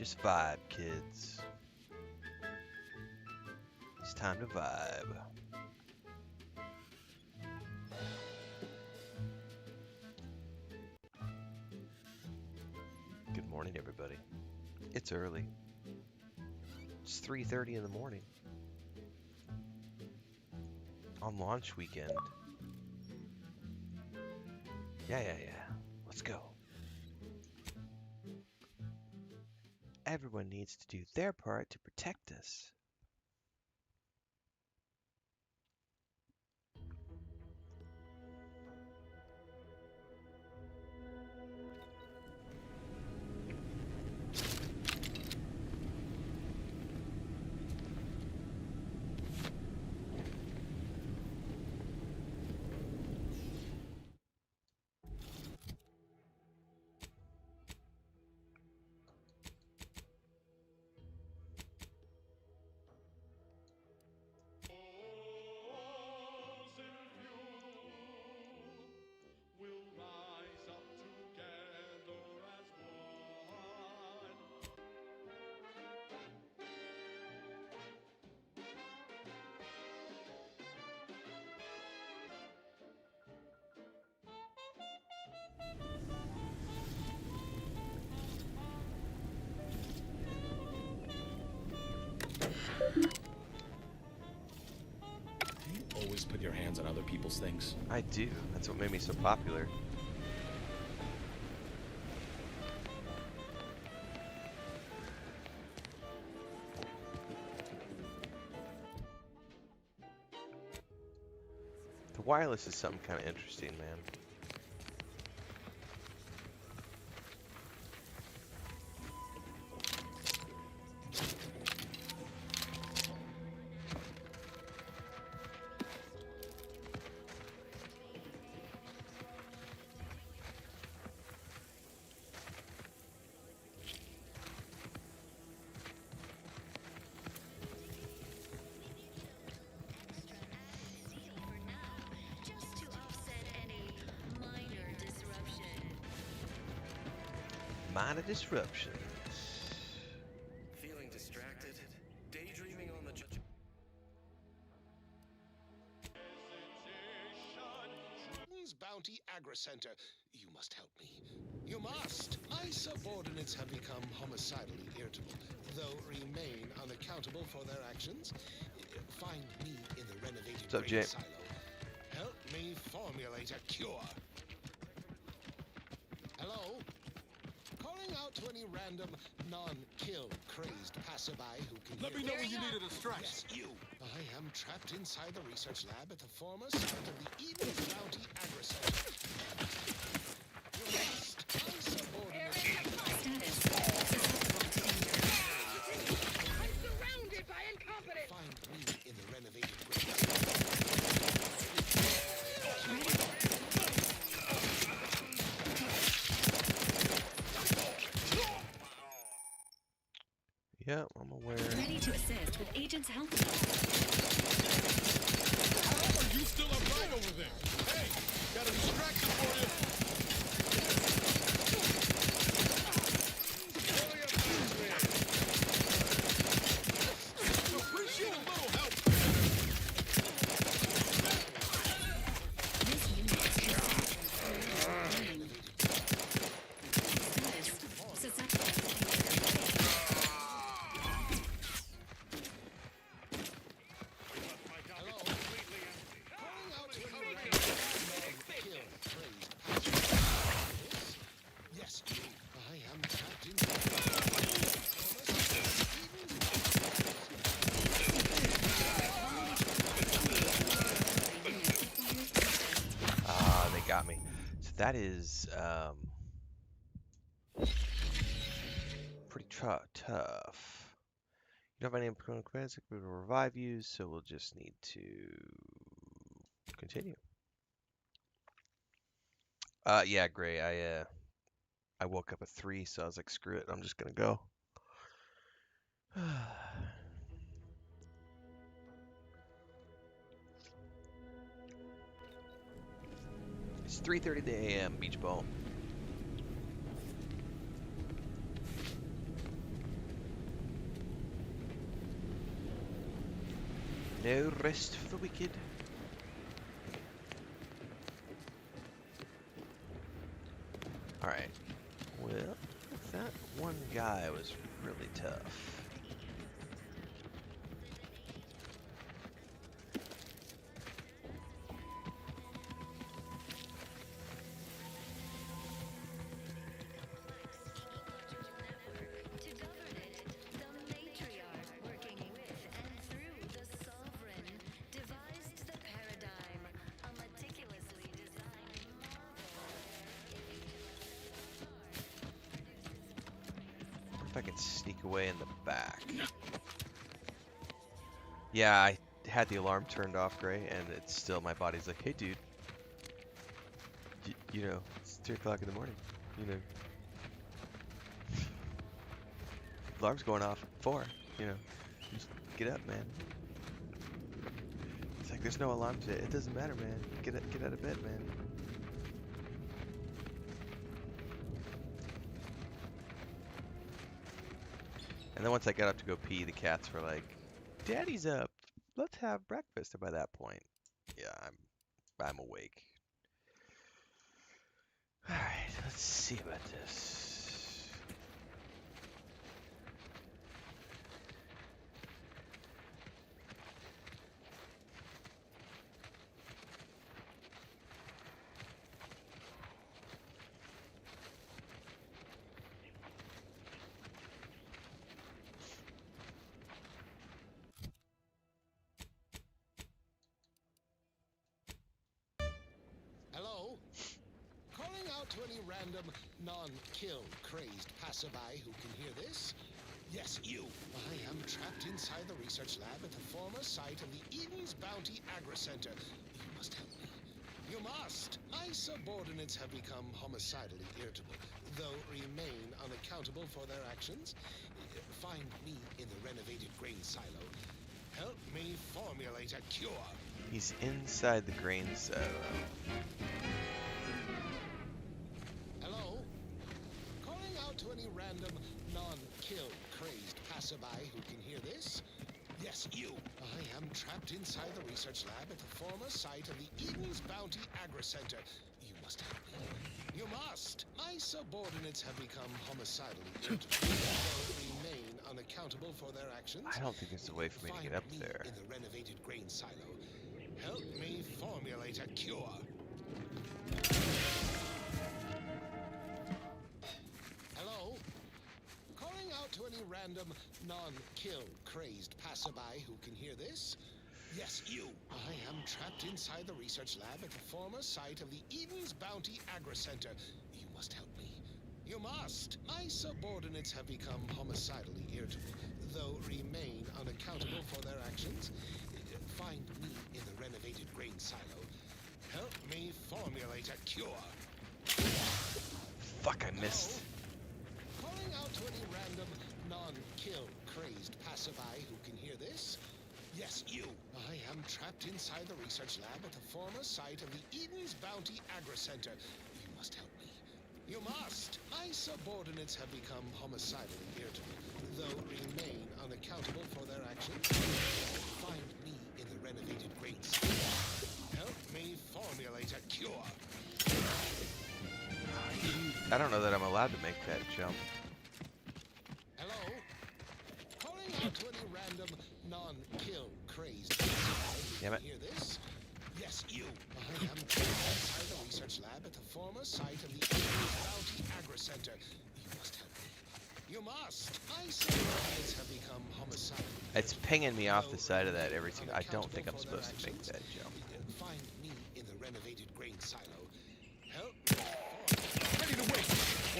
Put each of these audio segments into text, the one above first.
Just vibe, kids. It's time to vibe. Good morning, everybody. It's early. It's 3:30 in the morning. On launch weekend. Yeah. Let's go. Everyone needs to do their part to protect us. Always put your hands on other people's things. I do. That's what made me so popular. The wireless is something kind of interesting, man. Minor disruptions. Feeling distracted, daydreaming on the Bounty Agri Center. You must help me. You must! My subordinates have become homicidally irritable, though remain unaccountable for their actions. Find me in the renovated What's up, Jay? silo. Help me formulate a cure. Hello? Calling out to any random, non-kill crazed passerby who can Let me know when you need a distraction. Yes, you. I am trapped inside the research lab at the former site of the Eden Bounty Agri Center. You must. My subordinates. I'm surrounded by incompetence. Find me in the renovated grid. Yeah, I'm aware. Ready to assist with agent's health. Are you still upright over there? Hey, got a distraction for you. Appreciate a little help. This unit is susceptible. Calling out to any random, non-kill crazed passerby. Yes, you. I am trapped inside the Ah, they got me. So that is pretty tough. You don't have any criminal credits, we will revive you, so we'll just need to continue. Yeah, Gray. I woke up at 3, so I was like, screw it, I'm just gonna go. It's 3:30 a.m. Beach Ball. No rest for the wicked. Alright. Well, that one guy was really tough. To govern it, the matriarch, working with and through the sovereign, devised the paradigm, a meticulously designed What if I can sneak away in the back? Yeah, I had the alarm turned off, Gray, and it's still, my body's like, hey dude, you know, it's 3 o'clock in the morning, you know. Alarm's going off at 4, you know, just get up, man. It's like, there's no alarm today. It doesn't matter, man. Get out of bed, man. And then once I got up to go pee, the cats were like, Daddy's up. Let's have breakfast. And by that point, yeah, I'm awake. All right, let's see about this. Hello? Calling out to any random, non-kill crazed passerby who can hear this? Yes, you. I am trapped inside the research lab at the former site of the Eden's Bounty Agri Center. You must help me. You must. My subordinates have become homicidally irritable, though remain unaccountable for their actions. Find me in the renovated grain silo. Help me formulate a cure. He's inside the grain silo. Hello? Calling out to any random, non-kill crazed passerby who can hear this? Yes, you. I am trapped inside the research lab at the former site of the Eden's Bounty Agri Center. You must help me. You must. My subordinates have become homicidally irritable, though remain unaccountable for their actions. I don't think there's a way for me to get up Find me there. in the renovated grain silo. Help me formulate a cure. Hello? Calling out to any random, non-kill crazed passerby who can hear this? Yes, you. I am trapped inside the research lab at the former site of the Eden's Bounty Agri Center. You must help me. You must. My subordinates have become homicidally irritable, though remain unaccountable for their actions. Find me in the renovated grain silo. Help me formulate a cure. Fuck, I missed. Calling out to any random, non-kill crazed passerby who can hear this? Yes, you. I am trapped inside the research lab at the former site of the Eden's Bounty Agri Center. You must help me. You must. My subordinates have become homicidally irritable, though remain unaccountable for their actions. Find me in the renovated grain silo. Help me formulate a cure. I don't know that I'm allowed to make that jump. Hello? Calling out to any random, non-kill crazed passerby. Damn it. Hear this? Yes, you. I am trapped inside the research lab at the former site of the Eden's Bounty Agri Center. You must help me. You must. My subordinates have become homicidal. It's pinging me off the side of that every single. I don't think I'm supposed to make that jump. Find me in the renovated grain silo. Help. Ready to wait.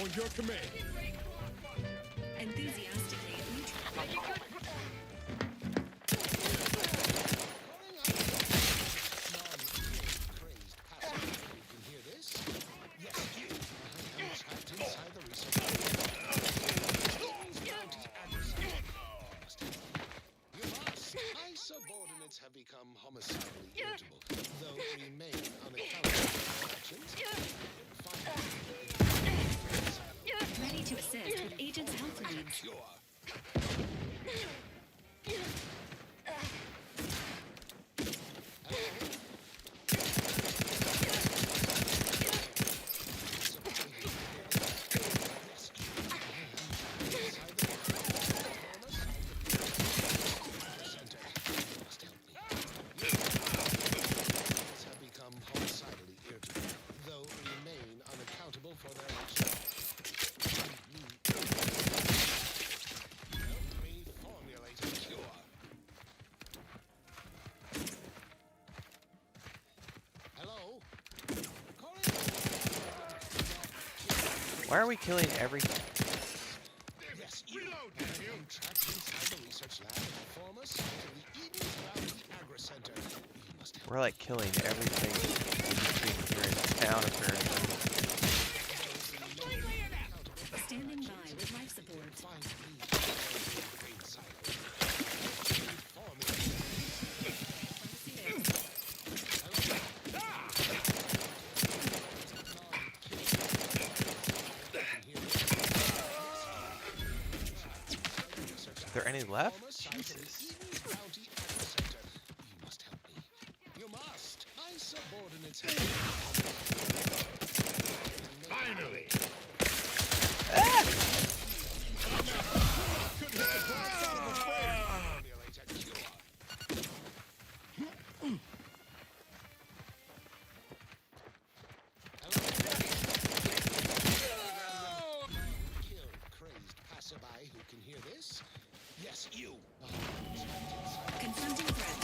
On your command. enthusiastically neutral. Subordinates have become homicidally irritable, though remain unaccountable for their actions. Ready to assist with agent's health needs. Why are we killing everything? Yes, you. I am trapped inside the research lab at the former site of the Eden's Bounty Agri Center. You must help We're like killing everything in here in town apparently. Standing by with life support. find me in the grain silo. Are there any left? Jesus. Bounty Agri Center. You must help me. You must. My subordinates have Finally! formulate a cure. Kill crazed passerby who can hear this. Yes, you. Confronting threat.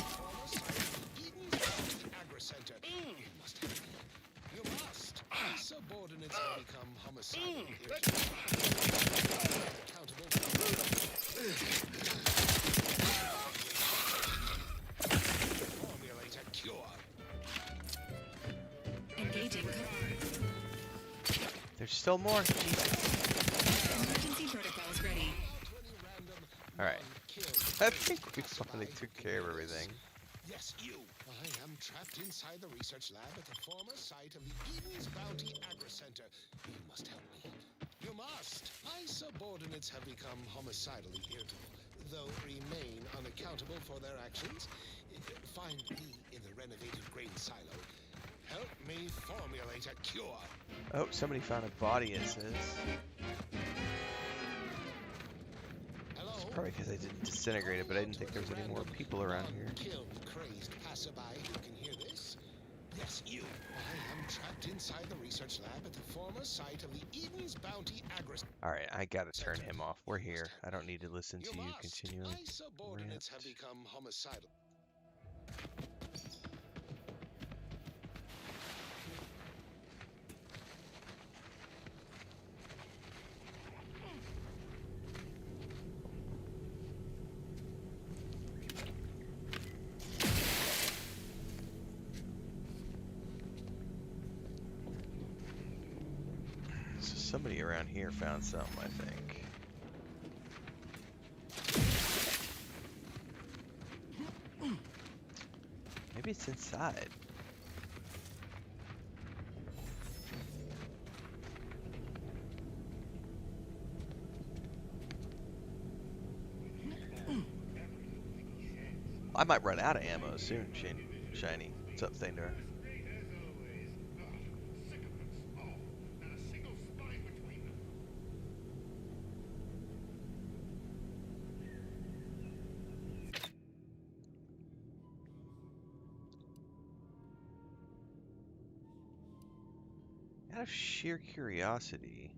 Eden's Bounty Agri Center. You must help me. You must. My subordinates have become homicidal. Formulate a cure. Engaging cover. There's still more. Jesus. Emergency protocols ready. 20 random Alright. non-kills. I think we finally took care of everything. Yes, you. I am trapped inside the research lab at the former site of the Eden's Bounty Agri Center. You must help me. You must. My subordinates have become homicidally irritable, though remain unaccountable for their actions. Find me in the renovated grain silo. Help me formulate a cure. Oh, somebody found a body, it says. Hello? Probably because I didn't disintegrate it, but I didn't think there was any more people around here. Killed crazed passerby who can hear this. Yes, you. I am trapped inside the research lab at the former site of the Eden's Bounty Agri. Alright, I gotta turn him off. We're here. I don't need to listen to you must. continually. My subordinates rant. have become homicidal. So somebody around here found something, I think. Maybe it's inside. I might run out of ammo soon, Shiny. What's up, Thander? Out of sheer curiosity,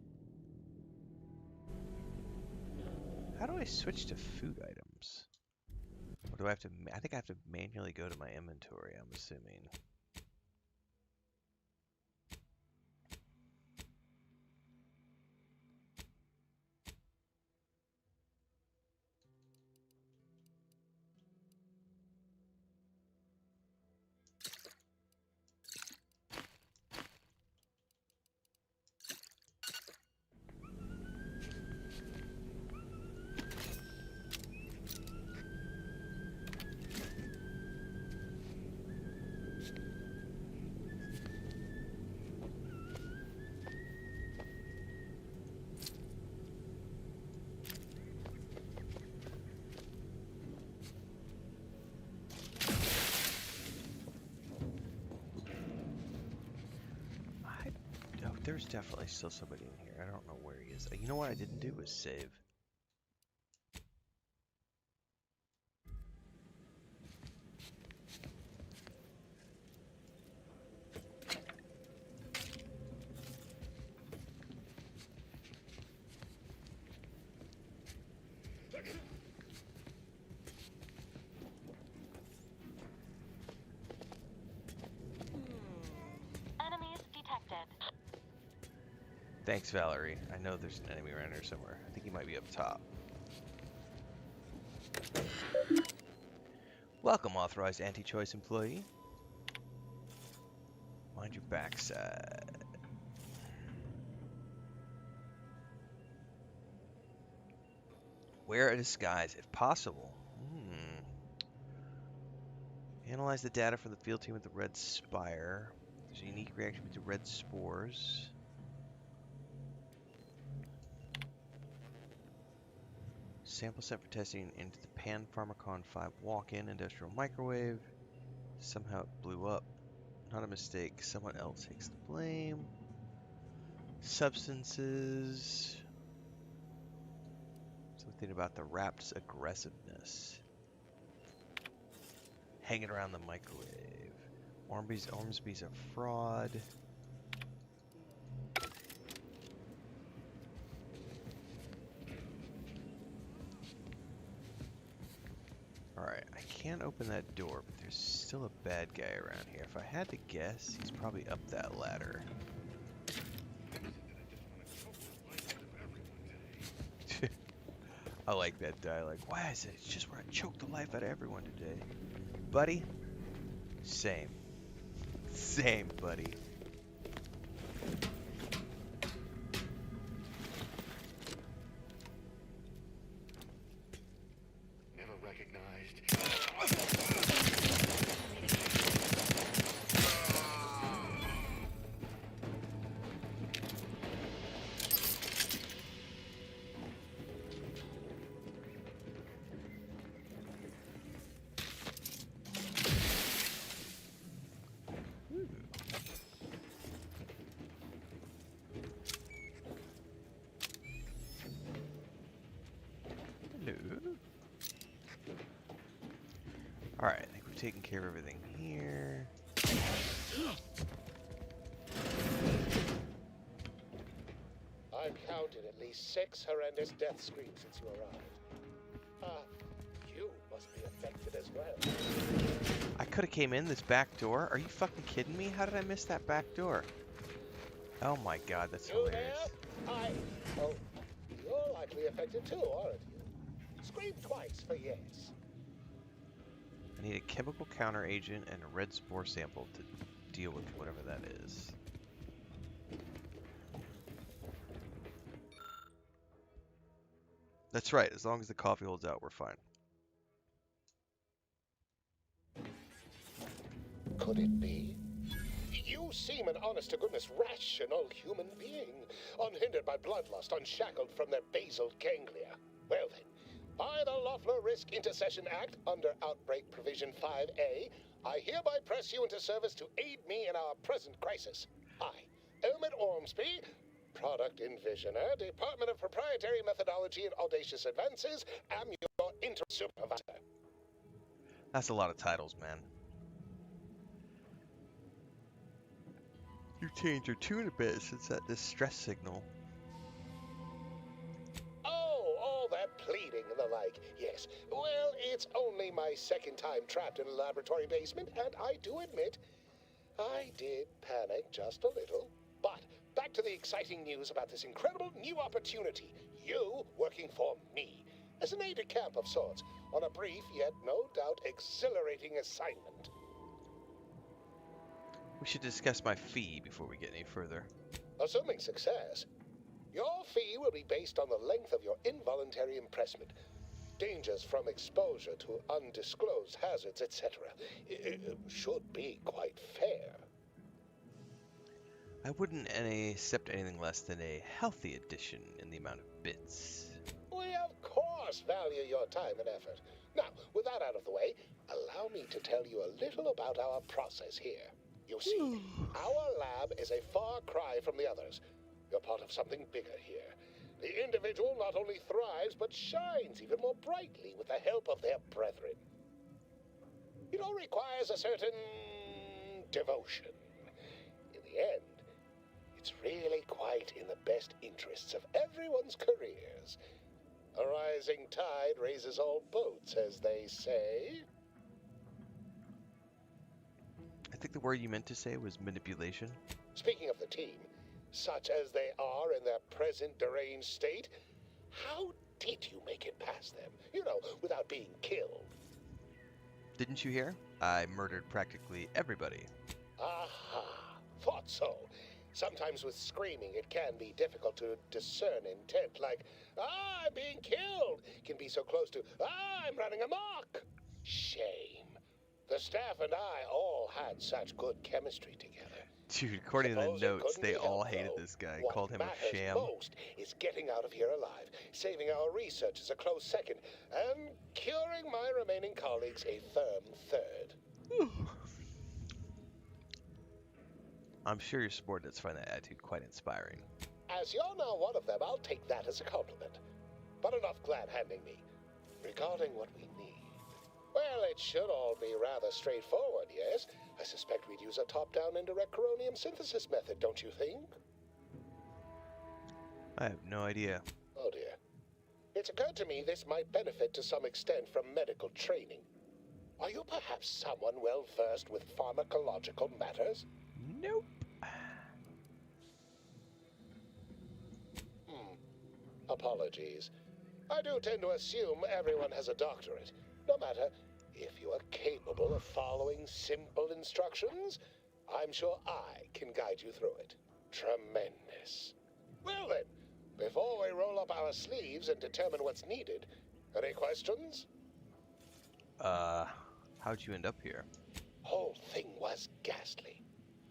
how do I switch to food items? Or do I have to? I think I have to manually go to my inventory, I'm assuming. Oh, there's definitely still somebody in here. I don't know where he is. You know what I didn't do was save. Thanks, Valerie. I know there's an enemy around here somewhere. I think he might be up top. Welcome, authorized anti-choice employee. Mind your backside. Wear a disguise if possible. Analyze the data from the field team with the red spire. There's a unique reaction to red spores. Sample set for testing into the Pan Pharmacon 5 walk-in industrial microwave. Somehow it blew up. Not a mistake. Someone else takes the blame. Substances. Something about the wrapped's aggressiveness. Hanging around the microwave. Ormsby's a fraud. Alright, I can't open that door, but there's still a bad guy around here. If I had to guess, he's probably up that ladder. I like that dialogue. Why is it? It's just where I choked the life out of everyone today. Buddy? Same. Same, buddy. Never recognized. Alright, I think we've taken care of everything here. I've counted at least 6 horrendous death screams since you arrived. You must be affected as well. I could have came in this back door. Are you fucking kidding me? How did I miss that back door? Oh my god, that's You hilarious. there? Oh, you're likely affected too, aren't you? Scream twice for yes. I need a chemical counter agent and a red spore sample to deal with whatever that is. That's right, as long as the coffee holds out, we're fine. Could it be? You seem an honest-to-goodness rational human being, unhindered by bloodlust, unshackled from their basal ganglia. Well then, by the Loeffler Risk Intercession Act, under Outbreak Provision 5A, I hereby press you into service to aid me in our present crisis. I, Elmet Ormsby, Product Envisioner, Department of Proprietary Methodology and Audacious Advances, am your interim supervisor. That's a lot of titles, man. You changed your tune a bit since that distress signal. Oh, all that pleading and the like. Yes. Well, it's only my second time trapped in a laboratory basement, and I do admit, I did panic just a little. But back to the exciting news about this incredible new opportunity. You working for me, as an aide-de-camp of sorts, on a brief yet no doubt exhilarating assignment. We should discuss my fee before we get any further. Assuming success, your fee will be based on the length of your involuntary impressment, dangers from exposure to undisclosed hazards, etc. It should be quite fair. I wouldn't accept anything less than a healthy addition in the amount of bits. We of course value your time and effort. Now, with that out of the way, allow me to tell you a little about our process here. You see, our lab is a far cry from the others. You're part of something bigger here. The individual not only thrives, but shines even more brightly with the help of their brethren. It all requires a certain devotion. In the end, it's really quite in the best interests of everyone's careers. A rising tide raises all boats, as they say. I think the word you meant to say was manipulation. Speaking of the team, such as they are in their present deranged state, how did you make it past them? You know, without being killed. Didn't you hear? I murdered practically everybody. Aha, thought so. Sometimes with screaming, it can be difficult to discern intent, like, "Ah, I'm being killed," can be so close to, "Ah, I'm running amok." Shame. The staff and I all had such good chemistry together. Dude, according to the Suppose it notes, couldn't they be all helped, hated though. this guy, What called him a matters sham. most is getting out of here alive, saving our research is a close second, and curing my remaining colleagues a firm third. I'm sure your subordinates find that attitude quite inspiring. As you're now one of them, I'll take that as a compliment. But enough glad-handing me. Regarding what we need, well, it should all be rather straightforward, yes? I suspect we'd use a top-down indirect coronium synthesis method, don't you think? I have no idea. Oh dear. It's occurred to me this might benefit to some extent from medical training. Are you perhaps someone well-versed with pharmacological matters? Nope. Apologies. I do tend to assume everyone has a doctorate. No matter, if you are capable of following simple instructions, I'm sure I can guide you through it. Tremendous. Well then, before we roll up our sleeves and determine what's needed, any questions? How'd you end up here? Whole thing was ghastly.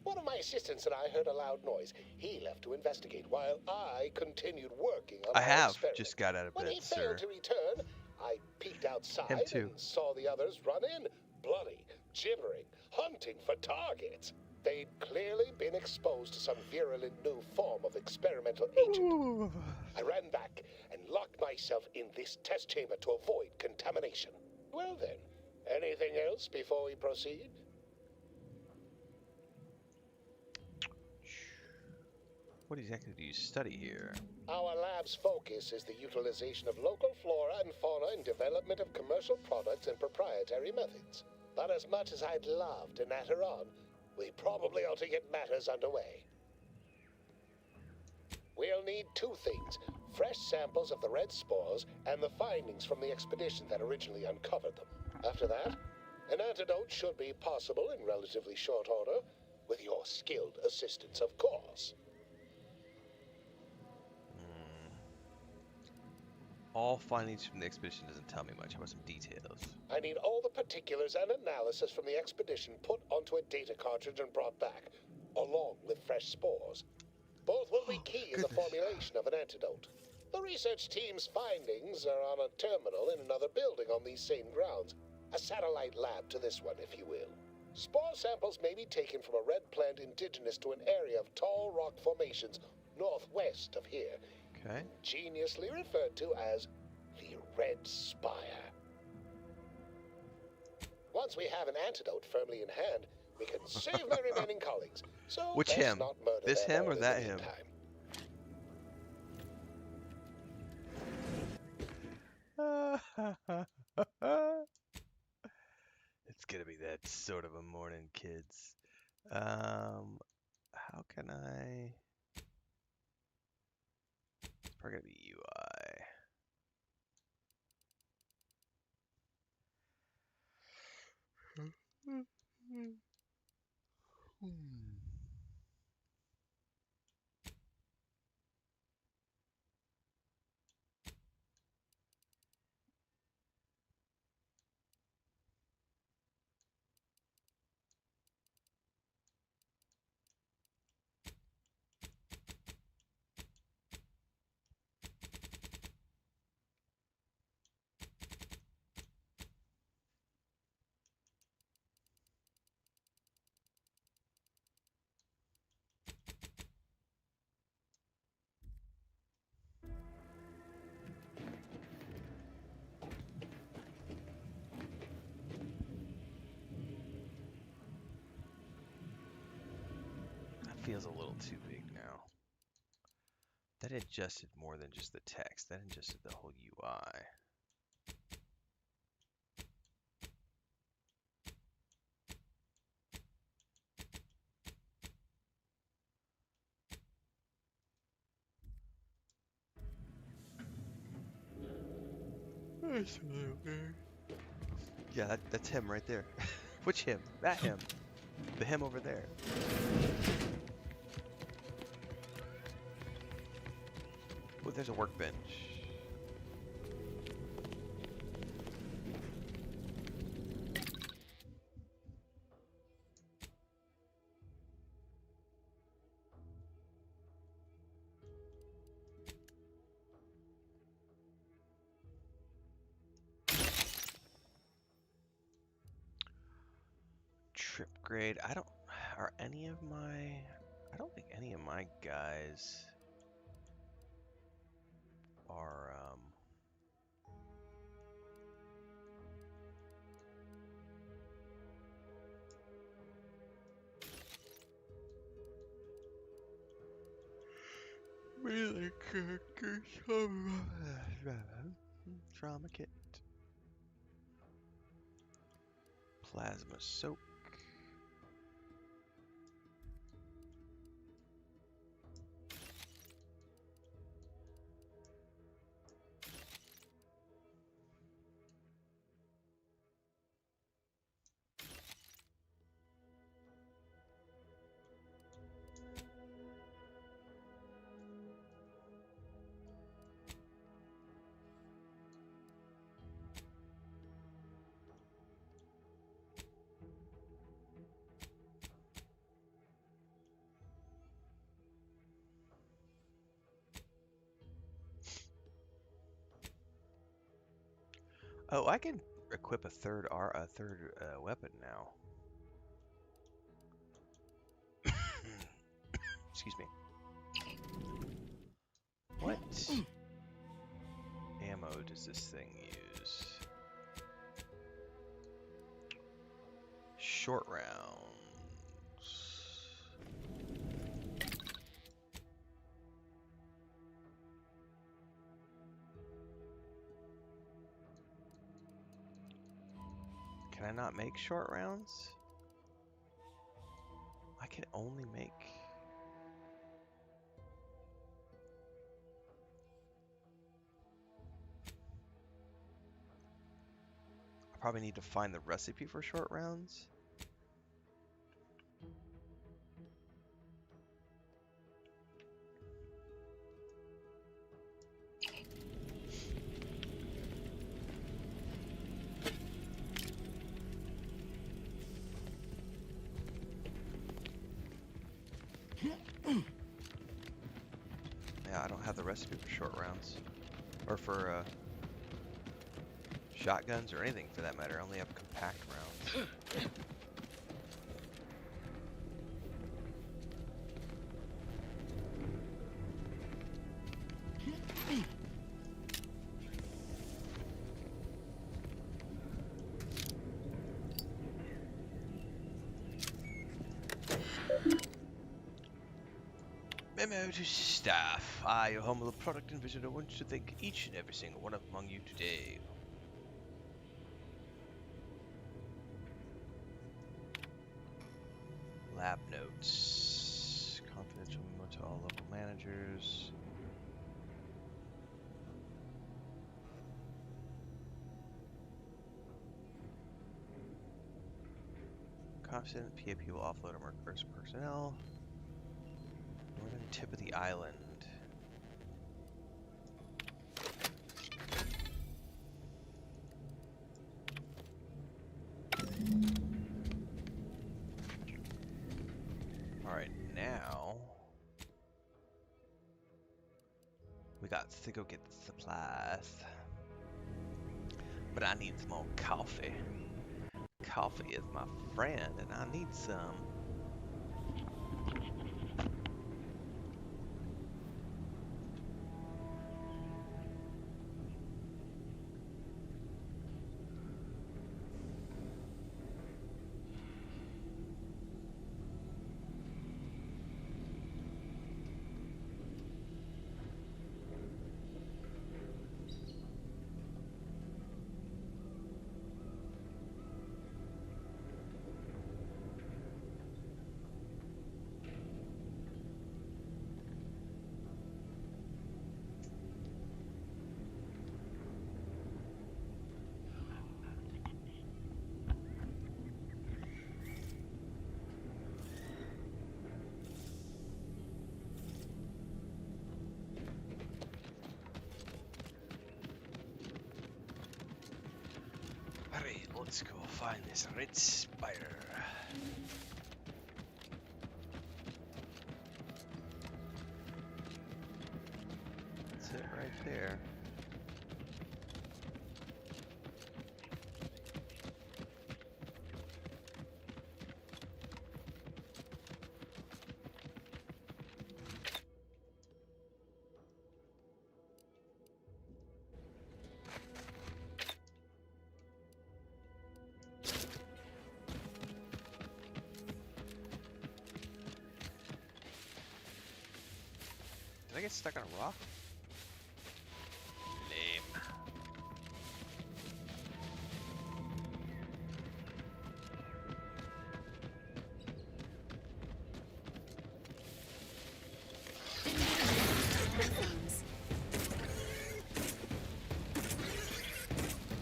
One of my assistants and I heard a loud noise. He left to investigate while I continued working on I my have experiment. just got out of When bed, he sir. failed to return, I peeked outside Him too. and saw the others run in, bloody, gibbering, hunting for targets. They'd clearly been exposed to some virulent new form of experimental agent. I ran back and locked myself in this test chamber to avoid contamination. Well then, anything else before we proceed? What exactly do you study here? Our lab's focus is the utilization of local flora and fauna in development of commercial products and proprietary methods. But as much as I'd love to natter on, we probably ought to get matters underway. We'll need two things: fresh samples of the red spores and the findings from the expedition that originally uncovered them. After that, an antidote should be possible in relatively short order, with your skilled assistance, of course. All findings from the expedition doesn't tell me much. How about some details? I need all the particulars and analysis from the expedition put onto a data cartridge and brought back, along with fresh spores. Both will be key in the formulation of an antidote. The research team's findings are on a terminal in another building on these same grounds. A satellite lab to this one, if you will. Spore samples may be taken from a red plant indigenous to an area of tall rock formations northwest of here. Okay. Ingeniously referred to as the Red Spire. Once we have an antidote firmly in hand, we can save my remaining colleagues. So Which best him? not murder This them him or all in that the him? meantime. It's gonna be that sort of a morning, kids. How can I? It's probably gonna be UI. That feels a little too big now. That adjusted more than just the text. That adjusted the whole UI. Yeah, that's him right there. Which him? That him. The him over there. Oh, there's a workbench. Trip grade. I don't think any of my guys are melee characters. Trauma kit. Plasma soak. Oh, I can equip a third weapon now. Excuse me. What ammo does this thing use? Short rounds. Can I not make short rounds? I can only make... I probably need to find the recipe for short rounds. Yeah, I don't have the recipe for short rounds. Or for shotguns or anything for that matter. I only have compact rounds. Memo to staff. I, your humble product and visitor, want to thank each and every single one among you today. Lab notes. Confidential memo to all local managers. Confident PAP will offload our workers personnel. Northern tip of the island. Alright, now we got to go get the supplies. But I need some more coffee. Coffee is my friend, and I need some. Alright, let's go find this red spider. That's it right there. Did I get stuck on a rock? Lame.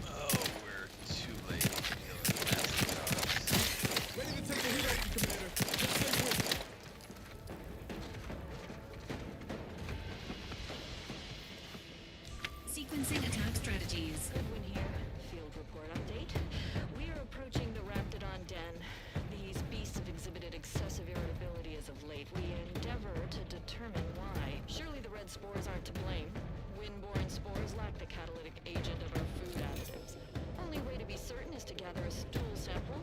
Oh, we're too late to kill the nasty dogs. Ready to take the heat off you, Commander. Just stay with me. Sequencing attack strategies. Goodwin here. Field report update. We are approaching the Raptidon den. These beasts have exhibited excessive irritability as of late. We endeavor to determine why. Surely the red spores aren't to blame. Wind-borne spores lack the catalytic agent of our food additives. Only way to be certain is to gather a stool sample.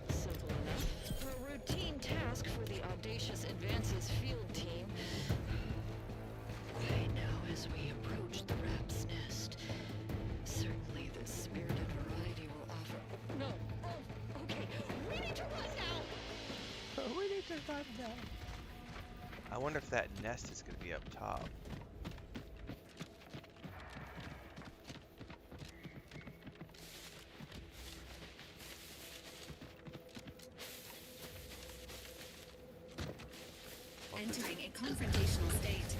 Simple enough. A routine task for the audacious advances field team. Right now, as we approach the rap's nest, certainly the spirited variety will offer. No. Oh, okay. We need to run now. We need to run now. I wonder if that nest is going to be up top. Entering a confrontational state.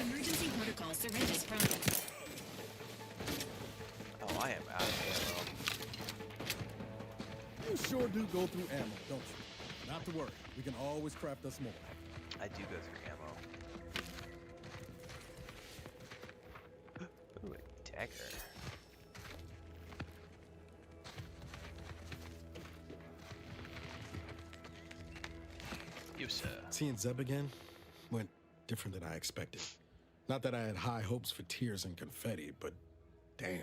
Emergency protocol surrenders prime. Oh, I am out of You sure do go through ammo, don't you? Not to worry. We can always craft us more. ammo. I do go through ammo. Ooh, a dagger. You, sir. Seeing Zeb again went different than I expected. Not that I had high hopes for tears and confetti, but damn.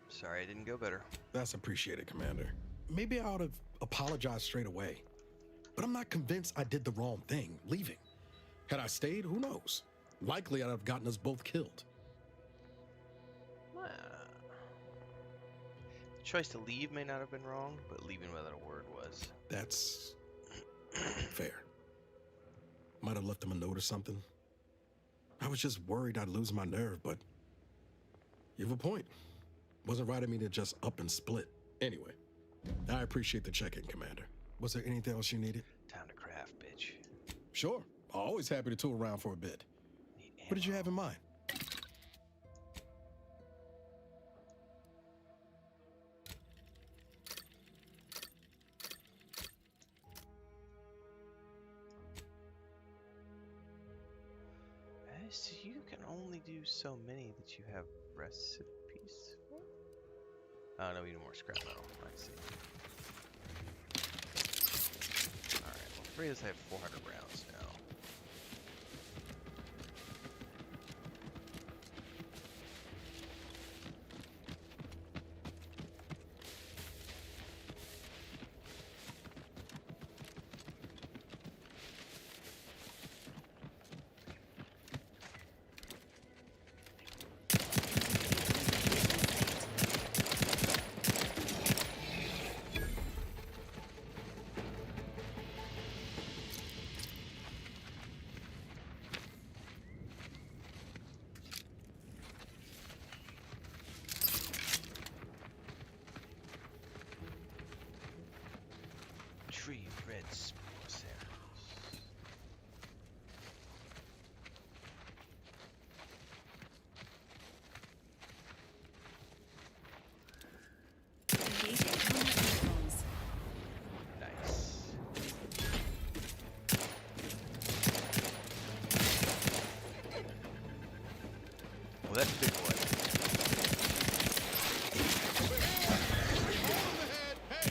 Sorry I didn't go better. That's appreciated, Commander. Maybe I ought to apologize straight away. But I'm not convinced I did the wrong thing, leaving. Had I stayed, who knows? Likely I'd have gotten us both killed. The choice to leave may not have been wrong, but leaving without a word was. That's fair. Might have left him a note or something. I was just worried I'd lose my nerve, but you have a point. Wasn't right of me to just up and split. Anyway, I appreciate the check-in, Commander. Was there anything else you needed? Time to craft, bitch. Sure. Always happy to tool around for a bit. Need What did you ammo. have in mind? So you can only do so many that you have recipes for? Oh no, we need more scrap metal. I see. Alright, well, for us I have 400 rounds now. Tree red spore samples. Engaging combat protocols. Nice. Well, that's a big one. Hole in the head. Hey,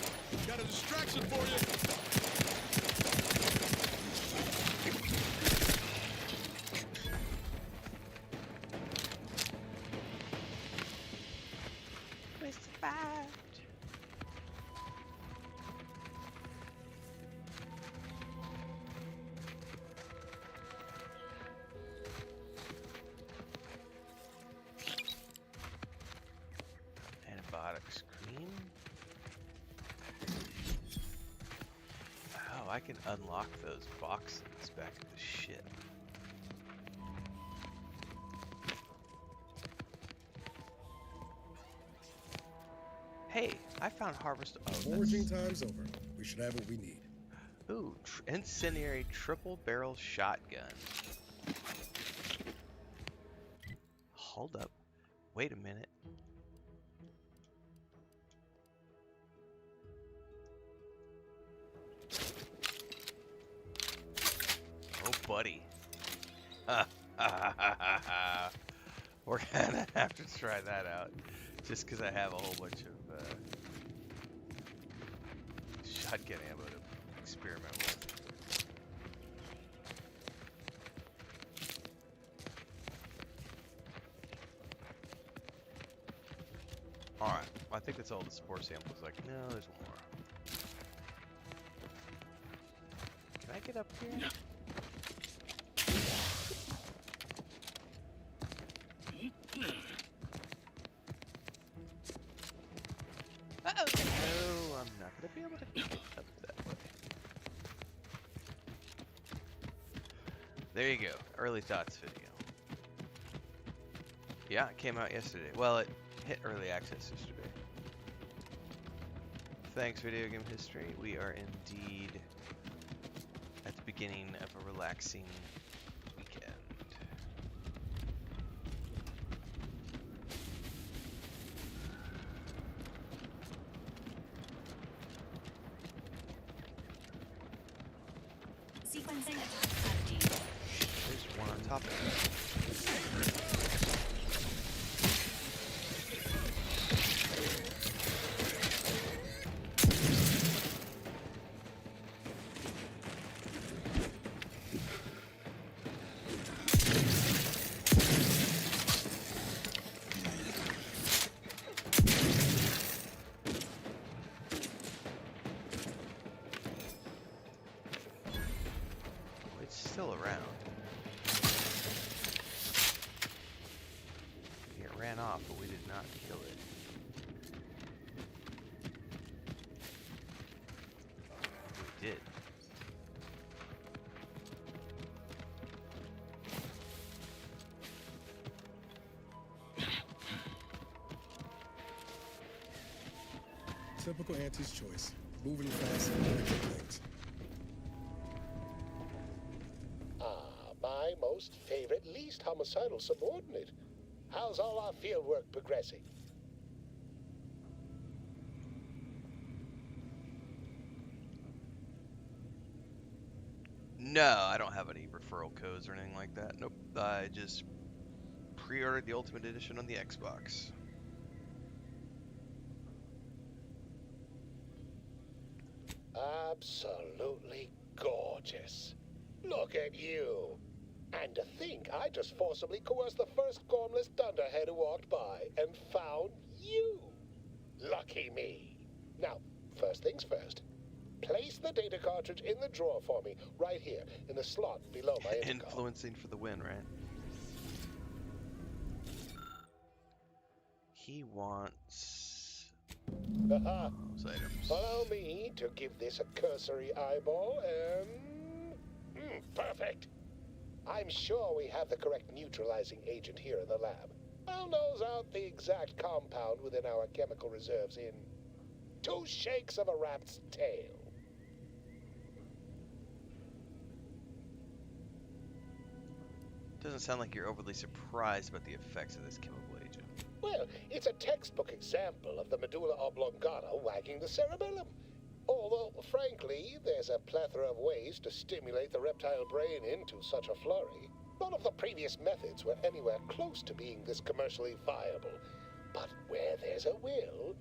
got a distraction for you. We survived. Antibiotics cream. Oh, I can unlock those boxes back at the ship. Hey, I found harvest. Oh, Foraging time's over. We should have what we need. ooh, incendiary triple barrel shotgun. Hold up. Wait a minute. Oh, buddy. We're gonna have to try that out. Just because I have a whole bunch of shotgun ammo to experiment with. Alright, I think that's all the spore samples. Like, no, there's one more. Can I get up here? Uh-oh. No, I'm not gonna be able to get up that way. There you go. Early thoughts video. Yeah, it came out yesterday. Well, it hit early access yesterday. Thanks, Video Game History. We are indeed at the beginning of a relaxing weekend. Sequencing attack strategies. There's one on top of it. It's still around. It ran off, but we did not kill it. We did. Typical Auntie's choice. Moving fast and breaking things. My most favorite, least homicidal subordinate. How's all our field work progressing? No, I don't have any referral codes or anything like that. Nope. I just pre-ordered the Ultimate Edition on the Xbox. Absolutely gorgeous. Look at you. And to think I just forcibly coerced the first gormless dunderhead who walked by and found you. Lucky me. Now, first things first. Place the data cartridge in the drawer for me, right here, in the slot below my intercom. Influencing for the win, right? He wants Haha. those items. Allow me to give this a cursory eyeball and... perfect. I'm sure we have the correct neutralizing agent here in the lab. I'll nose out the exact compound within our chemical reserves in 2 shakes of a rat's tail. Doesn't sound like you're overly surprised about the effects of this chemical agent. Well, it's a textbook example of the medulla oblongata wagging the cerebellum. Although, frankly, there's a plethora of ways to stimulate the reptile brain into such a flurry. None of the previous methods were anywhere close to being this commercially viable. But where there's a will,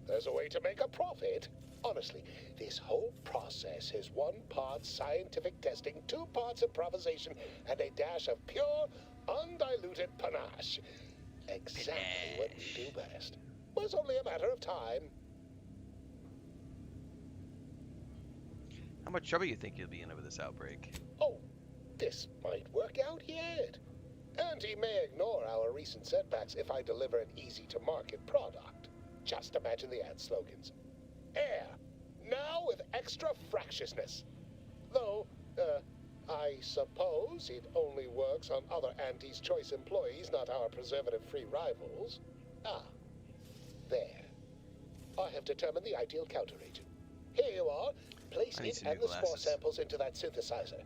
there's a way to make a profit. Honestly, this whole process is 1 part scientific testing, 2 parts improvisation, and a dash of pure, undiluted panache. Exactly what we do best. Well, it's only a matter of time. How much trouble you think you'll be in over this outbreak? Oh, this might work out yet. And he may ignore our recent setbacks if I deliver an easy-to-market product. Just imagine the ad slogans. Air, now with extra fractiousness. Though, I suppose it only works on other Andy's Choice employees, not our preservative-free rivals. Ah, there. I have determined the ideal counteragent. Here you are. Place it and the spore samples into that synthesizer.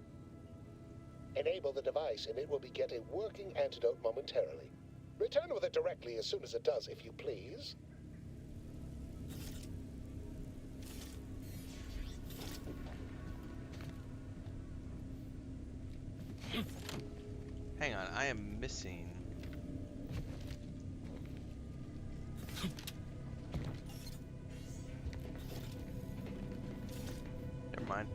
Enable the device and it will begin a working antidote momentarily. Return with it directly as soon as it does, if you please. Hang on, I am missing... Never mind.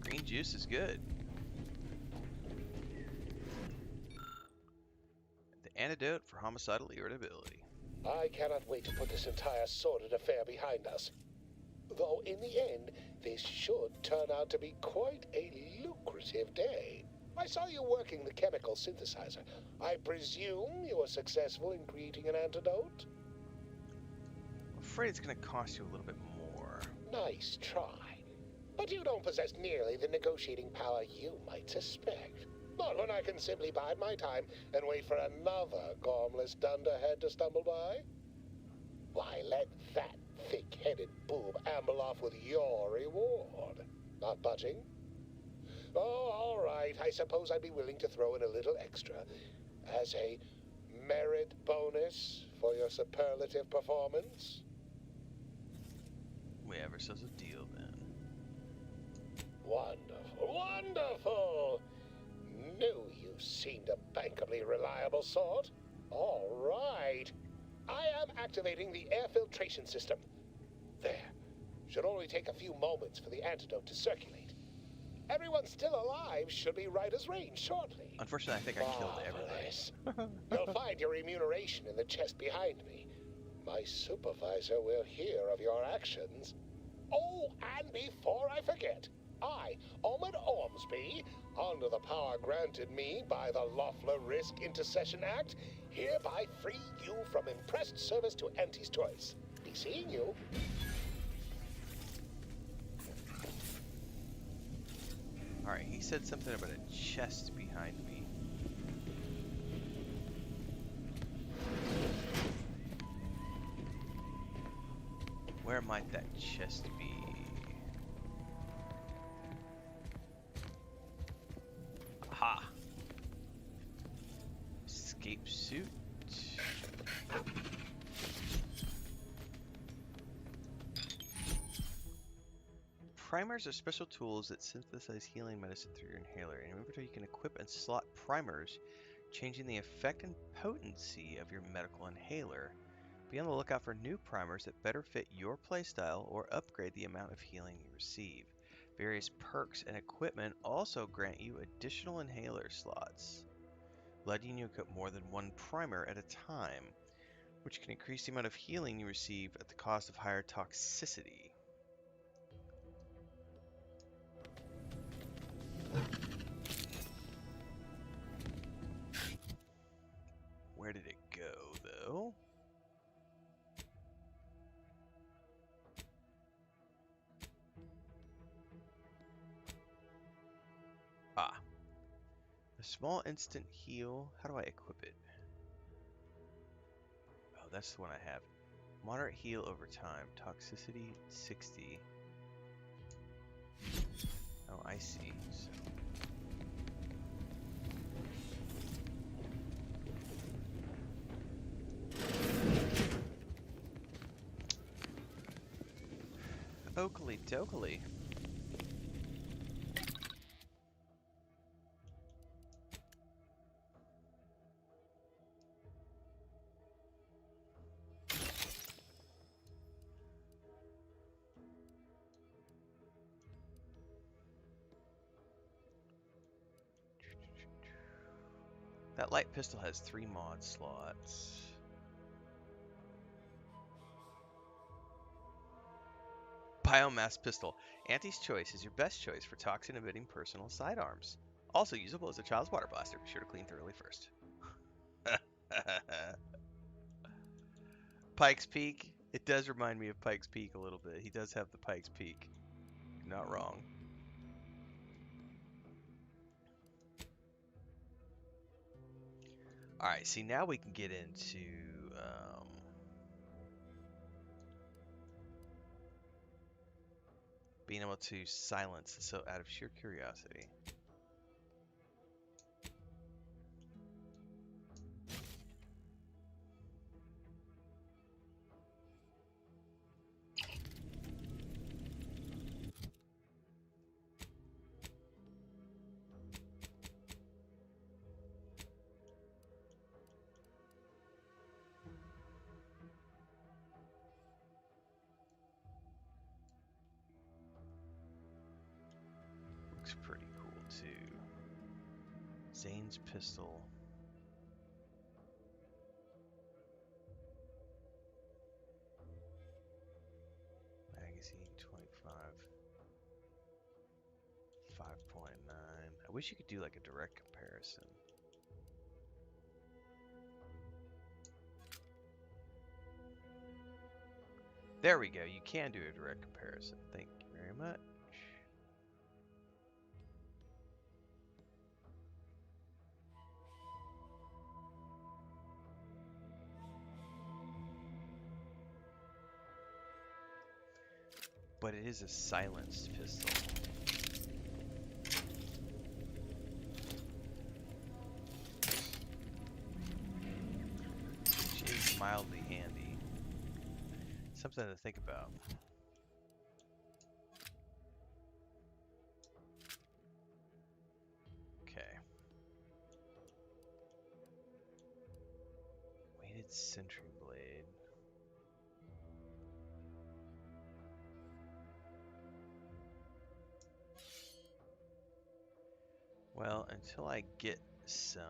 Green juice is good. The antidote for homicidal irritability. I cannot wait to put this entire sordid affair behind us. Though in the end, this should turn out to be quite a lucrative day. I saw you working the chemical synthesizer. I presume you were successful in creating an antidote? I'm afraid it's going to cost you a little bit more. Nice try. But you don't possess nearly the negotiating power you might suspect. Not when I can simply bide my time and wait for another gormless dunderhead to stumble by. Why, let that thick-headed boob amble off with your reward. Not budging? Oh, all right. I suppose I'd be willing to throw in a little extra as a merit bonus for your superlative performance. We have ourselves a deal then. Wonderful, wonderful! Knew you seemed a bankably reliable sort. All right. I am activating the air filtration system. There. Should only take a few moments for the antidote to circulate. Everyone still alive should be right as rain shortly. Unfortunately, I think I killed everybody. You'll find your remuneration in the chest behind me. My supervisor will hear of your actions. Oh, and before I forget, I, Omid Ormsby, under the power granted me by the Loeffler Risk Intercession Act, hereby free you from impressed service to Auntie's Choice. Be seeing you. Alright, he said something about a chest behind me. Where might that chest be? Aha! Escape suit. Primers are special tools that synthesize healing medicine through your inhaler. In inventory, you can equip and slot primers, changing the effect and potency of your medical inhaler. Be on the lookout for new primers that better fit your playstyle or upgrade the amount of healing you receive. Various perks and equipment also grant you additional inhaler slots, letting you equip more than one primer at a time, which can increase the amount of healing you receive at the cost of higher toxicity. Where did it go, though? Ah. A small instant heal. How do I equip it? Oh, that's the one I have. Moderate heal over time. Toxicity 60. Oh, I see. So. Oakley dokley. That light pistol has 3 mod slots. Biomass pistol. Auntie's choice is your best choice for toxin-emitting personal sidearms. Also usable as a child's water blaster. Be sure to clean thoroughly first. Pike's Peak. It does remind me of Pike's Peak a little bit. He does have the Pike's Peak. You're not wrong. Alright, see, now we can get into being able to silence, so out of sheer curiosity. Looks pretty cool too. Zane's pistol. Magazine 25. 5.9. I wish you could do like a direct comparison. There we go. You can do a direct comparison. Thank you very much. But it is a silenced pistol. Which is mildly handy. Something to think about. Okay. Weighted sentry blade. Well, until I get some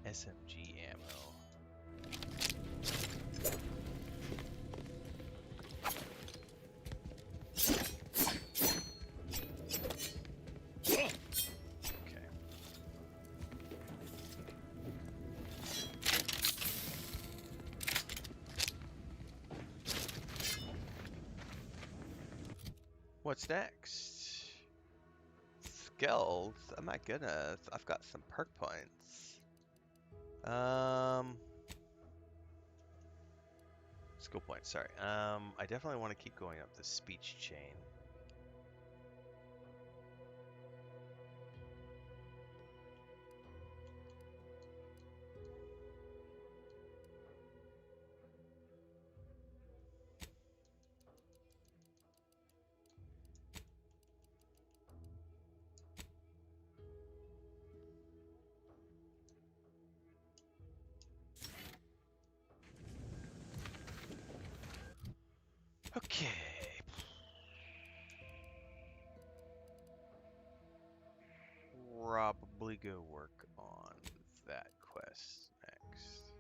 SMG ammo. Okay. What's next? Skills? Oh my goodness, I've got some perk points. Skill points, sorry. I definitely want to keep going up the speech chain. Okay. Probably go work on that quest next.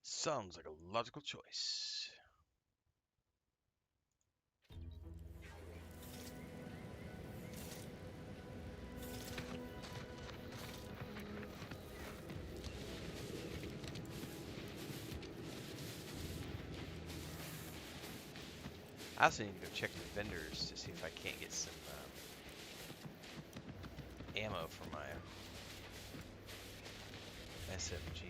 Sounds like a logical choice. I also need to go check the vendors to see if I can't get some ammo for my SMG.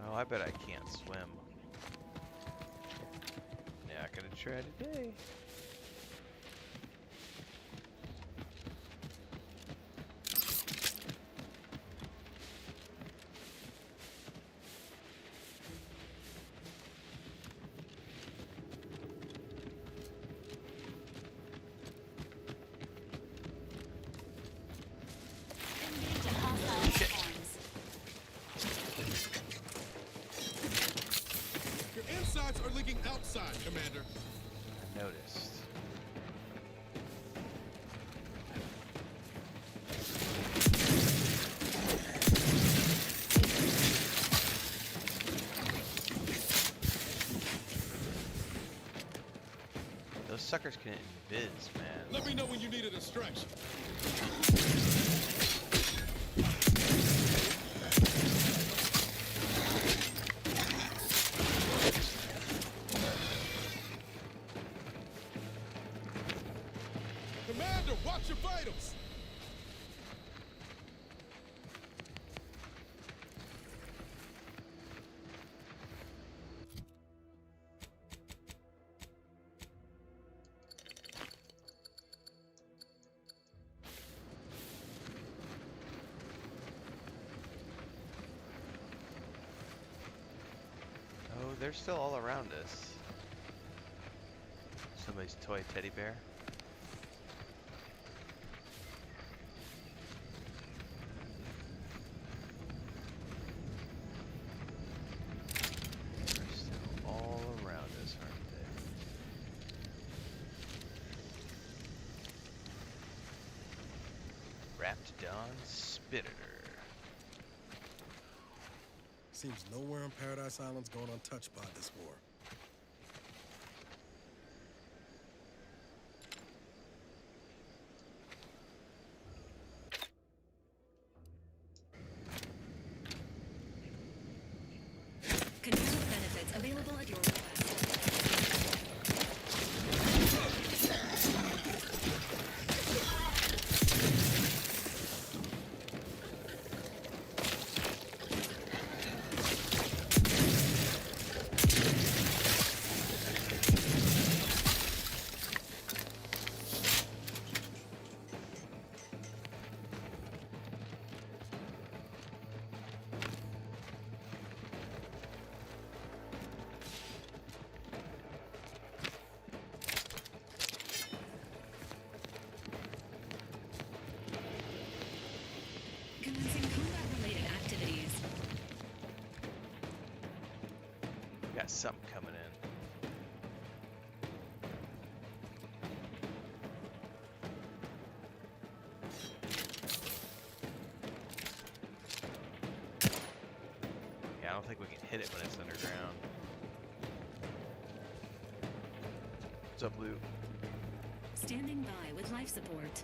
Oh, I bet I can't swim. Not gonna try today. Engage in hostile forms. Your insides are leaking outside, Commander. I noticed. Those suckers can invis, man. Let me know when you need a distraction. Commander, watch your vitals! Oh, they're still all around us. Somebody's toy teddy bear. They're still all around us, aren't they? Raptidon Spitter. Seems nowhere on Paradise Island's going untouched by this war. Concurrent benefits available at your request. Commencing combat-related activities. We got something coming in. Yeah, I don't think we can hit it when it's underground. What's up, Lou? Standing by with life support.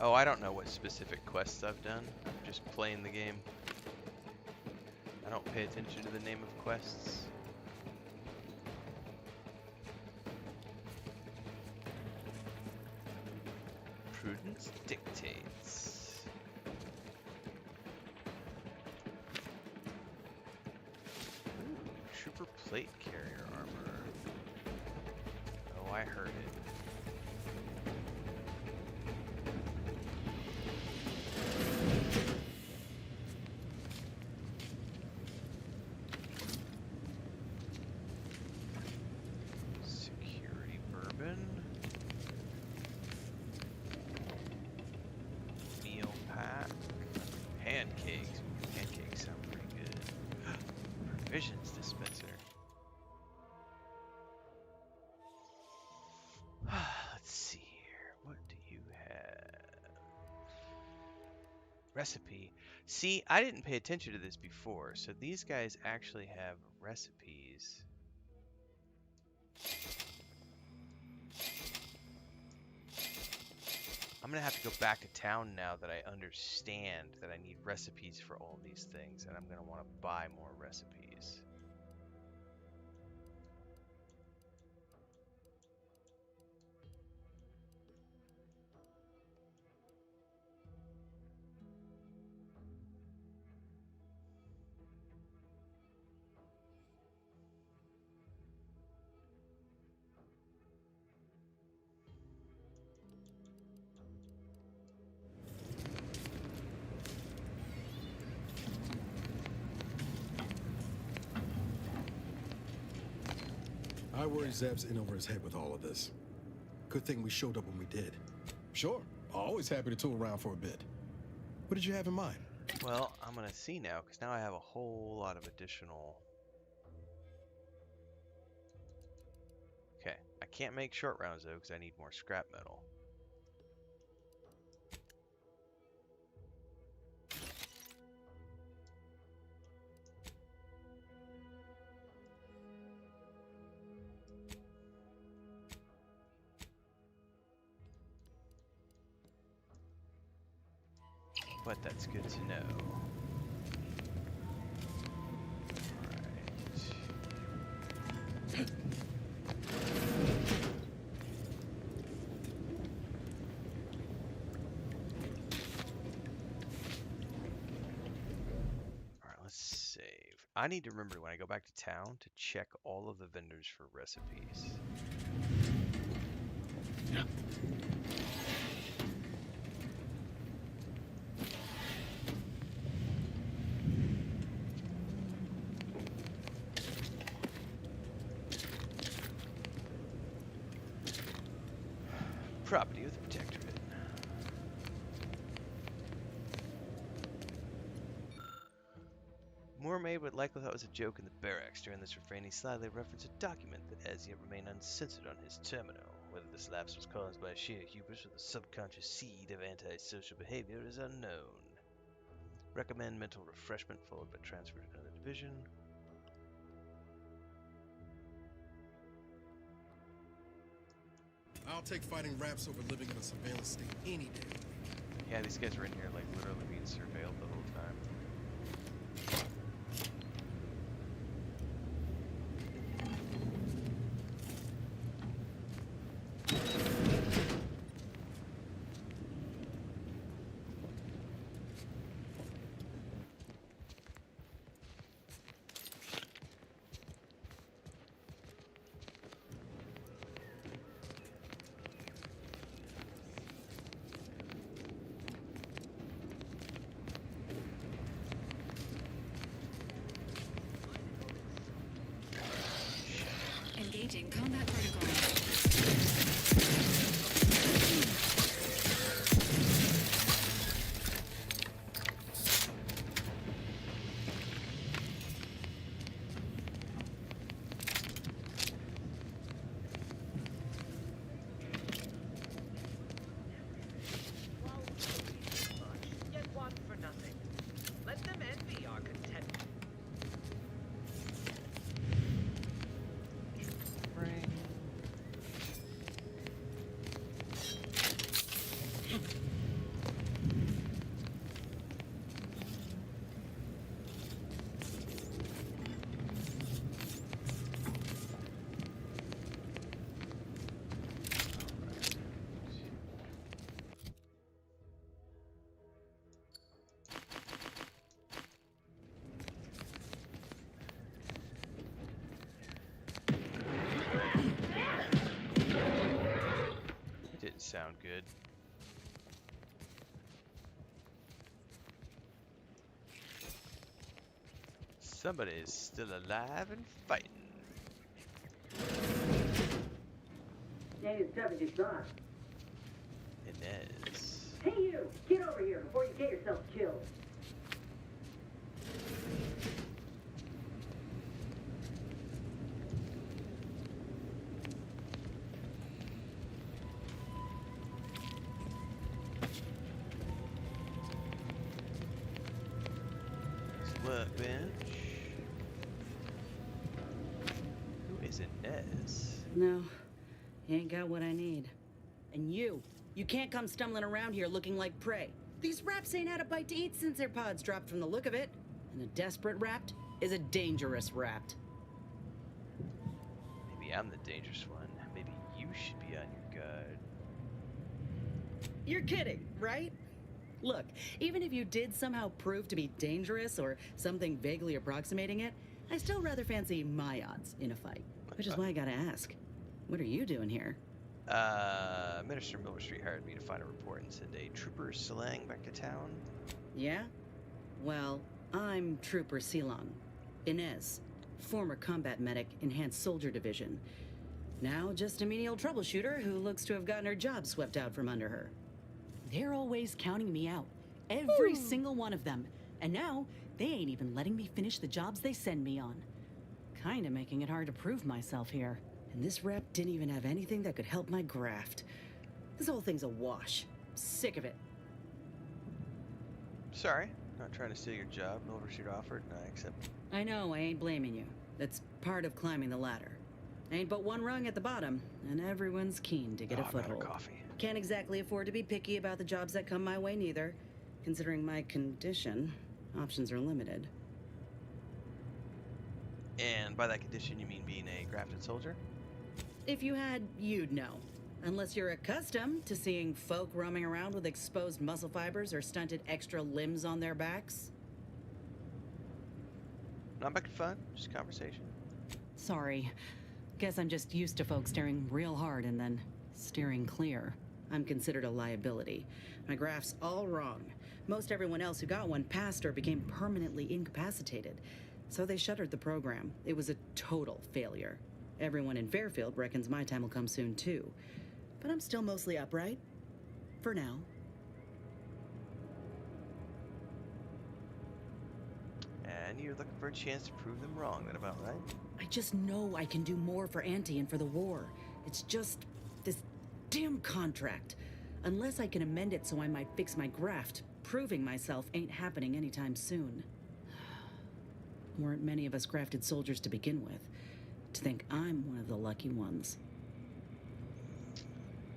Oh, I don't know what specific quests I've done. I'm just playing the game. I don't pay attention to the name of quests. Prudence dictates. Ooh, trooper plate carrier armor. Oh, I heard it. Recipe. See, I didn't pay attention to this before, so these guys actually have recipes. I'm gonna have to go back to town now that I understand that I need recipes for all these things, and I'm gonna want to buy more recipes. I worry Zeb's in over his head with all of this. Good thing we showed up when we did. Sure. Always happy to tool around for a bit. What did you have in mind? Well, I'm gonna see now, because now I have a whole lot of additional... Okay, I can't make short rounds though, because I need more scrap metal. But that's good to know. Alright. Alright, let's save. I need to remember when I go back to town to check all of the vendors for recipes. Yeah. Property of the Protectorate. Moormaid would likely thought it was a joke in the barracks. During this refrain, he slyly referenced a document that as yet remained uncensored on his terminal. Whether this lapse was caused by sheer hubris or the subconscious seed of antisocial behavior is unknown. Recommend mental refreshment followed by transfer to another division. I'll take fighting raps over living in a surveillance state any day. Yeah, these guys were in here like literally being surveilled the whole time. Engaging combat protocol. Yet want for nothing. Let them envy our contentment. Didn't sound good. Somebody is still alive and fighting. Ain't as tough as you thought. Inez. Hey you! Get over here before you get yourself killed. workbench. Who is Inez? No, you ain't got what I need. And you can't come stumbling around here looking like prey. These raps ain't had a bite to eat since their pods dropped from the look of it. And a desperate rapt is a dangerous rapt. Maybe I'm the dangerous one. Maybe you should be on your guard. You're kidding, right? Look, even if you did somehow prove to be dangerous or something vaguely approximating it, I still rather fancy my odds in a fight. Which is why I gotta ask, what are you doing here? Minister Miller Street hired me to find a report and send a Trooper Selang back to town. Yeah? Well, I'm Trooper Selang. Inez, former combat medic, Enhanced Soldier Division. Now just a menial troubleshooter who looks to have gotten her job swept out from under her. They're always counting me out. Every single one of them. And now, they ain't even letting me finish the jobs they send me on. Kinda making it hard to prove myself here. And this rep didn't even have anything that could help my graft. This whole thing's a wash. Sick of it. Sorry, not trying to steal your job. No overshoot offered, and I accept. I know, I ain't blaming you. That's part of climbing the ladder. Ain't but one rung at the bottom, and everyone's keen to get a foothold. Coffee. Can't exactly afford to be picky about the jobs that come my way neither. Considering my condition, options are limited. And by that condition, you mean being a grafted soldier? If you had, you'd know. Unless you're accustomed to seeing folk roaming around with exposed muscle fibers or stunted extra limbs on their backs. Not making fun, just conversation. Sorry. Guess I'm just used to folks staring real hard and then steering clear. I'm considered a liability. My graph's all wrong. Most everyone else who got one passed or became permanently incapacitated. So they shuttered the program. It was a total failure. Everyone in Fairfield reckons my time will come soon too. But I'm still mostly upright. For now. And you're looking for a chance to prove them wrong, that about right? I just know I can do more for Auntie and for the war. It's just this damn contract. Unless I can amend it so I might fix my graft, proving myself ain't happening anytime soon. Weren't many of us grafted soldiers to begin with. To think I'm one of the lucky ones.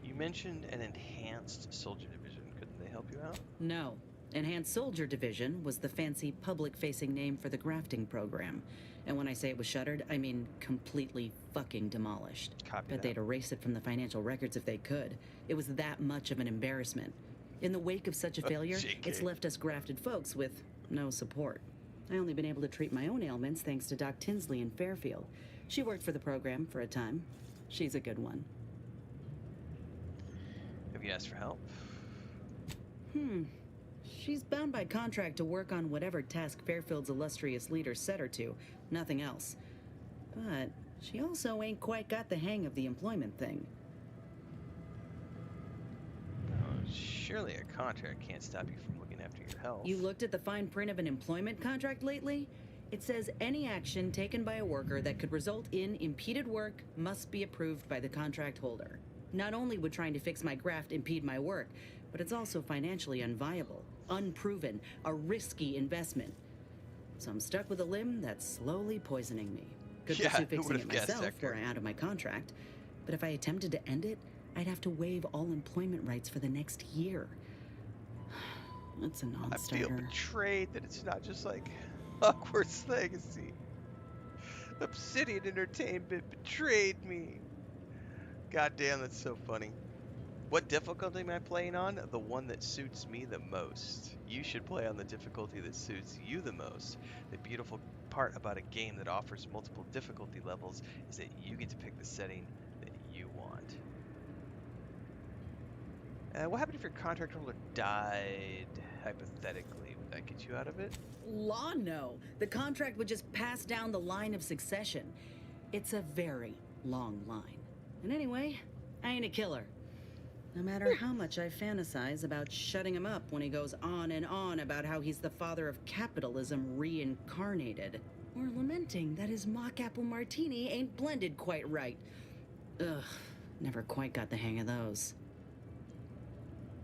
You mentioned an enhanced soldier division. Couldn't they help you out? No. Enhanced Soldier Division was the fancy public-facing name for the grafting program. And when I say it was shuttered, I mean completely fucking demolished. Copy Bet that. they'd erase it from the financial records if they could. It was that much of an embarrassment. In the wake of such a failure, JK. it's left us grafted folks with no support. I only been able to treat my own ailments thanks to Doc Tinsley in Fairfield. She worked for the program for a time. She's a good one. Have you asked for help? She's bound by contract to work on whatever task Fairfield's illustrious leader set her to, nothing else. But she also ain't quite got the hang of the employment thing. Oh, surely a contract can't stop you from looking after your health. You looked at the fine print of an employment contract lately? It says any action taken by a worker that could result in impeded work must be approved by the contract holder. Not only would trying to fix my graft impede my work, but it's also financially unviable, unproven, a risky investment. So I'm stuck with a limb that's slowly poisoning me. Could Yeah, pursue who fixing would've it guessed, myself Hector? were I out of my contract. But if I attempted to end it, I'd have to waive all employment rights for the next year. That's a I feel non-starter. betrayed that it's not just like Hogwarts Legacy. Obsidian Entertainment betrayed me. God damn, that's so funny. What difficulty am I playing on? The one that suits me the most. You should play on the difficulty that suits you the most. The beautiful part about a game that offers multiple difficulty levels is that you get to pick the setting that you want. What happened if your contract holder died, hypothetically? Would that get you out of it? Law, no. The contract would just pass down the line of succession. It's a very long line. And anyway, I ain't a killer. No matter how much I fantasize about shutting him up when he goes on and on about how he's the father of capitalism reincarnated. Or lamenting that his mock apple martini ain't blended quite right. Ugh, never quite got the hang of those.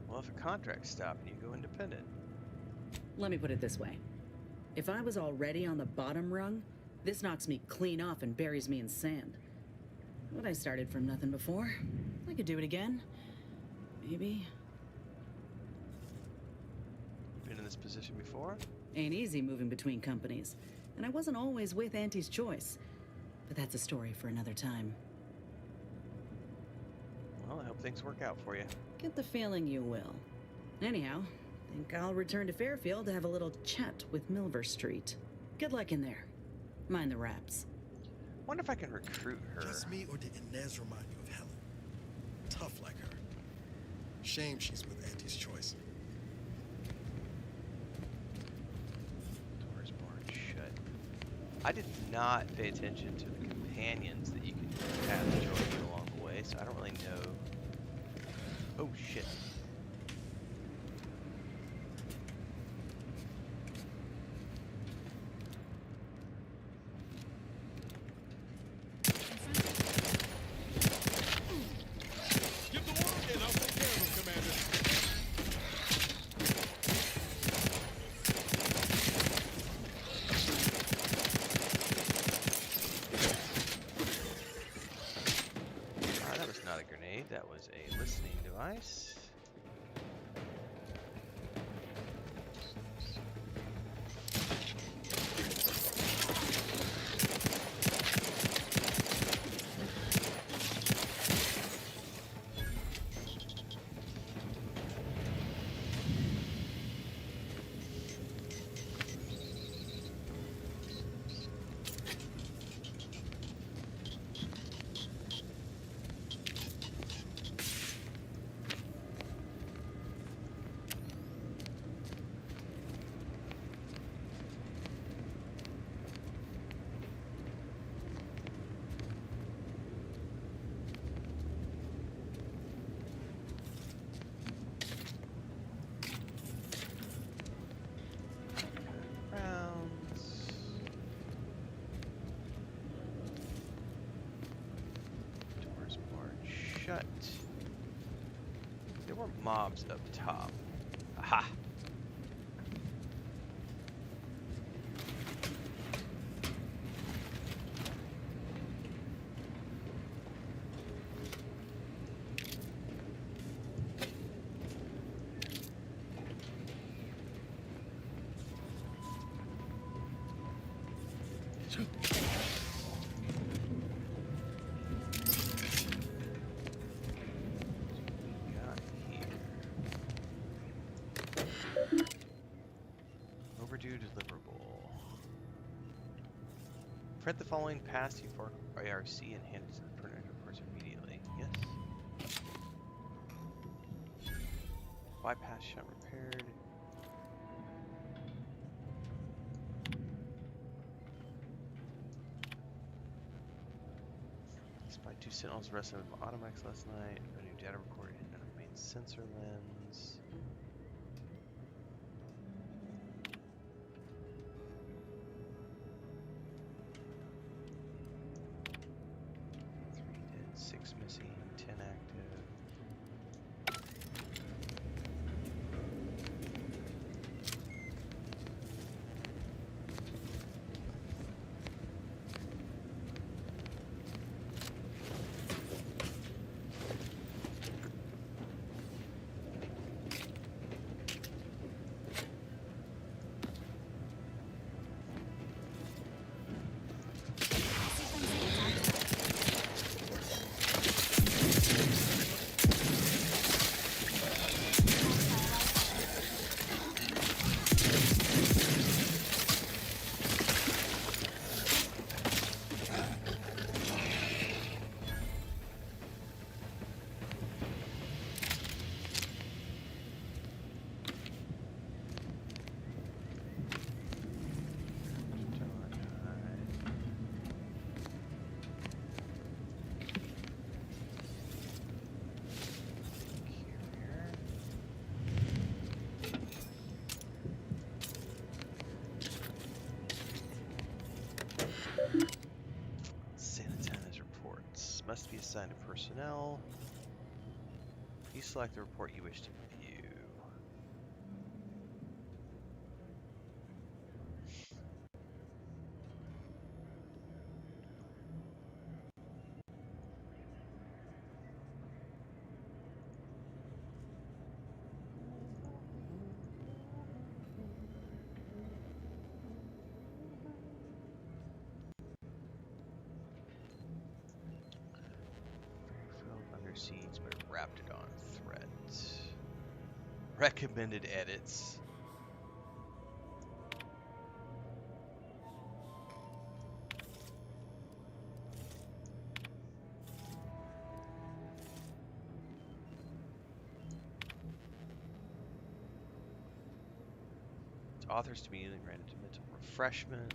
Well, if a contract's stopped and you go independent. Let me put it this way. If I was already on the bottom rung, this knocks me clean off and buries me in sand. But I started from nothing before. I could do it again. Maybe. Been in this position before? Ain't easy moving between companies. And I wasn't always with Auntie's choice. But that's a story for another time. Well, I hope things work out for you. Get the feeling you will. Anyhow, think I'll return to Fairfield to have a little chat with Milver Street. Good luck in there. Mind the wraps. Wonder if I can recruit her. Just me, or did Inez remind you of Helen? Tough like her. Shame she's with Auntie's choice. Doors barred shut. I did not pay attention to the companions that you can have join you along the way, so I don't really know. Oh shit. Give the word and I'll take care of him, Commander. That was not a grenade, that was a listening device. Shut. There were mobs up top. Aha! Overdue deliverable. Print the following past for ARC and hand it to the printer person immediately. Yes. Bypass shot repaired. Spy 2 sentinels arrested with automatics last night. A new data recorded in a main sensor lens. Six missing, 10 active. Sanitize reports. Must be assigned to personnel. Please select the report you wish to view. Recommended edits. Authors to be granted to mental refreshment.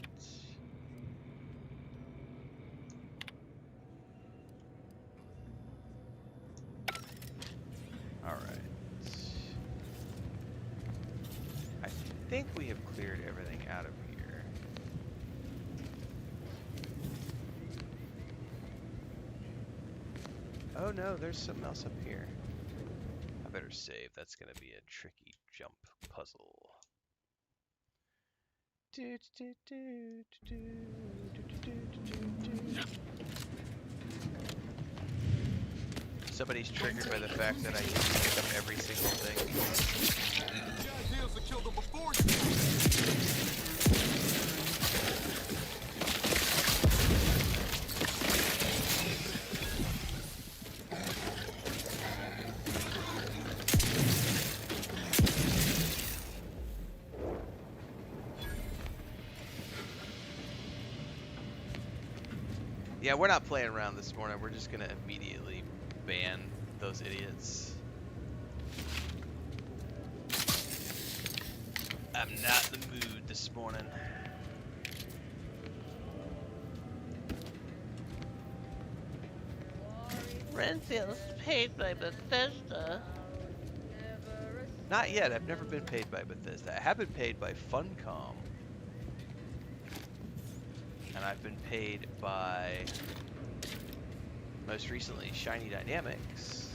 Alright. I think we have cleared everything out of here. Oh no, there's something else up here. I better save. That's going to be a tricky jump puzzle. Somebody's triggered by the fact that I used to pick up every single thing. The ideas to kill them before you. Yeah, we're not playing around this morning. We're just gonna immediately ban those idiots. I'm not in the mood this morning. Renfail's paid by Bethesda. Not yet. I've never been paid by Bethesda. I have been paid by Funcom. And I've been paid by, most recently, Shiny Dynamics.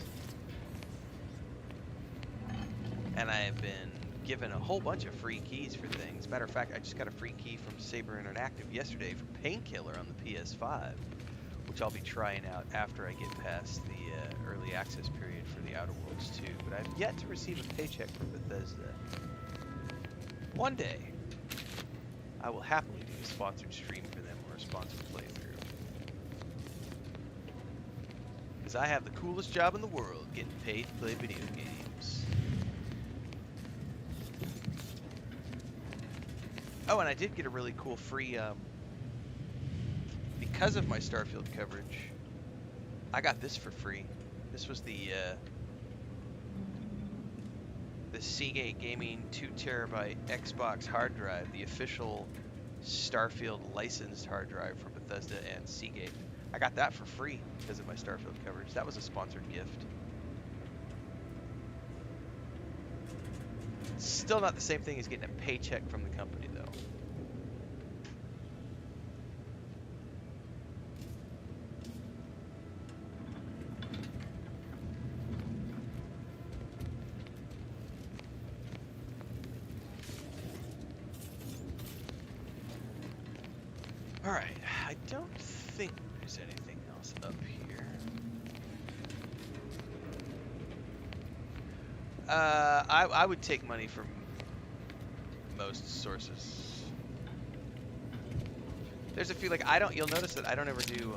And I have been given a whole bunch of free keys for things. Matter of fact, I just got a free key from Saber Interactive yesterday for Painkiller on the PS5, which I'll be trying out after I get past the early access period for the Outer Worlds 2. But I've yet to receive a paycheck from Bethesda. One day, I will happily do a sponsored stream for them or a sponsored playthrough. Because I have the coolest job in the world, getting paid to play video games. Oh, and I did get a really cool free, because of my Starfield coverage, I got this for free. This was the Seagate Gaming 2TB Xbox hard drive, the official Starfield licensed hard drive from Bethesda and Seagate. I got that for free because of my Starfield coverage. That was a sponsored gift. Still not the same thing as getting a paycheck from the company, though. Alright, I don't think there's anything else up here. I would take money from most sources. There's a few, like, you'll notice that I don't ever do,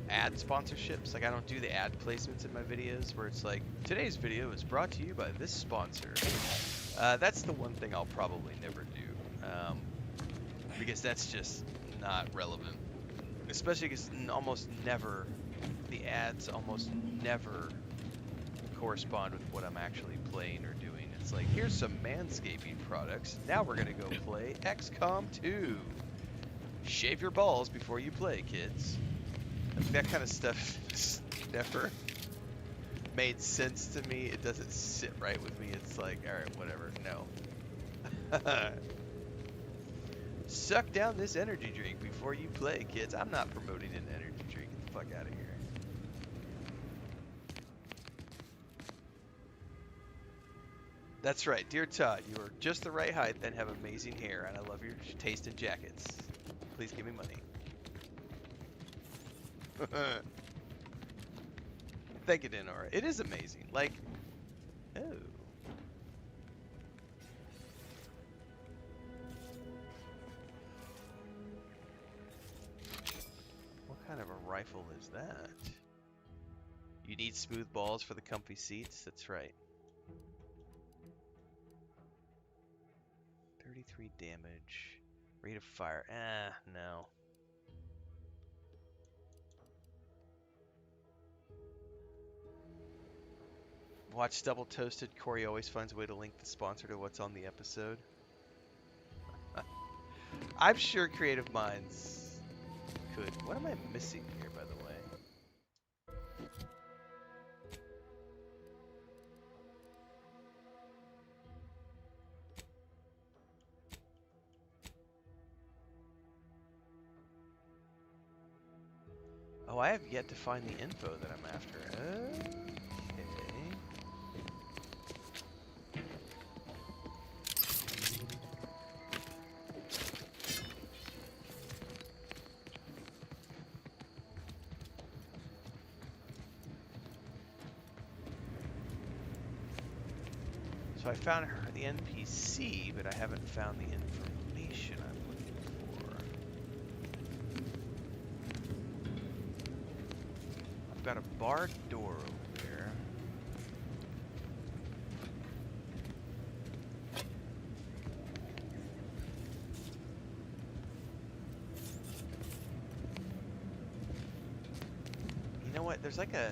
ad sponsorships. Like, I don't do the ad placements in my videos where it's like, today's video is brought to you by this sponsor. That's the one thing I'll probably never do. Because that's just not relevant. Especially because almost never, the ads almost never correspond with what I'm actually playing or doing. It's like, here's some manscaping products. Now we're going to go play XCOM 2. Shave your balls before you play, kids. Like, that kind of stuff just never made sense to me. It doesn't sit right with me. It's like, alright, whatever. No. Suck down this energy drink before you play, kids. I'm not promoting an energy drink. Get the fuck out of here. That's right, dear Todd. You are just the right height and have amazing hair, and I love your taste in jackets. Please give me money. Thank you, Denora. It is amazing. Like, oh. What kind of a rifle is that? You need smooth balls for the comfy seats? That's right. 33 damage. Rate of fire. No. Watch Double Toasted. Corey always finds a way to link the sponsor to what's on the episode. I'm sure creative minds could. What am I missing here, by the way? Oh, I have yet to find the info that I'm after. Okay. So I found the NPC, but I haven't found the information I'm looking for. I've got a barred door over there. You know what? There's like a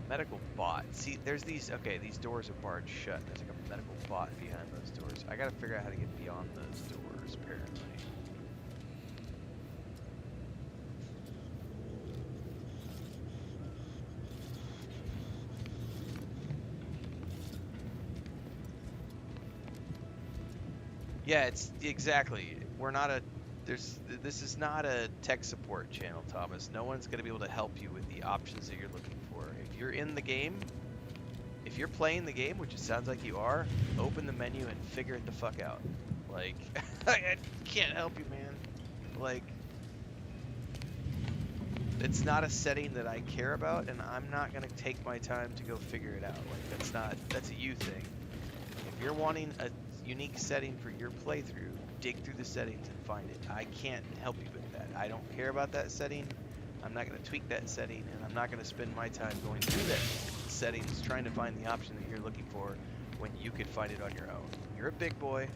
medical bot. See, there's these, okay, these doors are barred shut. There's like a medical bot behind those doors. I gotta figure out how to get beyond those doors, apparently. Yeah, it's exactly. We're not a, this is not a tech support channel, Thomas. No one's gonna be able to help you with the options that you're looking for. If you're in the game, if you're playing the game, which it sounds like you are, open the menu and figure it the fuck out. Like, I can't help you, man. Like, it's not a setting that I care about, and I'm not gonna take my time to go figure it out. Like, that's a you thing. If you're wanting a unique setting for your playthrough, dig through the settings and find it. I can't help you with that. I don't care about that setting. I'm not going to tweak that setting, and I'm not going to spend my time going through that settings trying to find the option that you're looking for when you could find it on your own. You're a big boy.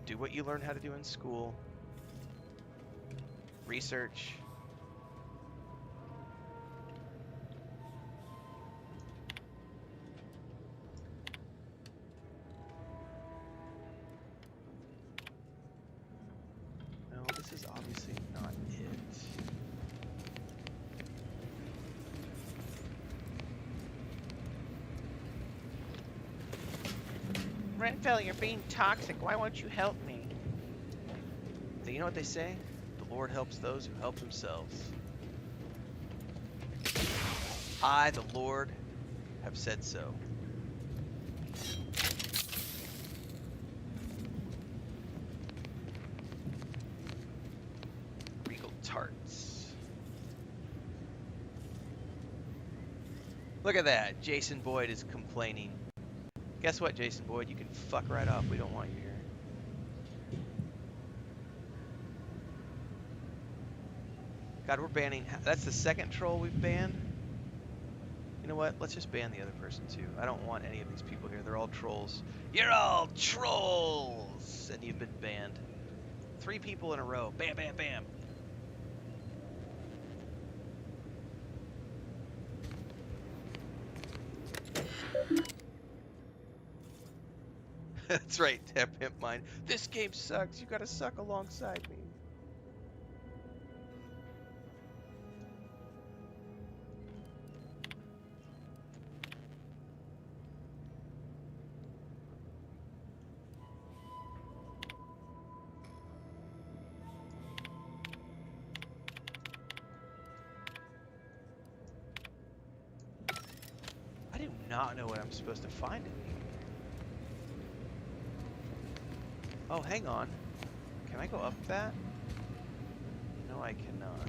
Do what you learn how to do in school. Research. This is obviously not it. Renfail, you're being toxic. Why won't you help me? You know what they say? The Lord helps those who help themselves. I, the Lord, have said so. Look at that. Jason Boyd is complaining. Guess what, Jason Boyd? You can fuck right off. We don't want you here. God, we're banning... That's the second troll we've banned. You know what? Let's just ban the other person, too. I don't want any of these people here. They're all trolls. You're all trolls! And you've been banned. 3 people in a row. Bam, bam, bam. That's right, Pimp Mine. This game sucks. You gotta suck alongside me. I do not know what I'm supposed to find in here. Oh, hang on. Can I go up that? No, I cannot.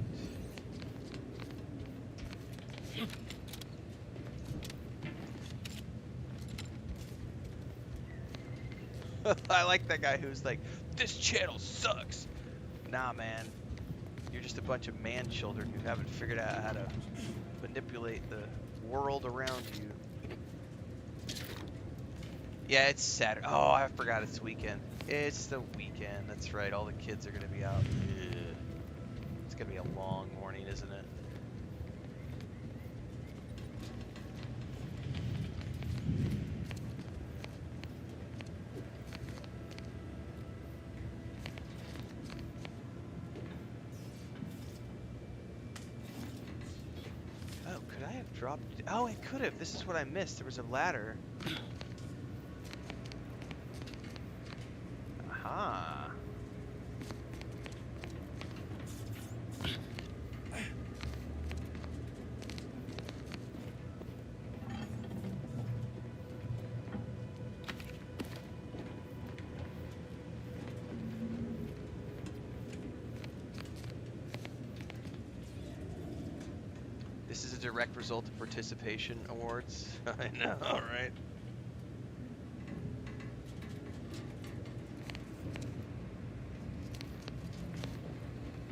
I like that guy who's like, this channel sucks. Nah, man. You're just a bunch of man children who haven't figured out how to manipulate the world around you. Yeah, it's Saturday. Oh, I forgot it's weekend. It's the weekend. That's right. All the kids are going to be out. Ugh. It's going to be a long morning, isn't it? Oh, could I have dropped... Oh, I could have. This is what I missed. There was a ladder. Aha. This is a direct result of participation awards. I know, right?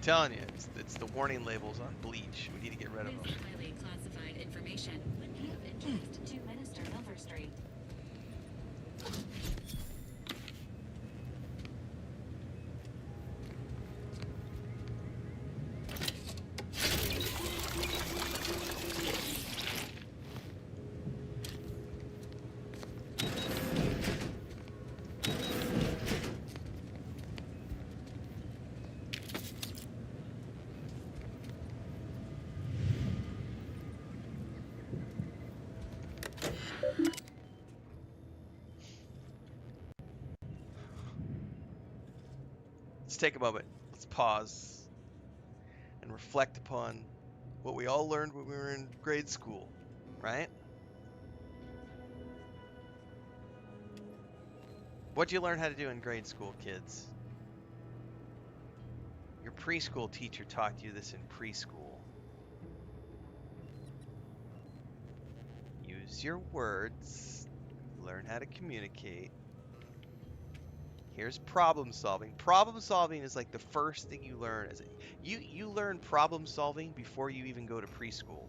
Telling you, it's the warning labels on bleach. We need to get rid of them. Highly classified information would be of interest to Minister Overstreet. Let's take a moment. Let's pause and reflect upon what we all learned when we were in grade school, right? What'd you learn how to do in grade school, kids? Your preschool teacher taught you this in preschool. Use your words. Learn how to communicate. Here's problem solving. Problem solving is like the first thing you learn. You learn problem solving before you even go to preschool.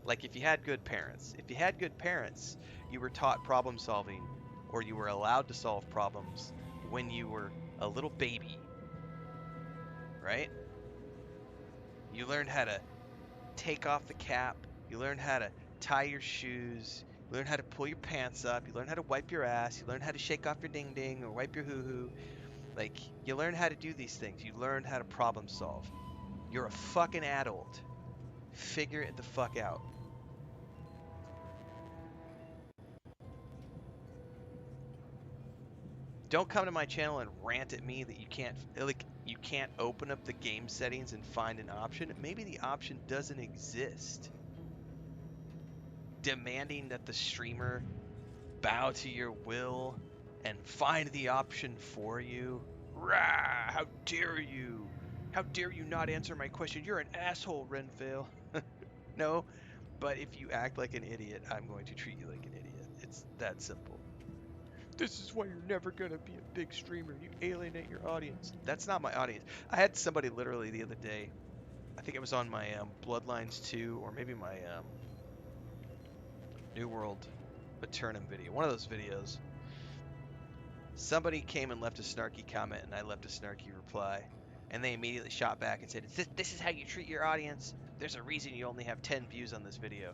Like if you had good parents. If you had good parents, you were taught problem solving, or you were allowed to solve problems when you were a little baby. Right? You learned how to take off the cap. You learned how to tie your shoes. You learn how to pull your pants up. You learn how to wipe your ass. You learn how to shake off your ding ding or wipe your hoo hoo. Like, you learn how to do these things. You learn how to problem solve. You're a fucking adult. Figure it the fuck out. Don't come to my channel and rant at me that you can't open up the game settings and find an option. Maybe the option doesn't exist. Demanding that the streamer bow to your will and find the option for you. Rah! How dare you? How dare you not answer my question? You're an asshole, Renfail. No, but if you act like an idiot, I'm going to treat you like an idiot. It's that simple. This is why you're never going to be a big streamer. You alienate your audience. That's not my audience. I had somebody literally the other day, I think it was on my Bloodlines 2 or maybe my New World Eternum video. One of those videos. Somebody came and left a snarky comment and I left a snarky reply. And they immediately shot back and said, this is how you treat your audience. There's a reason you only have 10 views on this video.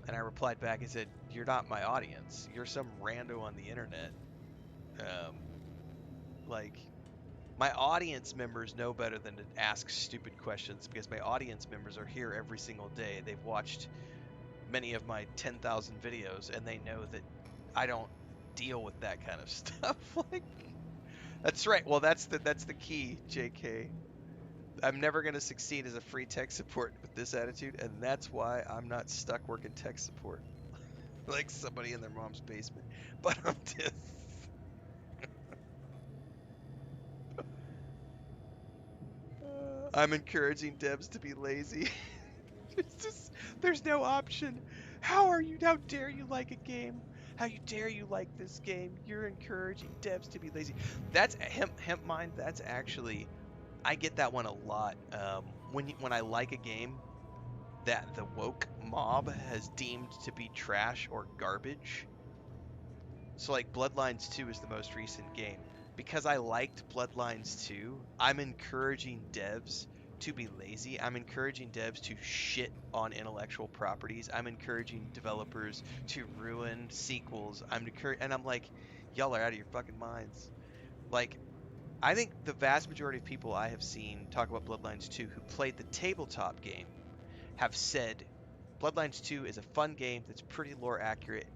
And I replied back and said, you're not my audience. You're some rando on the internet. Like, my audience members know better than to ask stupid questions because my audience members are here every single day. They've watched many of my 10,000 videos and they know that I don't deal with that kind of stuff. Like, that's right. Well, that's the key, JK. I'm never going to succeed as a free tech support with this attitude, and that's why I'm not stuck working tech support like somebody in their mom's basement. But I'm just... I'm encouraging devs to be lazy. It's just, there's no option. How dare you like a game? How dare you like this game? You're encouraging devs to be lazy. That's hemp mind. That's actually I get that one a lot. When I like a game that the woke mob has deemed to be trash or garbage. So like Bloodlines 2 is the most recent game. Because I liked Bloodlines 2, I'm encouraging devs to be lazy. I'm encouraging devs to shit on intellectual properties. I'm encouraging developers to ruin sequels. And I'm like, y'all are out of your fucking minds. Like, I think the vast majority of people I have seen talk about Bloodlines 2 who played the tabletop game have said Bloodlines 2 is a fun game that's pretty lore accurate,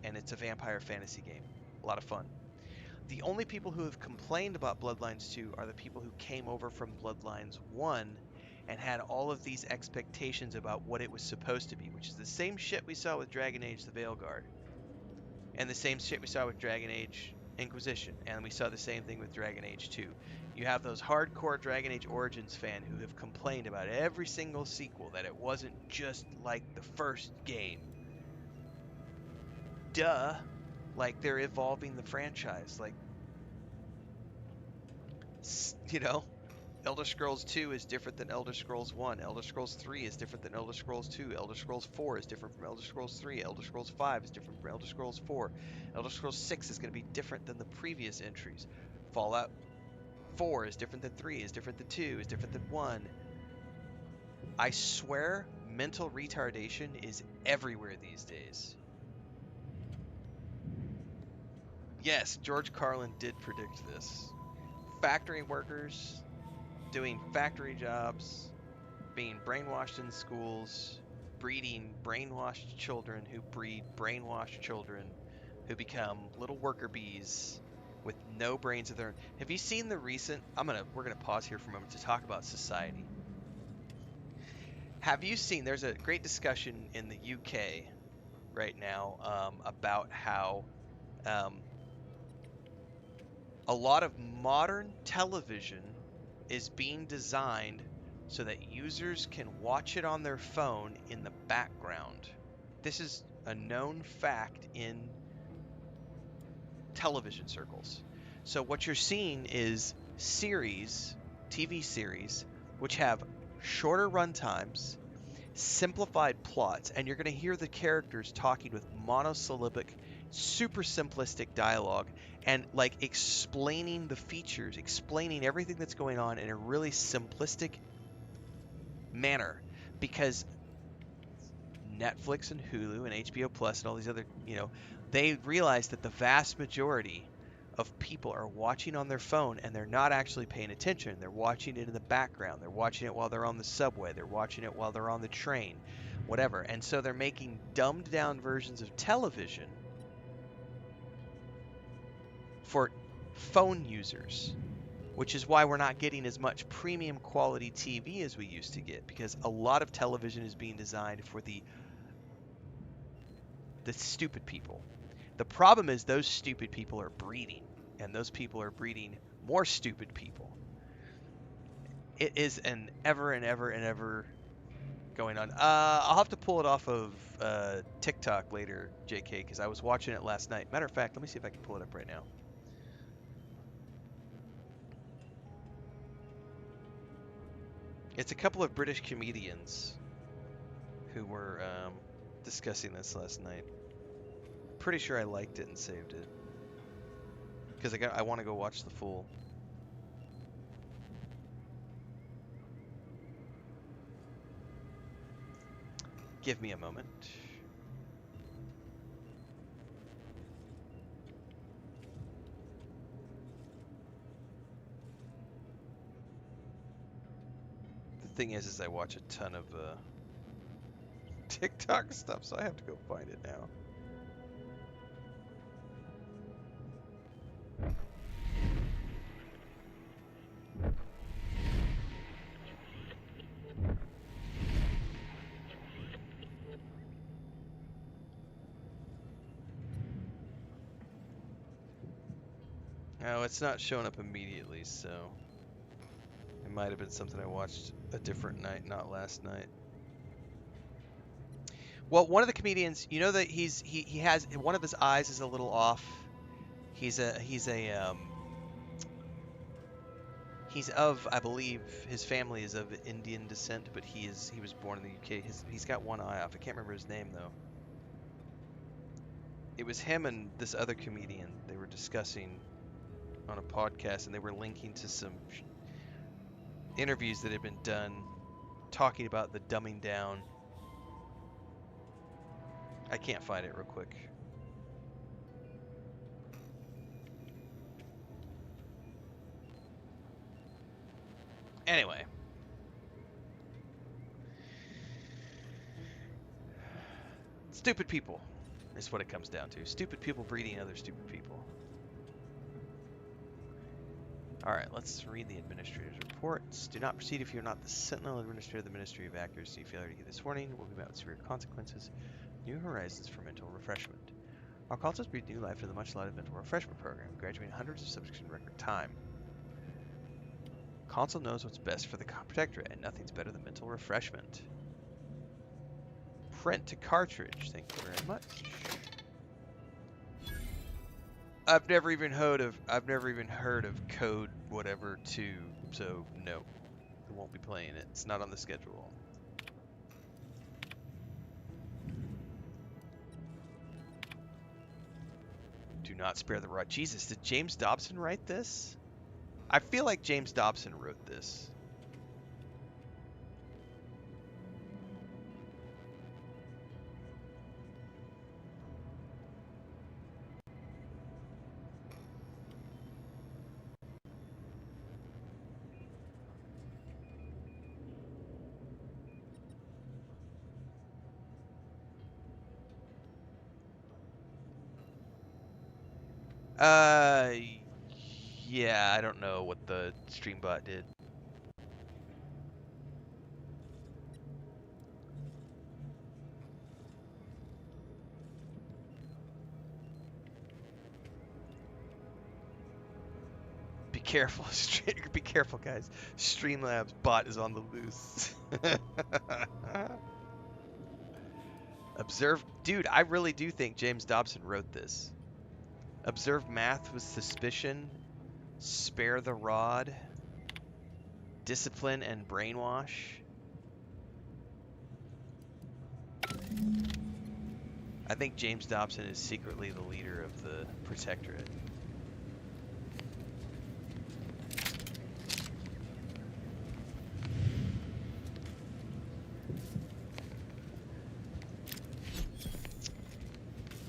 and it's a vampire fantasy game. A lot of fun. The only people who have complained about Bloodlines 2 are the people who came over from Bloodlines 1 and had all of these expectations about what it was supposed to be, which is the same shit we saw with Dragon Age the Veilguard, and the same shit we saw with Dragon Age Inquisition, and we saw the same thing with Dragon Age 2. You have those hardcore Dragon Age Origins fan who have complained about every single sequel, that it wasn't just like the first game. Duh. Like, they're evolving the franchise. Like, you know, Elder Scrolls 2 is different than Elder Scrolls 1. Elder Scrolls 3 is different than Elder Scrolls 2. Elder Scrolls 4 is different from Elder Scrolls 3. Elder Scrolls 5 is different from Elder Scrolls 4. Elder Scrolls 6 is going to be different than the previous entries. Fallout 4 is different than 3, is different than 2, is different than 1. I swear mental retardation is everywhere these days. Yes, George Carlin did predict this. Factory workers doing factory jobs, being brainwashed in schools, breeding brainwashed children who breed brainwashed children who become little worker bees with no brains of their own. Have you seen the recent... We're gonna pause here for a moment to talk about society. Have you seen... There's a great discussion in the UK right now about how a lot of modern television is being designed so that users can watch it on their phone in the background. This is a known fact in television circles. So what you're seeing is TV series, which have shorter run times, simplified plots, and you're going to hear the characters talking with monosyllabic, super simplistic dialogue, and like explaining the features, explaining everything that's going on in a really simplistic manner, because Netflix and Hulu and HBO Plus and all these other, they realize that the vast majority of people are watching on their phone and they're not actually paying attention. They're watching it in the background. They're watching it while they're on the subway. They're watching it while they're on the train, whatever. And so they're making dumbed down versions of television for phone users, which is why we're not getting as much premium quality TV as we used to get, because a lot of television is being designed for the stupid people. The problem is those stupid people are breeding, and those people are breeding more stupid people. It is an ever and ever and ever going on. I'll have to pull it off of TikTok later, JK, because I was watching it last night. Matter of fact, let me see if I can pull it up right now. It's a couple of British comedians who were discussing this last night. Pretty sure I liked it and saved it, because I want to go watch the full. Give me a moment. The thing is I watch a ton of TikTok stuff, so I have to go find it now. No, it's not showing up immediately, so it might have been something I watched a different night, not last night. Well, one of the comedians, you know that he has one of his eyes is a little off. He He's of, I believe, his family is of Indian descent, but he was born in the UK. He's got one eye off. I can't remember his name though. It was him and this other comedian. They were discussing on a podcast, and they were linking to some interviews that had been done talking about the dumbing down. I can't find it real quick. Anyway. Stupid people is what it comes down to. Stupid people breeding other stupid people. Alright, let's read the administrator's reports. Do not proceed if you are not the Sentinel Administrator of the Ministry of Accuracy. Failure to give this warning will be met with severe consequences. New horizons for mental refreshment. Our consoles breathe new life into the much lauded mental refreshment program, graduating hundreds of subjects in record time. Console knows what's best for the Protectorate, and nothing's better than mental refreshment. Print to cartridge. Thank you very much. I've never even heard of Code whatever 2, so no, I won't be playing it. It's not on the schedule. Do not spare the rod. Jesus, did James Dobson write this? I feel like James Dobson wrote this. Yeah, I don't know what the Streambot did. Be careful, be careful, guys. Streamlabs bot is on the loose. Observe, dude, I really do think James Dobson wrote this. Observe math with suspicion, spare the rod, discipline and brainwash. I think James Dobson is secretly the leader of the Protectorate.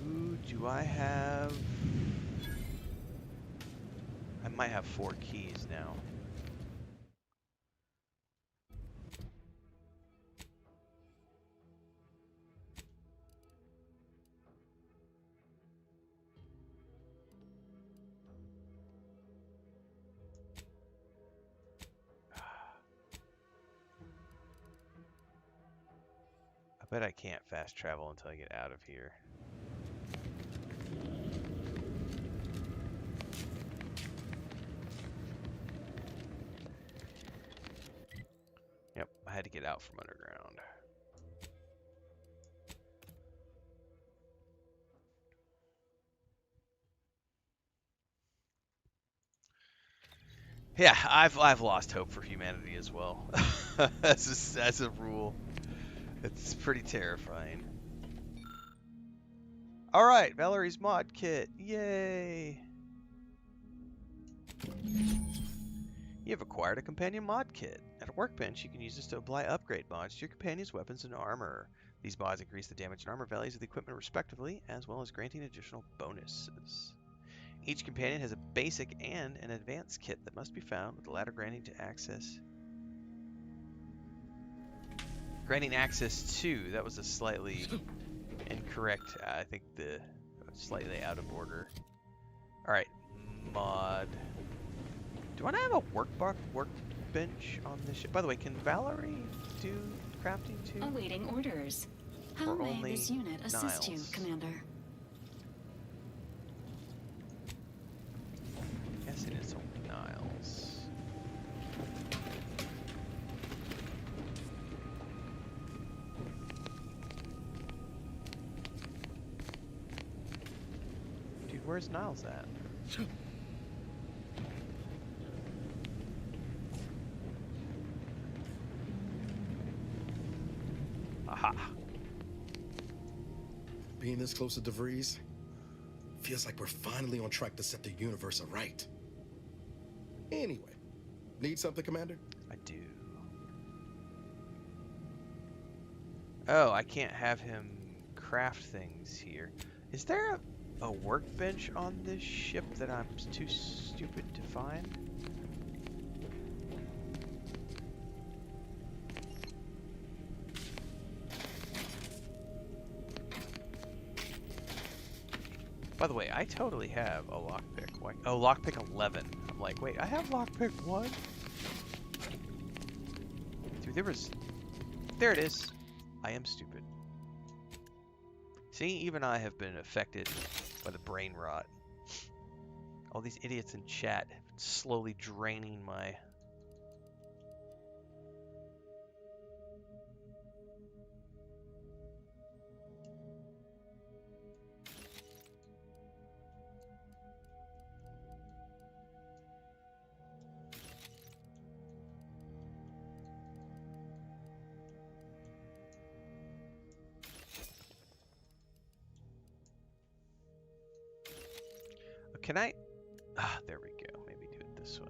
Ooh, do I have... I might have 4 keys now. I bet I can't fast travel until I get out of here. Yep, I had to get out from underground. Yeah, I've lost hope for humanity as well. as a rule. It's pretty terrifying. Alright, Valerie's mod kit. Yay! You have acquired a companion mod kit. At a workbench, you can use this to apply upgrade mods to your companion's weapons and armor. These mods increase the damage and armor values of the equipment respectively, as well as granting additional bonuses. Each companion has a basic and an advanced kit that must be found, with the latter granting access to, that was a slightly incorrect, I think the slightly out of order. Alright, mod. Do I not have a workbench on this ship? By the way, can Valerie do crafting too? Awaiting orders. How Or may only this unit assist you, Niles? Commander? I'm guessing it's only Niles. Dude, where's Niles at? Aha. Being this close to DeVries feels like we're finally on track to set the universe aright. Anyway, need something, Commander? I do. Oh, I can't have him craft things here. Is there a workbench on this ship that I'm too stupid to find? By the way, I totally have a lockpick. Oh, lockpick 11. I'm like, wait, I have lockpick 1? Dude, there it is. I am stupid. See, even I have been affected by the brain rot. All these idiots in chat slowly draining my... Can I... Ah, there we go. Maybe do it this way.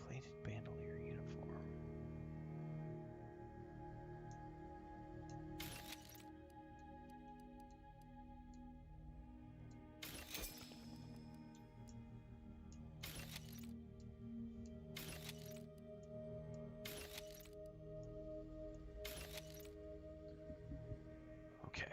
Plated bandolier uniform. Okay.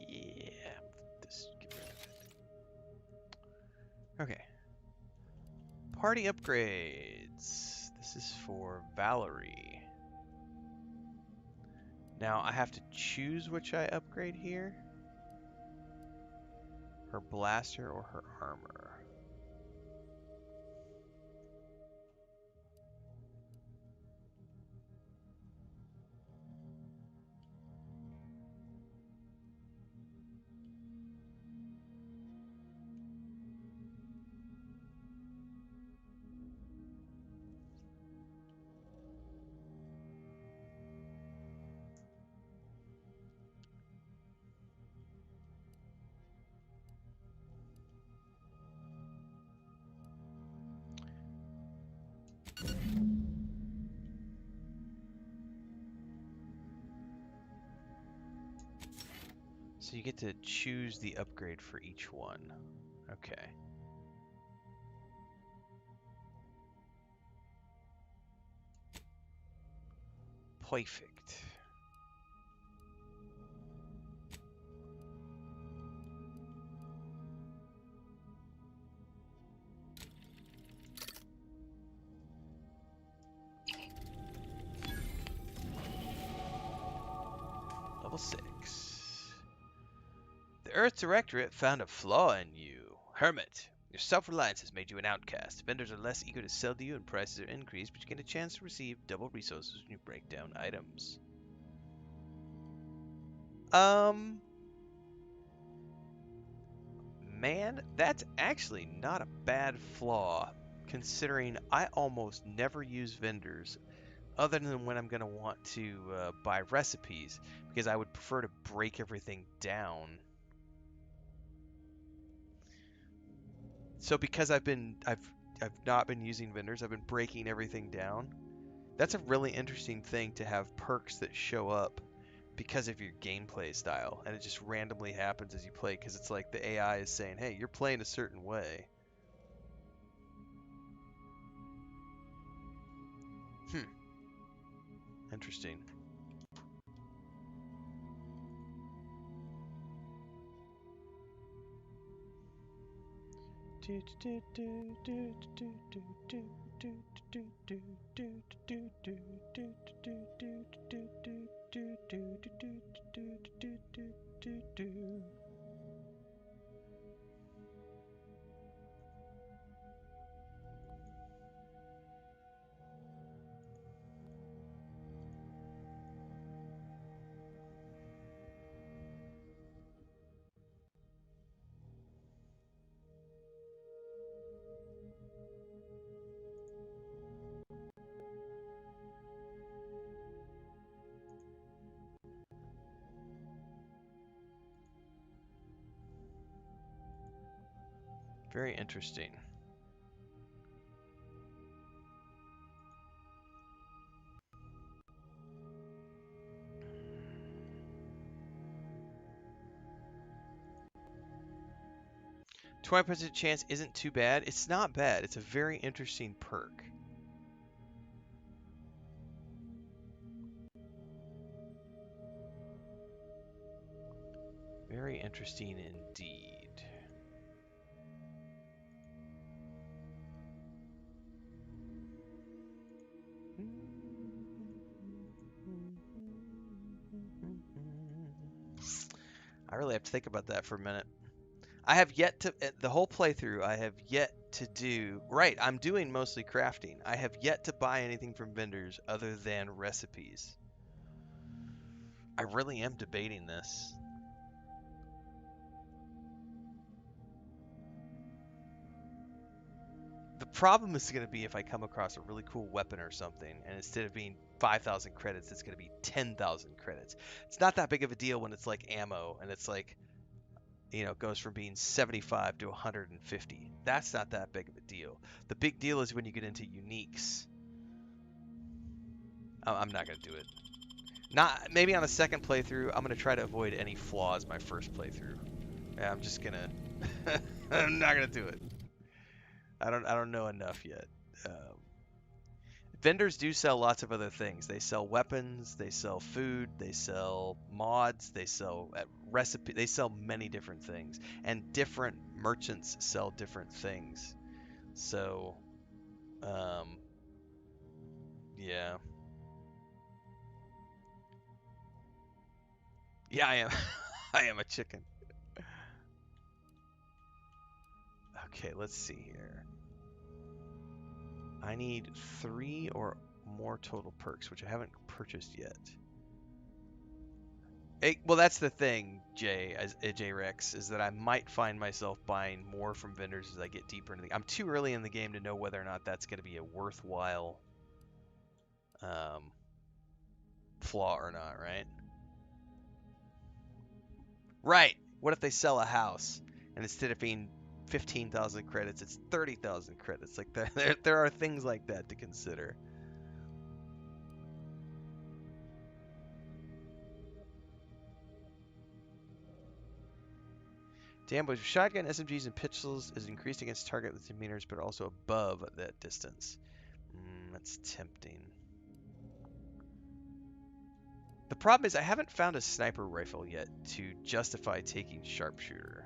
Yeah. Just get rid of it. Okay. Party upgrades. This is for Valerie. Now I have to choose which I upgrade here. Her blaster or her armor. So you get to choose the upgrade for each one. Okay. Perfect. Level 6. The Earth Directorate found a flaw in you. Hermit. Your self-reliance has made you an outcast. Vendors are less eager to sell to you and prices are increased, but you get a chance to receive double resources when you break down items. Man, that's actually not a bad flaw, considering I almost never use vendors, other than when I'm going to want to buy recipes, because I would prefer to break everything down. So because I've not been using vendors, I've been breaking everything down. That's a really interesting thing to have perks that show up because of your gameplay style, and it just randomly happens as you play, because it's like the AI is saying, hey, you're playing a certain way. Interesting. Very interesting. "20% chance isn't too bad." It's not bad. It's a very interesting perk. Very interesting indeed. I really have to think about that for a minute. I have yet to, the whole playthrough, I have yet to do, right, I'm doing mostly crafting. I have yet to buy anything from vendors other than recipes. I really am debating this. The problem is going to be if I come across a really cool weapon or something, and instead of being 5,000 credits, it's going to be 10,000 credits. It's not that big of a deal when it's like ammo, and it's like, you know, it goes from being 75 to 150. That's not that big of a deal. The big deal is when you get into uniques. I'm not going to do it. Not maybe on a second playthrough. I'm going to try to avoid any flaws my first playthrough. Yeah, I'm just going to I'm not going to do it. I don't know enough yet. Vendors do sell lots of other things. They sell weapons, they sell food, they sell mods, they sell recipe. They sell many different things, and different merchants sell different things. So, yeah, yeah, I am. I am a chicken. Okay, let's see here. I need 3 or more total perks, which I haven't purchased yet. Well, that's the thing, J-Rex, is that I might find myself buying more from vendors as I get deeper into the... I'm too early in the game to know whether or not that's going to be a worthwhile flaw or not, right? Right. What if they sell a house, and instead of being 15,000 credits, it's 30,000 credits? Like, there are things like that to consider. Damn, but shotgun, SMGs, and pistols is increased against target with meters, but also above that distance. That's tempting. The problem is I haven't found a sniper rifle yet to justify taking sharpshooter.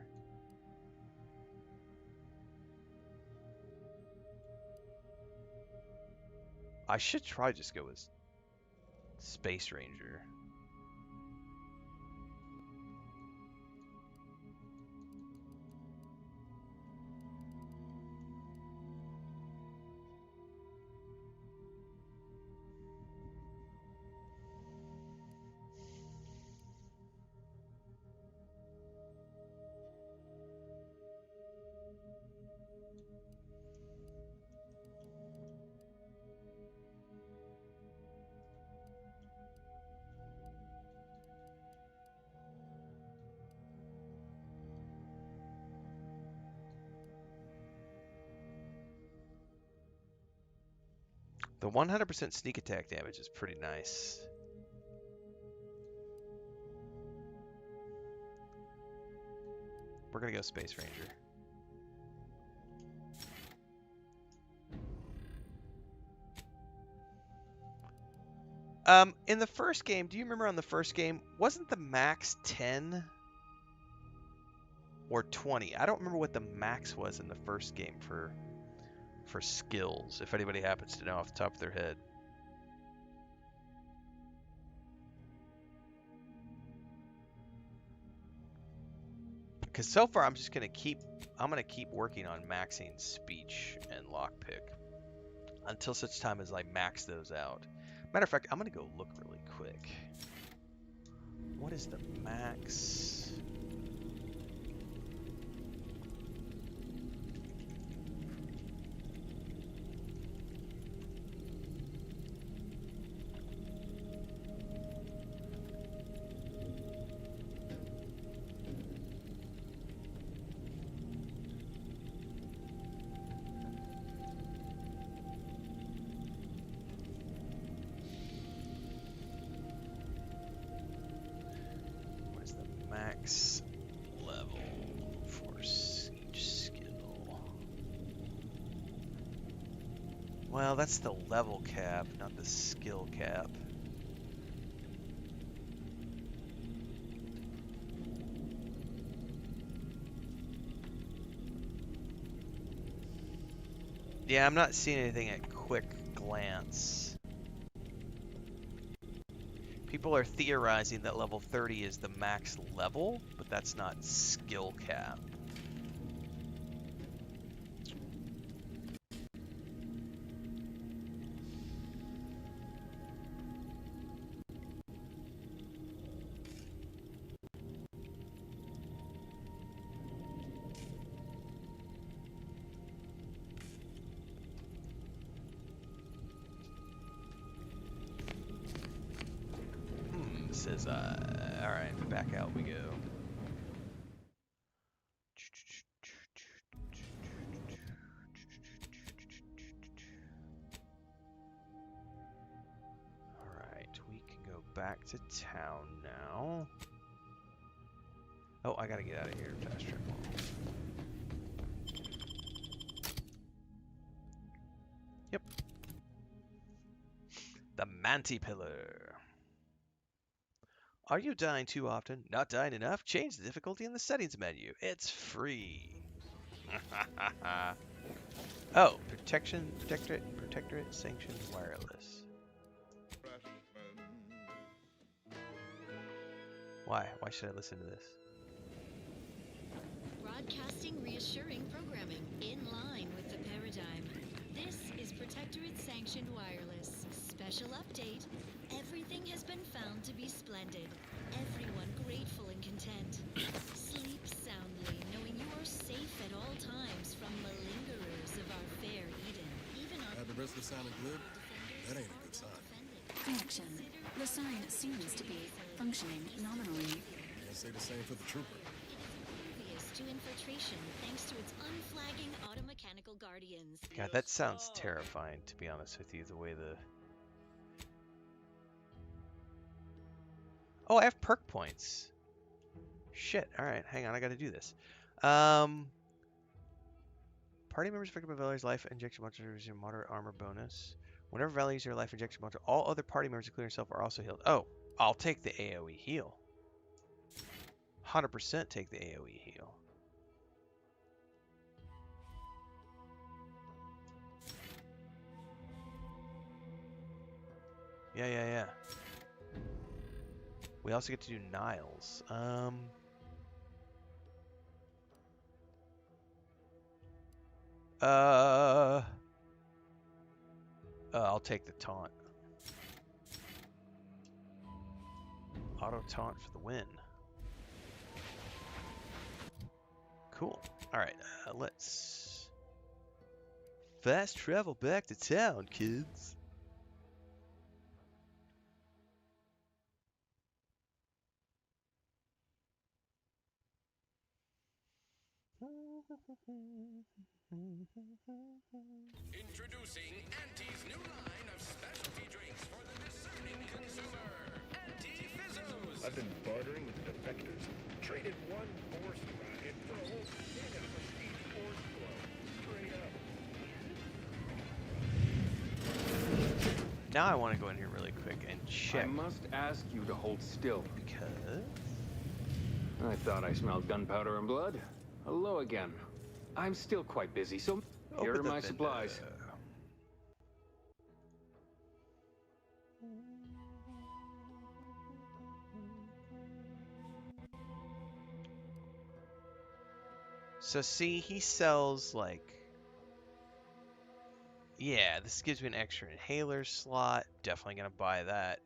I should try just go with Space Ranger. The 100% sneak attack damage is pretty nice. We're gonna go Space Ranger. In the first game, do you remember on the first game, wasn't the max 10 or 20? I don't remember what the max was in the first game for for skills, if anybody happens to know off the top of their head. Because so far I'm just gonna keep working on maxing speech and lockpick until such time as I max those out. Matter of fact, I'm gonna go look really quick. What is the max? Max level for each skill. Well, that's the level cap, not the skill cap. Yeah, I'm not seeing anything at quick glance. People are theorizing that level 30 is the max level, but that's not skill cap. Says, alright, back out we go. Alright, we can go back to town now. Oh, I gotta get out of here. Fast travel. Yep. The Mantipillar. Are you dying too often? Not dying enough? Change the difficulty in the settings menu. It's free. Oh, protectorate sanctioned wireless. Why? Why should I listen to this? Broadcasting reassuring programming in line with the paradigm. This is Protectorate Sanctioned Wireless. Special update. Everything has been found to be splendid. Everyone grateful and content. Sleep soundly, knowing you are safe at all times from malingerers of our fair Eden. Even our the rest of sounded good? That ain't a good sign. Correction. The sign seems to be functioning nominally. I'll say the same for the trooper. Previous to infiltration, thanks to its unflagging automechanical guardians. God, that sounds terrifying, to be honest with you, the way the... Oh, I have perk points. Shit. Alright, hang on, I gotta do this. Party members affected by Valerie's life injection module receive moderate armor bonus. Whenever Valerie uses her life injection module, all other party members, including herself, are also healed. Oh, I'll take the AoE heal. 100% take the AoE heal. Yeah. We also get to do Niles. I'll take the taunt. Auto taunt for the win. Cool. Alright, let's fast travel back to town, kids. Introducing Auntie's new line of specialty drinks for the discerning consumer. Anti-Fizzos. I've been bartering with the defectors. Traded one force rocket for a whole tin of prestige force glow. Straight up. Now I want to go in here really quick and check. I must ask you to hold still. Because? I thought I smelled gunpowder and blood. Hello again. I'm still quite busy, so... Here Open are the my vendor. supplies. So see, he sells like, yeah, this gives me an extra inhaler slot. Definitely gonna buy that.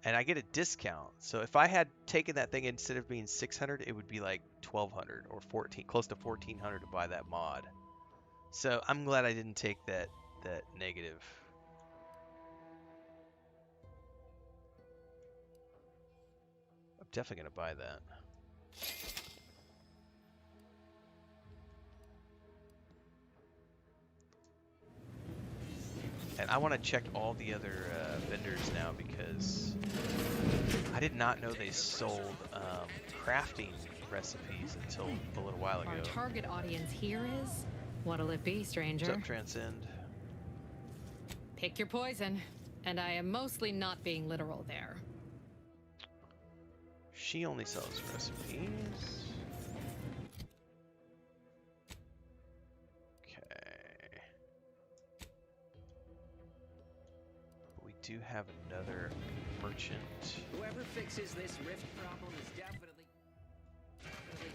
And I get a discount. So if I had taken that thing instead of being 600, it would be like 1200 or 14, close to 1400 to buy that mod. So I'm glad I didn't take that negative. I'm definitely gonna buy that. And I want to check all the other vendors now because I did not know they sold crafting recipes until a little while ago. Our target audience here is... What'll it be, stranger? What's up, Transcend? Pick your poison. And I am mostly not being literal there. She only sells recipes. Okay. We do have another merchant. Whoever fixes this rift problem is definitely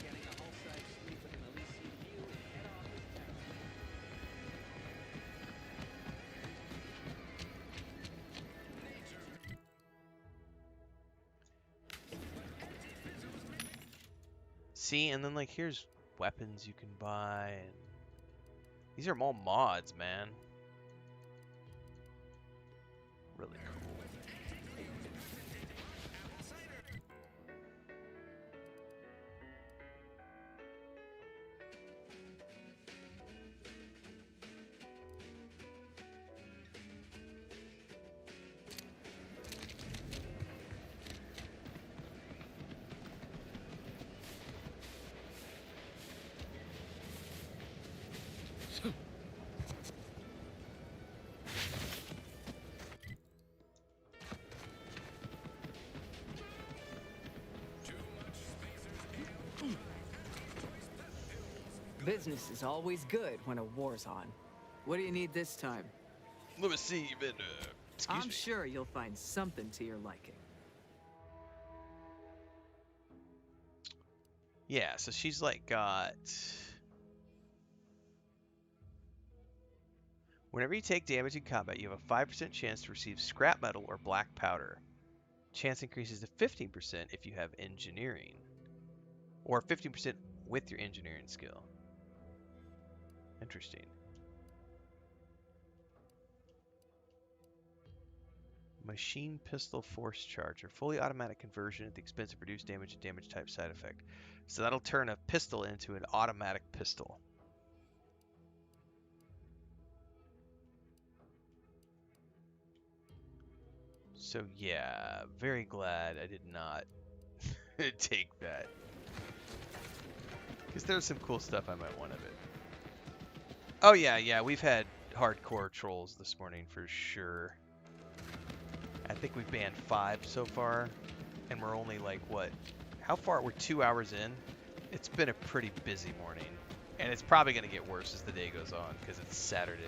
getting a whole side sweep with an Elysian view and head office town. See, and then like here's weapons you can buy, and these are all mods, man. Really cool. Business is always good when a war's on. What do you need this time? Let me see, vendor. Excuse I'm me. sure you'll find something to your liking. Yeah, so she's like got... Whenever you take damage in combat, you have a 5% chance to receive scrap metal or black powder. Chance increases to 15% if you have engineering. Or 15% with your engineering skill. Interesting. Machine pistol force charge, or fully automatic conversion at the expense of reduced damage and damage type side effect. So that'll turn a pistol into an automatic pistol. So yeah, very glad I did not take that. Because there's some cool stuff I might want of it. Oh yeah, we've had hardcore trolls this morning for sure. I think we've banned 5 so far, and we're only like, what? How far? We're 2 hours in. It's been a pretty busy morning, and it's probably going to get worse as the day goes on because it's Saturday.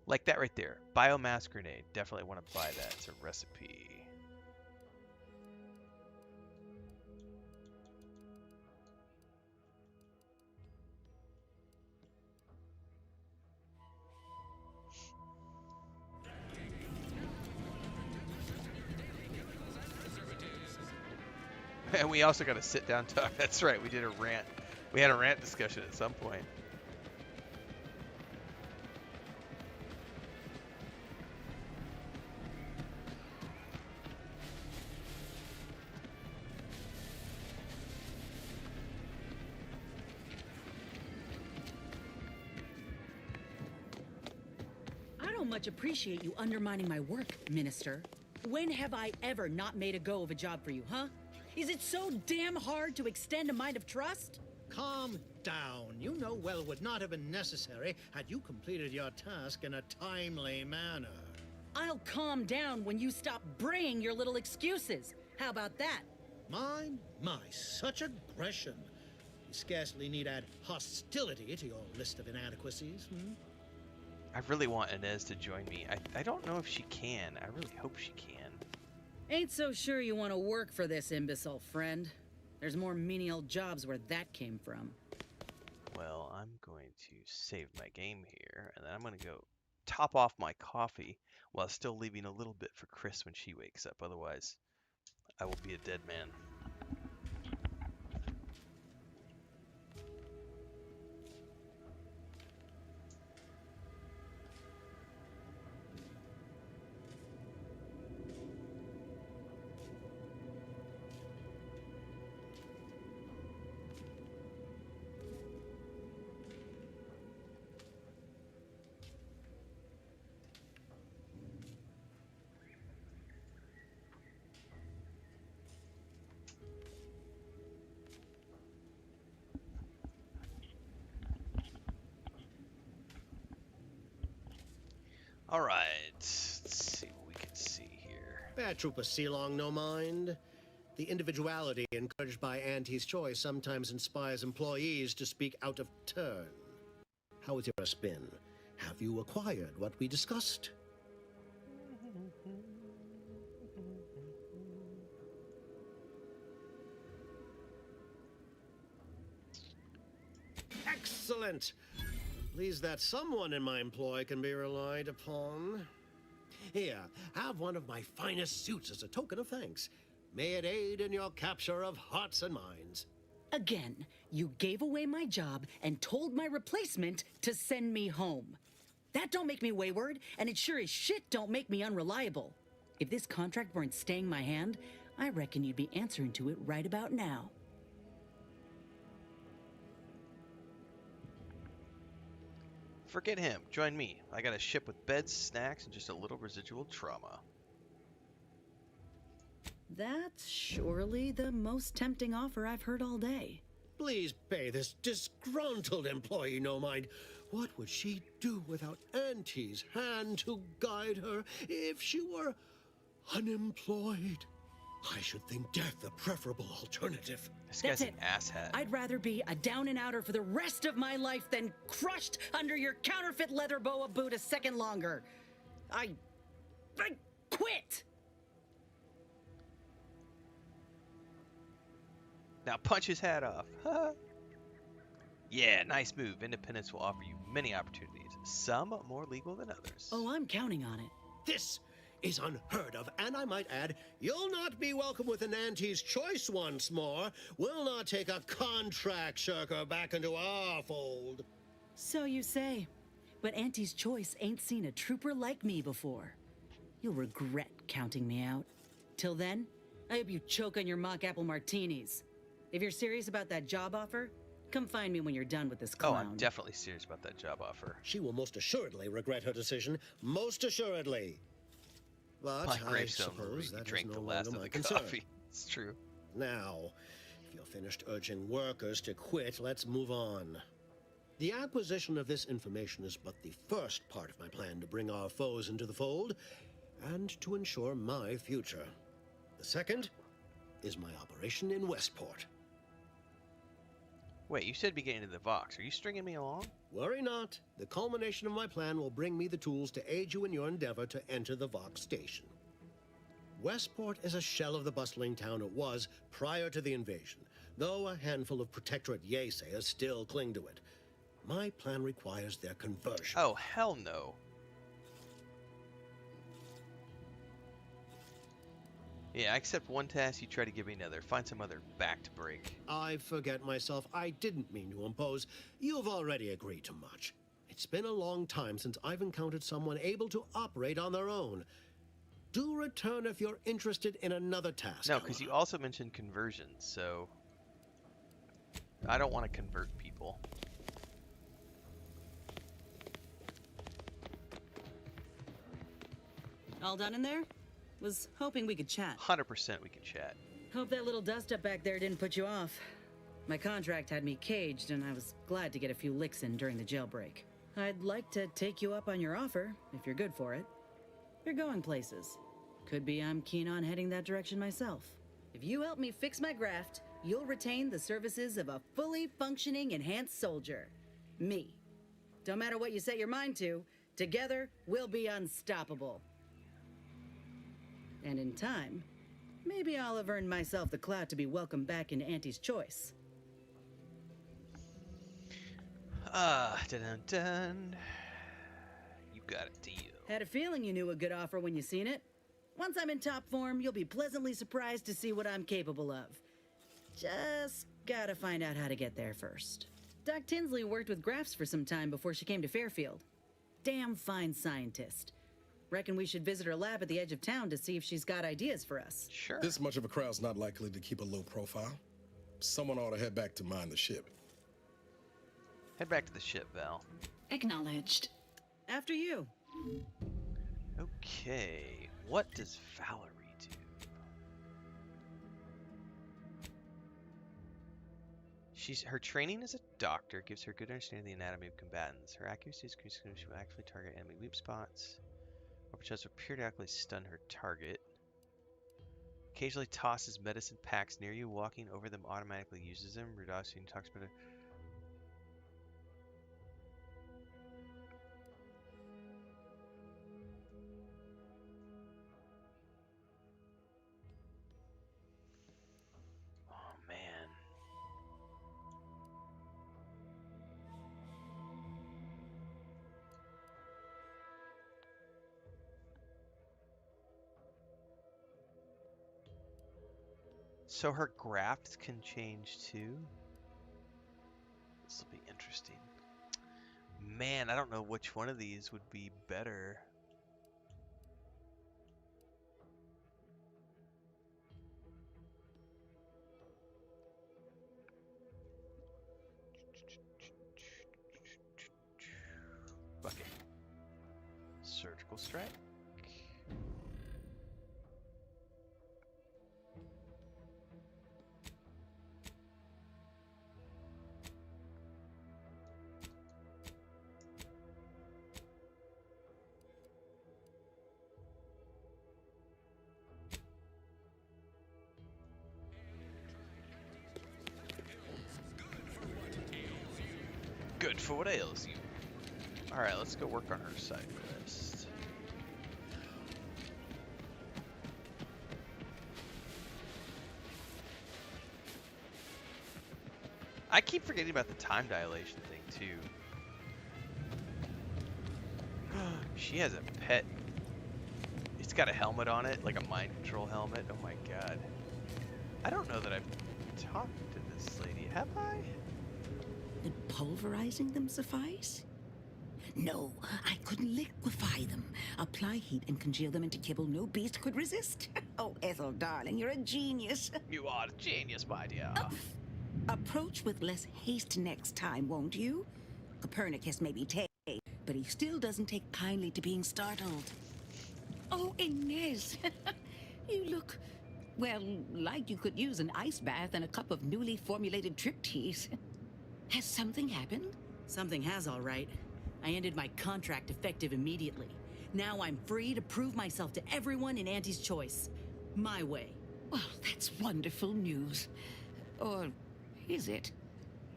Like that right there. Biomass grenade. Definitely want to buy that. It's a recipe. And we also got to sit down talk. That's right. We did a rant. We had a rant discussion at some point. I don't much appreciate you undermining my work, Minister. When have I ever not made a go of a job for you, huh? Is it so damn hard to extend a mind of trust? Calm down. You know well would not have been necessary had you completed your task in a timely manner. I'll calm down when you stop braying your little excuses. How about that? My, such aggression. You scarcely need add hostility to your list of inadequacies, I really want Inez to join me. I don't know if she can. I really hope she can. Ain't so sure you want to work for this imbecile, friend. There's more menial jobs where that came from. Well, I'm going to save my game here, and then I'm going to go top off my coffee while still leaving a little bit for Chris when she wakes up. Otherwise, I will be a dead man. All right, let's see what we can see here. Bad Trooper Sealong, no mind. The individuality encouraged by Auntie's choice sometimes inspires employees to speak out of turn. How is your spin? Have you acquired what we discussed? Excellent! Pleased that someone in my employ can be relied upon. Here, have one of my finest suits as a token of thanks. May it aid in your capture of hearts and minds. Again, you gave away my job and told my replacement to send me home. That don't make me wayward, and it sure as shit don't make me unreliable. If this contract weren't staying my hand, I reckon you'd be answering to it right about now. Forget him. Join me. I got a ship with beds, snacks, and just a little residual trauma. That's surely the most tempting offer I've heard all day. Please pay this disgruntled employee no mind. What would she do without Auntie's hand to guide her if she were unemployed? I should think death the preferable alternative. This guy's an asshat. I'd rather be a down-and-outer for the rest of my life than crushed under your counterfeit leather boa boot a second longer. I quit! Now punch his hat off. Yeah, nice move. Independence will offer you many opportunities, some more legal than others. Oh, I'm counting on it. This is unheard of, and I might add, you'll not be welcome with an Auntie's choice once more. We'll not take a contract shirker back into our fold. So you say, but Auntie's choice ain't seen a trooper like me before. You'll regret counting me out. Till then, I hope you choke on your mock apple martinis. If you're serious about that job offer, come find me when you're done with this clown. Oh, I'm definitely serious about that job offer. She will most assuredly regret her decision. Most assuredly. But My I gravestone suppose will that drink is the no last longer of my the concern. coffee. It's true. Now, if you're finished urging workers to quit, let's move on. The acquisition of this information is but the first part of my plan to bring our foes into the fold and to ensure my future. The second is my operation in Westport. Wait, you said be getting to the Vox. Are you stringing me along? Worry not. The culmination of my plan will bring me the tools to aid you in your endeavor to enter the Vox station. Westport is a shell of the bustling town it was prior to the invasion, though a handful of Protectorate Yesayers still cling to it. My plan requires their conversion. Oh, hell no. Yeah, I accept one task, you try to give me another. Find some other back to break. I forget myself. I didn't mean to impose. You've already agreed to much. It's been a long time since I've encountered someone able to operate on their own. Do return if you're interested in another task. No, because you also mentioned conversions, so I don't want to convert people. All done in there? Was hoping we could chat. 100% we can chat. Hope that little dust up back there didn't put you off. My contract had me caged, and I was glad to get a few licks in during the jailbreak. I'd like to take you up on your offer, if you're good for it. You're going places. Could be I'm keen on heading that direction myself. If you help me fix my graft, you'll retain the services of a fully functioning enhanced soldier. Me. Don't matter what you set your mind to, together we'll be unstoppable. And in time, maybe I'll have earned myself the clout to be welcomed back into Auntie's choice. Dun dun dun. You got a deal. Had a feeling you knew a good offer when you seen it. Once I'm in top form, you'll be pleasantly surprised to see what I'm capable of. Just gotta find out how to get there first. Doc Tinsley worked with grafts for some time before she came to Fairfield. Damn fine scientist. Reckon we should visit her lab at the edge of town to see if she's got ideas for us. Sure. This much of a crowd's not likely to keep a low profile. Someone ought to head back to mind the ship. Head back to the ship, Val. Acknowledged. After you. Okay, what does Valerie do? Her training as a doctor gives her good understanding of the anatomy of combatants. Her accuracy is increased when she will actively target enemy weak spots, or perchance will periodically stun her target. Occasionally tosses medicine packs near you. Walking over them automatically uses them. Reducing talks about it. So her grafts can change too? This will be interesting. Man, I don't know which one of these would be better. Bucket. Surgical strike. Good for what ails you. Alright, let's go work on her side quest. I keep forgetting about the time dilation thing too. She has a pet. It's got a helmet on it, like a mind control helmet. Oh my god. I don't know that I've talked to this lady, have I? Would pulverizing them suffice? No, I couldn't liquefy them. Apply heat and congeal them into kibble no beast could resist. Oh, Ethel, darling, you're a genius. You are a genius, my dear. Approach with less haste next time, won't you? Copernicus may be tame, but he still doesn't take kindly to being startled. Oh, Inez, you look, well, like you could use an ice bath and a cup of newly formulated trip teas. Has something happened? Something has, all right. I ended my contract effective immediately. Now I'm free to prove myself to everyone in Auntie's choice. My way. Well, that's wonderful news. Or is it?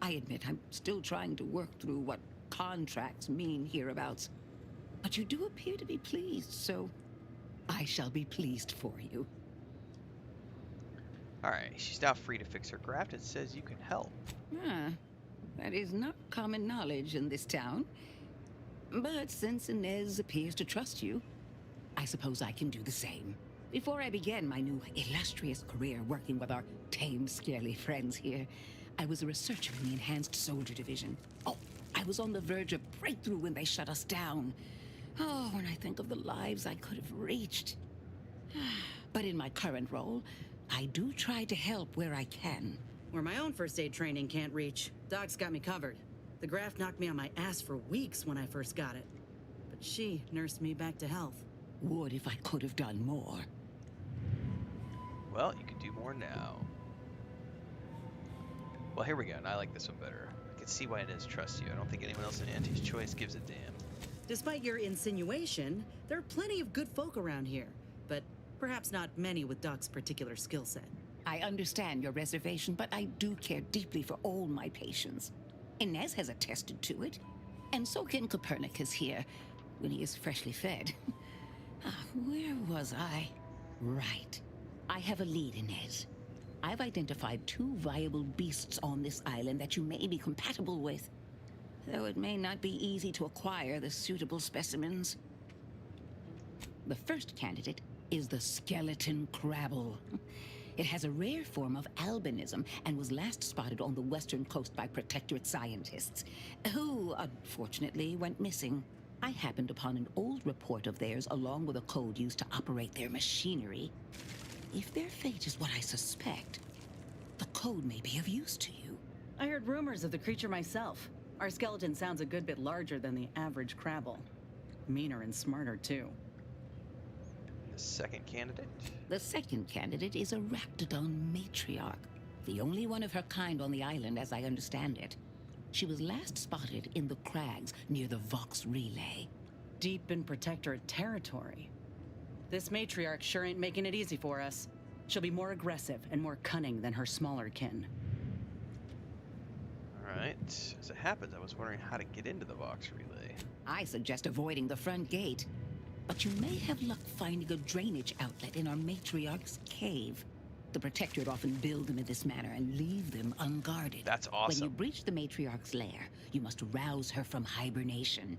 I admit I'm still trying to work through what contracts mean hereabouts. But you do appear to be pleased, so I shall be pleased for you. Alright, she's now free to fix her graft. It says you can help. That is not common knowledge in this town. But since Inez appears to trust you, I suppose I can do the same. Before I began my new illustrious career working with our tame, scarily friends here, I was a researcher in the Enhanced Soldier Division. Oh, I was on the verge of breakthrough when they shut us down. Oh, when I think of the lives I could have reached. But in my current role, I do try to help where I can. Where my own first aid training can't reach, Doc's got me covered. The graft knocked me on my ass for weeks when I first got it. But she nursed me back to health. Would if I could have done more. Well, you can do more now. Well, here we go. And I like this one better. I can see why Inez trusts you. I don't think anyone else in Auntie's choice gives a damn. Despite your insinuation, there are plenty of good folk around here, but perhaps not many with Doc's particular skill set. I understand your reservation, but I do care deeply for all my patients. Inez has attested to it, and so can Copernicus here, when he is freshly fed. Where was I? Right. I have a lead, Inez. I've identified 2 viable beasts on this island that you may be compatible with, though it may not be easy to acquire the suitable specimens. The first candidate is the skeleton crabble. It has a rare form of albinism and was last spotted on the western coast by protectorate scientists, who, unfortunately, went missing. I happened upon an old report of theirs along with a code used to operate their machinery. If their fate is what I suspect, the code may be of use to you. I heard rumors of the creature myself. Our skeleton sounds a good bit larger than the average crabble. Meaner and smarter, too. The second candidate? The second candidate is a raptidon matriarch, the only one of her kind on the island as I understand it. She was last spotted in the crags near the Vox Relay. Deep in protectorate territory. This matriarch sure ain't making it easy for us. She'll be more aggressive and more cunning than her smaller kin. Alright, as it happens, I was wondering how to get into the Vox Relay. I suggest avoiding the front gate, but you may have luck finding a drainage outlet in our matriarch's cave. The Protectorate often build them in this manner and leave them unguarded. That's awesome. When you breach the matriarch's lair, you must rouse her from hibernation.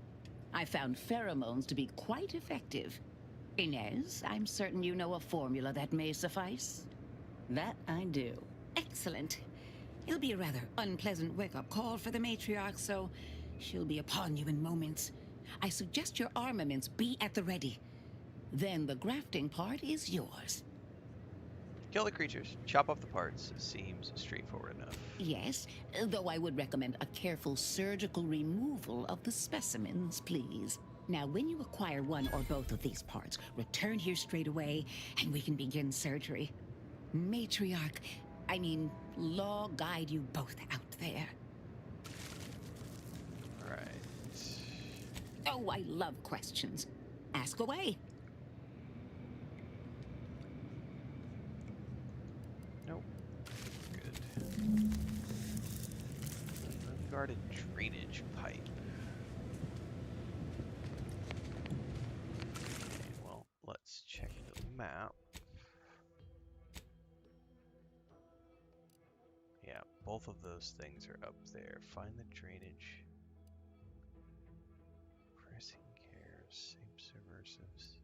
I found pheromones to be quite effective. Inez, I'm certain you know a formula that may suffice. That I do. Excellent. It'll be a rather unpleasant wake-up call for the matriarch, so she'll be upon you in moments. I suggest your armaments be at the ready. Then the grafting part is yours. Kill the creatures, chop off the parts. Seems straightforward enough. Yes, though I would recommend a careful surgical removal of the specimens, please. Now, when you acquire one or both of these parts, return here straight away, and we can begin surgery. Law guide you both out there. Right. Oh, I love questions. Ask away. Nope. Good. Unguarded drainage pipe. Okay, well, let's check the map. Yeah, both of those things are up there. Find the drainage. Pressing cares, same subversives.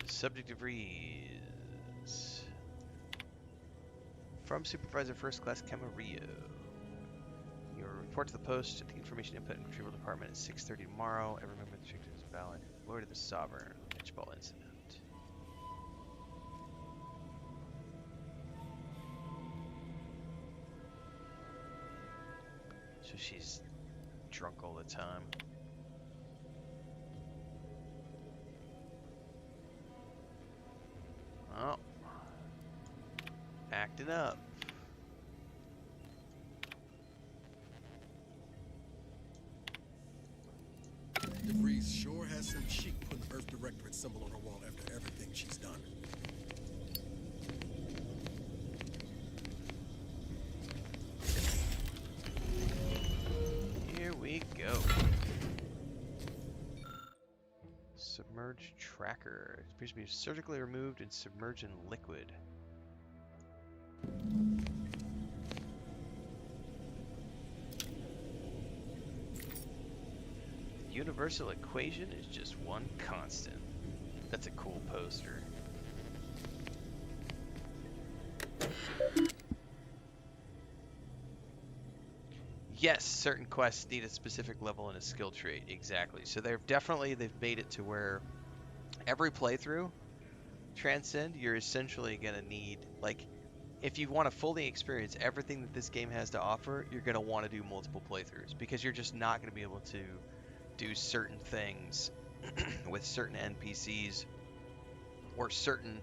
Subjective reads from Supervisor First Class Camarillo. Your report to the post at the Information Input and Retrieval Department at 6:30 tomorrow. Every member of the district is valid. Glory to the Sovereign. Pitchball incident. So she's drunk all the time. Oh. Acting up. DeVries sure has some chic putting the Earth Directorate symbol on her wall after everything she's done. Here we go. Submerged tracker. It appears to be surgically removed and submerged in liquid. The universal equation is just one constant. That's a cool poster. Yes, certain quests need a specific level and a skill trait. Exactly. So they've made it to where every playthrough, Transcend, you're essentially going to need, like, if you want to fully experience everything that this game has to offer, you're going to want to do multiple playthroughs, because you're just not going to be able to do certain things with certain NPCs or certain,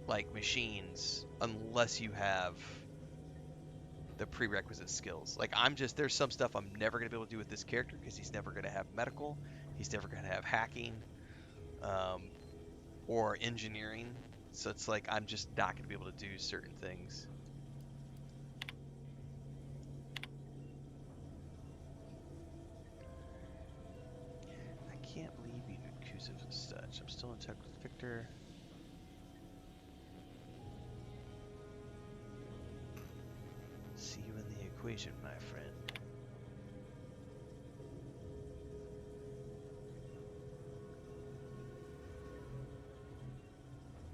like, machines unless you have the prerequisite skills. Like, there's some stuff I'm never going to be able to do with this character because he's never going to have medical, he's never going to have hacking, or engineering. So it's like, I'm just not going to be able to do certain things. I can't believe you accused of such. I'm still in touch with Victor. See you in the equation, my friend.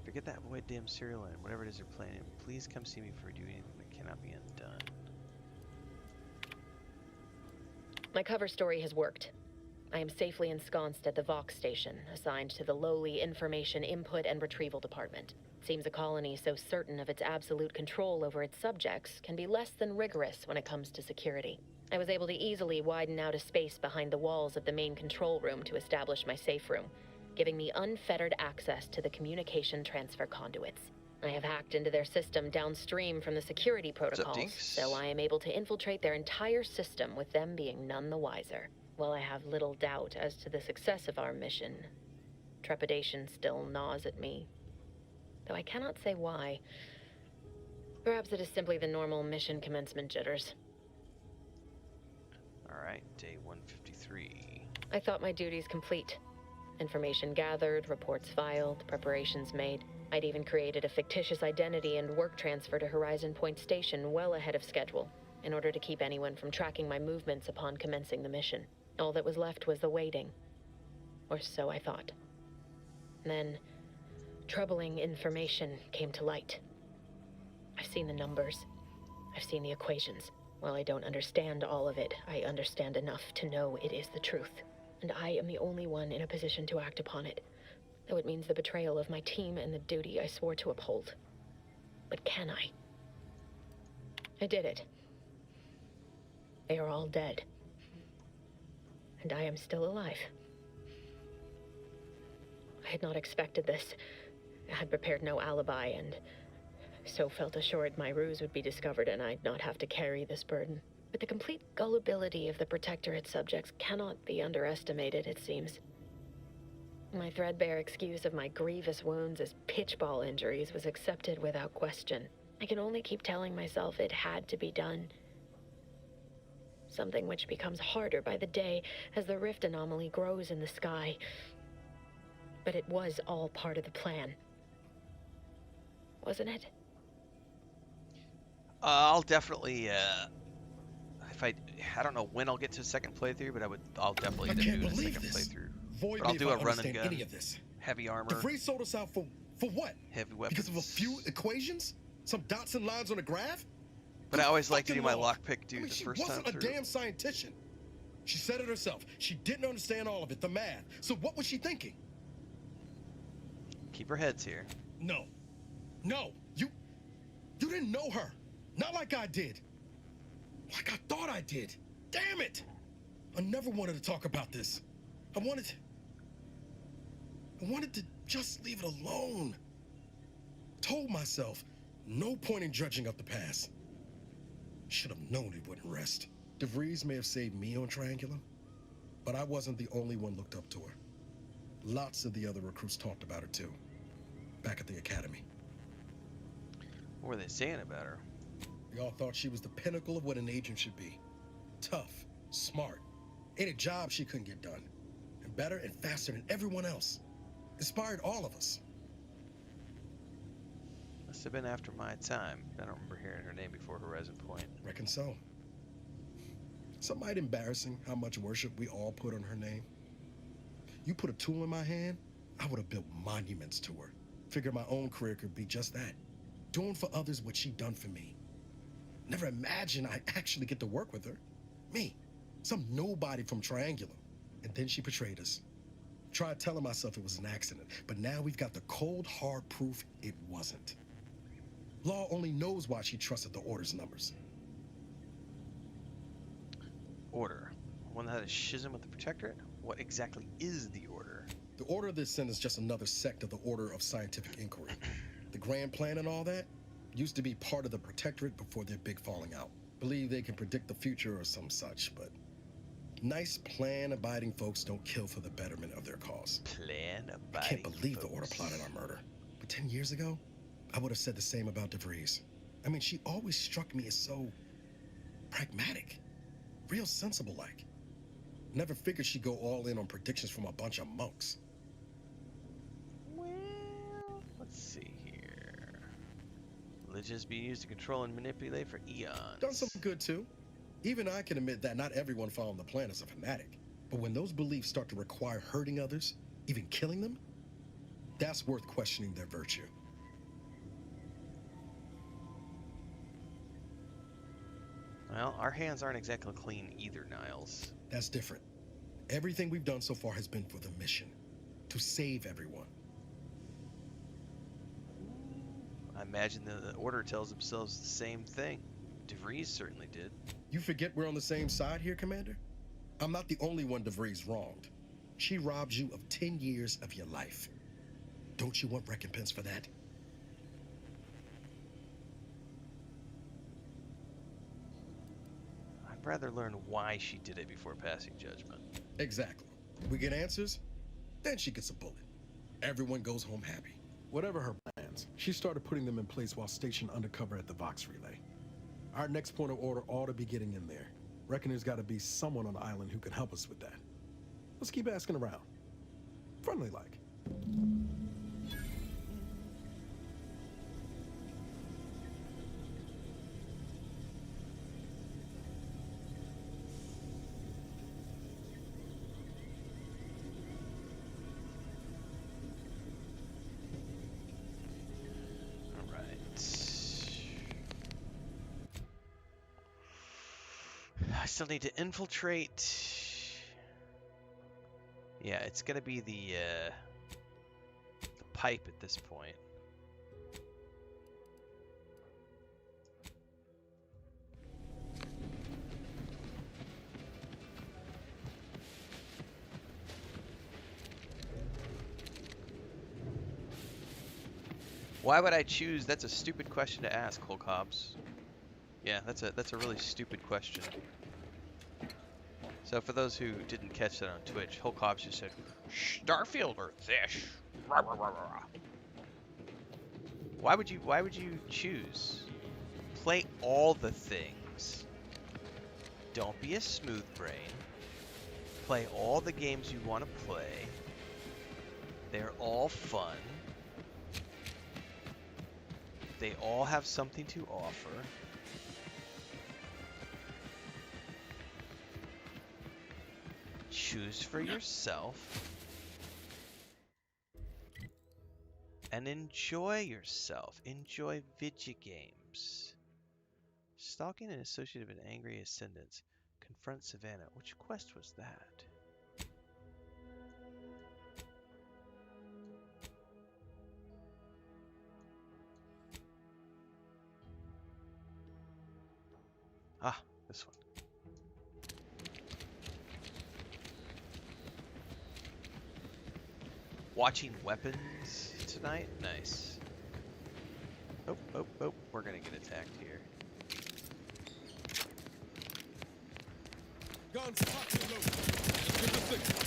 Forget that void damn serial and whatever it is you're playing. Please come see me for doing anything that cannot be undone. My cover story has worked. I am safely ensconced at the Vox station, assigned to the lowly Information Input and Retrieval Department. Seems a colony so certain of its absolute control over its subjects can be less than rigorous when it comes to security. I was able to easily widen out a space behind the walls of the main control room to establish my safe room, giving me unfettered access to the communication transfer conduits. I have hacked into their system downstream from the security protocols, so I am able to infiltrate their entire system with them being none the wiser. While I have little doubt as to the success of our mission, trepidation still gnaws at me, though I cannot say why. Perhaps it is simply the normal mission commencement jitters. Alright, day 153. I thought my duties complete. Information gathered, reports filed, preparations made. I'd even created a fictitious identity and work transfer to Horizon Point Station well ahead of schedule, in order to keep anyone from tracking my movements upon commencing the mission. All that was left was the waiting. Or so I thought. Then, troubling information came to light. I've seen the numbers. I've seen the equations. While I don't understand all of it, I understand enough to know it is the truth. And I am the only one in a position to act upon it, though it means the betrayal of my team and the duty I swore to uphold. But can I? I did it. They are all dead. And I am still alive. I had not expected this. I had prepared no alibi, and so felt assured my ruse would be discovered and I'd not have to carry this burden. But the complete gullibility of the Protectorate subjects cannot be underestimated, it seems. My threadbare excuse of my grievous wounds as pitchball injuries was accepted without question. I can only keep telling myself it had to be done. Something which becomes harder by the day as the rift anomaly grows in the sky. But it was all part of the plan. Wasn't it? I'll definitely, I don't know when I'll get to a second playthrough, but I'll definitely end up doing a second playthrough. But I'll do a run and gun, heavy armor. DeVries sold us out for what? Heavy weapons. Because of a few equations? Some dots and lines on a graph? But I always like to do my lockpick dude the first time through. She wasn't a damn scientician. She said it herself. She didn't understand all of it, the math. So what was she thinking? Keep her heads here. No. No. You didn't know her. Not like I did. Like I thought I did. Damn it! I never wanted to talk about this. I wanted to just leave it alone. Told myself, no point in judging up the past. Should have known it wouldn't rest. DeVries may have saved me on Triangulum, but I wasn't the only one looked up to her. Lots of the other recruits talked about her too, back at the academy. What were they saying about her? We all thought she was the pinnacle of what an agent should be. Tough, smart, ain't a job she couldn't get done. And better and faster than everyone else. Inspired all of us. Must have been after my time. I don't remember hearing her name before Horizon Point. Reckon so. Somewhat embarrassing how much worship we all put on her name. You put a tool in my hand, I would have built monuments to her. Figured my own career could be just that. Doing for others what she done for me. Never imagined I'd actually get to work with her. Me, some nobody from Triangulum. And then she betrayed us. Tried telling myself it was an accident, but now we've got the cold, hard proof it wasn't. Law only knows why she trusted the Order's numbers. Order. One that had a schism with the Protectorate? What exactly is the Order? The Order of the Ascent is just another sect of the Order of Scientific Inquiry. The Grand Plan and all that used to be part of the Protectorate before their big falling out. Believe they can predict the future or some such, but nice plan-abiding folks don't kill for the betterment of their cause. Plan-abiding I can't believe folks. the Order plotted our murder. But 10 years ago, I would have said the same about DeVries. I mean, she always struck me as so pragmatic, real sensible-like. Never figured she'd go all in on predictions from a bunch of monks. Well, let's see here. Religion has been used to control and manipulate for eons. Done some good, too. Even I can admit that not everyone following the plan is a fanatic. But when those beliefs start to require hurting others, even killing them, that's worth questioning their virtue. Well, our hands aren't exactly clean either, Niles. That's different. Everything we've done so far has been for the mission. To save everyone. I imagine the Order tells themselves the same thing. DeVries certainly did. You forget we're on the same side here, Commander? I'm not the only one DeVries wronged. She robbed you of 10 years of your life. Don't you want recompense for that? I'd rather learn why she did it before passing judgment. Exactly. We get answers, then she gets a bullet. Everyone goes home happy. Whatever her plans, she started putting them in place while stationed undercover at the Vox Relay. Our next point of order ought to be getting in there. Reckon there's got to be someone on the island who can help us with that. Let's keep asking around. Friendly like. I still need to infiltrate. Yeah, it's gonna be the pipe at this point. Why would I choose? That's a stupid question to ask, Hulk Hobbs. Yeah, that's a really stupid question. So for those who didn't catch that on Twitch, Hulk Hobbs just said, Starfield or this? Rah, rah, rah, rah. Why would you choose? Play all the things. Don't be a smooth brain. Play all the games you want to play. They're all fun. They all have something to offer. Choose for yourself. And enjoy yourself. Enjoy video games. Stalking and associated with angry ascendants. Confront Savannah. Which quest was that? Ah, this one. Watching weapons tonight? Nice. Oh, oh, oh. We're gonna get attacked here. Guns fucking loaded. Give the signal.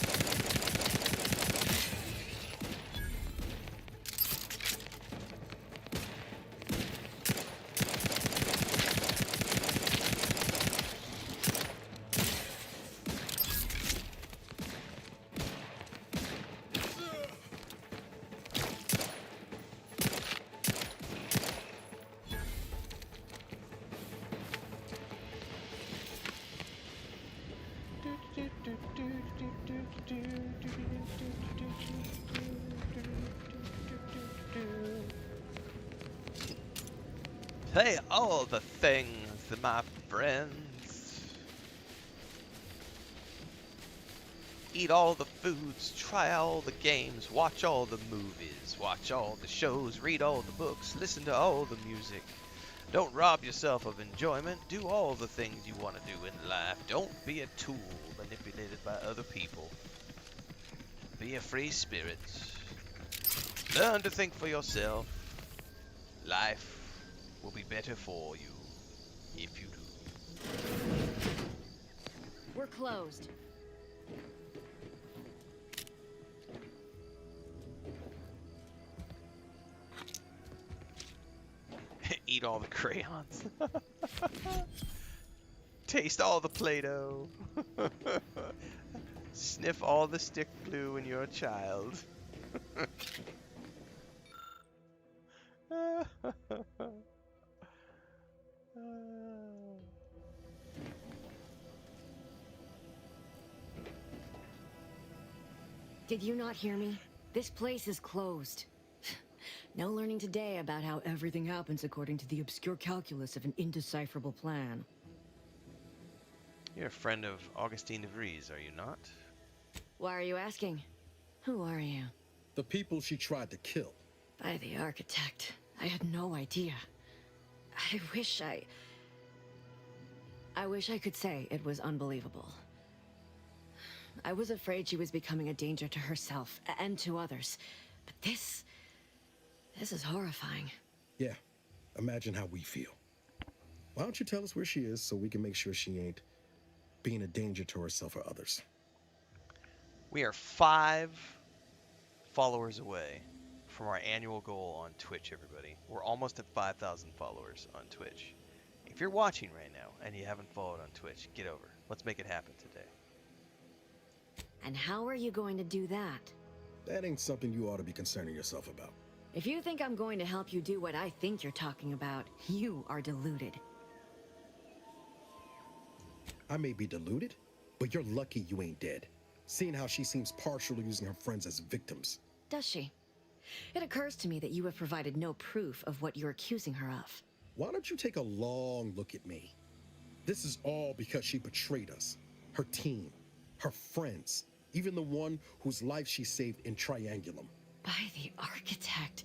Play all the things, my friends. Eat all the foods, try all the games, watch all the movies, watch all the shows, read all the books, listen to all the music. Don't rob yourself of enjoyment. Do all the things you want to do in life. Don't be a tool manipulated by other people. Be a free spirit. Learn to think for yourself. Life will be better for you if you do. We're closed. Eat all the crayons. Taste all the Play-Doh. Sniff all the stick glue when you're a child. Did you not hear me? This place is closed. No learning today about how everything happens according to the obscure calculus of an indecipherable plan. You're a friend of Augustine de Vries, are you not? Why are you asking? Who are you? The people she tried to kill. By the architect. I had no idea. I wish I could say it was unbelievable. I was afraid she was becoming a danger to herself and to others. But this is horrifying. Yeah, imagine how we feel. Why don't you tell us where she is so we can make sure she ain't being a danger to herself or others? We are 5 followers away from our annual goal on Twitch, everybody. We're almost at 5,000 followers on Twitch. If you're watching right now and you haven't followed on Twitch, get over. Let's make it happen today. And how are you going to do that? That ain't something you ought to be concerning yourself about. If you think I'm going to help you do what I think you're talking about, you are deluded. I may be deluded, but you're lucky you ain't dead. Seeing how she seems partial to using her friends as victims. Does she? It occurs to me that you have provided no proof of what you're accusing her of. Why don't you take a long look at me? This is all because she betrayed us. Her team, her friends, even the one whose life she saved in Triangulum. By the architect.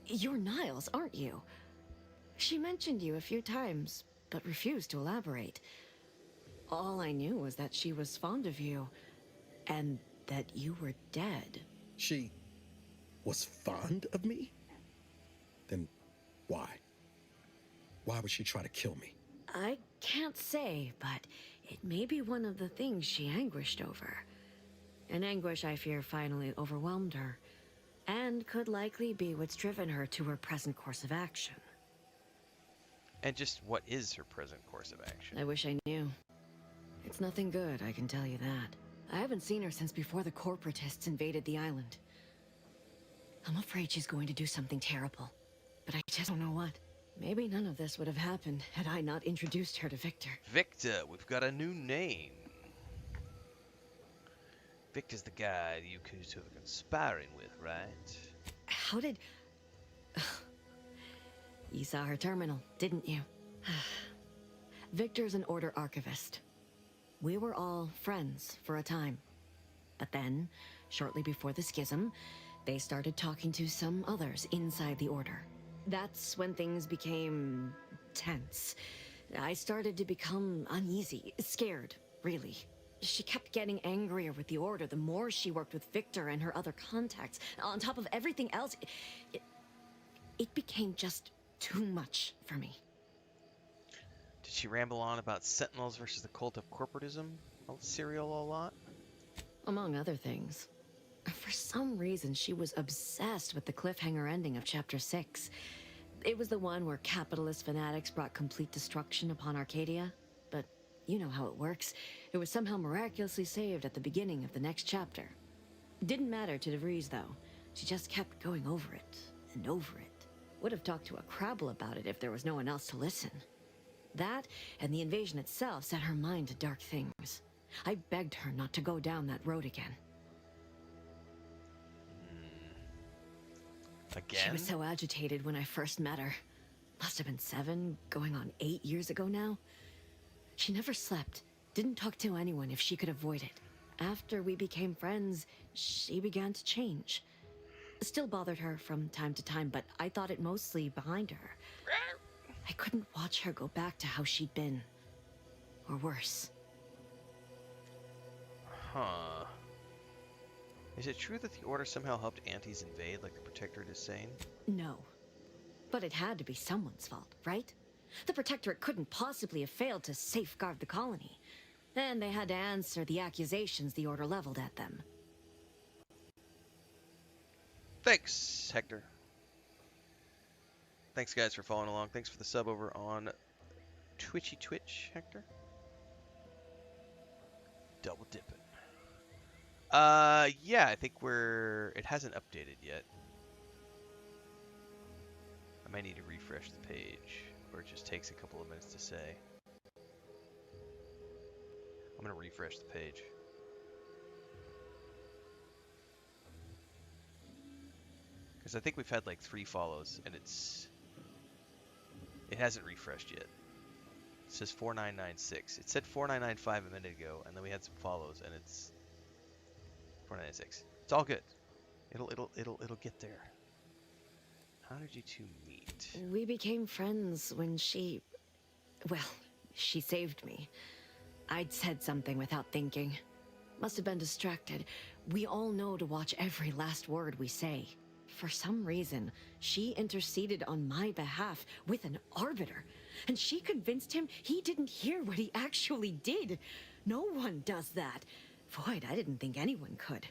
You're Niles, aren't you? She mentioned you a few times, but refused to elaborate. All I knew was that she was fond of you, and that you were dead. She was fond of me? Then why? Why would she try to kill me? I can't say, but it may be one of the things she anguished over. An anguish I fear finally overwhelmed her, and could likely be what's driven her to her present course of action. And just what is her present course of action? I wish I knew. It's nothing good, I can tell you that. I haven't seen her since before the corporatists invaded the island. I'm afraid she's going to do something terrible, but I just don't know what. Maybe none of this would have happened had I not introduced her to Victor. Victor, we've got a new name. Victor's the guy you two are conspiring with, right? How did... You saw her terminal, didn't you? Victor's an Order archivist. We were all friends for a time. But then, shortly before the schism, they started talking to some others inside the Order. That's when things became tense. I started to become uneasy, scared, really. She kept getting angrier with the Order the more she worked with Victor and her other contacts. On top of everything else, it became just too much for me. Did she ramble on about Sentinels versus the cult of corporatism? Serial a lot? Among other things. For some reason, she was obsessed with the cliffhanger ending of Chapter 6. It was the one where capitalist fanatics brought complete destruction upon Arcadia. But you know how it works. It was somehow miraculously saved at the beginning of the next chapter. Didn't matter to DeVries, though. She just kept going over it and over it. Would have talked to a Crabble about it if there was no one else to listen. That, and the invasion itself, set her mind to dark things. I begged her not to go down that road again. Again? She was so agitated when I first met her. Must have been 7, going on 8 years ago now. She never slept, didn't talk to anyone if she could avoid it. After we became friends, she began to change. Still bothered her from time to time, but I thought it mostly behind her. I couldn't watch her go back to how she'd been. Or worse. Huh. Is it true that the Order somehow helped antis invade, like the Protectorate is saying? No. But it had to be someone's fault, right? The Protectorate couldn't possibly have failed to safeguard the colony. And they had to answer the accusations the Order leveled at them. Thanks, Hector. Thanks, guys, for following along. Thanks for the sub over on Twitch, Hector. Double dipping. Yeah, I think it hasn't updated yet. I might need to refresh the page, or it just takes a couple of minutes to say. I'm gonna refresh the page. Because I think we've had like 3 follows, and it hasn't refreshed yet. It says 4996. It said 4995 a minute ago, and then we had some follows, and it's 4996. It's all good. It'll get there. How did you two meet? We became friends when she saved me. I'd said something without thinking. Must have been distracted. We all know to watch every last word we say. For some reason, she interceded on my behalf with an arbiter, and she convinced him he didn't hear what he actually did. No one does that. Void, I didn't think anyone could.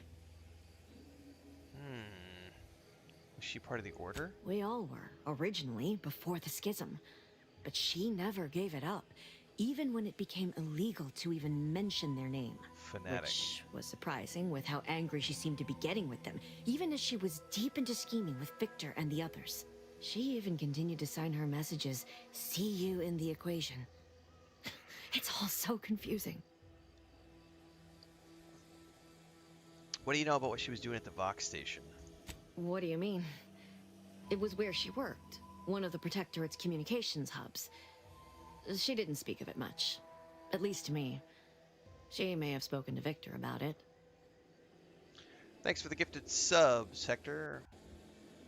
Was she part of the Order? We all were, originally, before the schism. But she never gave it up, even when it became illegal to even mention their name. Fanatic. Which was surprising with how angry she seemed to be getting with them, even as she was deep into scheming with Victor and the others. She even continued to sign her messages, "See you in the equation." It's all so confusing. What do you know about what she was doing at the Vox station? What do you mean? It was where she worked, one of the Protectorate's communications hubs. She didn't speak of it much, at least to me. She may have spoken to Victor about it. Thanks for the gifted subs, Hector.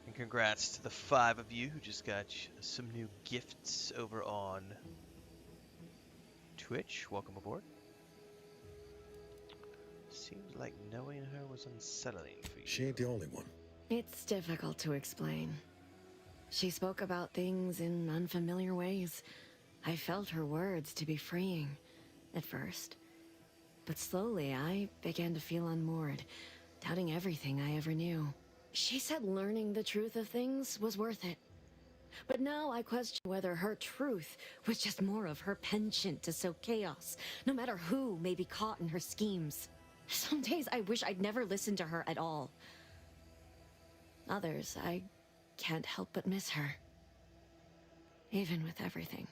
And congrats to the 5 of you who just got some new gifts over on Twitch. Welcome aboard. Seems like knowing her was unsettling for you. She ain't the only one. It's difficult to explain. She spoke about things in unfamiliar ways. I felt her words to be freeing, at first. But slowly, I began to feel unmoored, doubting everything I ever knew. She said learning the truth of things was worth it. But now I question whether her truth was just more of her penchant to sow chaos, no matter who may be caught in her schemes. Some days I wish I'd never listened to her at all. Others, I can't help but miss her. Even with everything.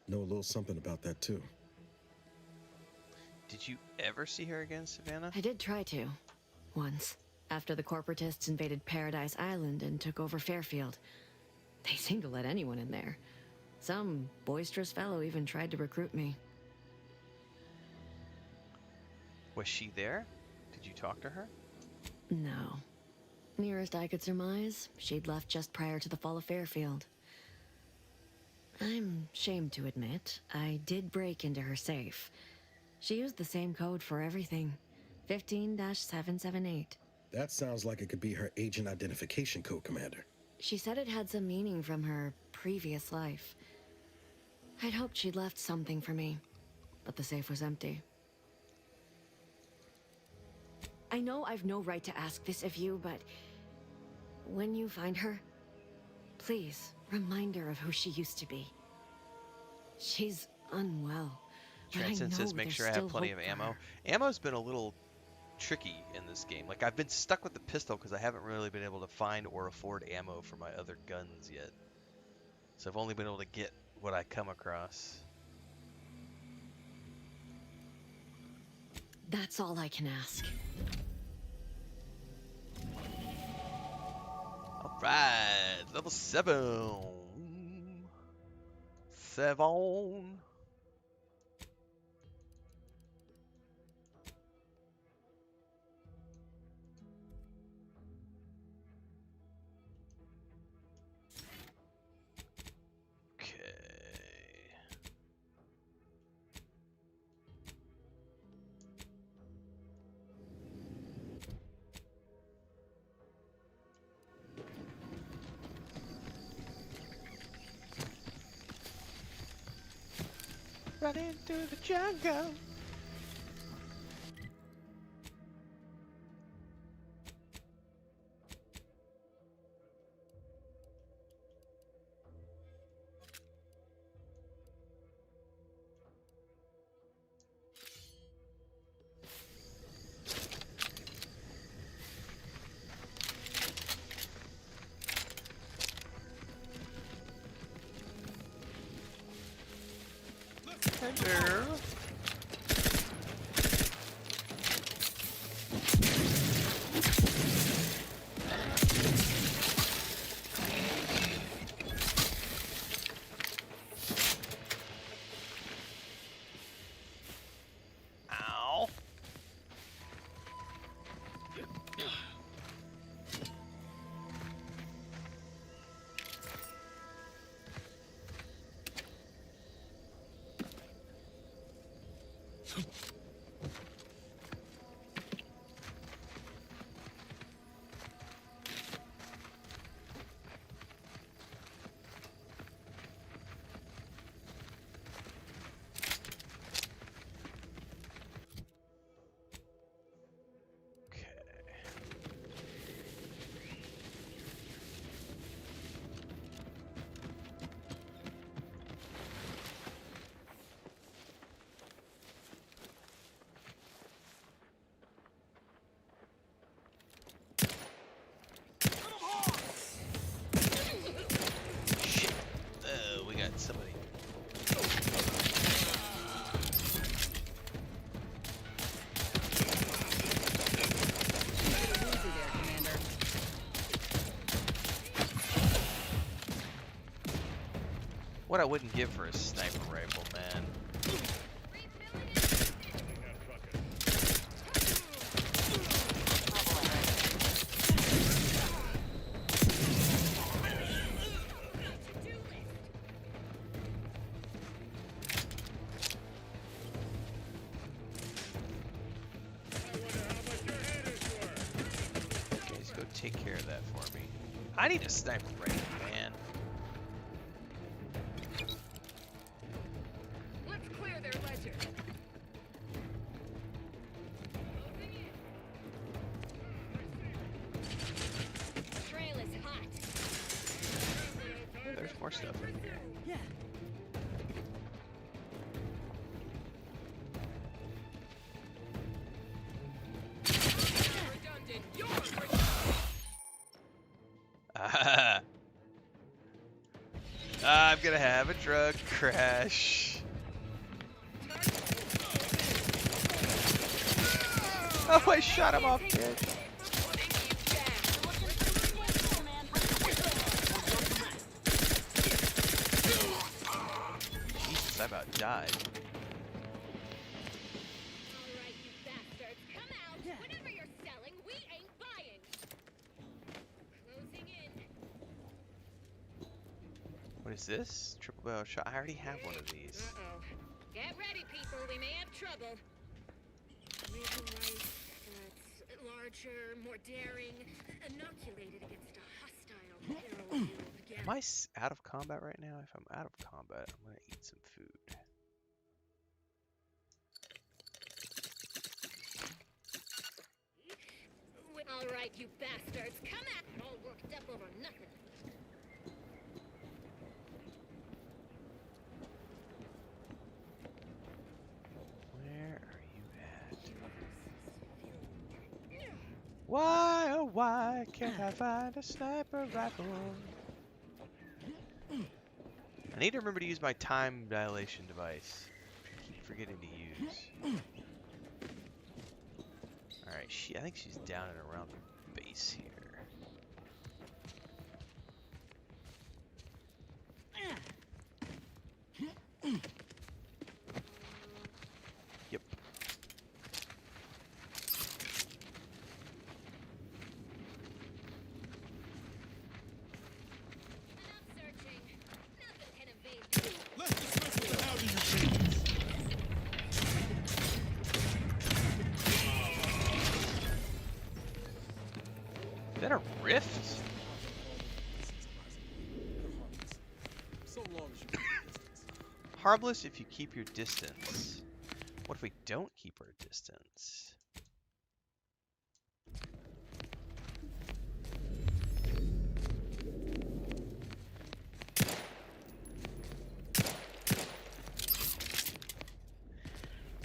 Know a little something about that, too. Did you ever see her again, Savannah? I did try to. Once. After the corporatists invaded Paradise Island and took over Fairfield. They seemed to let anyone in there. Some boisterous fellow even tried to recruit me. Was she there? Did you talk to her? No. Nearest I could surmise, she'd left just prior to the fall of Fairfield. I'm ashamed to admit, I did break into her safe. She used the same code for everything. 15-778. That sounds like it could be her agent identification code, Commander. She said it had some meaning from her previous life. I'd hoped she'd left something for me, but the safe was empty. I know I've no right to ask this of you, but when you find her, please remind her of who she used to be. She's unwell. Transcend says make sure I have plenty of ammo. Ammo's been a little tricky in this game. Like, I've been stuck with the pistol because I haven't really been able to find or afford ammo for my other guns yet. So I've only been able to get what I come across. That's all I can ask. Alright, level 7. 7. Run into the jungle. Hello. Ow. We got somebody. What I wouldn't give for a sniper rifle, man. Take care of that for me. I need a sniper rifle, man. Let's clear their ledger. Trail is hot. Oh, there's more stuff in here. Yeah. I'm gonna have a drug crash. Oh, I shot him off, kid. Jesus, I about died. Alright, you bastards, come out. Whatever you're selling, we ain't buying. Closing in. What is this? Triple barrel shot. I already have one of these. Uh-oh. Get ready, people. We may have trouble. Maybe light, larger, more daring, inoculated against a hostile hero. Am I out of combat right now? If I'm out of combat, I'm gonna eat some food. Alright, you bastards, come at it. All worked up over nothing. Where are you at? Why, oh why can't I find a sniper rifle? I need to remember to use my time dilation device. I keep forgetting to use. Alright, I think she's down and around the base here. that a rift? So long as you keep your distance. Harmless if you keep your distance. What if we don't keep our distance?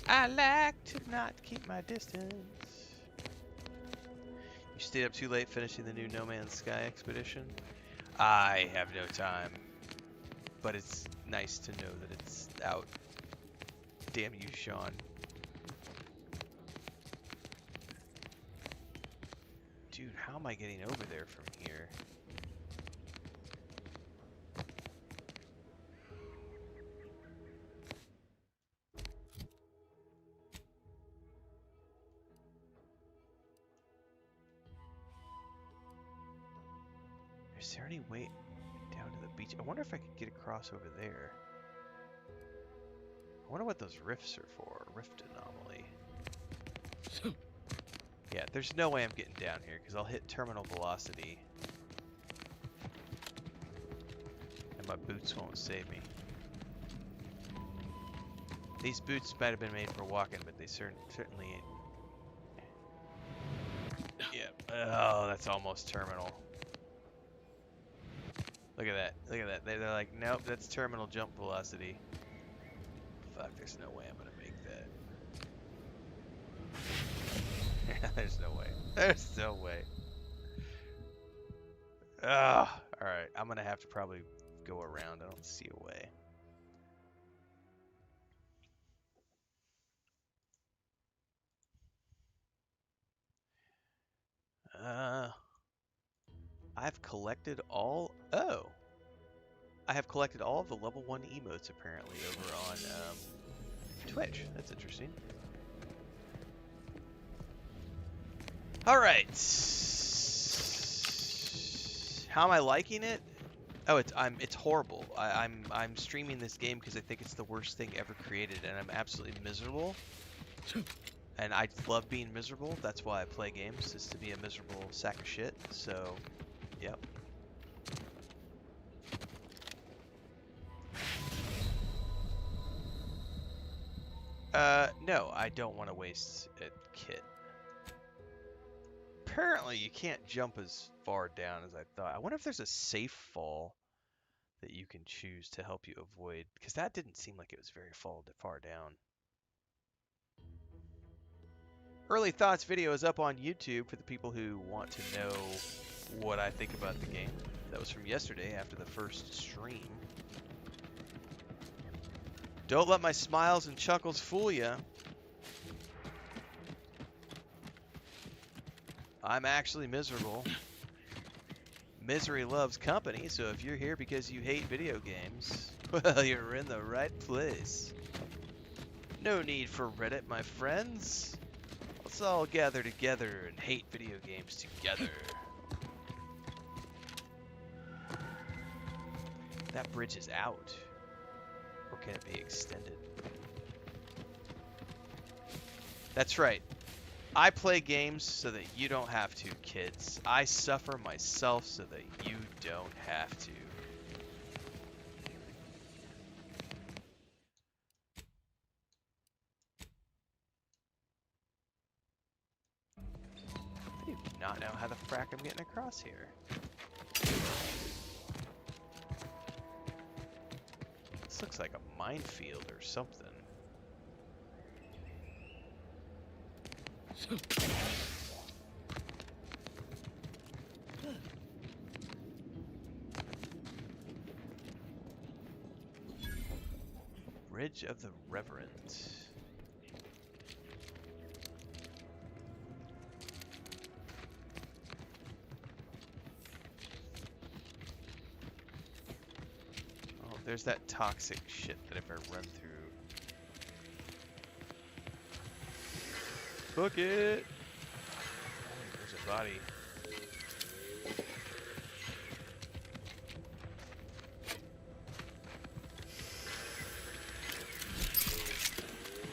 I like to not keep my distance. You stayed up too late finishing the new No Man's Sky expedition? I have no time. But it's nice to know that it's out. Damn you, Sean. Dude, how am I getting over there from here? Is there any way down to the beach? I wonder if I could get across over there. I wonder what those rifts are for. Rift anomaly. Yeah, there's no way I'm getting down here because I'll hit terminal velocity. And my boots won't save me. These boots might have been made for walking, but they certainly ain't. Yeah. Oh, that's almost terminal. Look at that. Look at that. They're like, nope, that's terminal jump velocity. Fuck, there's no way I'm gonna make that. There's no way. There's no way. Ugh. Alright, I'm gonna have to probably go around. I don't see a way. I've collected all... Oh! I have collected all of the level 1 emotes, apparently, over on Twitch. That's interesting. Alright. How am I liking it? Oh, it's horrible. I'm streaming this game because I think it's the worst thing ever created, and I'm absolutely miserable. And I love being miserable. That's why I play games, is to be a miserable sack of shit. So, yep. No, I don't want to waste a kit. Apparently, you can't jump as far down as I thought. I wonder if there's a safe fall that you can choose to help you avoid, because that didn't seem like it was very far down. Early Thoughts video is up on YouTube for the people who want to know what I think about the game. That was from yesterday after the first stream. Don't let my smiles and chuckles fool you. I'm actually miserable. Misery loves company, so if you're here because you hate video games, well, you're in the right place. No need for Reddit, my friends. Let's all gather together and hate video games together. That bridge is out. Or can it be extended? That's right. I play games so that you don't have to, kids. I suffer myself so that you don't have to. I do not know how the frack I'm getting across here. This looks like a minefield or something. Bridge of the Reverend. Oh, there's that toxic shit that if I run through. Book it! There's a body.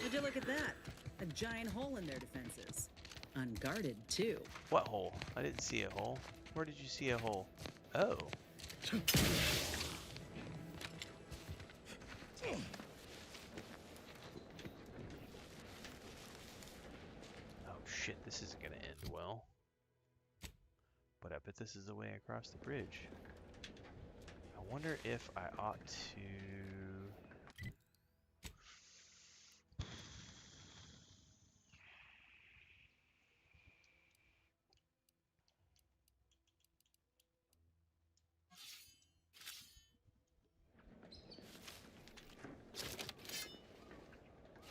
Would you look at that? A giant hole in their defenses. Unguarded, too. What hole? I didn't see a hole. Where did you see a hole? Oh. Oh shit, this isn't gonna end well. But I bet this is the way across the bridge. I wonder if I ought to...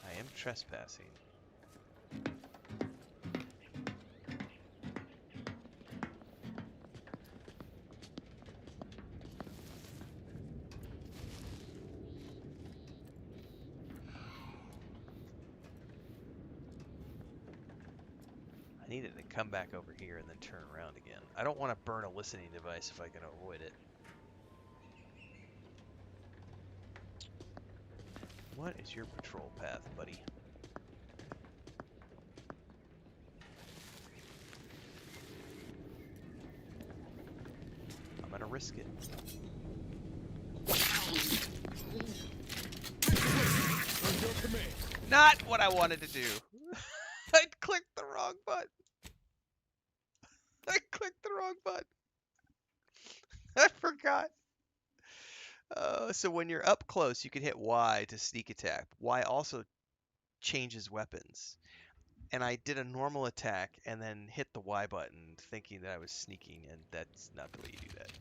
I am trespassing. I needed to come back over here and then turn around again. I don't want to burn a listening device if I can avoid it. What is your patrol path, buddy? I'm gonna risk it. Not what I wanted to do. I clicked the wrong button. I clicked the wrong button. I forgot. So when you're up close, you can hit Y to sneak attack. Y also changes weapons. And I did a normal attack and then hit the Y button thinking that I was sneaking, and that's not the way you do that.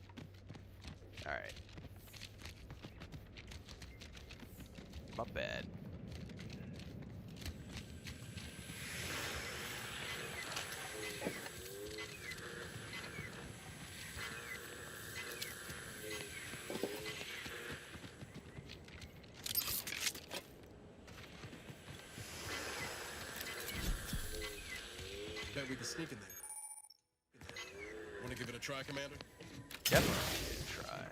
Alright. My bad. Bet we can sneak in there. Want to give it a try, Commander? Definitely give it a try.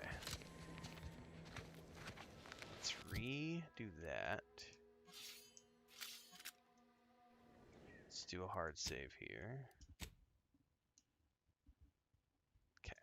Let's redo that. Let's do a hard save here. Okay.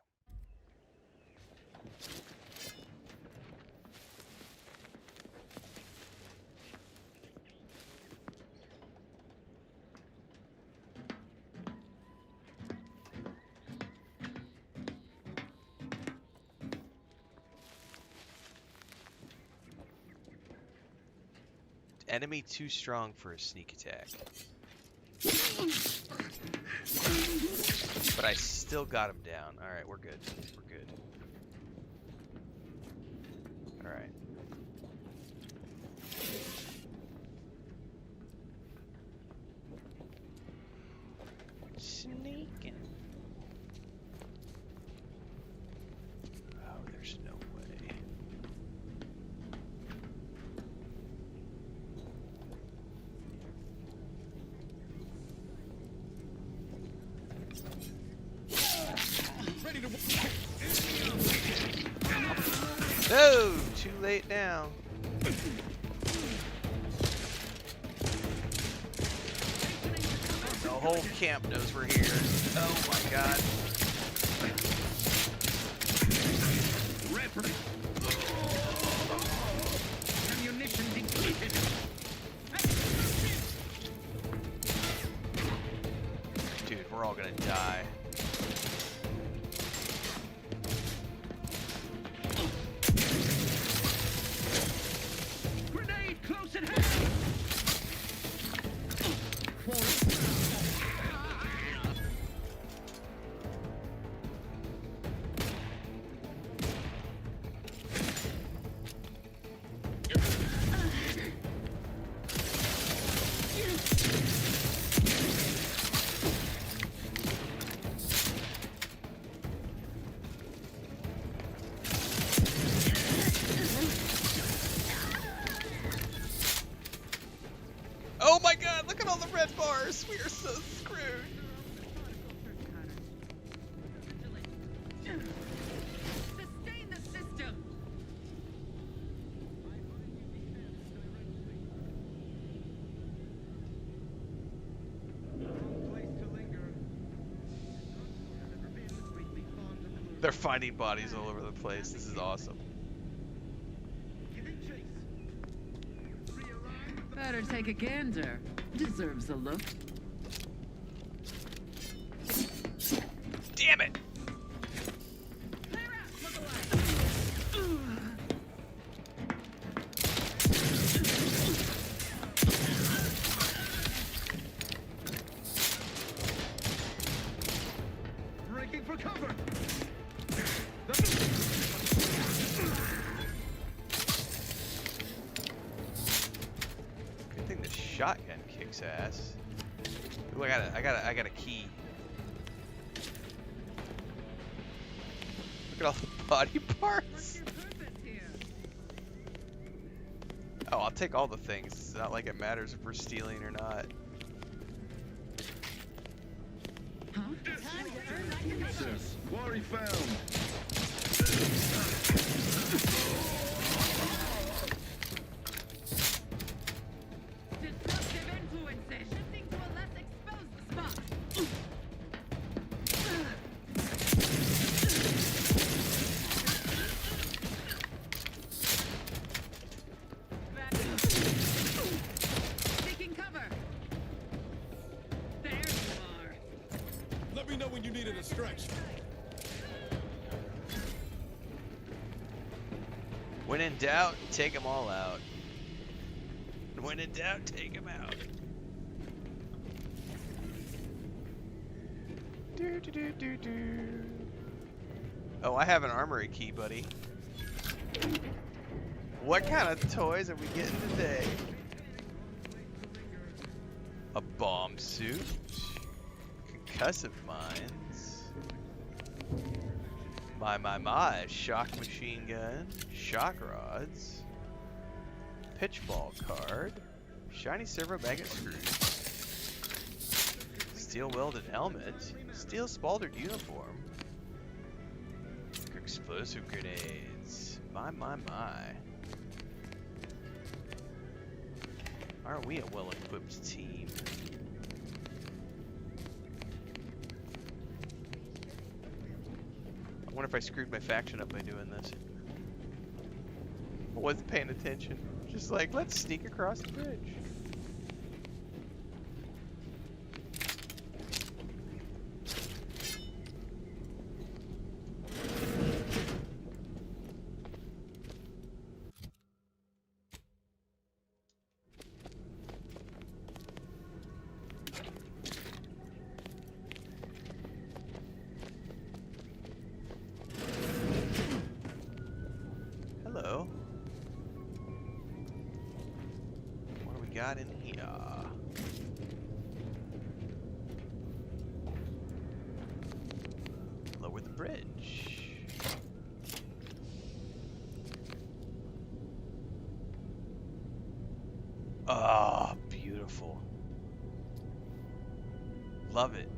Enemy too strong for a sneak attack. But I still got him down. Alright, we're good. We're good. Alright. Sneaking. Oh, there's no way. Ready to... Oh, too late now. The whole camp knows we're here. Oh my god. Ammunition depleted. Dude, we're all gonna die. Grenade close at hand. Oh my god, look at all the red bars! We are so screwed! Sustain the system. Place to linger. Never been with me. They're finding bodies all over the place. This is awesome. Better take a gander. Deserves a look. Damn it! Breaking for cover. Good thing the shotgun kicks ass. Ooh, I got a key. Look at all the body parts. Oh, I'll take all the things. It's not like it matters if we're stealing or not. Success. Quarry found. Disruptive influences. Shifting to a less exposed spot. Taking cover. There you are. Let me know when you needed a stretch. When in doubt, take them all out. When in doubt, take them out. Do, do, do, do, do. Oh, I have an armory key, buddy. What kind of toys are we getting today? A bomb suit, concussive mines, my, shock machine gun, shock rods, pitchball card, shiny servo magnet screws, steel welded helmet, steel spaltered uniform, explosive grenades. My. Aren't we a well-equipped team? I wonder if I screwed my faction up by doing this. I wasn't paying attention. Just like, let's sneak across the bridge. Hello. What do we got in here? Lower the bridge. Ah, beautiful. Love it.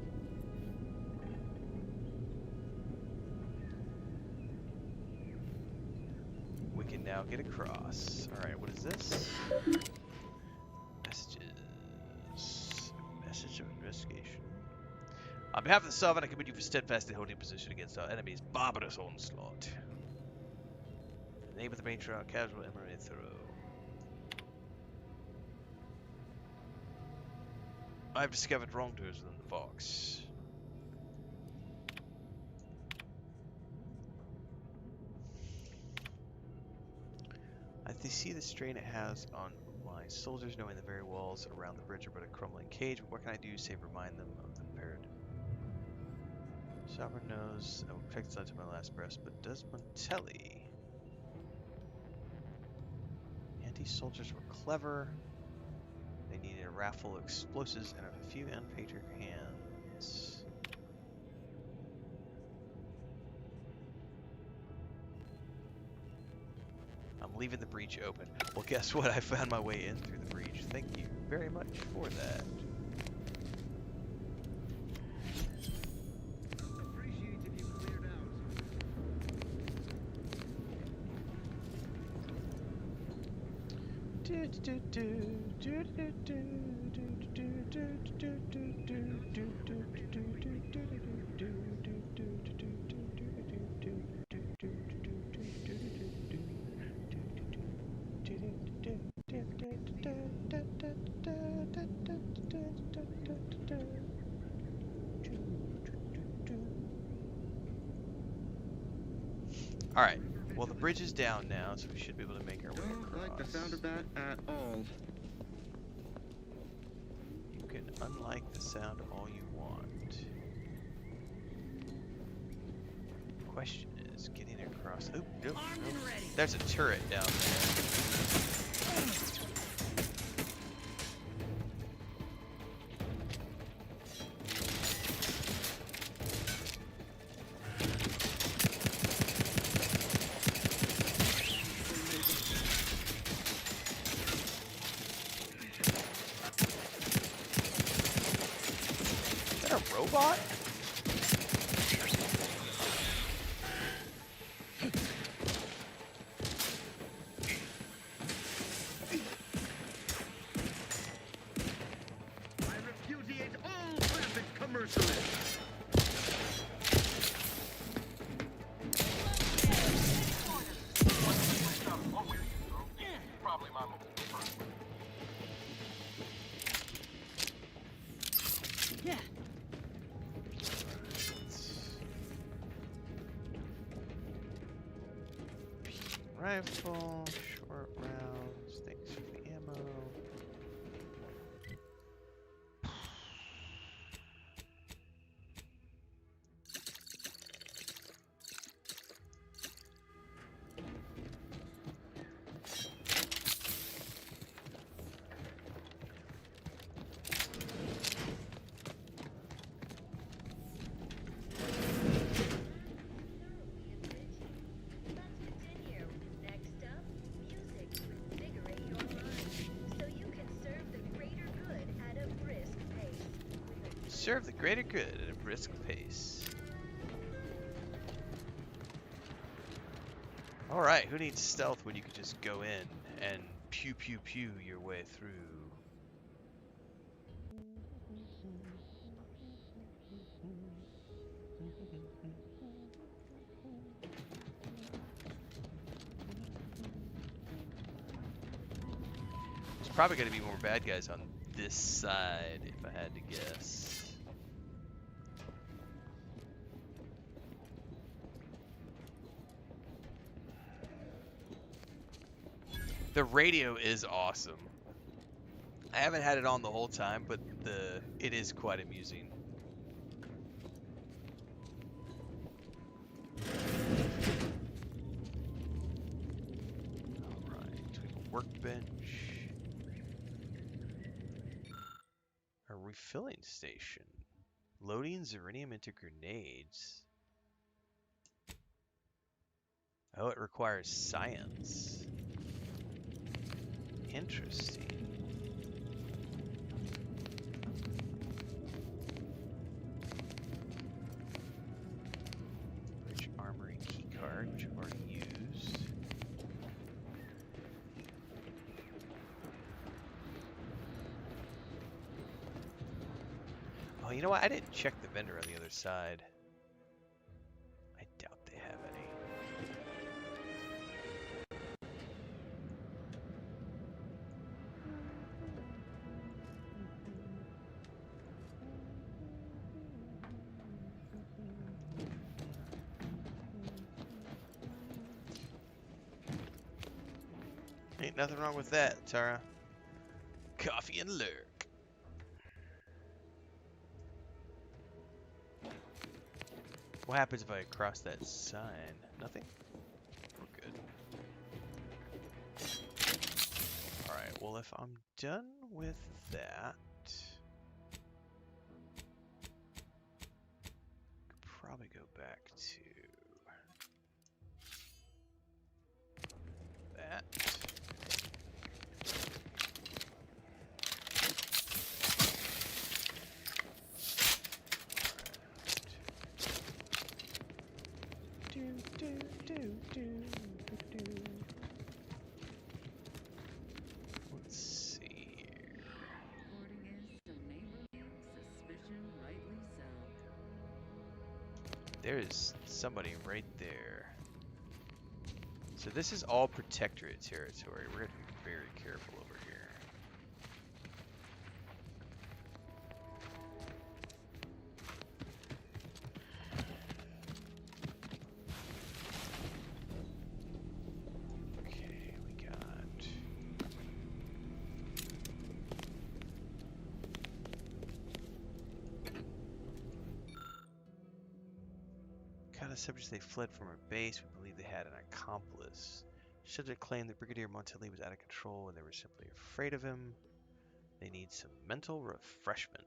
We can now get across. Alright, what is this? Messages. Message of investigation. On behalf of the Sovereign, I commend you for steadfastly holding position against our enemy's barbarous onslaught. In the name of the matriarch, casual Emery Thoreau. I have discovered wrongdoers within the Vox. I see the strain it has on my soldiers, knowing the very walls around the bridge are but a crumbling cage. But what can I do save remind them of the impaired? Sovereign knows I will protect the to my last breath, but does Montelli? Anti-soldiers were clever. They needed a raffle of explosives and a few unpatriotic hands. I'm leaving the breach open. Well, guess what? I found my way in through the breach. Thank you very much for that. Appreciate if you cleared out. Alright, well the bridge is down now, so we should be able to make our way across. Don't like the sound of that at all. You can unlike the sound all you want. Question is getting across. Oh, nope, nope. There's a turret down there. Is that a robot? Rifle, short rounds, thanks for the ammo. Serve the greater good at a brisk pace. Alright, who needs stealth when you can just go in and pew pew pew your way through? There's probably going to be more bad guys on this side if I had to guess. The radio is awesome. I haven't had it on the whole time, but it is quite amusing. Alright, we have a workbench. A refilling station. Loading Zerinium into grenades. Oh, it requires science. Interesting. Rich armory keycard, which I've already used. Oh, you know what? I didn't check the vendor on the other side. I doubt they have any. Ain't nothing wrong with that, Tara. Coffee and lurk. What happens if I cross that sign? Nothing? We're good. Alright, well if I'm done with that, could probably go back to that. Let's see here. There's somebody right there. So this is all protectorate territory. We're going to be very careful over here. the subjects they fled from our base, we believe they had an accomplice. Subject claimed that Brigadier Montelli was out of control and they were simply afraid of him. They need some mental refreshment.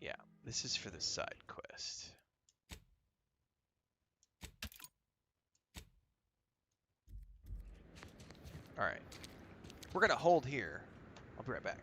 Yeah, this is for the side quest. Alright. We're gonna hold here. I'll be right back.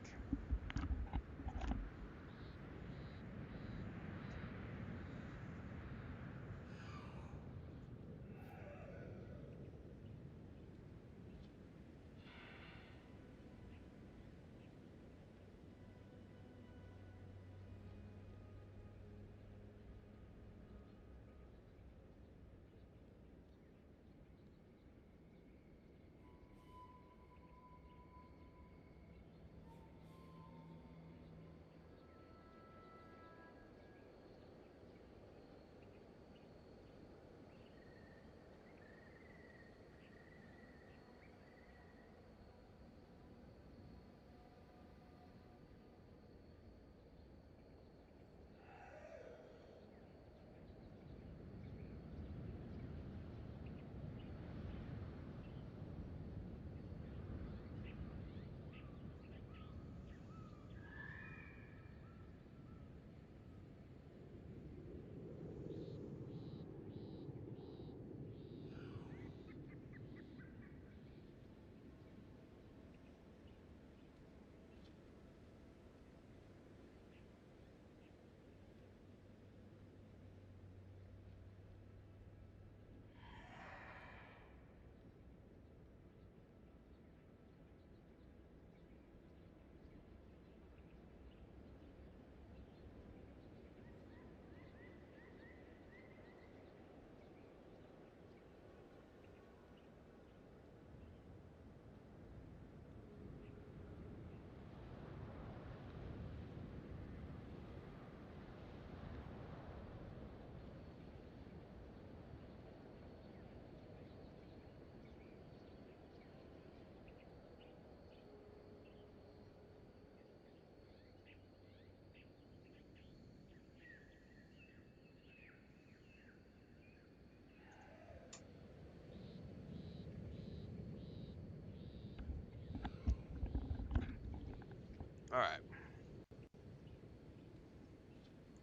Alright.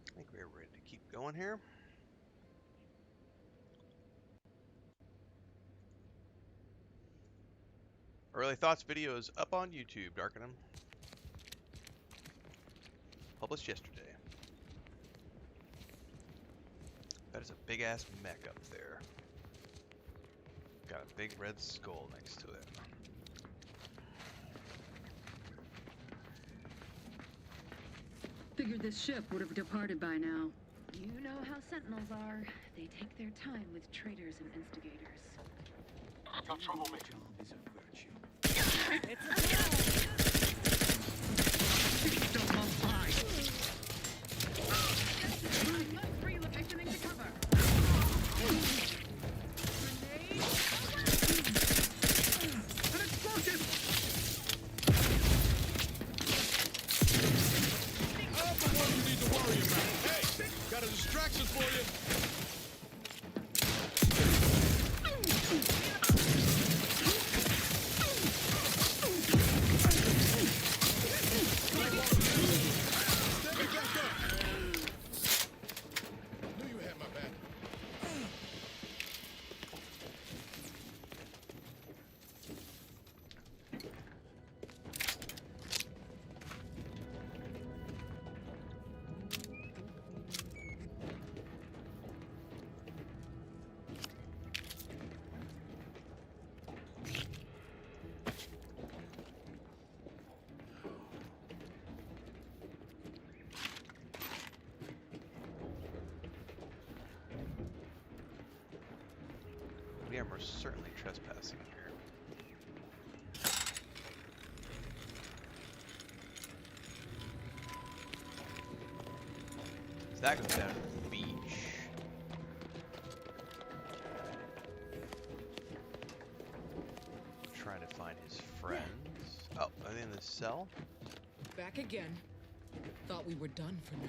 I think we're ready to keep going here. Early Thoughts video is up on YouTube, Darkenham. Published yesterday. That is a big ass mech up there. Got a big red skull next to it. Figured this ship would have departed by now. You know how Sentinels are. They take their time with traitors and instigators. No trouble, Mitchell. It's a relocating to cover. An explosive! I'm the one you need to worry about. Hey, got a distraction for you. We are most certainly trespassing here. So that goes down to the beach. Trying to find his friends. Oh, are they in the cell? Back again. Thought we were done for now.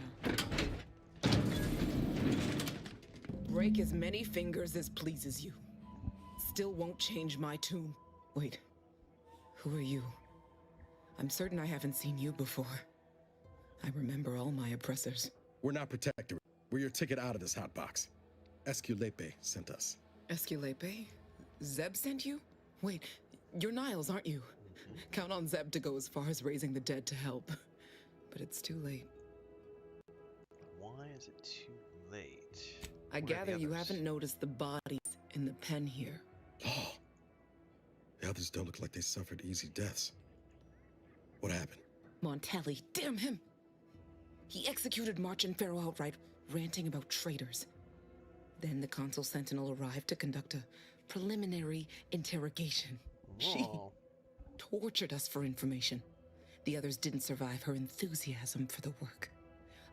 Break as many fingers as pleases you. Still won't change my tune. Wait. Who are you? I'm certain I haven't seen you before. I remember all my oppressors. We're not protectorate. We're your ticket out of this hotbox. Esculepe sent us. Esculepe? Zeb sent you? Wait, you're Niles, aren't you? Count on Zeb to go as far as raising the dead to help. But it's too late. Why is it too late? I gather you haven't noticed the bodies in the pen here. Oh. The others don't look like they suffered easy deaths. What happened? Montelli, damn him! He executed March and Pharaoh outright, ranting about traitors. Then the Consul Sentinel arrived to conduct a preliminary interrogation. She tortured us for information. The others didn't survive her enthusiasm for the work.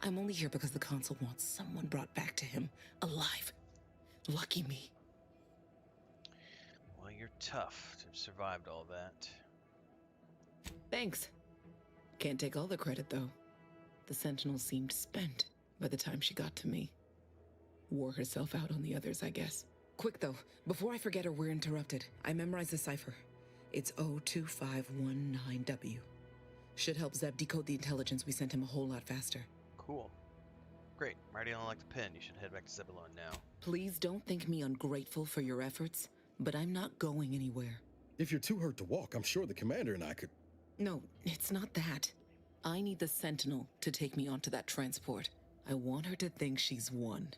I'm only here because the Consul wants someone brought back to him, alive. Lucky me. Well, you're tough to have survived all that. Thanks. Can't take all the credit, though. The Sentinel seemed spent by the time she got to me. Wore herself out on the others, I guess. Quick, though, before I forget or we're interrupted, I memorized the cipher. It's 02519W. Should help Zeb decode the intelligence we sent him a whole lot faster. Cool. Great. I'm already unlocked the pen. You should head back to Zebulon now. Please don't think me ungrateful for your efforts, but I'm not going anywhere. If you're too hurt to walk, I'm sure the commander and I could... No, it's not that. I need the Sentinel to take me onto that transport. I want her to think she's won.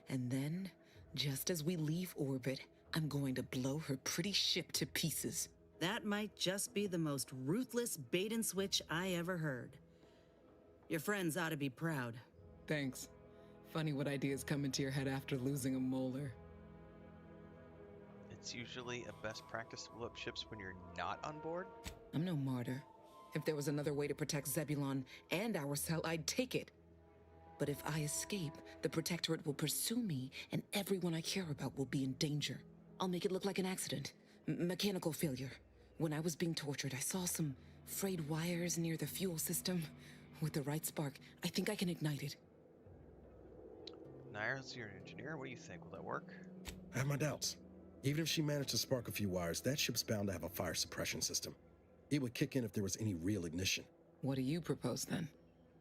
And then, just as we leave orbit, I'm going to blow her pretty ship to pieces. That might just be the most ruthless bait and switch I ever heard. Your friends ought to be proud. Thanks. Funny what ideas come into your head after losing a molar. It's usually a best practice to blow up ships when you're not on board. I'm no martyr. If there was another way to protect Zebulon and our cell, I'd take it. But if I escape, the Protectorate will pursue me, and everyone I care about will be in danger. I'll make it look like an accident. Mechanical failure. When I was being tortured, I saw some frayed wires near the fuel system. With the right spark, I think I can ignite it. Niles, you're an engineer. What do you think? Will that work? I have my doubts. Even if she managed to spark a few wires, that ship's bound to have a fire suppression system. It would kick in if there was any real ignition. What do you propose, then?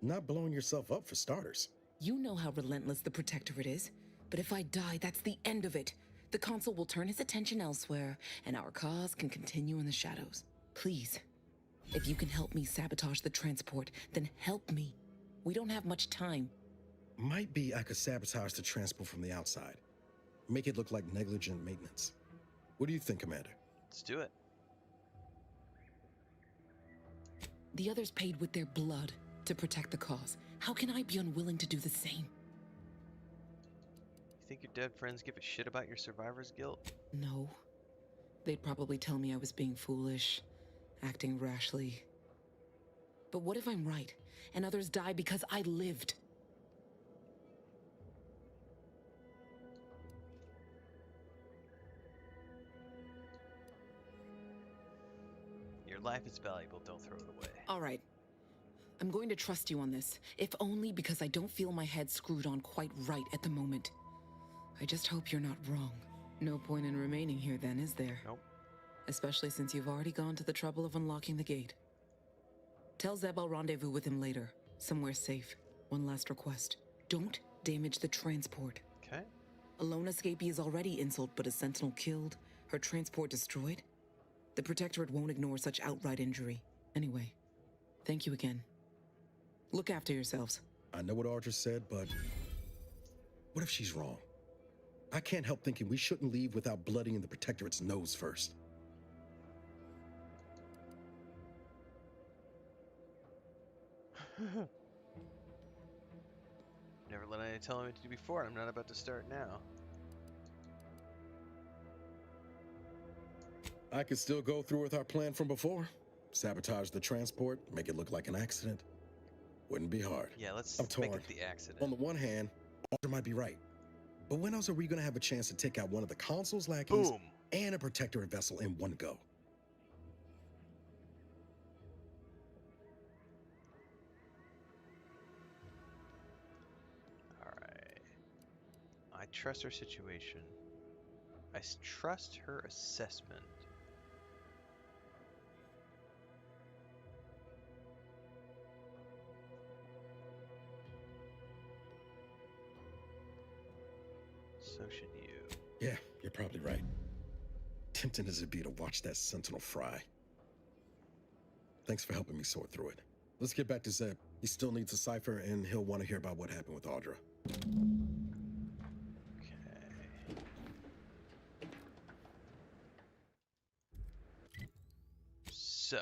Not blowing yourself up, for starters. You know how relentless the Protectorate is. But if I die, that's the end of it. The Consul will turn his attention elsewhere, and our cause can continue in the shadows. Please, if you can help me sabotage the transport, then help me. We don't have much time. Might be I could sabotage the transport from the outside. Make it look like negligent maintenance. What do you think, Commander? Let's do it. The others paid with their blood to protect the cause. How can I be unwilling to do the same? You think your dead friends give a shit about your survivor's guilt? No. They'd probably tell me I was being foolish, acting rashly. But what if I'm right, and others die because I lived? Your life is valuable, don't throw it away. All right. I'm going to trust you on this, if only because I don't feel my head screwed on quite right at the moment. I just hope you're not wrong. No point in remaining here then, is there? Nope. Especially since you've already gone to the trouble of unlocking the gate. Tell Zeb I'll rendezvous with him later, somewhere safe. One last request. Don't damage the transport. Okay. A lone escapee is already insult, but a sentinel killed, her transport destroyed? The Protectorate won't ignore such outright injury. Anyway, thank you again. Look after yourselves. I know what Audra said, but what if she's wrong? I can't help thinking we shouldn't leave without bloodying the Protectorate's nose first. Never let anyone tell me what to do before. I'm not about to start now. I could still go through with our plan from before. Sabotage the transport, make it look like an accident. Wouldn't be hard. Yeah, let's I'm torn. make it the accident. On the one hand, Audra might be right. But when else are we going to have a chance to take out one of the consul's lackeys and a protectorate vessel in one go? Alright. I trust her situation. I trust her assessment. So should you. Yeah, you're probably right. Tempting as it be to watch that sentinel fry. Thanks for helping me sort through it. Let's get back to Zeb. He still needs a cipher, and he'll want to hear about what happened with Audra. So.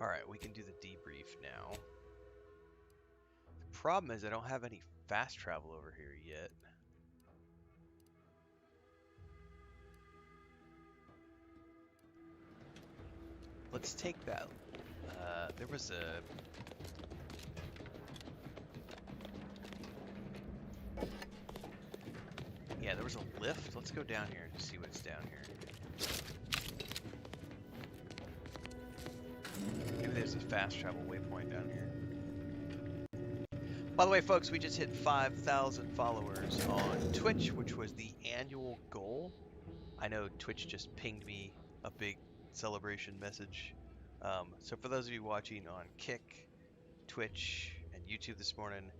Alright, we can do the debrief now. The problem is I don't have any fast travel over here yet. Let's take that. There was a... Yeah, there was a lift. Let's go down here and see what's down here. Maybe there's a fast travel waypoint down here. By the way, folks, we just hit 5,000 followers on Twitch, which was the annual goal. I know Twitch just pinged me a big celebration message. So for those of you watching on Kick, Twitch, and YouTube this morning,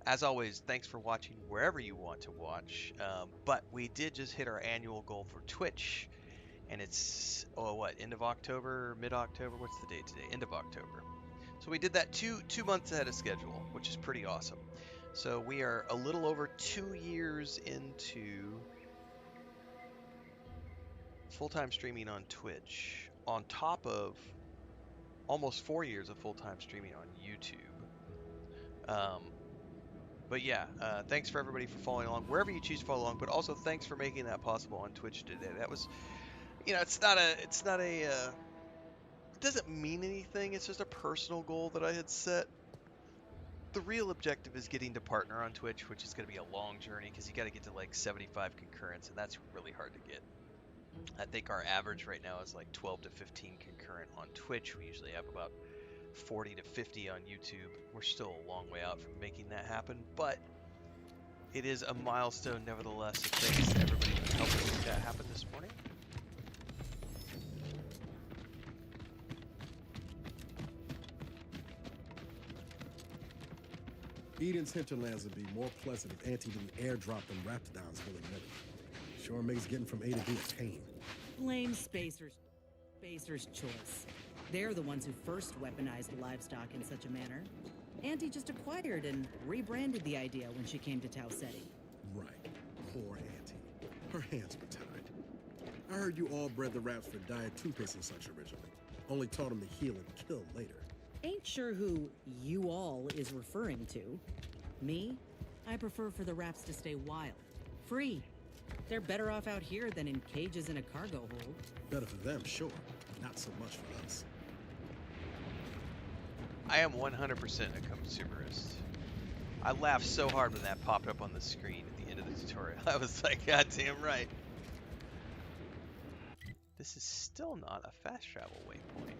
as always, thanks for watching wherever you want to watch. But we did just hit our annual goal for Twitch. And it's, end of October, mid-October? What's the date today? End of October. So we did that two months ahead of schedule, which is pretty awesome. So we are a little over 2 years into full-time streaming on Twitch, on top of almost 4 years of full-time streaming on YouTube. But yeah, thanks for everybody for following along, wherever you choose to follow along, but also thanks for making that possible on Twitch today. That was... You know, it doesn't mean anything. It's just a personal goal that I had set. The real objective is getting to partner on Twitch, which is going to be a long journey because you got to get to like 75 concurrents, and that's really hard to get. I think our average right now is like 12 to 15 concurrent on Twitch. We usually have about 40 to 50 on YouTube. We're still a long way out from making that happen, but it is a milestone nevertheless. So thanks to everybody for helping make that happen this morning. Eden's hinterlands would be more pleasant if Auntie didn't airdrop them raptidons willy-nilly. Sure makes getting from A to B a pain. Blame Spacer's choice. They're the ones who first weaponized livestock in such a manner. Auntie just acquired and rebranded the idea when she came to Tau Ceti. Right. Poor Auntie. Her hands were tied. I heard you all bred the raps for diet-toothpaste and such originally. Only taught them to heal and kill later. Ain't sure who you all is referring to. Me? I prefer for the raps to stay wild. Free. They're better off out here than in cages in a cargo hold. Better for them, sure. Not so much for us. I am 100% a consumerist. I laughed so hard when that popped up on the screen at the end of the tutorial. I was like, God damn right. This is still not a fast travel waypoint.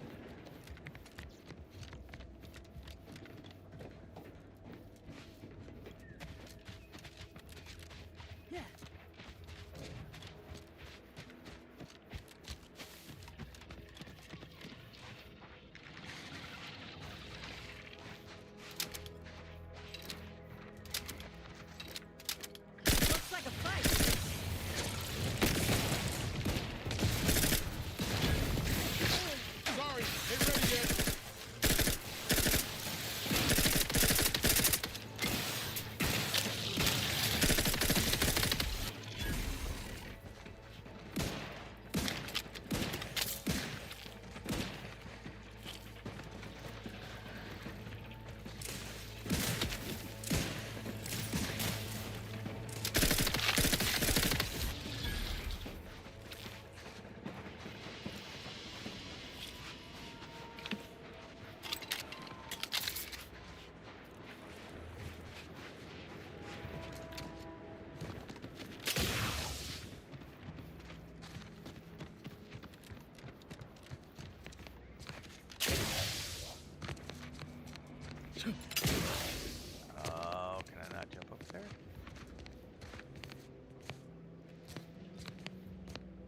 Oh, can I not jump up there?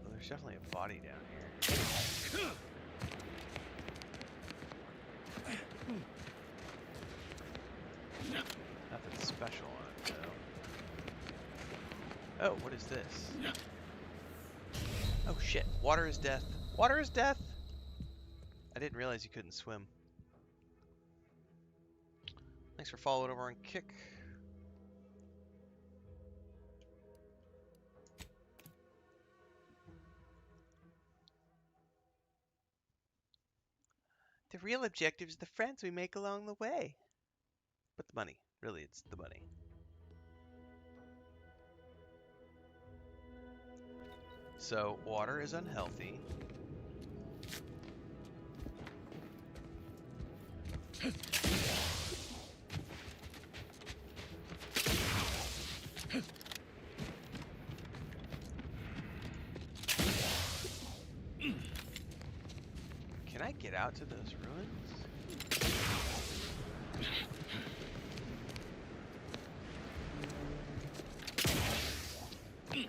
Well, there's definitely a body down here. Nothing special on it, though. Oh, what is this? Oh shit, water is death. Water is death! I didn't realize you couldn't swim. Thanks for following over on Kick. The real objective is the friends we make along the way. But the money. Really, it's the money. So, water is unhealthy. Can I get out to those ruins?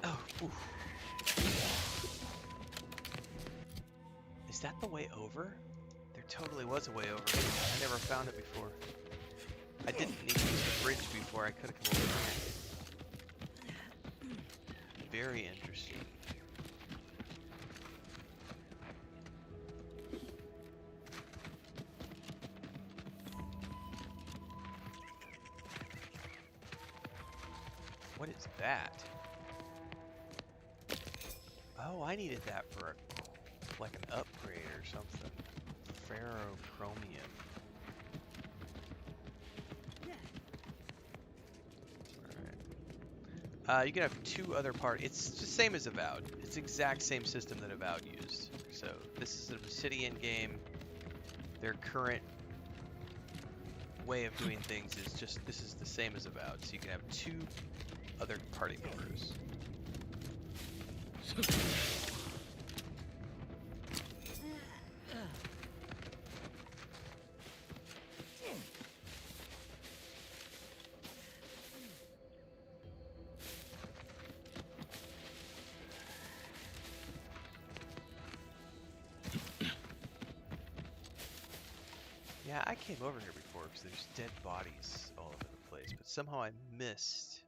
Oh, oof. Is that the way over? There totally was a way over. I never found it before. I didn't need to use the bridge before. I could have come over here. Very interesting. What is that? Oh, I needed that for like an upgrade or something. Ferrochromium. Alright. You can have two other parts. It's the same as Avowed. It's the exact same system that Avowed used. So this is an Obsidian game. Their current way of doing things is just, this is the same as Avowed. So you can have two other party members. Yeah, I came over here before because there's dead bodies all over the place, but somehow I missed.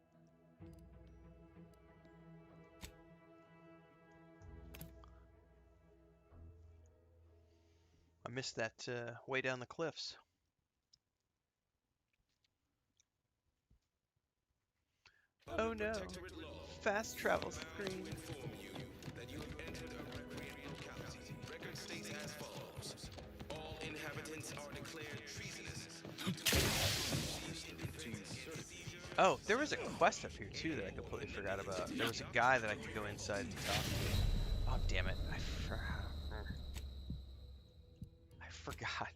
I missed that way down the cliffs. Oh no! Fast travel screen. Oh, there was a quest up here too that I completely forgot about. There was a guy that I could go inside and talk to. Oh damn it! I forgot.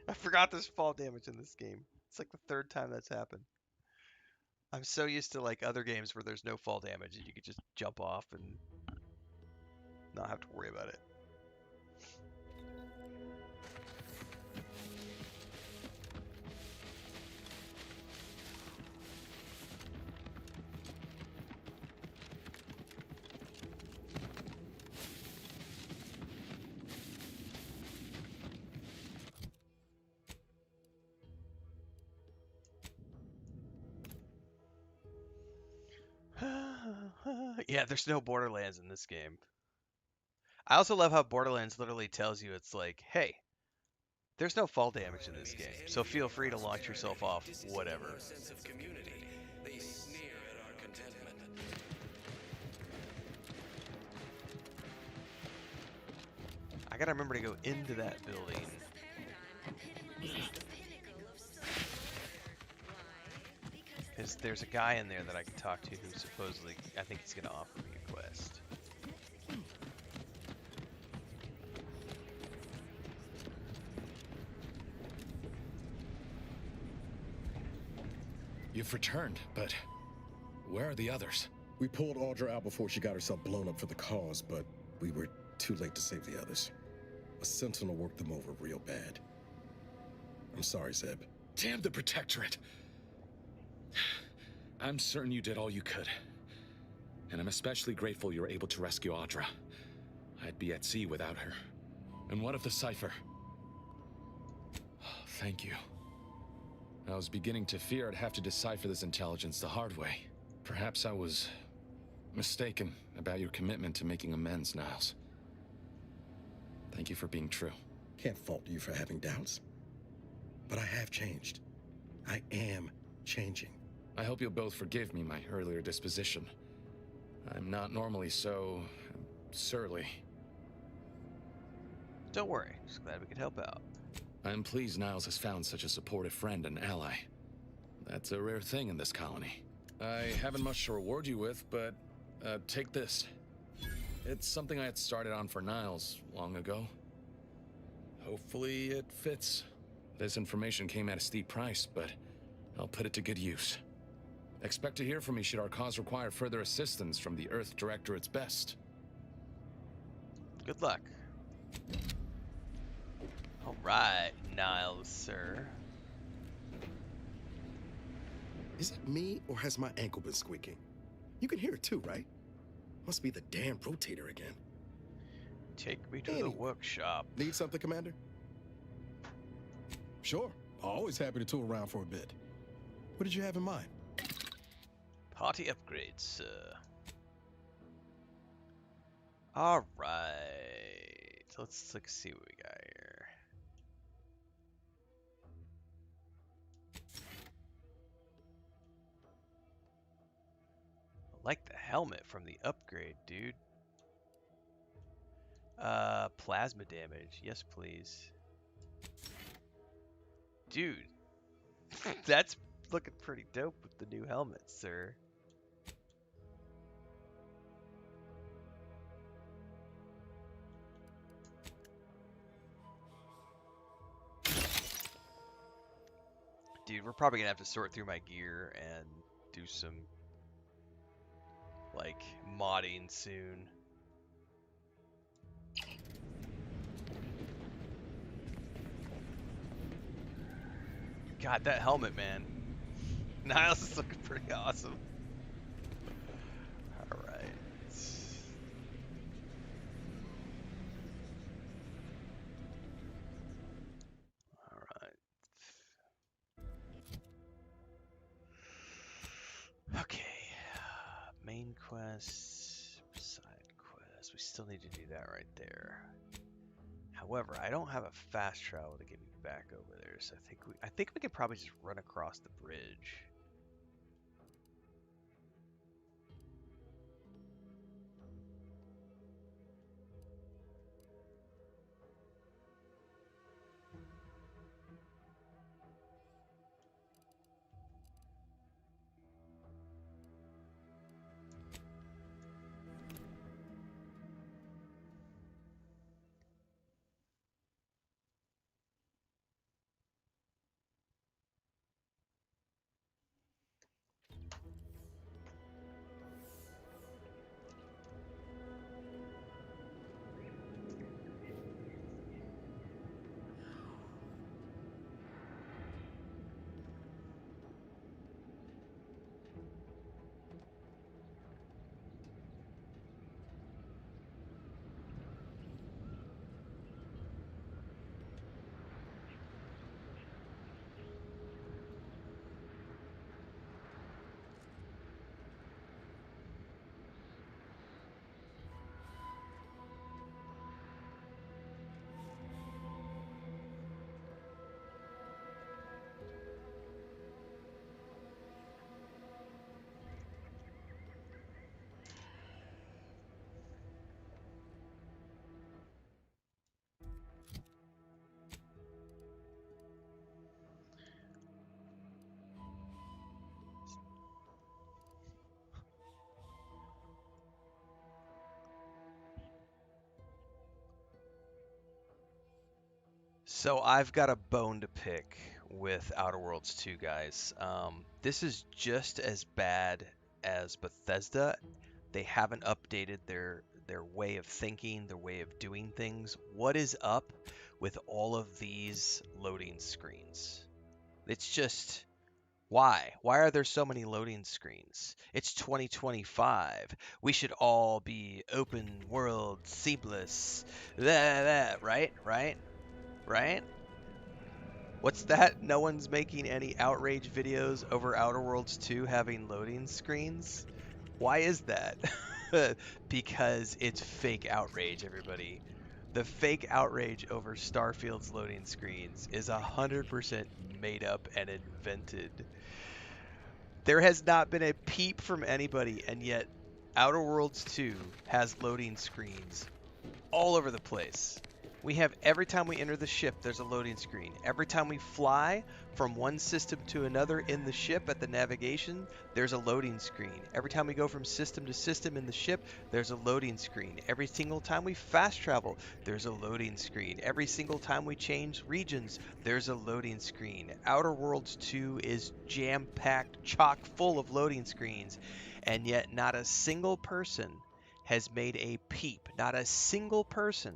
I forgot there's fall damage in this game. It's like the third time that's happened. I'm so used to like other games where there's no fall damage and you could just jump off and not have to worry about it. Yeah, there's no Borderlands in this game. I also love how Borderlands literally tells you it's like, hey, there's no fall damage in this game, so feel free to launch yourself off, whatever. I gotta remember to go into that building. Because there's a guy in there that I can talk to who supposedly, I think he's gonna offer me a quest. You've returned, but where are the others? We pulled Audra out before she got herself blown up for the cause, but we were too late to save the others. A sentinel worked them over real bad. I'm sorry, Zeb. Damn the Protectorate! I'm certain you did all you could. And I'm especially grateful you were able to rescue Audra. I'd be at sea without her. And what of the cipher? Thank you. I was beginning to fear I'd have to decipher this intelligence the hard way. Perhaps I was mistaken about your commitment to making amends, Niles. Thank you for being true. Can't fault you for having doubts. But I have changed. I am changing. I hope you'll both forgive me my earlier disposition. I'm not normally so surly. Don't worry, just glad we could help out. I'm pleased Niles has found such a supportive friend and ally. That's a rare thing in this colony. I haven't much to reward you with, but take this. It's something I had started on for Niles long ago. Hopefully it fits. This information came at a steep price, but I'll put it to good use. Expect to hear from me should our cause require further assistance from the Earth Directorate's best. Good luck. All right, Niles, sir. Is it me, or has my ankle been squeaking? You can hear it too, right? Must be the damn rotator again. Take me to the workshop. Need something, Commander? Sure. Always happy to tool around for a bit. What did you have in mind? Party upgrades, sir. All right. So let's see what we got here. I like the helmet from the upgrade, dude. Plasma damage. Yes, please. Dude, that's looking pretty dope with the new helmet, sir. Dude, we're probably gonna have to sort through my gear and do some, like, modding soon. God, that helmet, man. Niles is looking pretty awesome. Alright. Alright. Okay. Main quest, side quest. We still need to do that right there. However, I don't have a fast travel to get me back over there, so I think we could probably just run across the bridge. So I've got a bone to pick with Outer Worlds 2, guys. This is just as bad as Bethesda. They haven't updated their way of thinking, their way of doing things. What is up with all of these loading screens. It's just, why? Why are there so many loading screens? It's 2025. We should all be open world, seamless. Right? Right? Right? What's that? No one's making any outrage videos over Outer Worlds 2 having loading screens? Why is that? Because it's fake outrage, everybody. The fake outrage over Starfield's loading screens is 100% made up and invented. There has not been a peep from anybody, and yet Outer Worlds 2 has loading screens all over the place. We have, every time we enter the ship, there's a loading screen. Every time we fly from one system to another in the ship at the navigation, there's a loading screen. Every time we go from system to system in the ship, there's a loading screen. Every single time we fast travel, there's a loading screen. Every single time we change regions, there's a loading screen. Outer Worlds 2 is jam-packed, chock full of loading screens, and yet not a single person has made a peep. Not a single person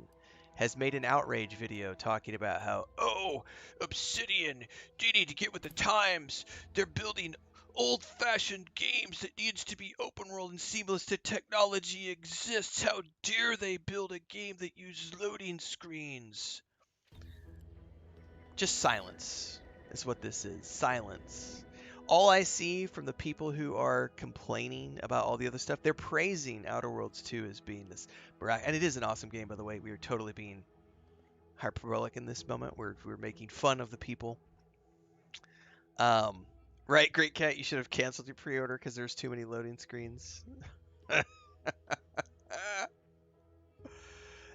has made an outrage video talking about how, oh, Obsidian, they need to get with the times. They're building old-fashioned games that needs to be open world and seamless. The technology exists. How dare they build a game that uses loading screens? Just silence is what this is. Silence. All I see from the people who are complaining about all the other stuff, they're praising Outer Worlds 2 as being this, and it is an awesome game, by the way. We are totally being hyperbolic in this moment. We're making fun of the people. Right, Great Cat, you should have canceled your pre-order because there's too many loading screens.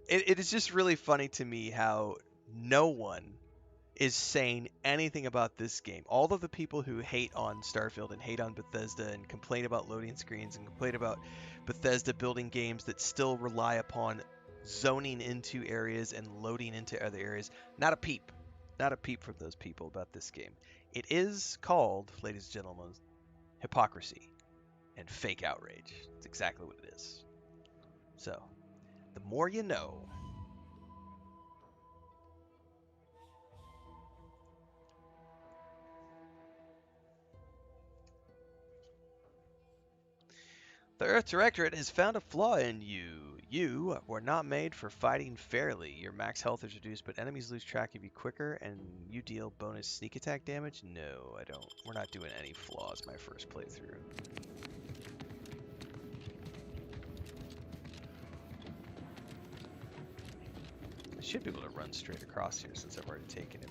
It is just really funny to me how no one is saying anything about this game. All of the people who hate on Starfield and hate on Bethesda and complain about loading screens and complain about Bethesda building games that still rely upon zoning into areas and loading into other areas, not a peep. Not a peep from those people about this game. It is called, ladies and gentlemen, hypocrisy and fake outrage. It's exactly what it is. So, the more you know. The Earth Directorate has found a flaw in you. You were not made for fighting fairly. Your max health is reduced, but enemies lose track of you quicker, and you deal bonus sneak attack damage? No, I don't. We're not doing any flaws my first playthrough. I should be able to run straight across here since I've already taken it.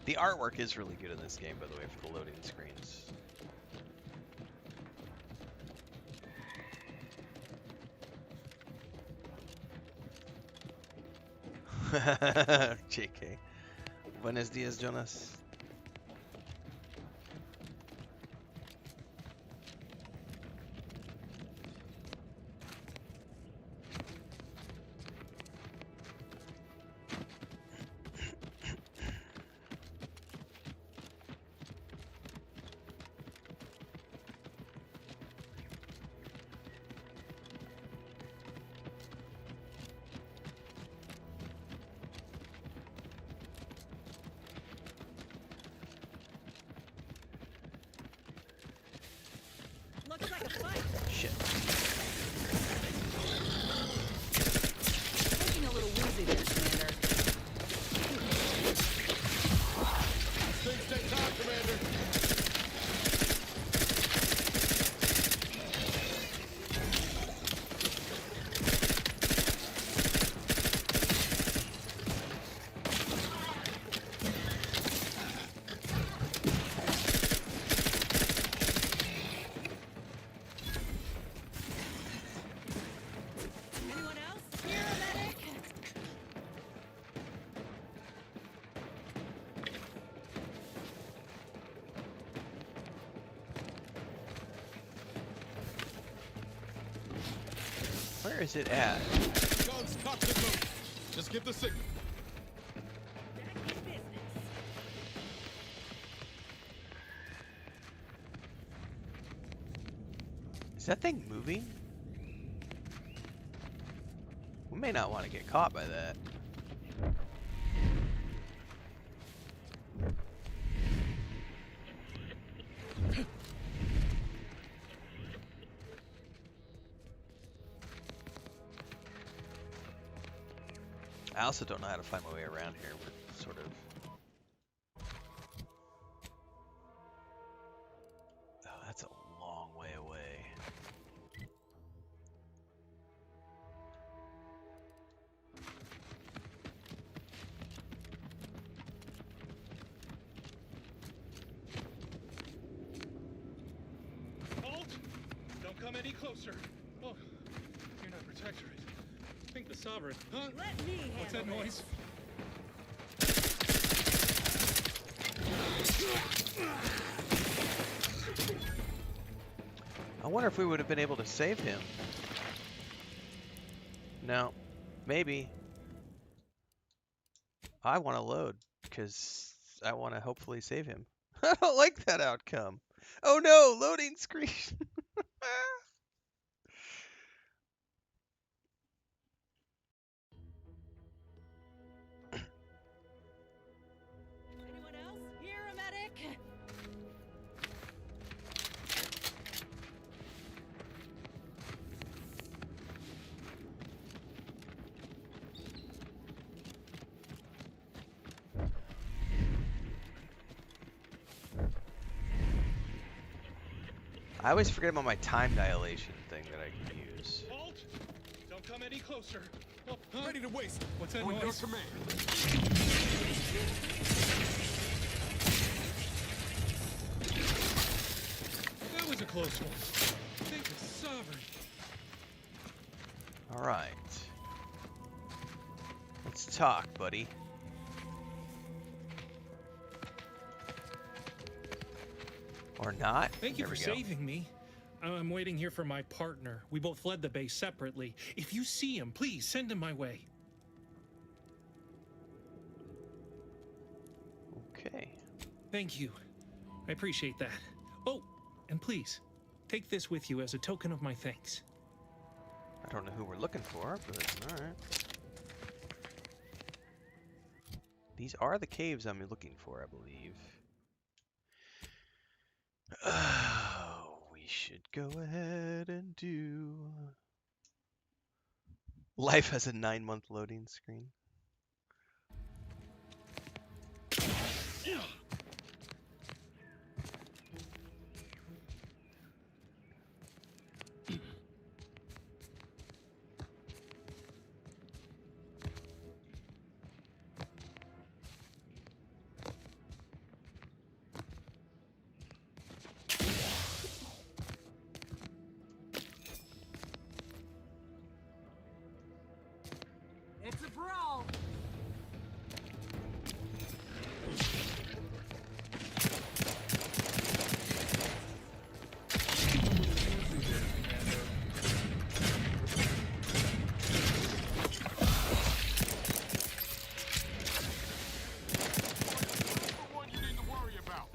The artwork is really good in this game, by the way, for the loading screens. JK. Buenos dias, Jonas. Looks like a fight. Shit. Looking a little woozy there, Commander. Things take time, Commander. Where is it at? Guns cocked and loaded. Just get the signal. Is that thing moving? We may not want to get caught by that. I also don't know how to find my way around here. We're sort of... Oh, that's a long way away. Halt! Don't come any closer. Oh, you're not protectorate. I think the sovereign. Huh? Let me What's that handle noise? I wonder if we would have been able to save him. No. Maybe. I want to load, because I want to hopefully save him. I don't like that outcome. Oh no! Loading screen! Anyone else? Here, a medic! I always forget about my time dilation thing that I can use. Halt! Don't come any closer. Oh, huh? Ready to waste. What's that On your noise? command. That was a close one. Thank the sovereign. All right. Let's talk, buddy. Or not. Thank you There for we go. saving me. I'm waiting here for my partner. We both fled the base separately. If you see him, please send him my way. Okay. Thank you. I appreciate that. Oh, and please, take this with you as a token of my thanks. I don't know who we're looking for, but alright. These are the caves I'm looking for, I believe. Oh, we should go ahead and do... Life has a 9-month loading screen. It's a brawl! One you need to worry about.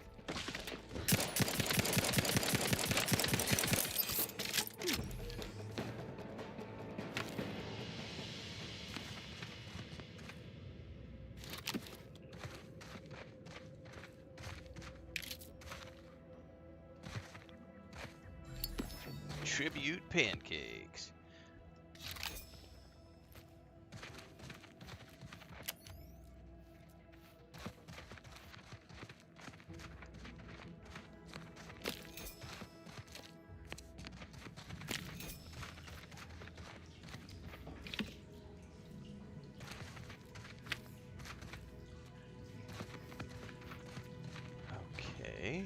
Tribute pancakes. Okay.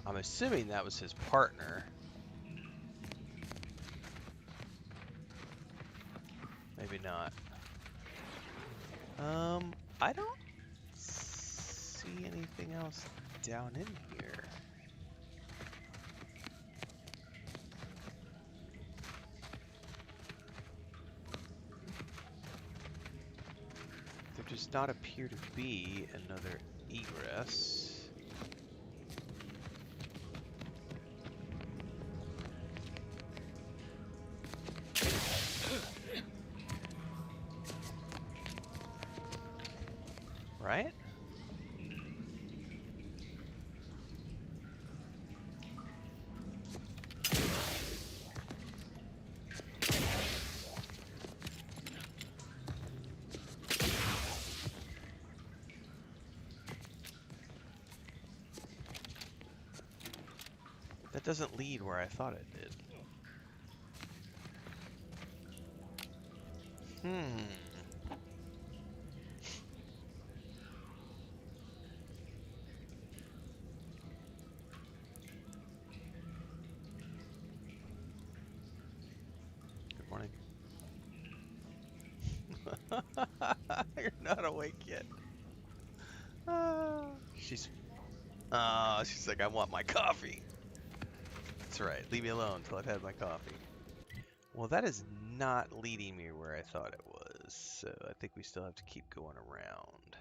I'm assuming that was his partner. Maybe not. I don't see anything else down in here. There does not appear to be another egress. right? That doesn't lead where I thought it did. Good morning. You're not awake yet. She's like, I want my coffee. That's right. Leave me alone until I've had my coffee. Well, that is not leading me where I thought it was, so I think we still have to keep going around.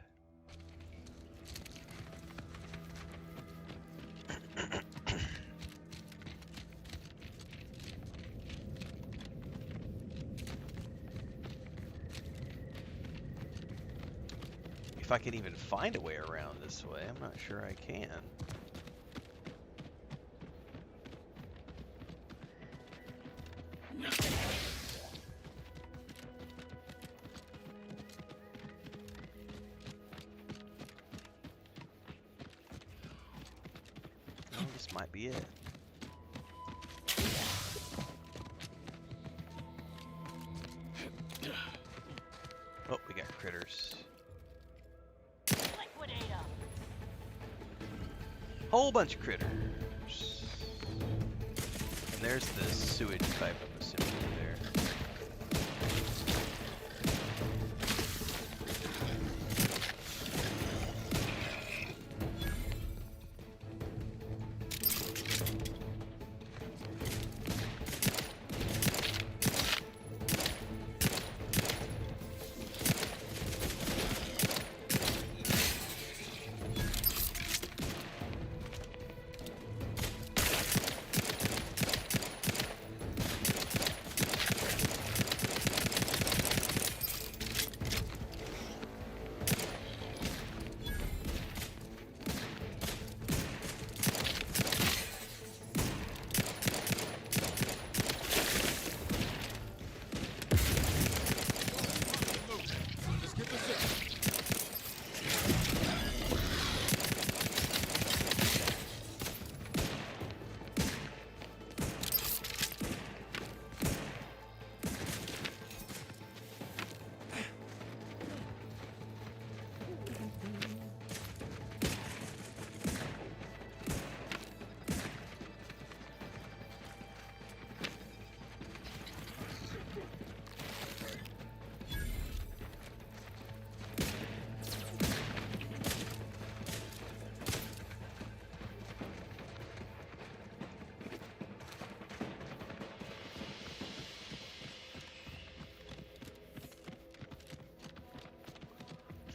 If I can even find a way around this way, I'm not sure I can. Well, this might be it. Oh, we got critters. Whole bunch of critters. And there's the sewage pipe, I'm assuming, there.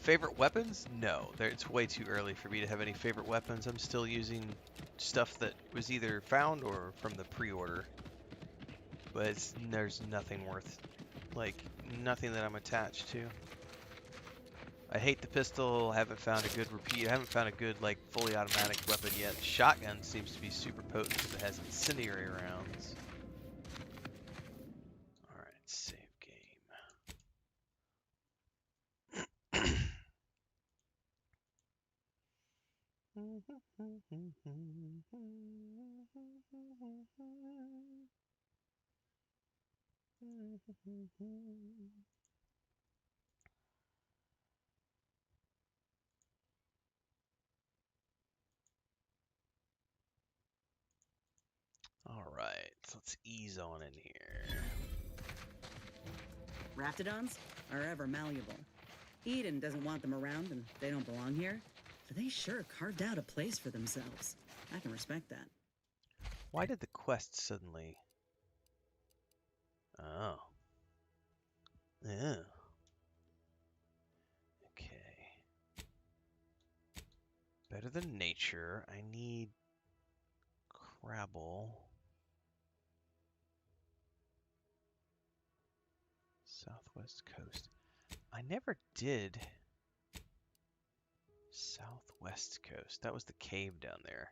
Favorite weapons? No, it's way too early for me to have any favorite weapons. I'm still using stuff that was either found or from the pre-order. But there's nothing worth, like, nothing that I'm attached to. I hate the pistol. Haven't found a good repeat. I haven't found a good, like, fully automatic weapon yet. Shotgun seems to be super potent because it has incendiary rounds. Alright, save game. Alright, so let's ease on in here. Raptidons are ever malleable. Eden doesn't want them around and they don't belong here, but they sure carved out a place for themselves. I can respect that. Why did the quest suddenly... Oh. Yeah. Okay. Better than nature. I need Crabble. Southwest coast. I never did Southwest coast. That was the cave down there.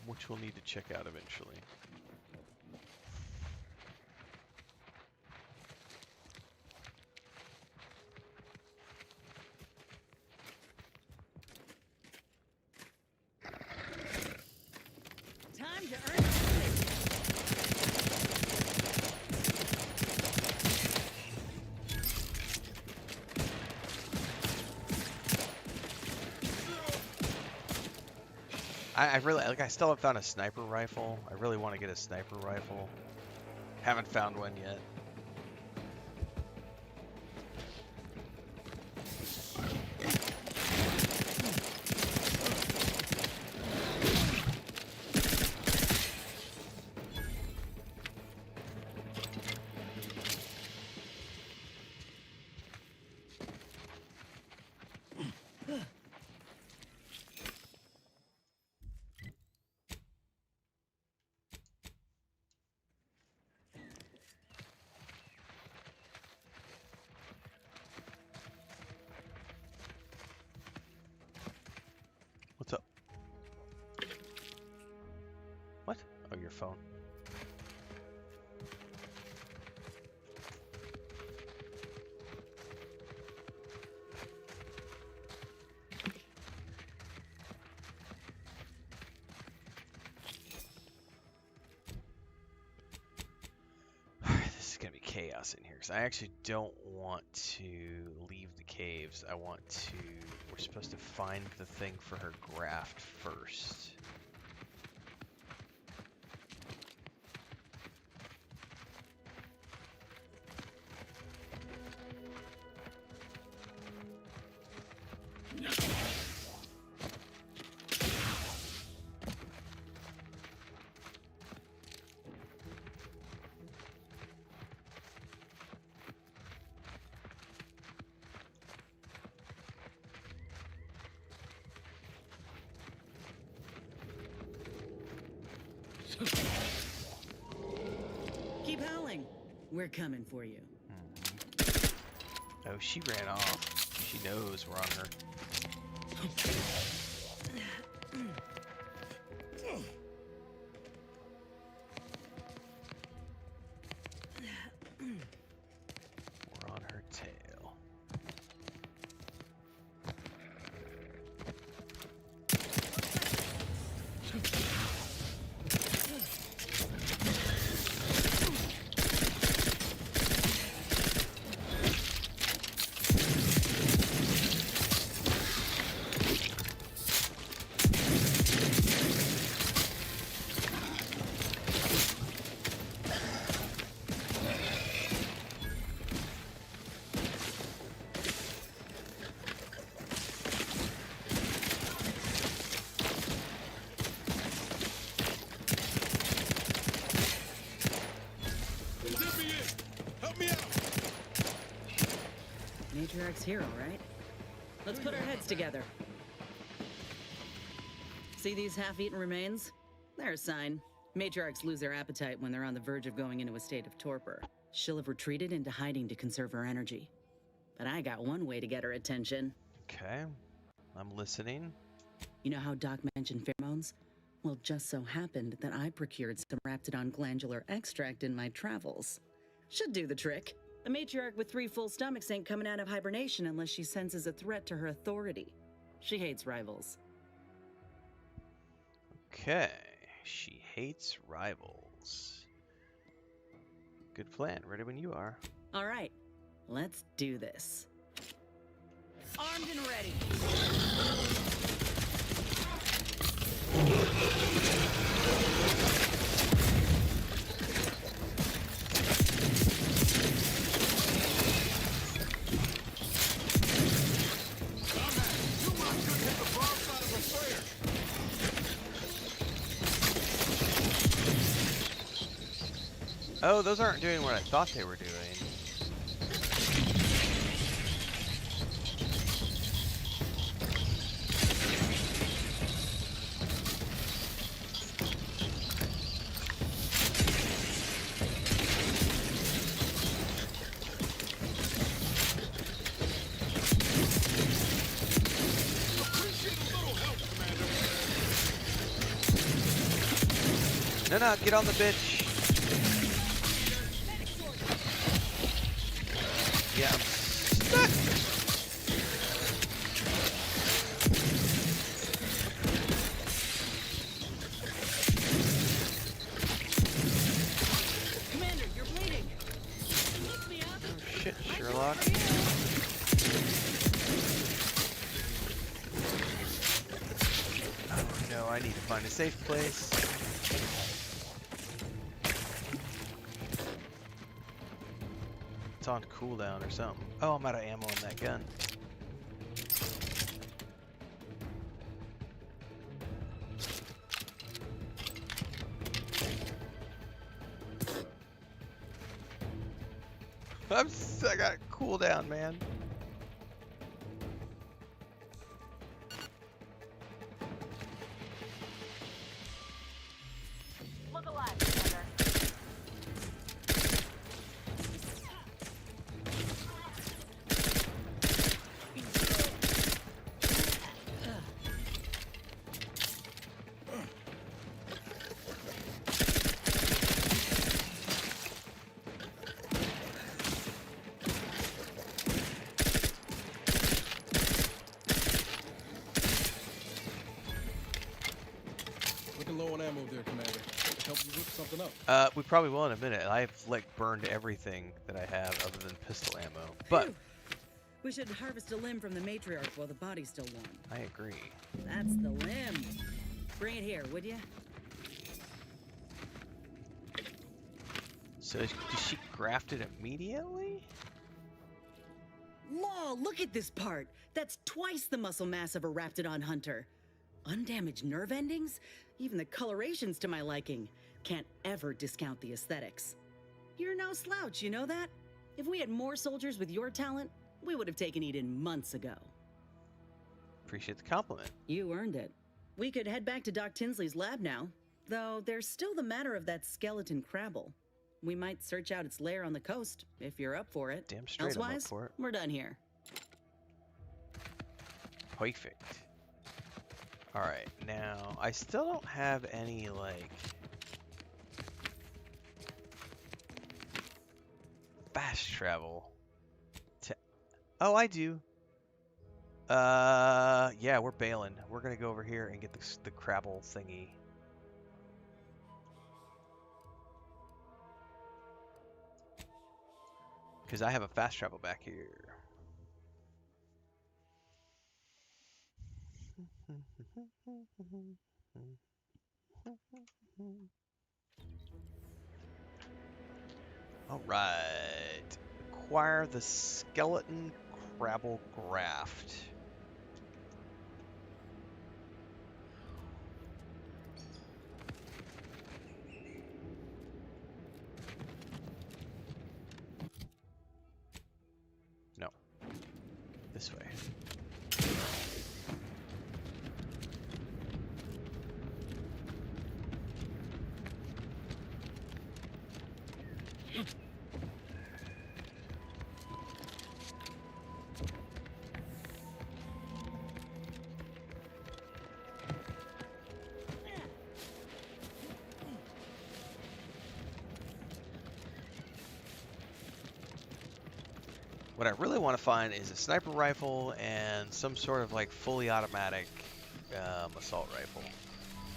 Which we'll need to check out eventually. Time to earn I really like. I still haven't found a sniper rifle. I really want to get a sniper rifle. Haven't found one yet. What's up? What? Oh, your phone. This is gonna be chaos in here because I actually don't want to leave the caves. I want to. We're supposed to find the thing for her graft first. Keep howling. We're coming for you. Oh, she ran off. She knows we're on her. We're on her tail. Matriarch's here, all right? Let's put our heads together. See these half-eaten remains? They're a sign. Matriarchs lose their appetite when they're on the verge of going into a state of torpor. She'll have retreated into hiding to conserve her energy. But I got one way to get her attention. Okay, I'm listening. You know how Doc mentioned pheromones? Well, just so happened that I procured some Raptidon glandular extract in my travels. Should do the trick. A matriarch with 3 full stomachs ain't coming out of hibernation unless she senses a threat to her authority. She hates rivals. Okay, she hates rivals. Good plan. Ready when you are. All right, let's do this. Armed and ready. Oh, those aren't doing what I thought they were doing. No, get on the bitch. Yeah, I'm stuck. Commander, you're bleeding. Oh shit, Sherlock. Oh no, I need to find a safe place. It's on cooldown or something. Oh, I'm out of ammo in that gun. I got cooldown, man. Look alive, Commander. Looking low on ammo there, Commander. Help you whip something up. We probably will in a minute. I've like burned everything that I have other than pistol ammo. But Phew. We should harvest a limb from the matriarch while the body's still warm. I agree. That's the limb. Bring it here, would you? So did she graft it immediately? Law, look at this part. That's twice the muscle mass of a Raptidon hunter. Undamaged nerve endings? Even the coloration's to my liking. Can't ever discount the aesthetics. You're no slouch, you know that? If we had more soldiers with your talent, we would have taken Eden months ago. Appreciate the compliment. You earned it. We could head back to Doc Tinsley's lab now, though there's still the matter of that skeleton crabble. We might search out its lair on the coast, if you're up for it. Damn straight I'm up Elsewise, for it. we're done here. Perfect. Alright, now, I still don't have any, like, fast travel. Oh, I do. Yeah, we're bailing. We're gonna go over here and get the crabble thingy. Because I have a fast travel back here. All right. Acquire the skeleton crabble graft. No. This way. What I really want to find is a sniper rifle and some sort of like fully automatic assault rifle.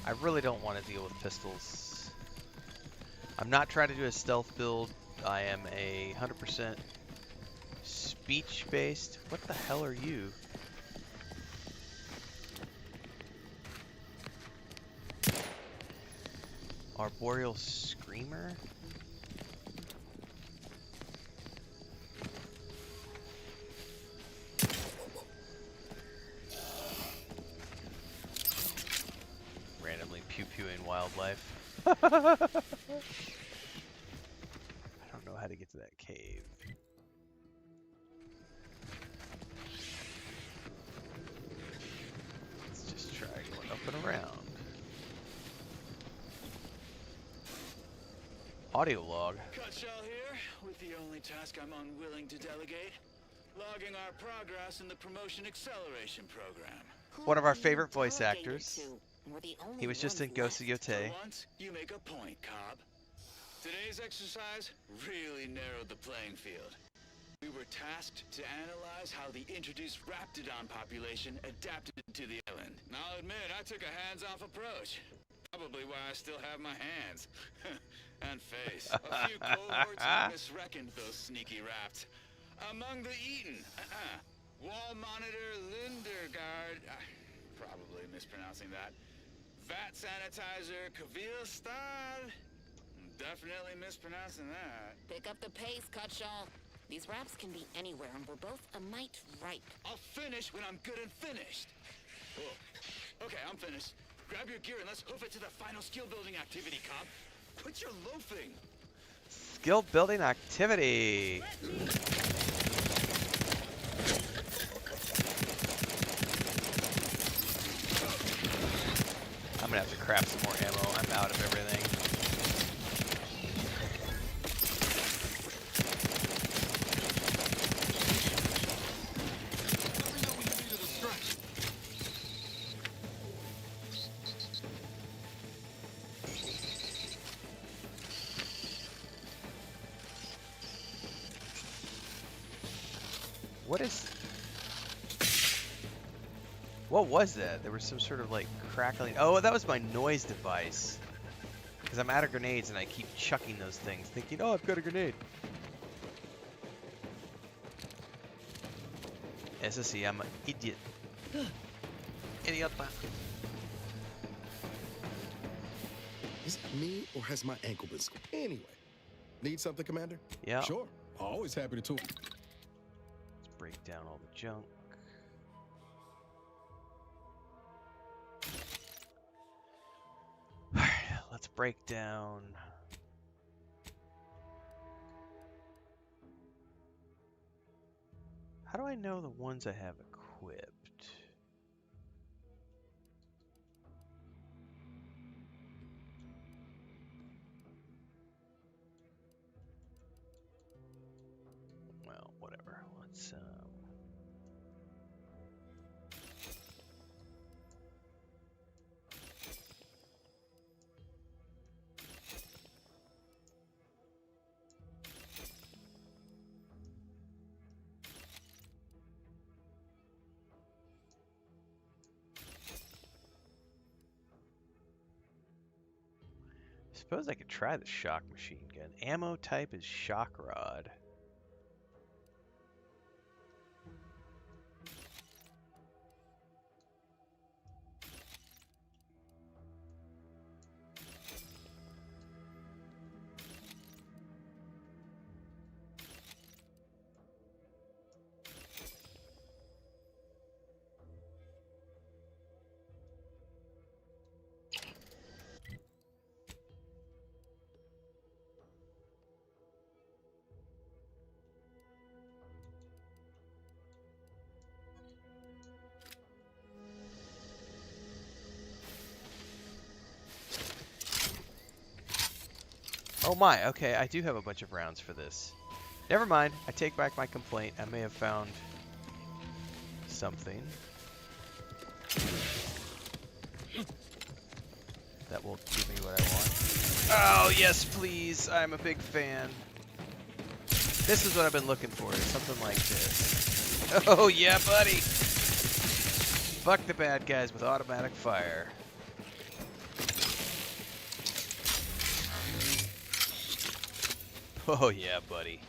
I really don't want to deal with pistols. I'm not trying to do a stealth build. I am a 100% speech-based. What the hell are you? Arboreal Screamer? Randomly pew-pewing wildlife. I don't know how to get to that cave. Let's just try going up and around. Audio log. Cutshell here, with the only task I'm unwilling to delegate. Logging our progress in the promotion acceleration program. One of our favorite voice actors. We're the only He was just ones in Ghost of left. Yotei. For once, you make a point, Cobb. Today's exercise really narrowed the playing field. We were tasked to analyze how the introduced Raptidon population adapted to the island. I'll admit, I took a hands-off approach. Probably why I still have my hands. And face. A few cohorts have misreckoned those sneaky rats. Among the Eaton, Wall Monitor Lindergaard, probably mispronouncing that. Vat Sanitizer Kavil Stad, definitely mispronouncing that. Pick up the pace, Cutshaw. These raps can be anywhere, and we're both a mite ripe. I'll finish when I'm good and finished. Oh, okay, I'm finished. Grab your gear and let's hoof it to the final skill-building activity, Cobb. Quit your loafing. Skill building activity. I'm gonna have to craft some more ammo. I'm out of everything. What was that? There was some sort of like crackling. Oh, that was my noise device. Because I'm out of grenades and I keep chucking those things, thinking, oh, I've got a grenade. Eso sí, I'm an idiot. Idiota. Is it me or has my ankle been squeezed? Anyway, need something, Commander? Yeah. Sure. Always happy to talk. Let's break down all the junk. Let's break down. How do I know the ones I have equipped? Well, whatever. Let's suppose I could try the shock machine gun. Ammo type is shock rod. Oh my, okay, I do have a bunch of rounds for this. Never mind, I take back my complaint. I may have found something that will give me what I want. Oh, yes, please. I'm a big fan. This is what I've been looking for, something like this. Oh, yeah, buddy. Fuck the bad guys with automatic fire. Oh yeah, buddy.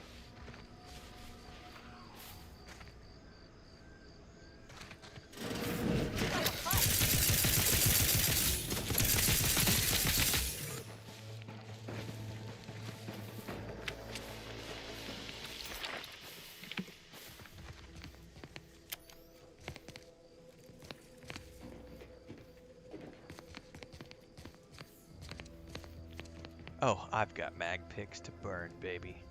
Oh, I've got mag picks to burn, baby.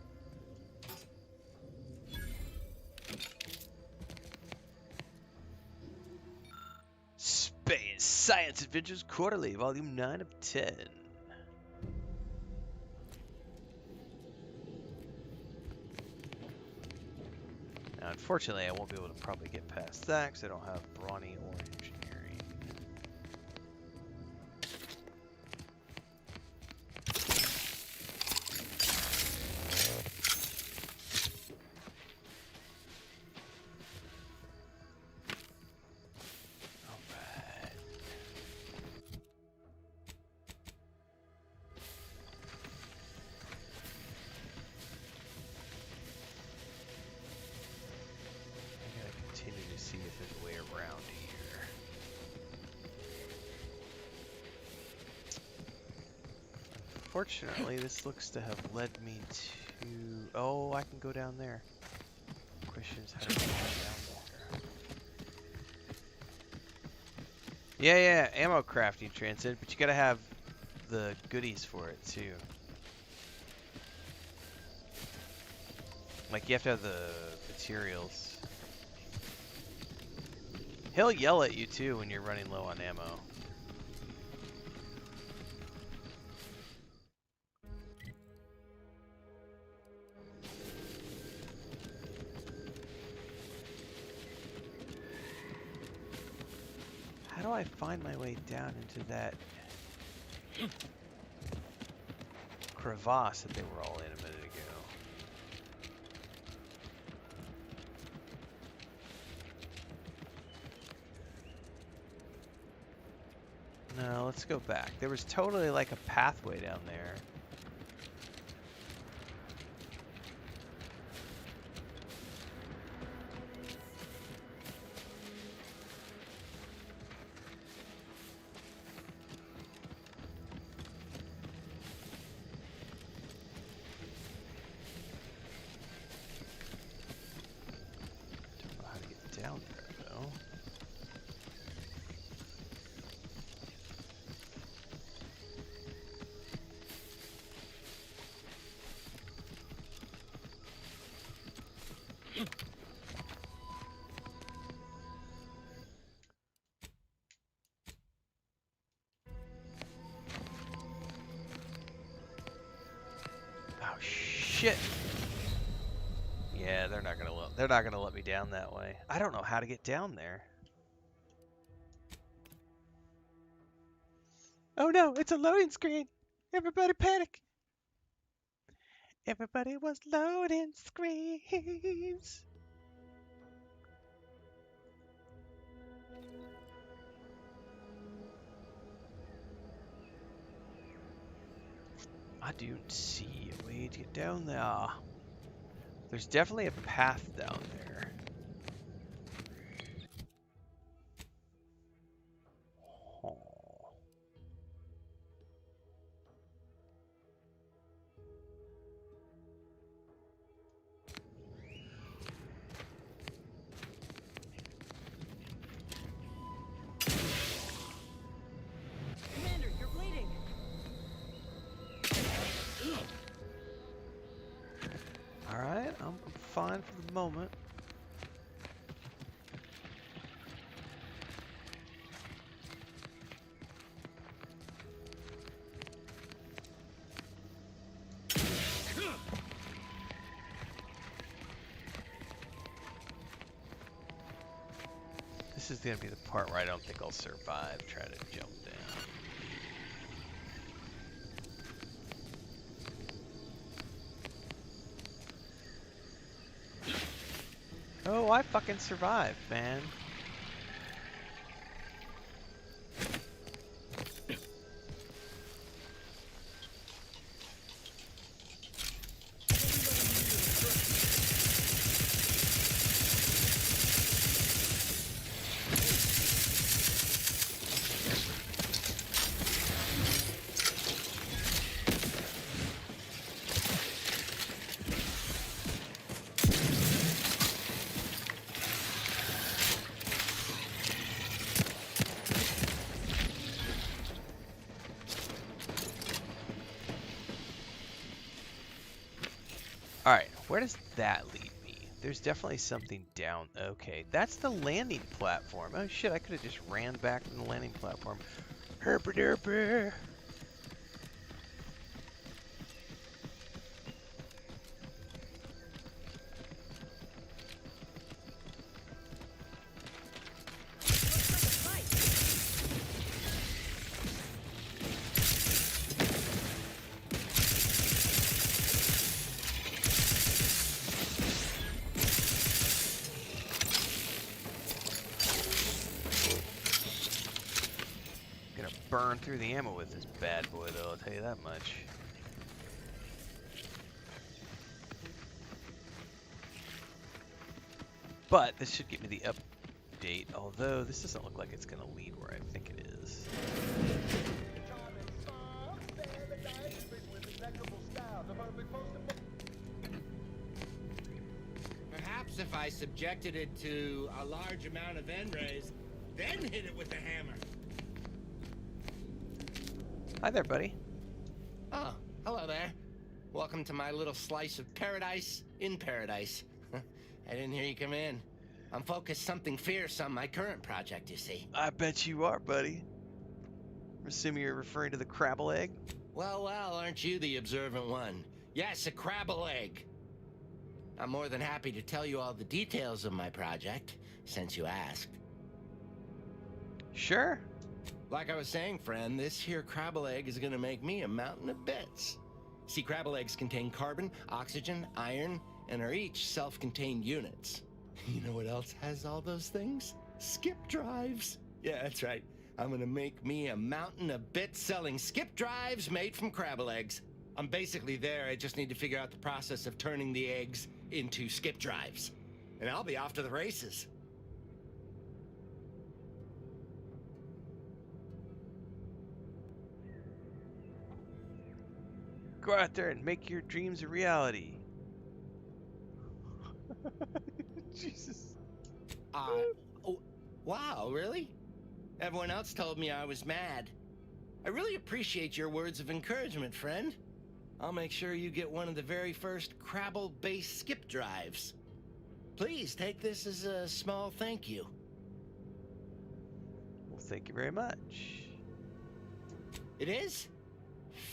Space Science Adventures Quarterly, Volume 9 of 10. Now, unfortunately, I won't be able to probably get past that because I don't have brawny or engineering. unfortunately, this looks to have led me to... Oh, I can go down there. Question is, how do I get down there? Yeah, ammo crafting transit, but you gotta have the goodies for it, too. Like, you have to have the materials. He'll yell at you, too, when you're running low on ammo. How do I find my way down into that crevasse that they were all in a minute ago? No, let's go back. There was totally like a pathway down there. Don't know how to get down there though. Oh shit! Yeah, they're not gonna let me down that way. I don't know how to get down there. Oh no, it's a loading screen! Everybody panic! Everybody was loading screens. I don't see a way to get down there. There's definitely a path down there. Oh. Commander, you're bleeding. Alright, I'm fine for the moment. This is gonna be the part where I don't think I'll survive trying to jump down. Oh, I fucking survived, man. Alright, where does that lead me? There's definitely something down. Okay, that's the landing platform. Oh shit, I could have just ran back from the landing platform. Herper-derper. Burn through the ammo with this bad boy, though, I'll tell you that much. But this should get me the update, although this doesn't look like it's going to lead where I think it is. Perhaps if I subjected it to a large amount of N-rays, then hit it with a hammer. Hi there, buddy. Oh, hello there. Welcome to my little slice of paradise in paradise. I didn't hear you come in. I'm focused something fierce on my current project, you see. I bet you are, buddy. I'm assuming you're referring to the crabble egg? Well, aren't you the observant one? Yes, a crabble egg. I'm more than happy to tell you all the details of my project, since you asked. Sure. Like I was saying, friend, this here crabble egg is gonna make me a mountain of bits. See, crabble eggs contain carbon, oxygen, iron, and are each self-contained units. You know what else has all those things? Skip drives. Yeah, that's right. I'm gonna make me a mountain of bits selling skip drives made from crabble eggs. I'm basically there. I just need to figure out the process of turning the eggs into skip drives. And I'll be off to the races. Go out there and make your dreams a reality. Jesus. Oh, wow, really? Everyone else told me I was mad. I really appreciate your words of encouragement, friend. I'll make sure you get one of the very first crabble-based skip drives. Please take this as a small thank you. Well, thank you very much. It is?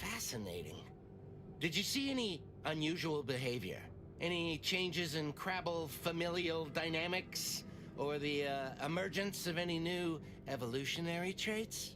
Fascinating. Did you see any unusual behavior? Any changes in crabble familial dynamics? Or the emergence of any new evolutionary traits?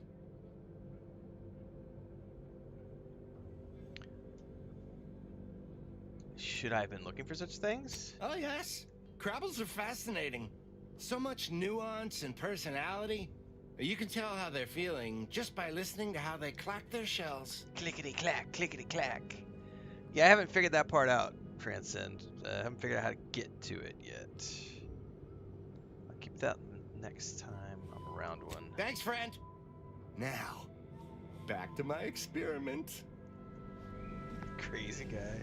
Should I have been looking for such things? Oh, yes. Crabbles are fascinating. So much nuance and personality. You can tell how they're feeling just by listening to how they clack their shells. Clickety-clack, clickety-clack. Yeah, I haven't figured that part out, Transcend. I haven't figured out how to get to it yet. I'll keep that next time I'm around one. Thanks, friend. Now, back to my experiment. Crazy guy.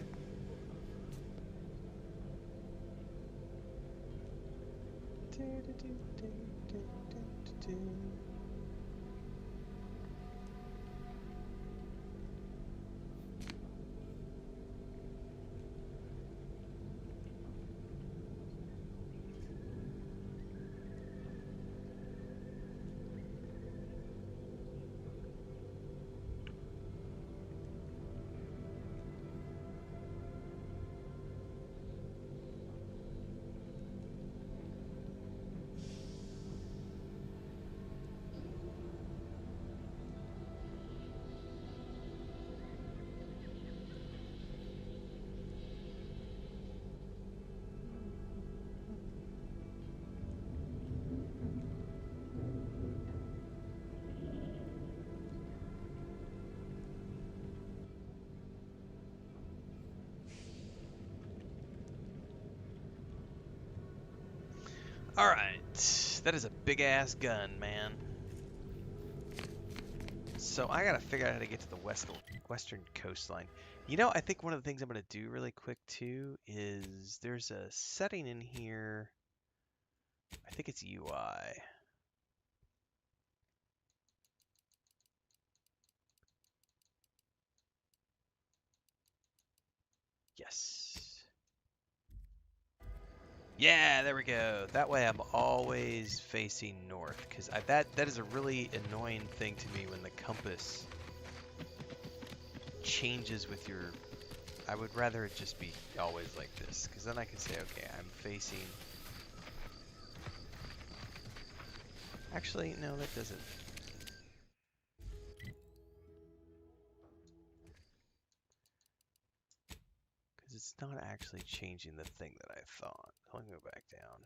Alright, that is a big ass gun, man. So I gotta figure out how to get to the western coastline. You know, I think one of the things I'm gonna do really quick too is there's a setting in here. I think it's UI. Yes. Yeah, there we go. That way I'm always facing north, because that is a really annoying thing to me when the compass changes with your... I would rather it just be always like this, because then I can say, okay, I'm facing... Actually, no, that doesn't... Because it's not actually changing the thing that I thought. Let me go back down.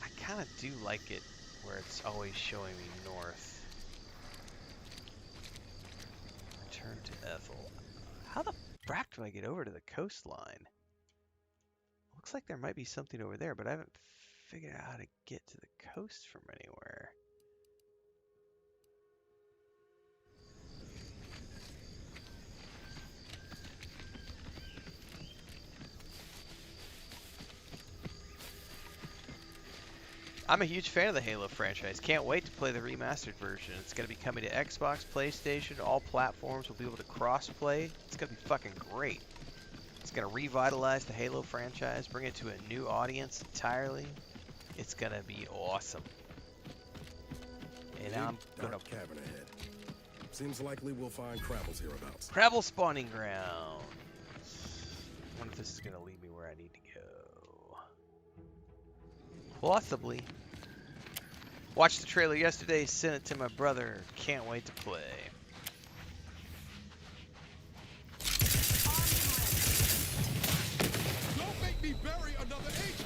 I kind of do like it where it's always showing me north. Return to Ethel. How the frack do I get over to the coastline? Looks like there might be something over there, but I haven't figured out how to get to the coast from anywhere. I'm a huge fan of the Halo franchise. Can't wait to play the remastered version. It's going to be coming to Xbox, PlayStation, all platforms. We'll be able to cross-play. It's going to be fucking great. It's going to revitalize the Halo franchise, bring it to a new audience entirely. It's going to be awesome. And I'm going to... Cavern ahead. Seems likely we'll find Crabble's hereabouts. Crabble spawning grounds. I wonder if this is going to lead me where I need to go. Possibly. Watched the trailer yesterday, sent it to my brother. Can't wait to play. Don't make me bury another agent!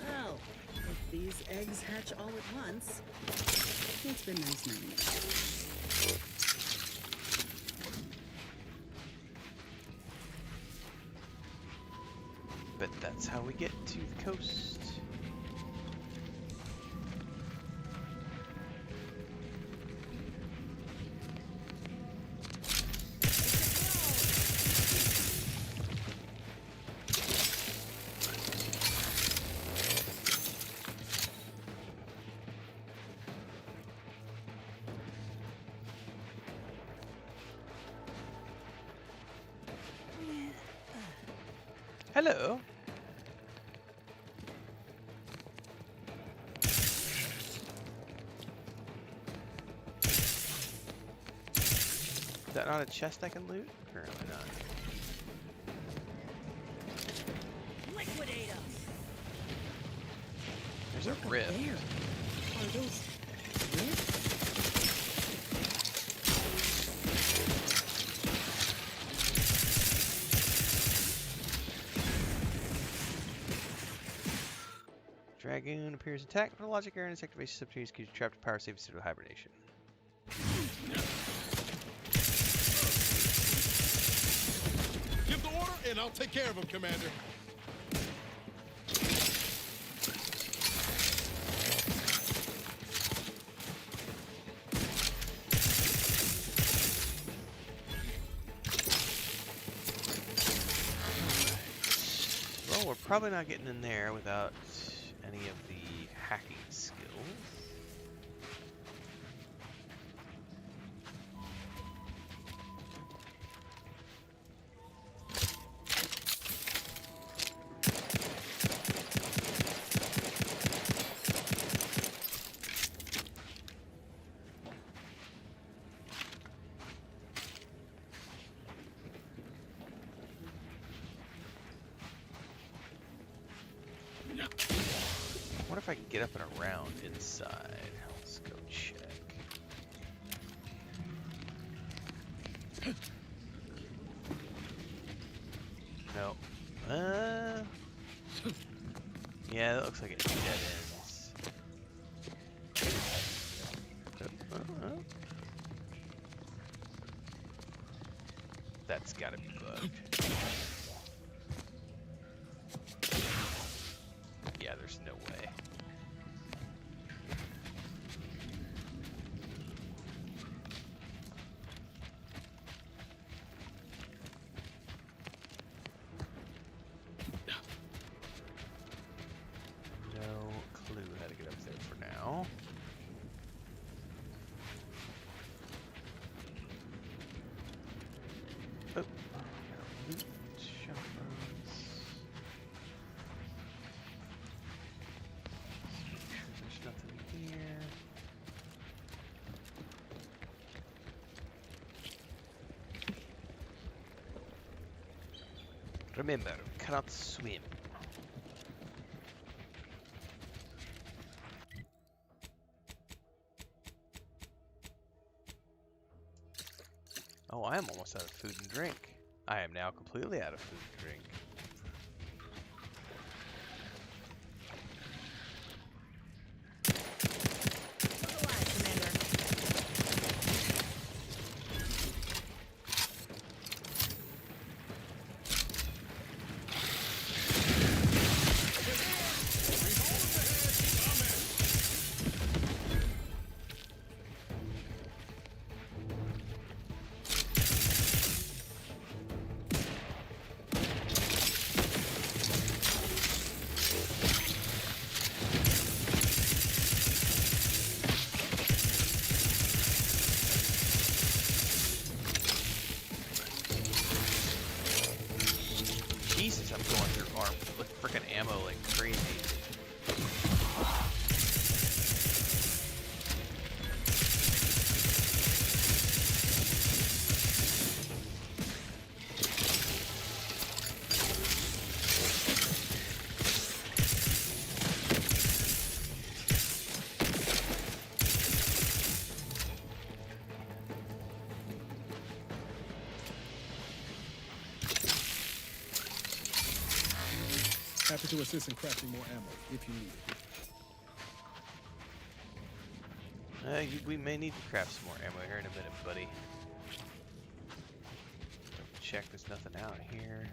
Well, if these eggs hatch all at once, it's been nice knowing you. But that's how we get to the coast. Hello. Is that not a chest I can loot? Apparently not. Liquidate us! There's a rip. There. Are those ribs? Dragoon appears attacked, but a logic error in its activation subterraneous keeps you trapped in power saving to hibernation. Give the order, and I'll take care of him, Commander. Well, we're probably not getting in there without any of the hacking skills. I wonder if I can get up and around inside. Let's go check. No. Yeah, that looks like it dead ends. That's gotta be bugged. Yeah, there's no way. No clue how to get up there for now. Oh, loot shoppers. There's nothing here. Remember, cannot swim. Oh, I am almost out of food and drink. I am now completely out of food and drink. like crazy. Happy to assist in crafting more ammo if you need it. We may need to craft some more ammo here in a minute, buddy. Check there's nothing out here.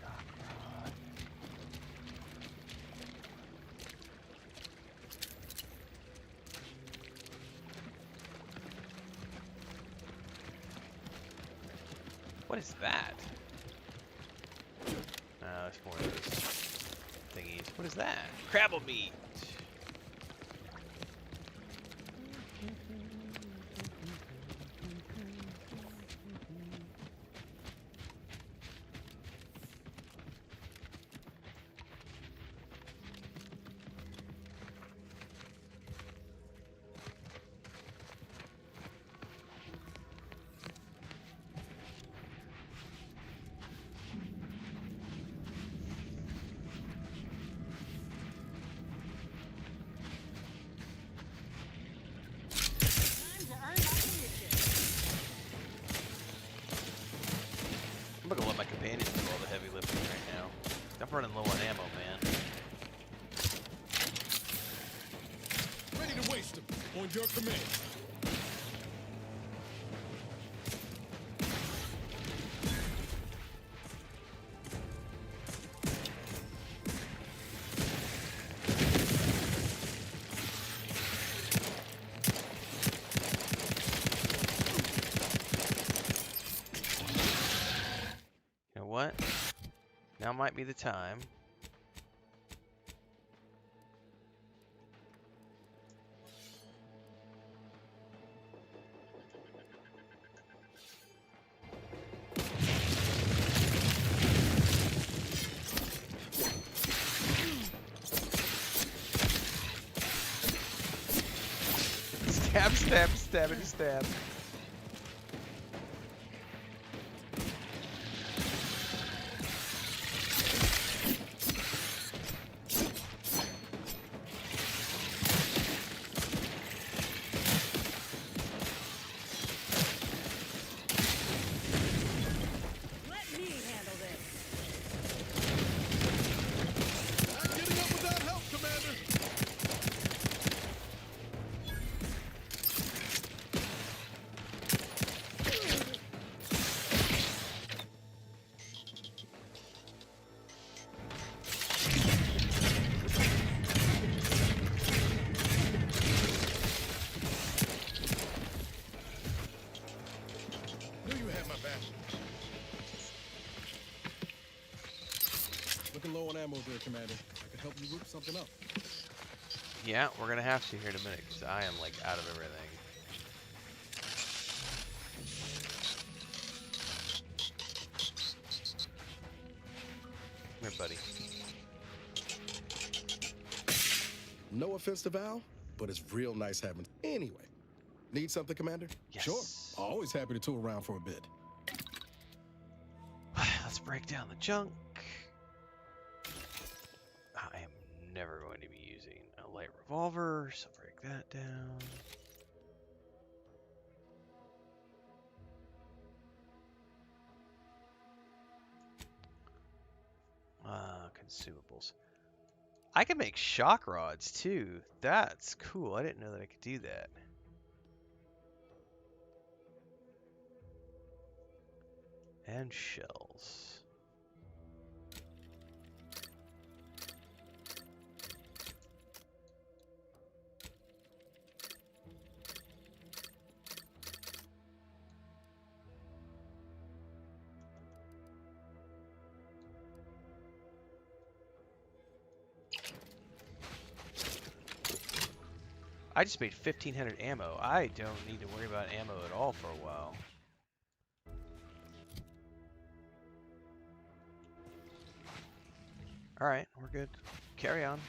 Shock rod. What is that? It's more of those thingies. What is that? Crabble meat! I'm gonna let my companions do all the heavy lifting right now. I'm running low on ammo, man. Ready to waste them. On your command. You know what? Now might be the time. Stab, stab, stab, and stab. Let me handle this. Not getting up without help, Commander. Knew you had my back. Looking low on ammo there, Commander. I could help you whip something up. Yeah, we're gonna have to here in a minute because I am like out of everything. Come here, buddy. No offense to Val, but it's real nice having. Anyway, need something, Commander? Yes. Sure. Always happy to tool around for a bit. Let's break down the junk. I am never going to be using a light revolver, so break that down. Consumables. I can make shock rods too. That's cool. I didn't know that I could do that. And shells. I just made 1,500 ammo. I don't need to worry about ammo at all for a while. Alright, we're good. Carry on.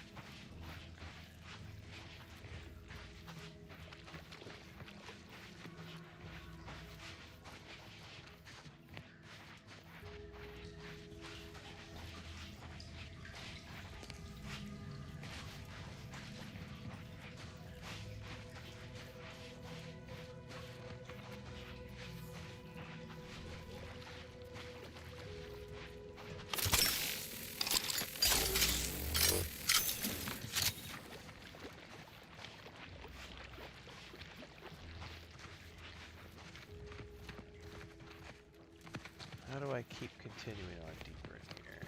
How do I keep continuing on deeper in here?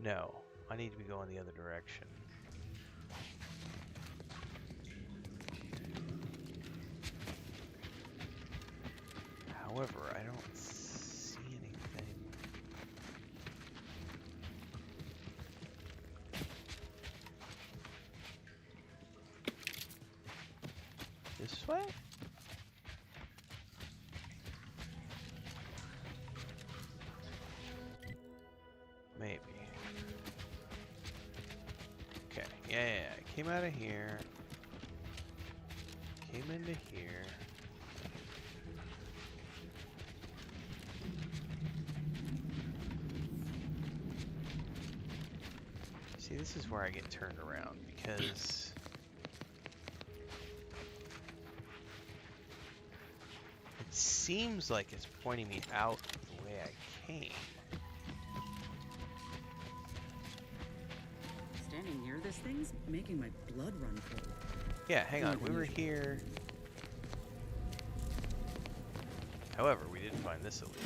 No, I need to be going the other direction. However, I don't see anything. This way? Maybe. Okay, yeah, I came out of here. Came into here. See, this is where I get turned around because it seems like it's pointing me out the way I came. Standing near this thing's making my blood run cold. Yeah, hang on. We were here. However, we didn't find this at least.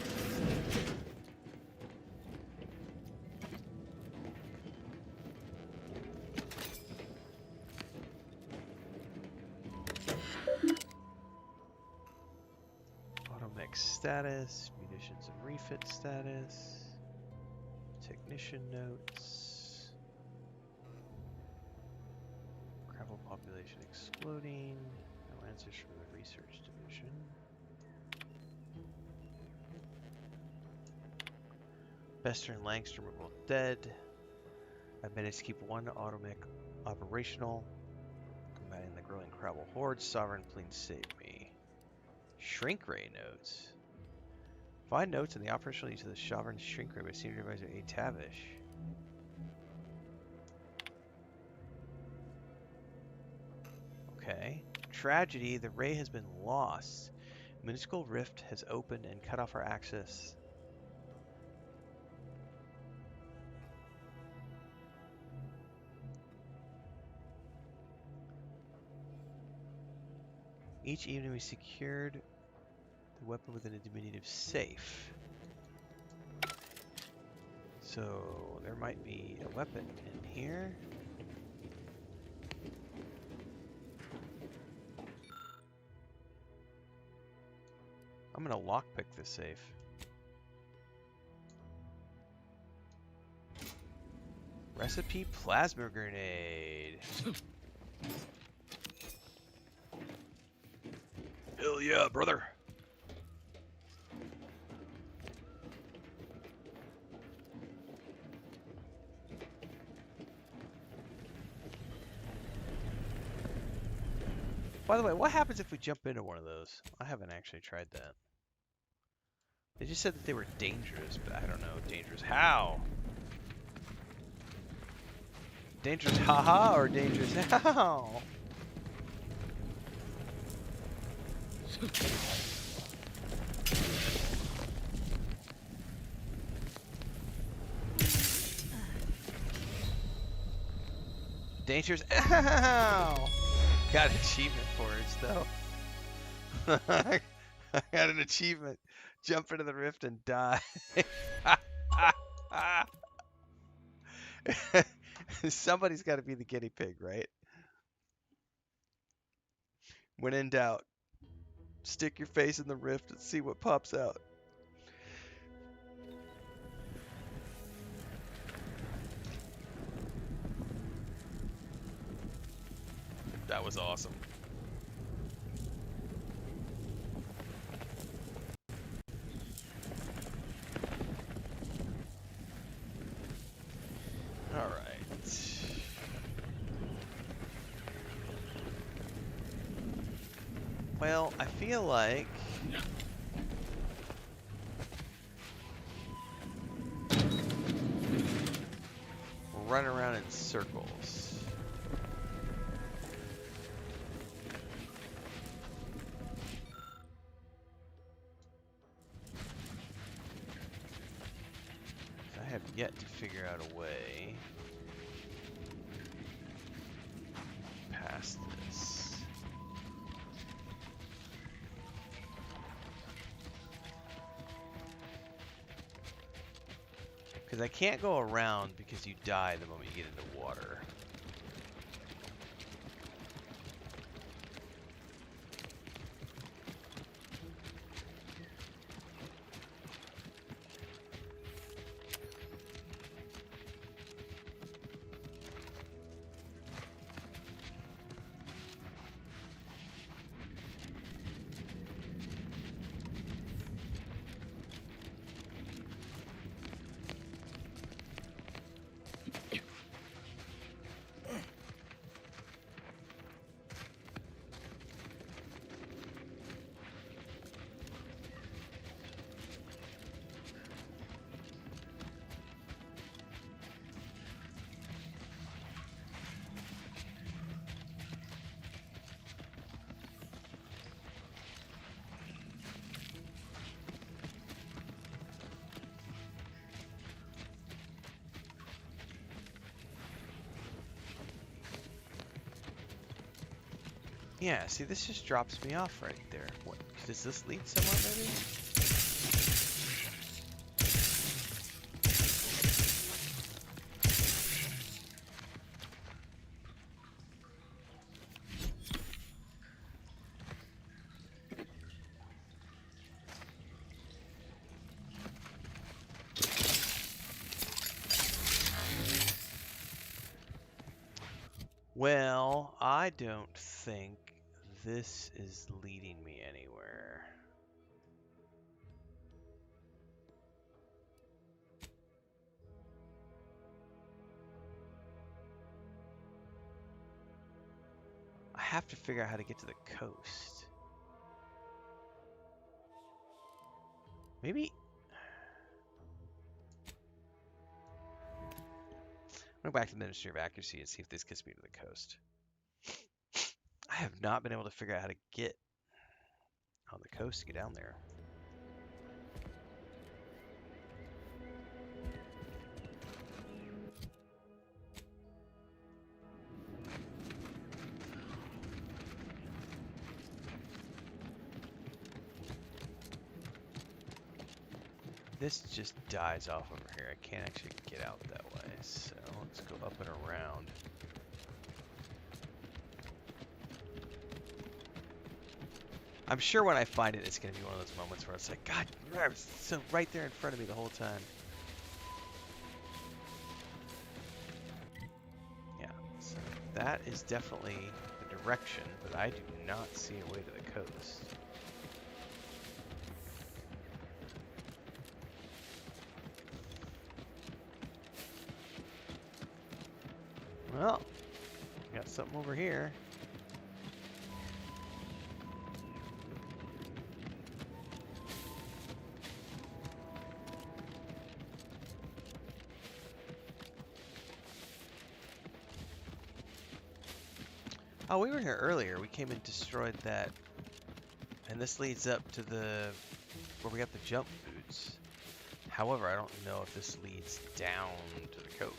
Automech status, munitions and refit status, technician notes, gravel population exploding, no answers from the research division. Bester and Langstrom are both dead. I've managed to keep one automech operational. Combating the growing Crabble horde, Sovereign, please save me. Shrink ray notes. Find notes on the operational use of the Sovereign shrink ray by Senior Advisor A. Tavish. Okay. Tragedy, the ray has been lost. Minuscule rift has opened and cut off our access. Each evening we secured the weapon within a diminutive safe. So there might be a weapon in here. I'm gonna lockpick this safe. Recipe plasma grenade. Hell yeah, brother. By the way, what happens if we jump into one of those? I haven't actually tried that. They just said that they were dangerous, but I don't know. Dangerous how? Dangerous haha or dangerous how? Dangerous ow! Got an achievement for it, though. I got an achievement. Jump into the rift and die. Somebody's got to be the guinea pig, right? When in doubt, stick your face in the rift and see what pops out. That was awesome. All right. Well, I feel like we're running around in circles. I have yet to figure out a way past this. Because I can't go around because you die the moment you get into water. Yeah, see, this just drops me off right there. What, does this lead somewhere maybe? Well, I don't think this is leading me anywhere. I have to figure out how to get to the coast. Maybe... I'm going back to the Ministry of Accuracy and see if this gets me to the coast. I have not been able to figure out how to get on the coast to get down there. This just dies off over here. I can't actually get out that way, so let's go up and around. I'm sure when I find it, it's going to be one of those moments where it's like, God, it was so right there in front of me the whole time. Yeah, so that is definitely the direction, but I do not see a way to the coast. Well, got something over here. Oh, we were here earlier. We came and destroyed that. And this leads up to the where we got the jump boots. However, I don't know if this leads down to the coast.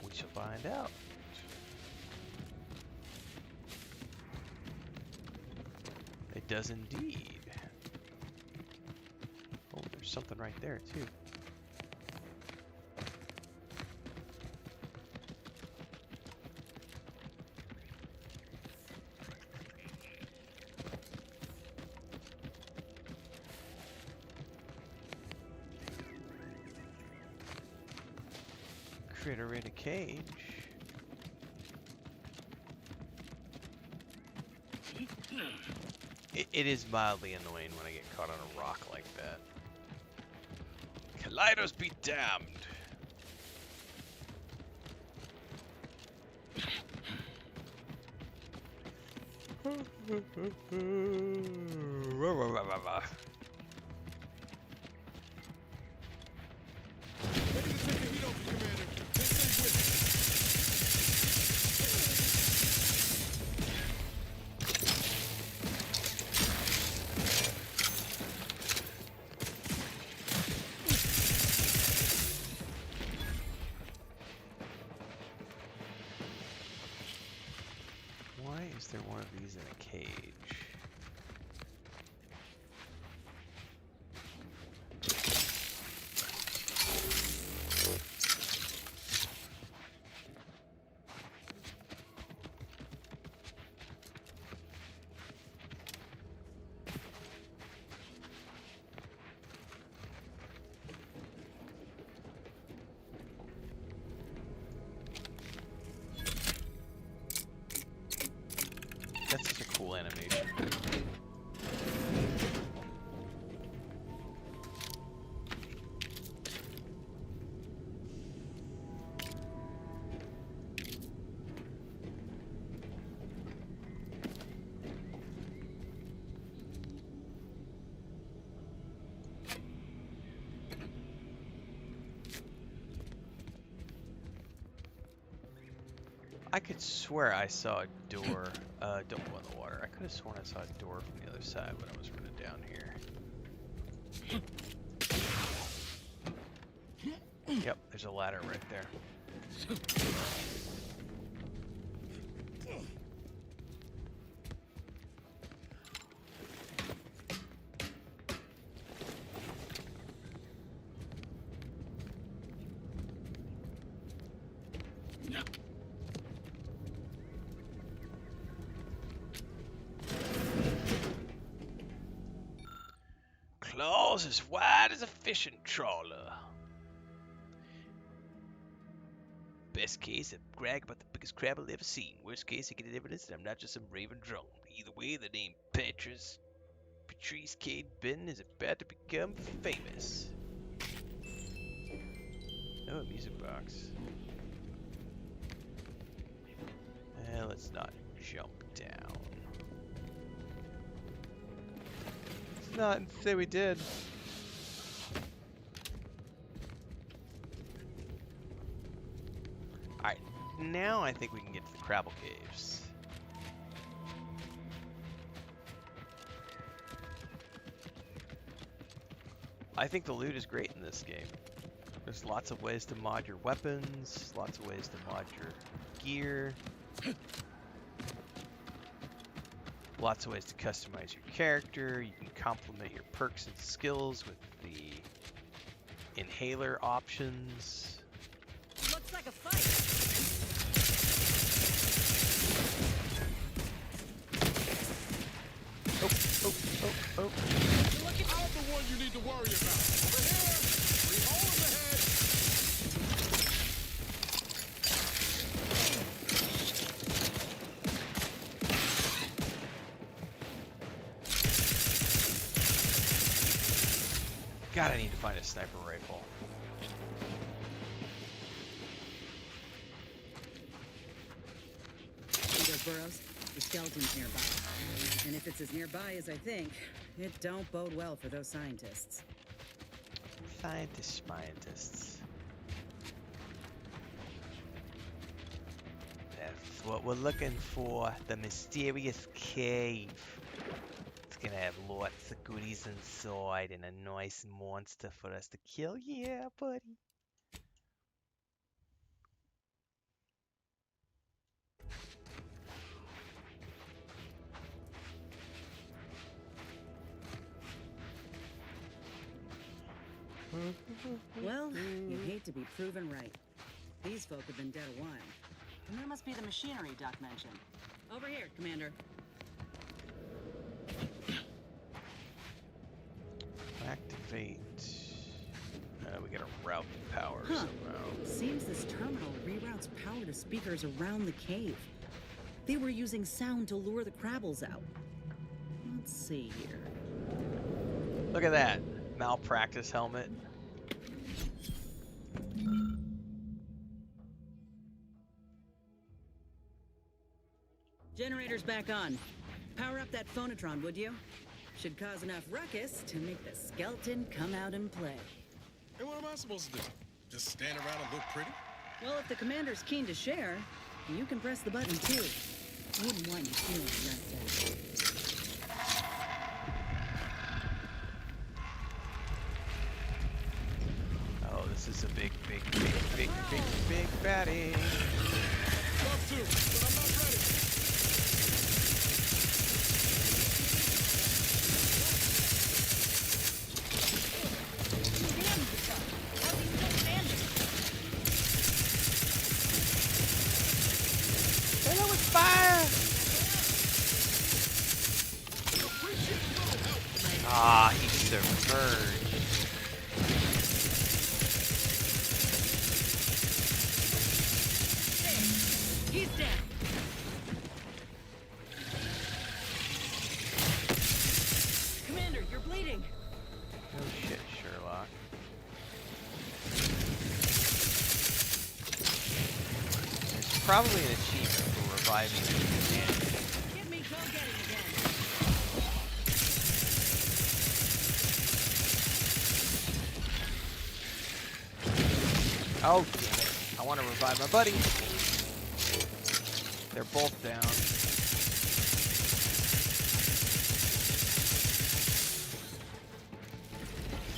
We shall find out. It does indeed. Oh, there's something right there too. Critter in a cage. It is mildly annoying when I get caught on a rock like that. Kaleidos be damned! Why is there one of these in a cage? That's such a cool animation. I could swear I saw a door. Don't go in the water. I could have sworn I saw a door from the other side when I was running down here. Yep, there's a ladder right there. Claws as wide as a fishing trawler. Best case, I brag about the biggest crab I've ever seen. Worst case, I get evidence that I'm not just some raving drunk. Either way, the name Patrice Cade Benton is about to become famous. Oh, a music box. Let's not jump down. Let's not say we did. Alright, now I think we can get to the Crabble Caves. I think the loot is great in this game. There's lots of ways to mod your weapons, lots of ways to mod your gear, lots of ways to customize your character. You can complement your perks and skills with the inhaler options. Looks like a fight. I'm the one you need to worry about. Over here! 3 holes ahead! God, I need to find a sniper rifle. See those burrows? The skeleton's nearby. And if it's as nearby as I think, it don't bode well for those scientists. Scientists. That's what we're looking for. The mysterious cave. It's gonna have lots of goodies inside and a nice monster for us to kill. Yeah, buddy. Well, you hate to be proven right. These folk have been dead a while. And there must be the machinery Doc mentioned. Over here, Commander. Activate. We gotta route the power Huh. somehow. Seems this terminal reroutes power to speakers around the cave. They were using sound to lure the Crabbles out. Let's see here. Look at that malpractice helmet. Generator's back on. Power up that phonotron, would you? Should cause enough ruckus to make the skeleton come out and play. And what am I supposed to do? Just stand around and look pretty? Well, if the commander's keen to share, you can press the button too. Wouldn't want you feeling left out. Oh, this is a big baddie. Love to, but I'm not ready. Hello, it's fire! Ah, he's submerged. He's dead. Commander, you're bleeding. Oh shit, Sherlock. There's probably an achievement for reviving the companion. Give me go getting again. Oh damn it. I want to revive my buddy. They're both down.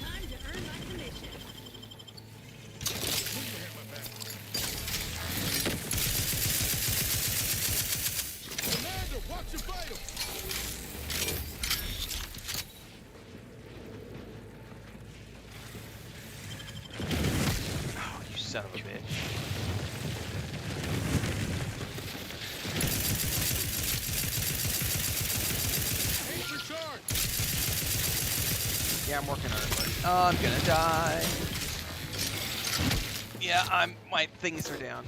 Time to earn my commission. Commander, watch your vitals! Oh, you son of a bitch. Yeah, I'm working on it, buddy. Oh, I'm gonna die. Yeah, my things are down.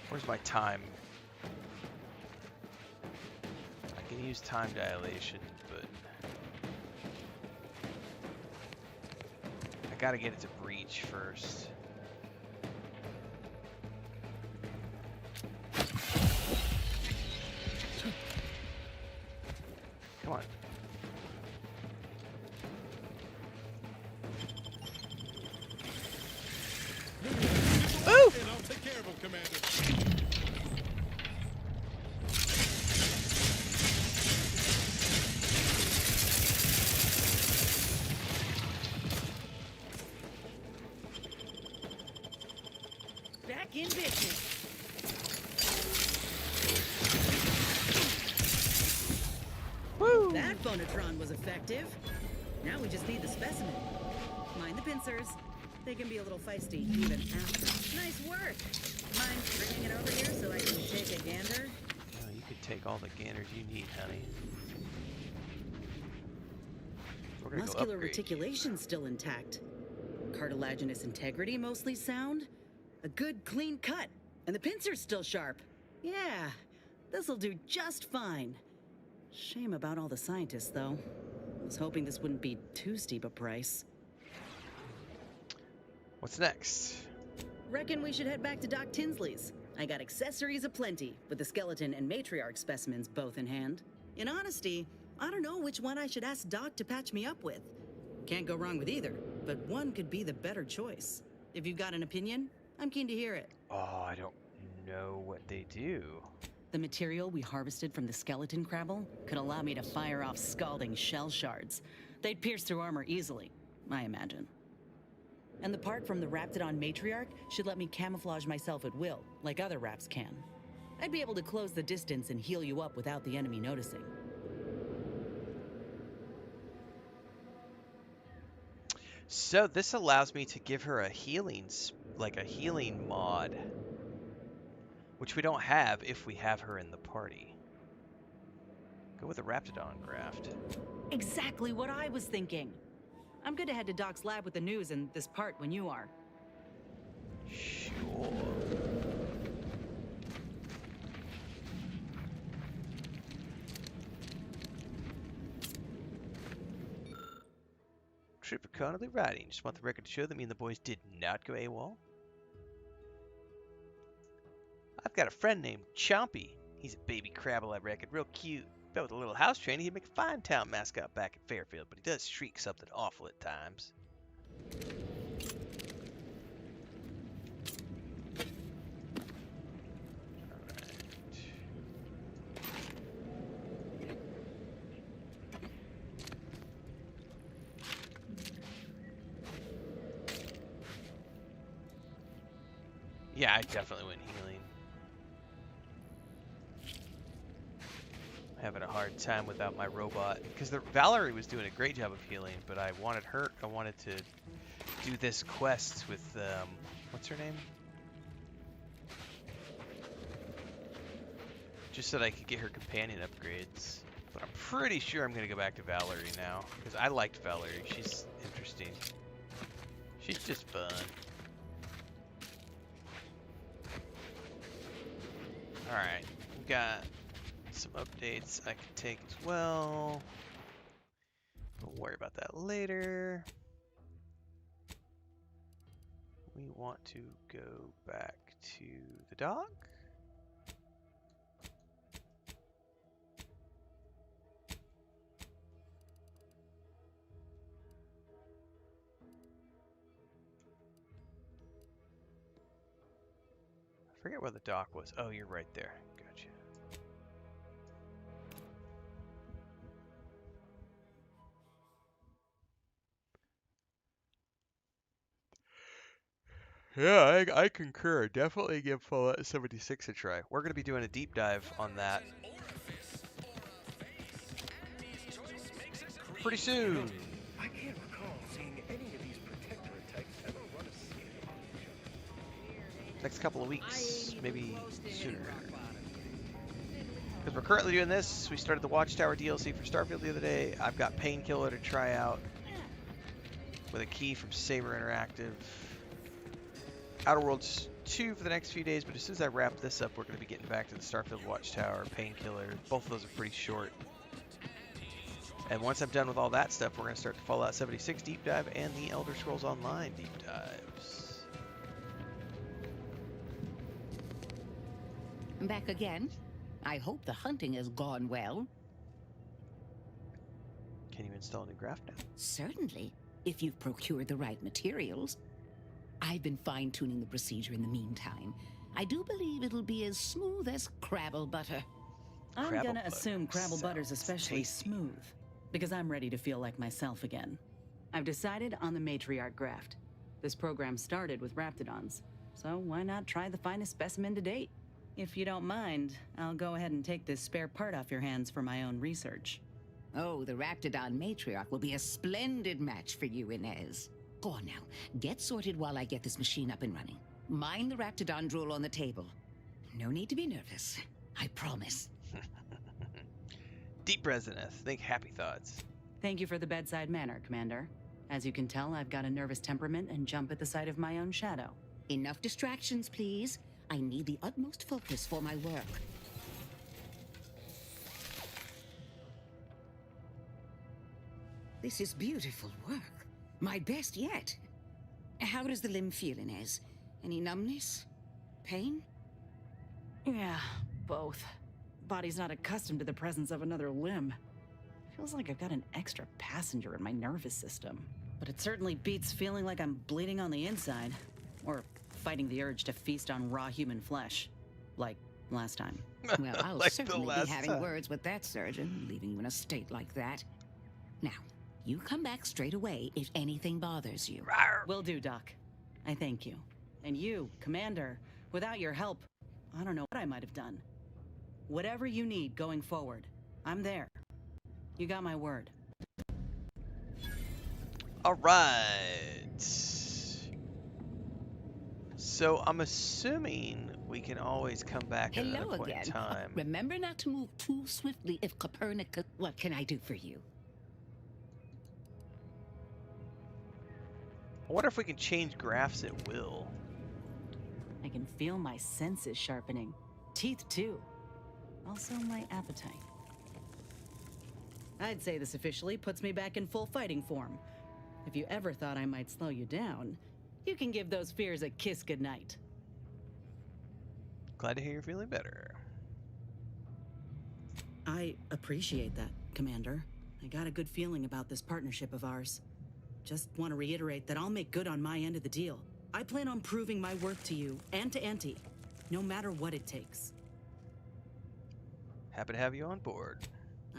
Where's my time? I can use time dilation, but I gotta get it to breach first. Come on. Ooh! And I'll take care of him, Commander. Back in business. Woo! That phonotron was effective. Now we just need the specimen. Mind the pincers. They can be a little feisty even after. Nice work. Mind bringing it over here so I can take a gander? Oh, you can take all the ganners you need, honey. We're gonna Muscular go upgrade. reticulation's still intact. Cartilaginous integrity mostly sound. A good clean cut. And the pincer's still sharp. Yeah, this'll do just fine. Shame about all the scientists, though. Was hoping this wouldn't be too steep a price. What's next? Reckon we should head back to Doc Tinsley's. I got accessories aplenty, with the skeleton and matriarch specimens both in hand. In honesty, I don't know which one I should ask Doc to patch me up with. Can't go wrong with either, but one could be the better choice. If you've got an opinion, I'm keen to hear it. Oh, I don't know what they do. The material we harvested from the skeleton crabble could allow me to fire off scalding shell shards. They'd pierce through armor easily, I imagine. And the part from the Raptidon matriarch should let me camouflage myself at will, like other Raps can. I'd be able to close the distance and heal you up without the enemy noticing. So this allows me to give her a healing, like a healing mod, Which we don't have if we have her in the party. Go with the Raptidon graft. Exactly what I was thinking. I'm good to head to Doc's lab with the news and this part when you are. Sure. Trooper Connolly writing. Just want the record to show that me and the boys did not go AWOL. I've got a friend named Chompy. He's a baby crabble, I reckon. Real cute. Bet with a little house training, he'd make a fine town mascot back at Fairfield, but he does shriek something awful at times. Yeah, I definitely went healing. Having a hard time without my robot because Valerie was doing a great job of healing, but I wanted to do this quest with what's her name? Just so that I could get her companion upgrades. But I'm pretty sure I'm gonna go back to Valerie now because I liked Valerie. She's interesting. She's just fun. All right, we got some updates I can take as well. We'll worry about that later. We want to go back to the dock. I forget where the dock was. Oh, you're right there. Gotcha. Yeah, I concur. Definitely give Fallout 76 a try. We're going to be doing a deep dive on that pretty soon. I can't recall seeing any of these protectorate types ever run a scale. Next couple of weeks, maybe sooner. Because we're currently doing this. We started the Watchtower DLC for Starfield the other day. I've got Painkiller to try out with a key from Saber Interactive. Outer Worlds 2 for the next few days, but as soon as I wrap this up, we're going to be getting back to the Starfield Watchtower, Painkiller. Both of those are pretty short. And once I'm done with all that stuff, we're going to start the Fallout 76 deep dive and the Elder Scrolls Online deep dives. I'm back again. I hope the hunting has gone well. Can you install a new graph now? Certainly, if you've procured the right materials. I've been fine-tuning the procedure in the meantime. I do believe it'll be as smooth as Crabble butter. I'm gonna assume Crabble butter's especially smooth, because I'm ready to feel like myself again. I've decided on the matriarch graft. This program started with Raptidons, so why not try the finest specimen to date? If you don't mind, I'll go ahead and take this spare part off your hands for my own research. Oh, the Raptidon matriarch will be a splendid match for you, Inez. Go on now, get sorted while I get this machine up and running. Mind the Raptidon drool on the table. No need to be nervous, I promise. Deep resonance, think happy thoughts. Thank you for the bedside manner, Commander. As you can tell, I've got a nervous temperament and jump at the sight of my own shadow. Enough distractions, please. I need the utmost focus for my work. This is beautiful work. My best yet. How does the limb feel, Inez? Any numbness? Pain? Yeah, both. Body's not accustomed to the presence of another limb. Feels like I've got an extra passenger in my nervous system. But it certainly beats feeling like I'm bleeding on the inside. Or fighting the urge to feast on raw human flesh. Like last time. Well, I'll Like certainly the be last having time. words with that surgeon, leaving you in a state like that. Now, you come back straight away if anything bothers you. Will do, Doc. I thank you. And you, Commander, without your help, I don't know what I might have done. Whatever you need going forward, I'm there. You got my word. All right. So I'm assuming we can always come back at another Hello point in again. time. Remember not to move too swiftly if Copernicus... What can I do for you? I wonder if we can change graphs at will. I can feel my senses sharpening. Teeth, too. Also, my appetite. I'd say this officially puts me back in full fighting form. If you ever thought I might slow you down, you can give those fears a kiss goodnight. Glad to hear you're feeling better. I appreciate that, Commander. I got a good feeling about this partnership of ours. Just want to reiterate that I'll make good on my end of the deal. I plan on proving my worth to you and to Auntie, no matter what it takes. Happy to have you on board.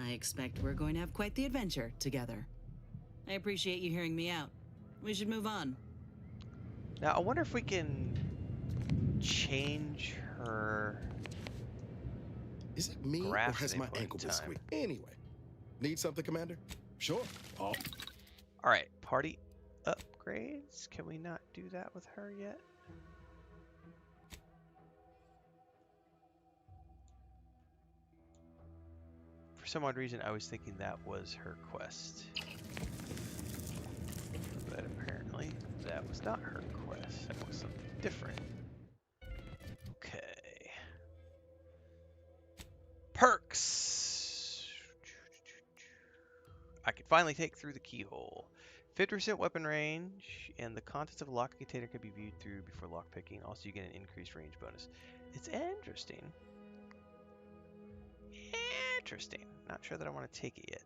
I expect we're going to have quite the adventure together. I appreciate you hearing me out. We should move on. Now, I wonder if we can change her. Is it me or has my ankle been squeaked? Anyway, need something, Commander? Sure. Oh. All right, party upgrades. Can we not do that with her yet? For some odd reason, I was thinking that was her quest. But apparently, that was not her quest. That was something different. Okay. Perks! I can finally take through the keyhole. 50% weapon range, and the contents of a lock container can be viewed through before lockpicking. Also, you get an increased range bonus. It's interesting. Interesting. Not sure that I want to take it yet.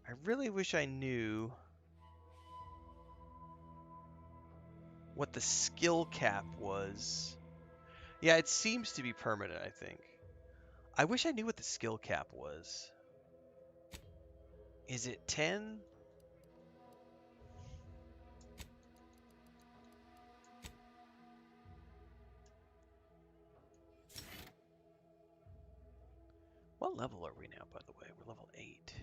I really wish I knew what the skill cap was. Yeah, it seems to be permanent, I think. I wish I knew what the skill cap was. Is it 10? What level are we now, by the way? We're level 8.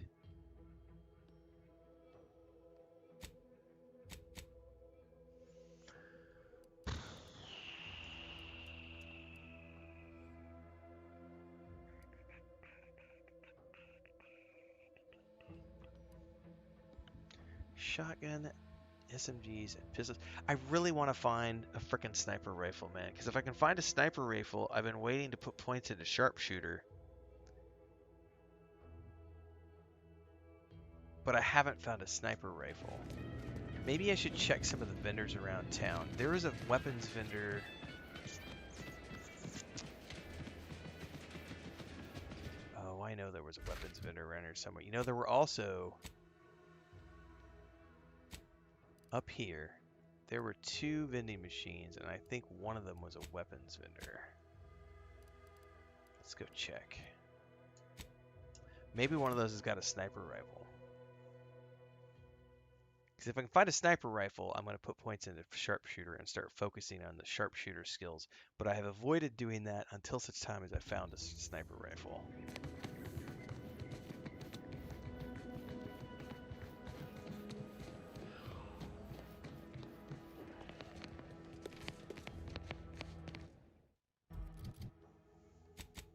Shotgun, SMGs, and pistols. I really want to find a frickin' sniper rifle, man. Because if I can find a sniper rifle, I've been waiting to put points into sharpshooter. But I haven't found a sniper rifle. Maybe I should check some of the vendors around town. There is a weapons vendor. Oh, I know there was a weapons vendor around here somewhere. You know, there were also... Up here, there were 2 vending machines, and I think one of them was a weapons vendor. Let's go check. Maybe one of those has got a sniper rifle. Because if I can find a sniper rifle, I'm going to put points into sharpshooter and start focusing on the sharpshooter skills. But I have avoided doing that until such time as I found a sniper rifle.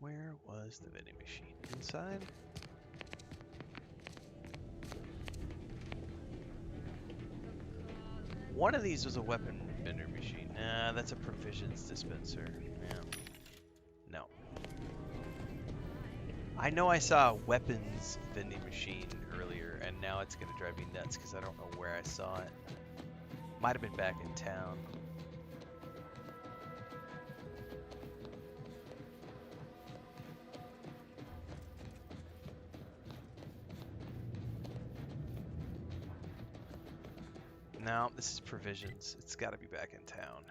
Where was the vending machine? Inside? One of these was a weapon vendor machine. Nah, that's a provisions dispenser. Yeah. No. I know I saw a weapons vending machine earlier, and now it's going to drive me nuts because I don't know where I saw it. Might have been back in town. No, this is provisions. It's got to be back in town.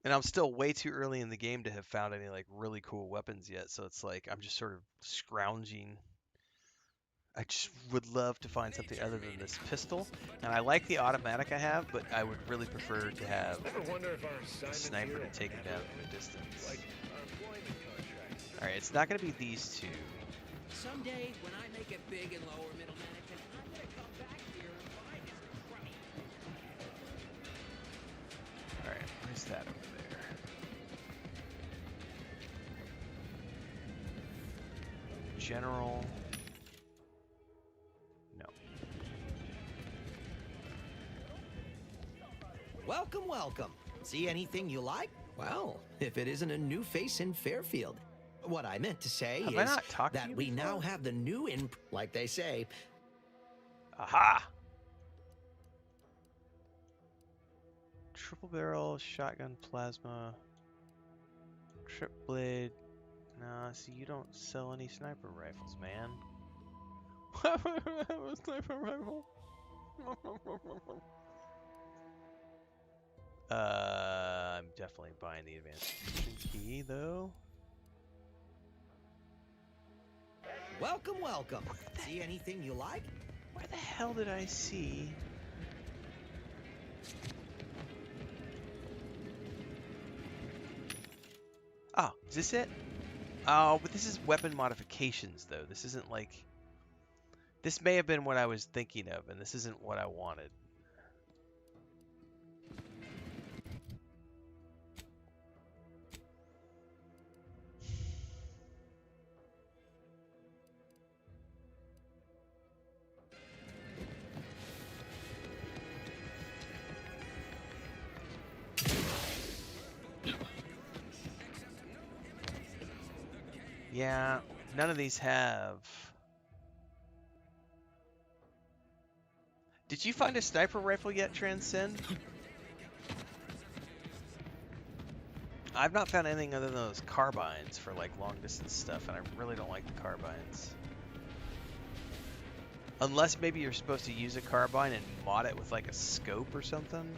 And I'm still way too early in the game to have found any like really cool weapons yet, so it's like I'm just sort of scrounging. I just would love to find something other than this pistol. And I like the automatic I have, but I would really prefer to have Ever wonder if our a assignments sniper here to take him will down have from a distance. like our employment contracts? Alright, it's not going to be these two. Someday, when I make it big in lower middle management, I'm gonna come back here and find Mr. Crummy. Alright, where's that over there? General. No. Welcome, welcome. See anything you like? Well, if it isn't a new face in Fairfield. What I meant to say Have I is not talked to that you we now before? have the new like they say. Aha! Triple barrel, shotgun, plasma, trip blade. Nah, see, you don't sell any sniper rifles, man. I have a sniper rifle. I'm definitely buying the advanced fusion key, though. Welcome, welcome. See anything you like? Where the hell did I see? Oh, is this it? Oh, but this is weapon modifications, though. This isn't like... This may have been what I was thinking of, and this isn't what I wanted. Yeah, none of these have. Did you find a sniper rifle yet, Transcend? I've not found anything other than those carbines for like long distance stuff, and I really don't like the carbines. Unless maybe you're supposed to use a carbine and mod it with like a scope or something.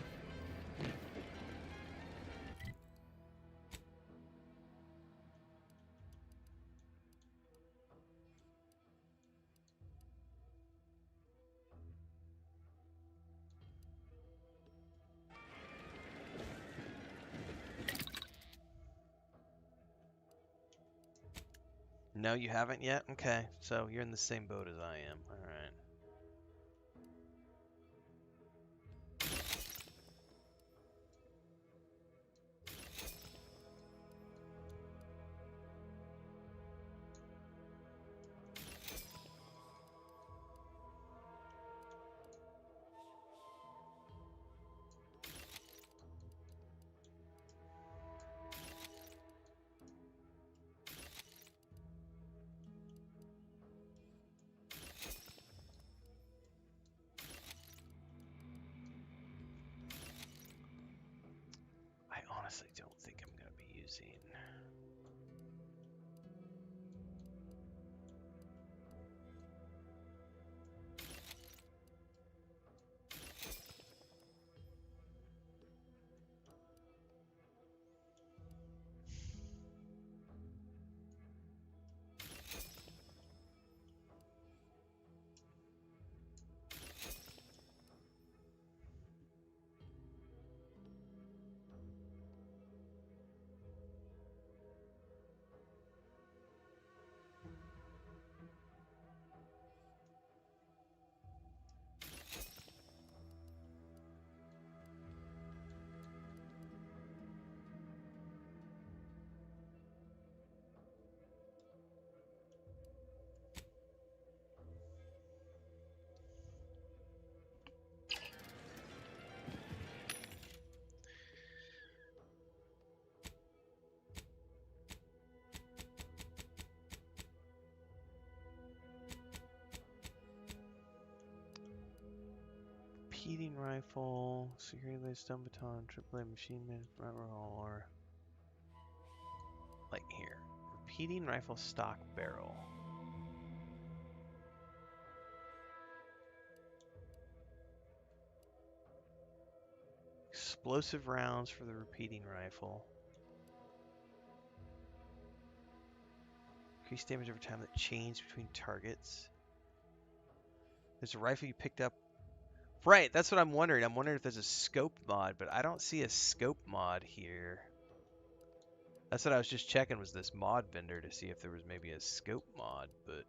No, you haven't yet? Okay, so you're in the same boat as I am. Alright. I honestly don't think I'm going to be using... Repeating rifle, security blade, stun baton, triple A machine gun, front roll, or like here. Repeating rifle, stock barrel. Explosive rounds for the repeating rifle. Increase damage over time that change between targets. There's a rifle you picked up. Right, that's what I'm wondering. I'm wondering if there's a scope mod, but I don't see a scope mod here. That's what I was just checking, was this mod vendor to see if there was maybe a scope mod, but...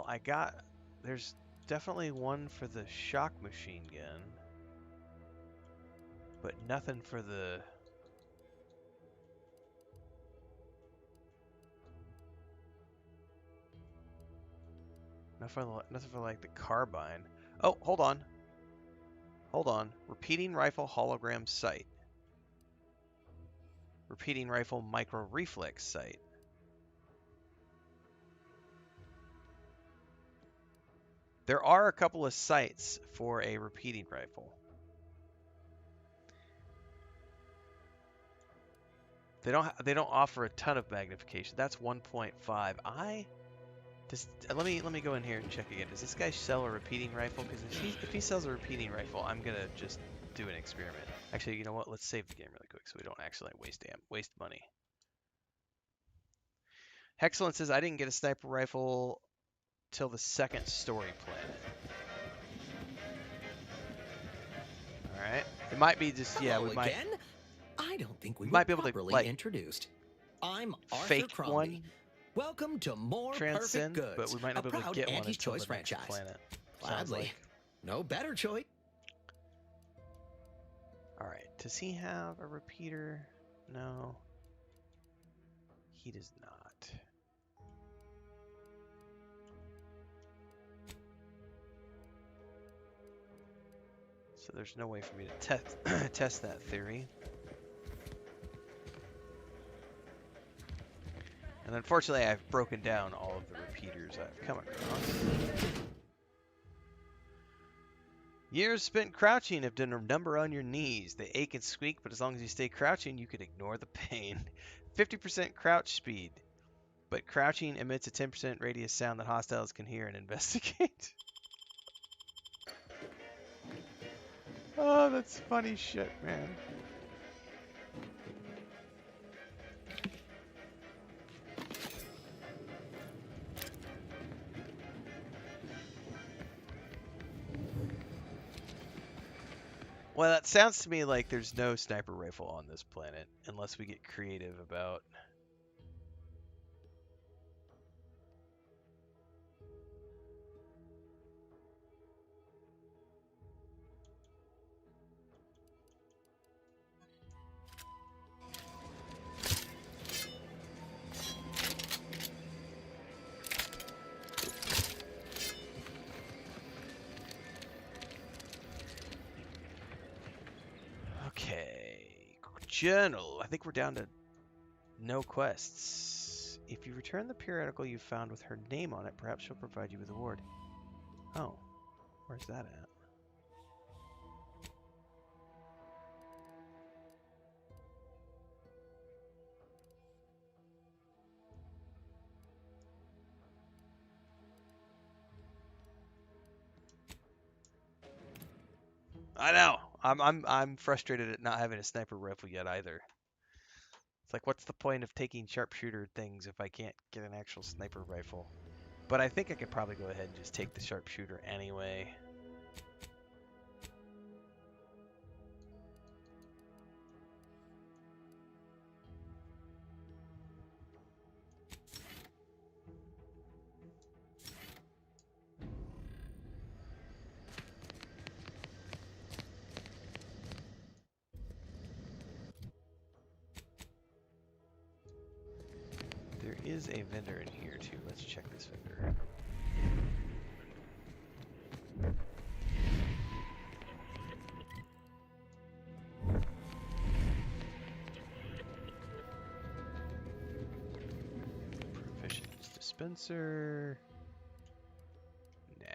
I got... There's definitely one for the shock machine gun, but nothing for the... Nothing for like the carbine. Oh, hold on. Hold on. Repeating rifle hologram sight. Repeating rifle micro reflex sight. There are a couple of sights for a repeating rifle. They don't offer a ton of magnification. That's 1.5. Let me go in here and check again. Does this guy sell a repeating rifle? Because if he sells a repeating rifle, I'm gonna just do an experiment. Actually, you know what? Let's save the game really quick so we don't actually waste money. Hexcellent says I didn't get a sniper rifle till the second story planet. All right. It might be just Hello we might. Again? I don't think we might were be able properly to like introduced. I'm Arthur fake Crombie. one. Welcome to More Transcend, Perfect Goods, but we might not a be able to proud get one Andy's until Choice the next franchise. planet. Gladly. Like. No better choice. All right. Does he have a repeater? No. He does not. So there's no way for me to test that theory. And unfortunately, I've broken down all of the repeaters I've come across. Years spent crouching have done a number on your knees. They ache and squeak, but as long as you stay crouching, you can ignore the pain. 50% crouch speed, but crouching emits a 10% radius sound that hostiles can hear and investigate. Oh, that's funny shit, man. Well, that sounds to me like there's no sniper rifle on this planet, unless we get creative about... Journal. I think we're down to no quests. If you return the periodical you found with her name on it, perhaps she'll provide you with a reward. Oh, where's that at? I know. I'm frustrated at not having a sniper rifle yet either. It's like, what's the point of taking sharpshooter things if I can't get an actual sniper rifle? But I think I could probably go ahead and just take the sharpshooter anyway. There is a vendor in here too. Let's check this vendor. Proficiency dispenser. Nah.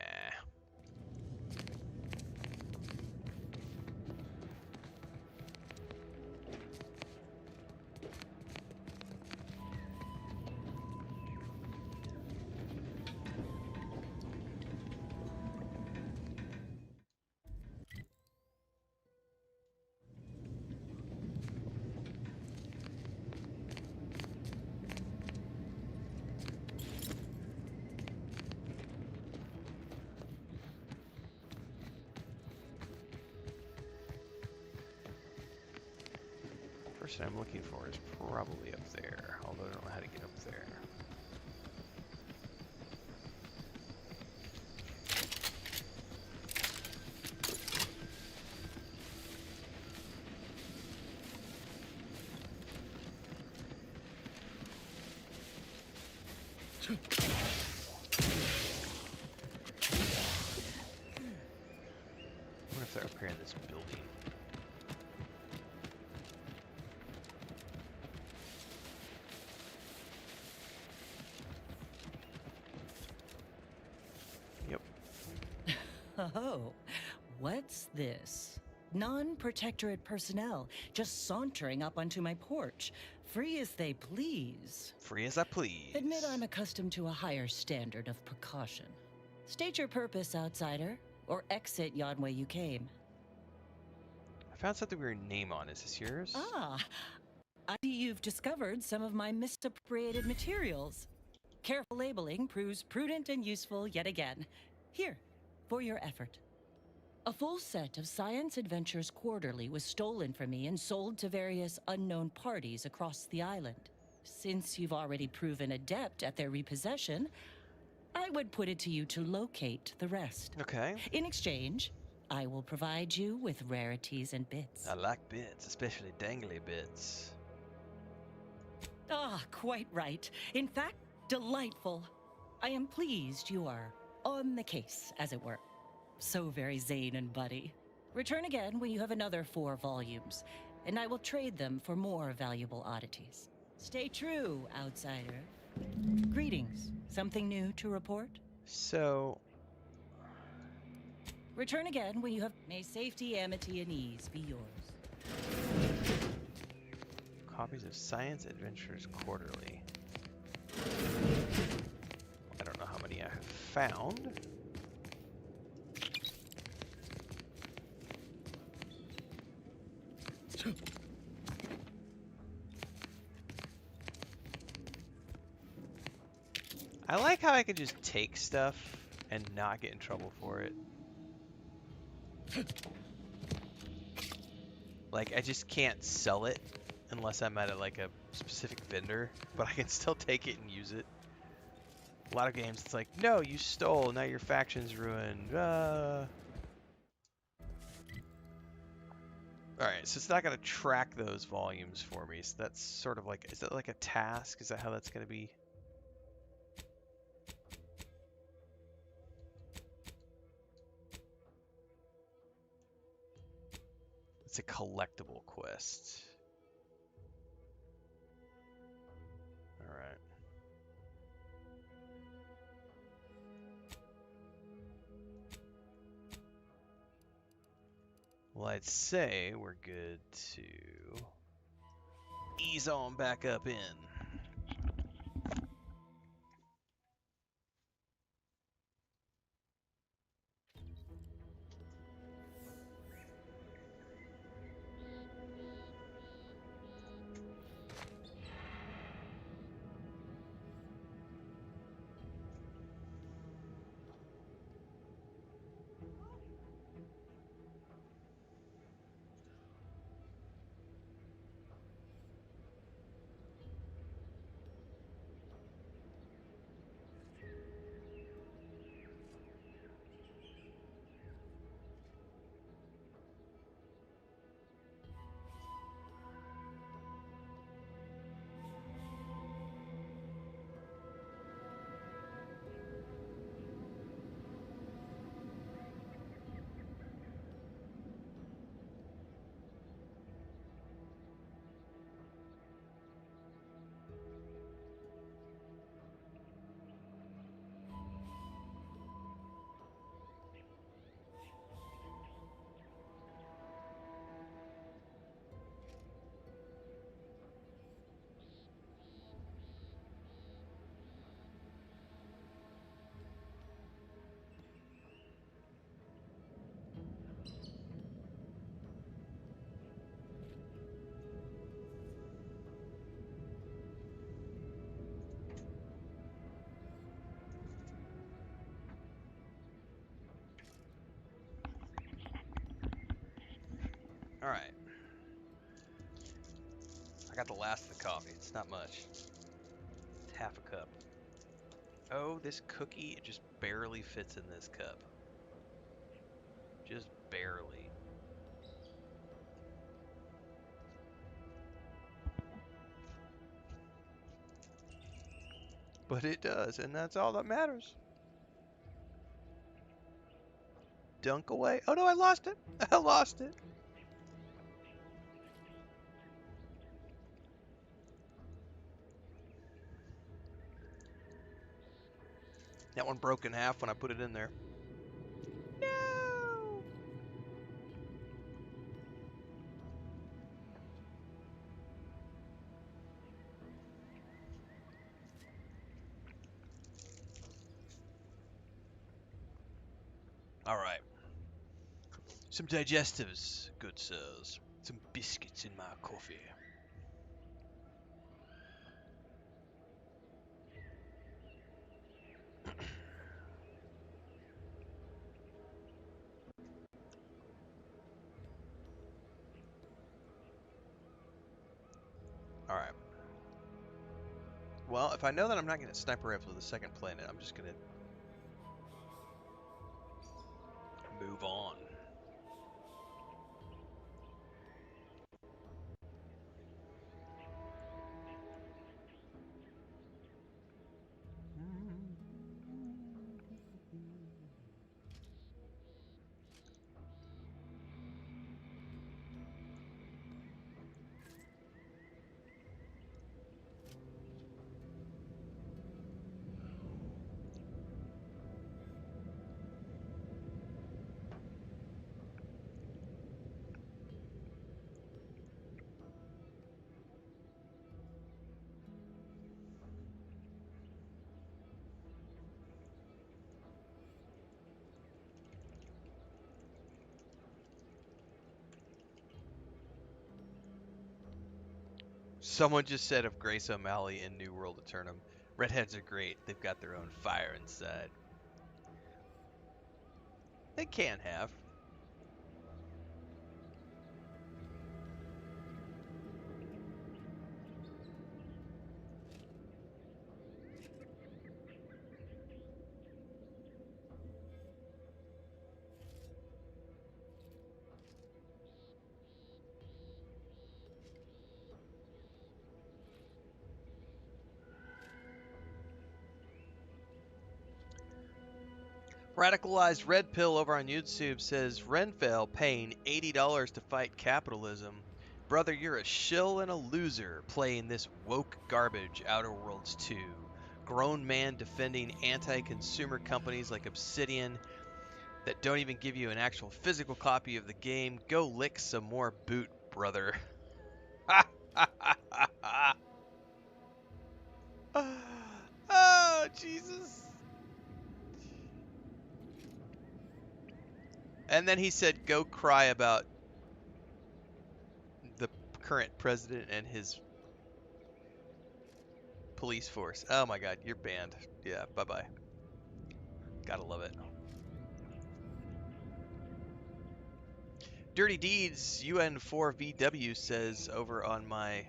person I'm looking for is probably up there, although I don't know how to get up there. I wonder if they're up here in this building. Yep. Oh, what's this? Non-protectorate personnel just sauntering up onto my porch, free as they please. Free as I please. Admit I'm accustomed to a higher standard of precaution. State your purpose, outsider, or exit yon way you came. I found something with your name on. Is this yours? Ah, I see you've discovered some of my misappropriated materials. Careful labeling proves prudent and useful yet again. Here, for your effort. A full set of Science Adventures Quarterly was stolen from me and sold to various unknown parties across the island. Since you've already proven adept at their repossession, I would put it to you to locate the rest. Okay. In exchange, I will provide you with rarities and bits. I like bits, especially dangly bits. Ah, quite right. In fact, delightful. I am pleased you are on the case, as it were. So very Zane and Buddy. Return again when you have another 4 volumes, and I will trade them for more valuable oddities. Stay true, outsider. Greetings. Something new to report? So... Return again when you have... May safety, amity, and ease be yours. Copies of Science Adventures Quarterly. I don't know how many I have found. I like how I can just take stuff and not get in trouble for it. Like, I just can't sell it unless I'm at like a specific vendor, but I can still take it and use it. A lot of games, it's like, no, you stole, now your faction's ruined. Alright, so it's not going to track those volumes for me, so that's sort of like, is that like a task? Is that how that's going to be? It's a collectible quest. Alright. Well, I'd say we're good to ease on back up in. Alright. I got the last of the coffee. It's not much. It's half a cup. Oh, this cookie, it just barely fits in this cup. Just barely. But it does, and that's all that matters. Dunk away. Oh no, I lost it. I lost it. That one broke in half when I put it in there. No! All right. Some digestives, good sirs. Some biscuits in my coffee. All right. Well, if I know that I'm not going to sniper rifle the second planet, I'm just going to move on. Someone just said of Grace O'Malley in New World Eternum, redheads are great. They've got their own fire inside. They can have. Radicalized Red Pill over on YouTube says, Renfail paying $80 to fight capitalism. Brother, you're a shill and a loser playing this woke garbage Outer Worlds 2. Grown man defending anti-consumer companies like Obsidian that don't even give you an actual physical copy of the game. Go lick some more boot, brother. Oh, Jesus. And then he said, go cry about the current president and his police force. Oh my god, you're banned. Yeah, bye-bye. Gotta love it. Dirty Deeds UN4VW says over on my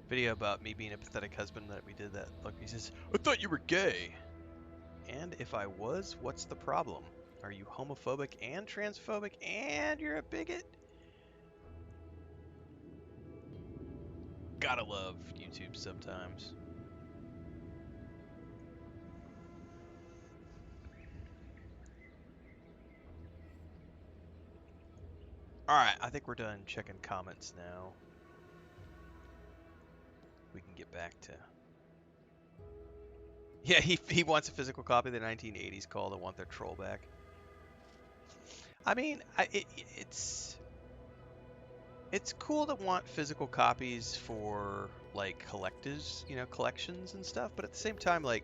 video about me being a pathetic husband that we did that look, he says, I thought you were gay. And if I was, what's the problem? Are you homophobic and transphobic and you're a bigot? Gotta love YouTube sometimes. Alright, I think we're done checking comments now. We can get back to... Yeah, he wants a physical copy of the 1980s call to want their troll back. I mean, it's cool to want physical copies for, like, collectors, you know, collections and stuff, but at the same time, like...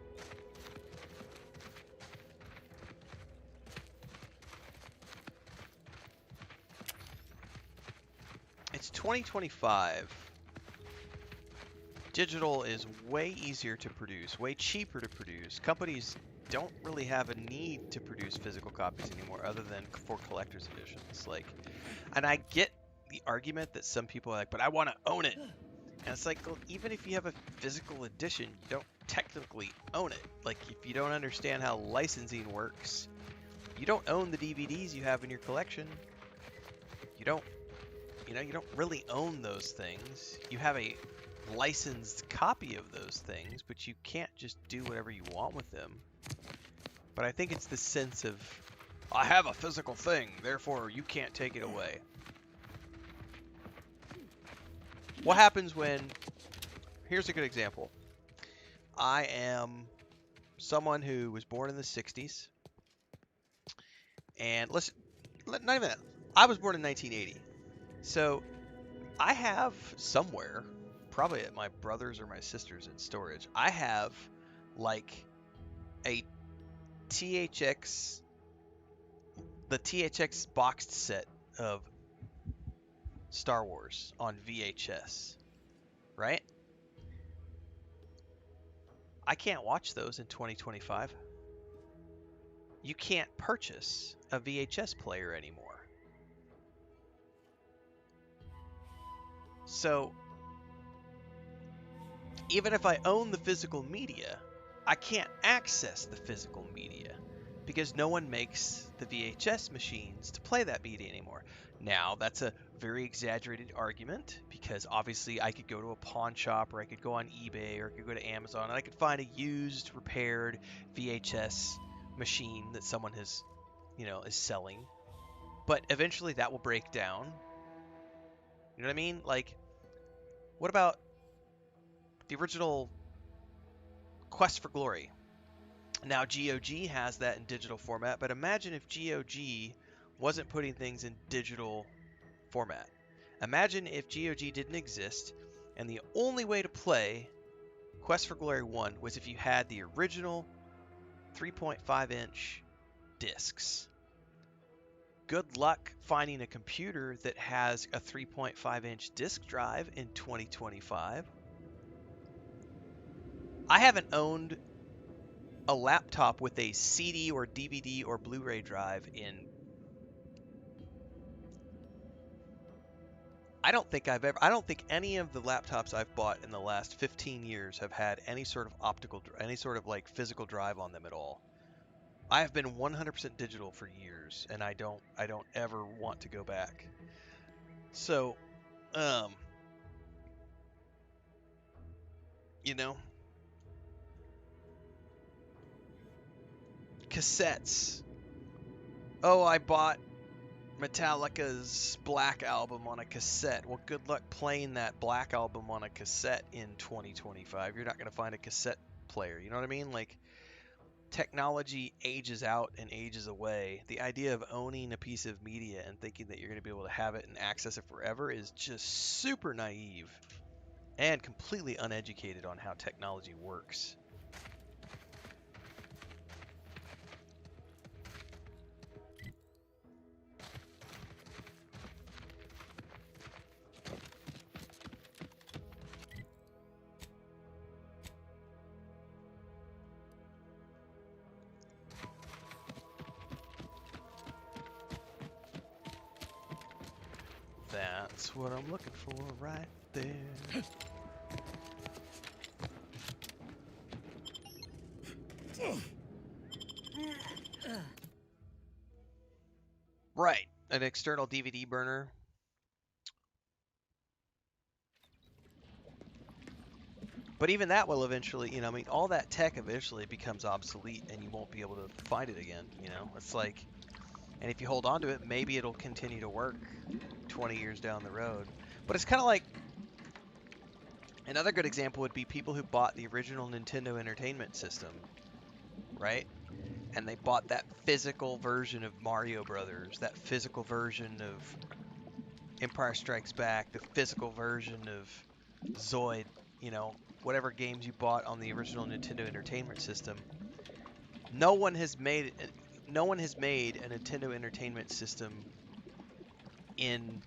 It's 2025. Digital is way easier to produce, way cheaper to produce. Companies don't really have a need to produce physical copies anymore other than for collector's editions. Like, and I get the argument that some people are like, but I want to own it. And it's like, well, even if you have a physical edition, you don't technically own it. Like, if you don't understand how licensing works, you don't own the DVDs you have in your collection. You don't really own those things. You have a licensed copy of those things, but you can't just do whatever you want with them. But I think it's the sense of, I have a physical thing, therefore you can't take it away. What happens when, here's a good example. I am someone who was born in the 60s. And listen, not even that. I was born in 1980. So I have somewhere, probably at my brother's or my sister's in storage, I have like a the THX boxed set of Star Wars on VHS, right? I can't watch those in 2025. You can't purchase a VHS player anymore. So, even if I own the physical media, I can't access the physical media because no one makes the VHS machines to play that media anymore. Now, that's a very exaggerated argument because obviously I could go to a pawn shop or I could go on eBay or I could go to Amazon and I could find a used, repaired VHS machine that someone has, is selling. But eventually that will break down. You know what I mean? Like, what about the original Quest for Glory? Now GOG has that in digital format, but imagine if GOG wasn't putting things in digital format. Imagine if GOG didn't exist and the only way to play Quest for Glory 1 was if you had the original 3.5-inch discs. Good luck finding a computer that has a 3.5-inch disk drive in 2025. I haven't owned a laptop with a CD or DVD or Blu-ray drive in, I don't think any of the laptops I've bought in the last 15 years have had any sort of like physical drive on them at all. I have been 100% digital for years, and I don't ever want to go back. So, cassettes. Oh, I bought Metallica's Black Album on a cassette. Well, good luck playing that Black Album on a cassette in 2025. You're not going to find a cassette player. You know what I mean? Like, technology ages out and ages away. The idea of owning a piece of media and thinking that you're going to be able to have it and access it forever is just super naive and completely uneducated on how technology works. That's what I'm looking for right there. Right, an external DVD burner. But even that will eventually, all that tech eventually becomes obsolete and you won't be able to find it again, It's like, and if you hold on to it, maybe it'll continue to work 20 years down the road. But it's kind of like, another good example would be people who bought the original Nintendo Entertainment System, right? And they bought that physical version of Mario Brothers, that physical version of Empire Strikes Back, the physical version of Zoid, whatever games you bought on the original Nintendo Entertainment System. No one has made a Nintendo Entertainment System in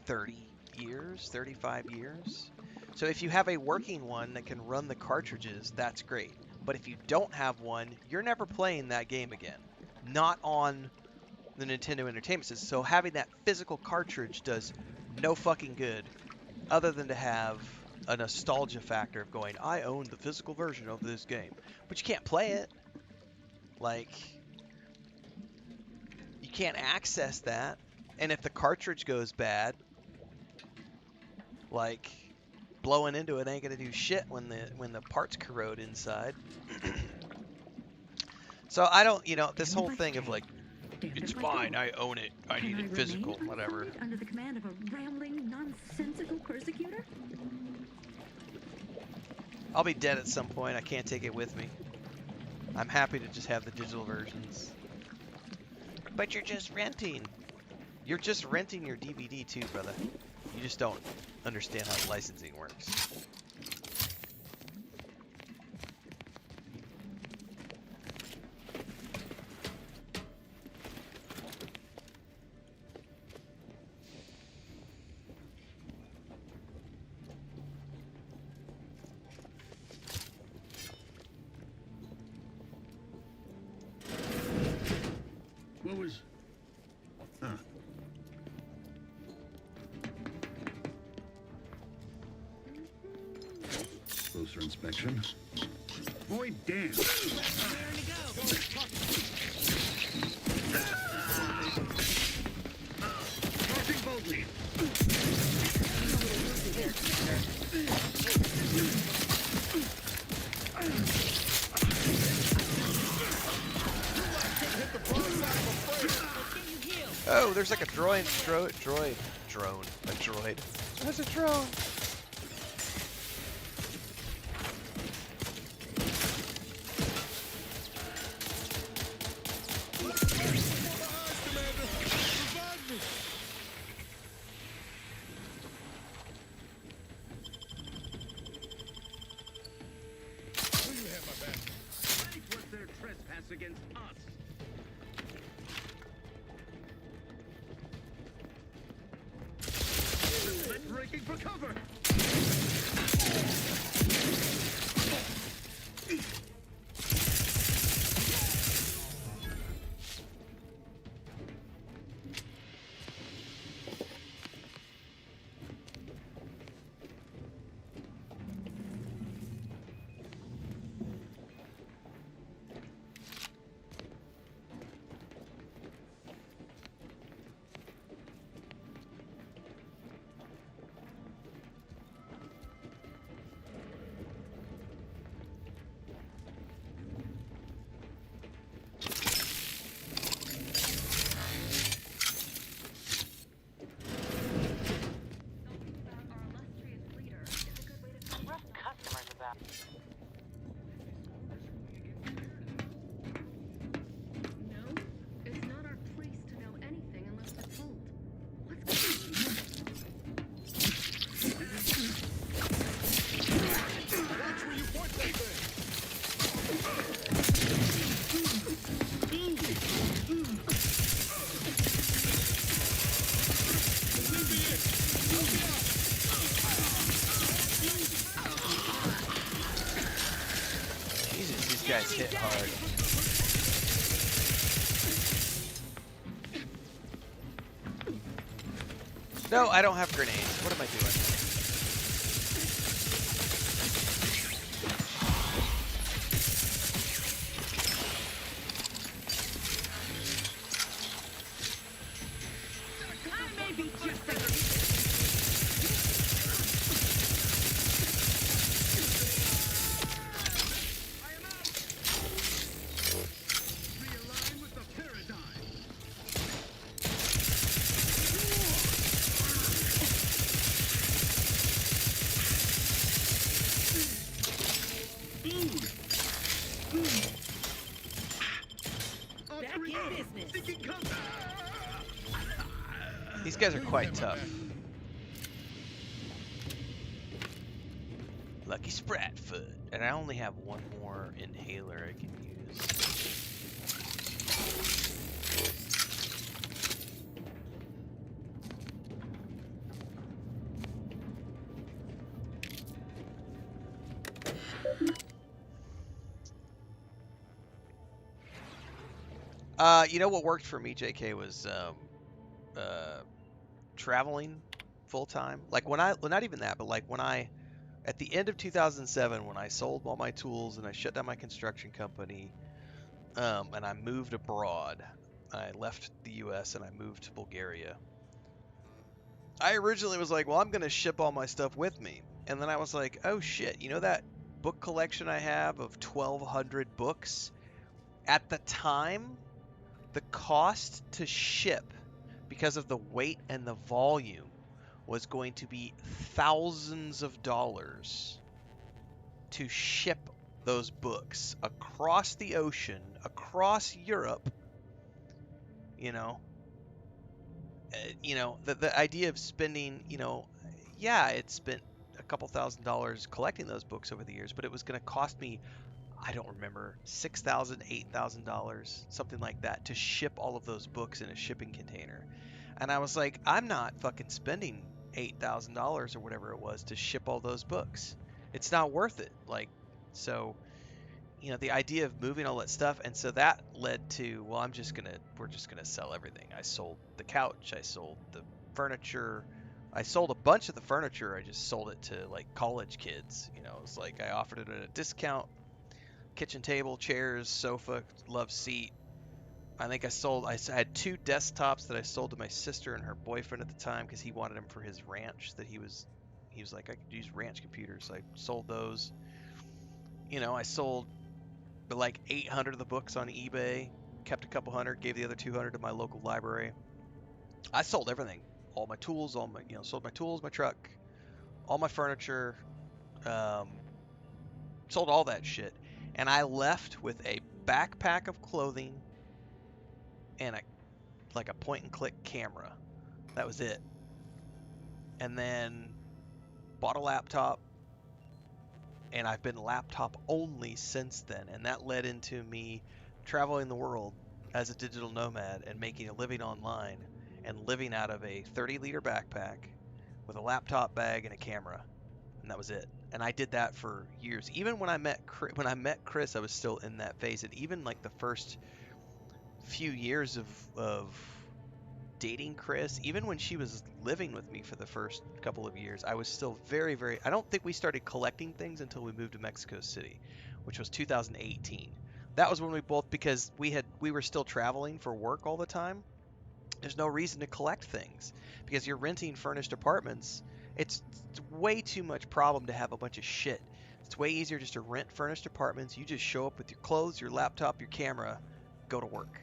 30 years, 35 years. So if you have a working one that can run the cartridges, that's great. But if you don't have one, you're never playing that game again. Not on the Nintendo Entertainment System. So having that physical cartridge does no fucking good, other than to have a nostalgia factor of going, I own the physical version of this game, but you can't play it. Like, you can't access that, and if the cartridge goes bad, like, blowing into it ain't gonna do shit when the parts corrode inside. So I don't, this whole thing of like, it's mine, I own it, I need it physical, whatever. Under the command of a rambling, nonsensical persecutor? I'll be dead at some point. I can't take it with me. I'm happy to just have the digital versions. But you're just renting. You're just renting your DVD too, brother. You just don't understand how licensing works. What was... Huh. Closer inspection. Boy, damn. Crossing boldly. Oh, there's like a drone. A droid. There's a drone. What's their trespass against us? Breaking for cover. These guys hit hard. No, I don't have grenades. What am I doing? These guys are quite tough. Lucky Spratfoot. And I only have one more inhaler I can use. You know what worked for me, JK, was traveling full time. Like when I, well, not even that, but like when I, at the end of 2007, when I sold all my tools and I shut down my construction company, and I moved abroad, I left the U.S. and I moved to Bulgaria. I originally was like, well, I'm gonna ship all my stuff with me, and then I was like, oh shit, you know that book collection I have of 1,200 books? At the time, the cost to ship, because of the weight and the volume, was going to be thousands of dollars to ship those books across the ocean, across Europe. You know, the idea of spending, yeah, it spent a couple $1,000s collecting those books over the years, but it was going to cost me, I don't remember, $6,000, $8,000, something like that, to ship all of those books in a shipping container. And I was like, I'm not fucking spending $8,000 or whatever it was to ship all those books. It's not worth it. Like, so, the idea of moving all that stuff, and so that led to, well, we're just gonna sell everything. I sold the couch, I sold the furniture, I sold a bunch of the furniture. I just sold it to like college kids. It's like I offered it at a discount. Kitchen table, chairs, sofa, love seat. I think I had 2 desktops that I sold to my sister and her boyfriend at the time because he wanted them for his ranch. He was like, I could use ranch computers. So I sold those. I sold like 800 of the books on eBay, kept a couple hundred, gave the other 200 to my local library. I sold everything, all my tools, sold my tools, my truck, all my furniture, sold all that shit, and I left with a backpack of clothing and a point and click camera. That was it. And then bought a laptop, and I've been laptop only since then, and that led into me traveling the world as a digital nomad and making a living online and living out of a 30-liter backpack with a laptop bag and a camera, and that was it. And I did that for years. Even when I met Chris, I was still in that phase. And even like the first few years of dating Chris, even when she was living with me for the first couple of years, I was still very, very, I don't think we started collecting things until we moved to Mexico City, which was 2018. That was when we both, because we were still traveling for work all the time. There's no reason to collect things because you're renting furnished apartments. It's way too much problem to have a bunch of shit. It's way easier just to rent furnished apartments. You just show up with your clothes, your laptop, your camera, go to work.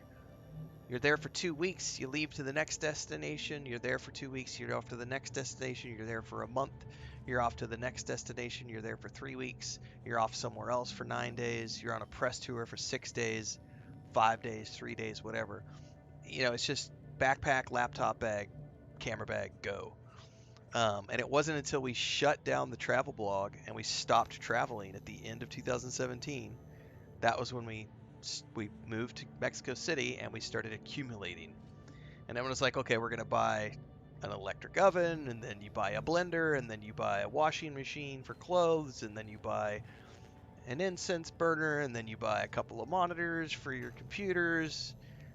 You're there for 2 weeks, you leave to the next destination, you're there for 2 weeks, you're off to the next destination, you're there for a month, you're off to the next destination, you're there for 3 weeks, you're off somewhere else for 9 days, you're on a press tour for 6 days, 5 days, 3 days, whatever. It's just backpack, laptop bag, camera bag, go. And it wasn't until we shut down the travel blog and we stopped traveling at the end of 2017, that was when we moved to Mexico City and we started accumulating. And everyone was like, okay, we're going to buy an electric oven, and then you buy a blender, and then you buy a washing machine for clothes, and then you buy an incense burner, and then you buy a couple of monitors for your computers,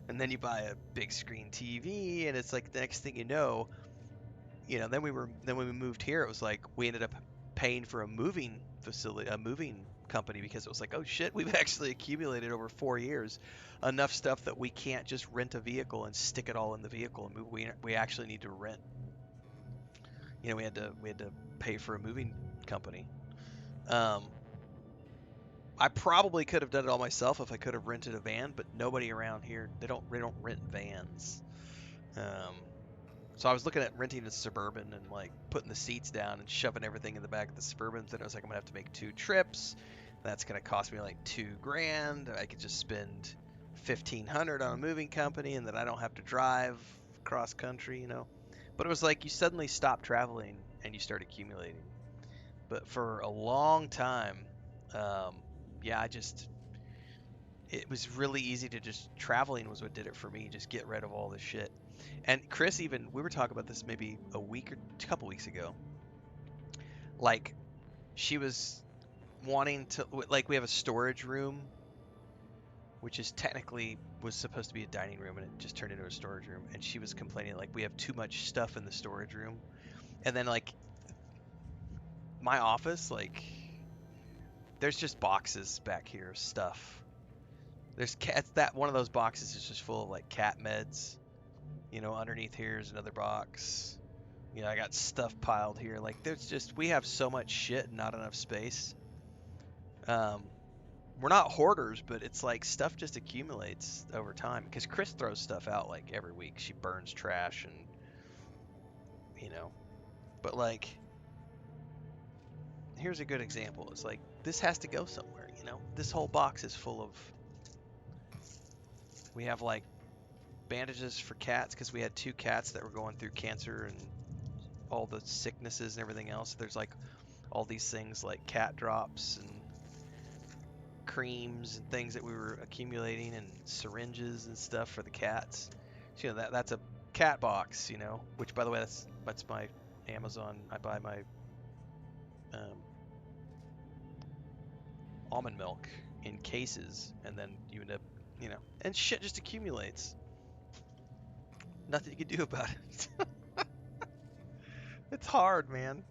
and then you buy a big screen TV, and it's like the next thing you know, then when we moved here, it was like we ended up paying for a moving facility, a moving company, because it was like, oh shit, we've actually accumulated over 4 years enough stuff that we can't just rent a vehicle and stick it all in the vehicle and move. We actually need to rent. We had to pay for a moving company. I probably could have done it all myself if I could have rented a van, but nobody around here, they don't rent vans. So I was looking at renting a Suburban and like putting the seats down and shoving everything in the back of the Suburbans, and I was like, I'm gonna have to make 2 trips. That's gonna cost me like $2,000. I could just spend $1,500 on a moving company, and then I don't have to drive cross country, But it was like you suddenly stop traveling and you start accumulating. But for a long time, yeah, it was really easy to just, traveling was what did it for me. Just get rid of all this shit. And Chris, even, we were talking about this maybe a couple weeks ago. Like, she was wanting to, like, we have a storage room, which is technically was supposed to be a dining room, and it just turned into a storage room. And she was complaining, like, we have too much stuff in the storage room. And then like my office, like there's just boxes back here of stuff. There's cats. That one of those boxes is just full of like cat meds. You know, underneath here is another box. You know, I got stuff piled here. Like there's just, we have so much shit and not enough space. We're not hoarders, but it's like stuff just accumulates over time. Because Chris throws stuff out like every week. She burns trash and, you know, but like, here's a good example. It's like, this has to go somewhere, you know? This whole box is full of, we have like bandages for cats because we had 2 cats that were going through cancer and all the sicknesses and everything else. There's like all these things like cat drops and creams and things that we were accumulating and syringes and stuff for the cats. So, you know, that's a cat box, you know, which by the way, that's my Amazon. I buy my almond milk in cases, and then you end up, you know, and shit just accumulates. Nothing you can do about it. It's hard, man.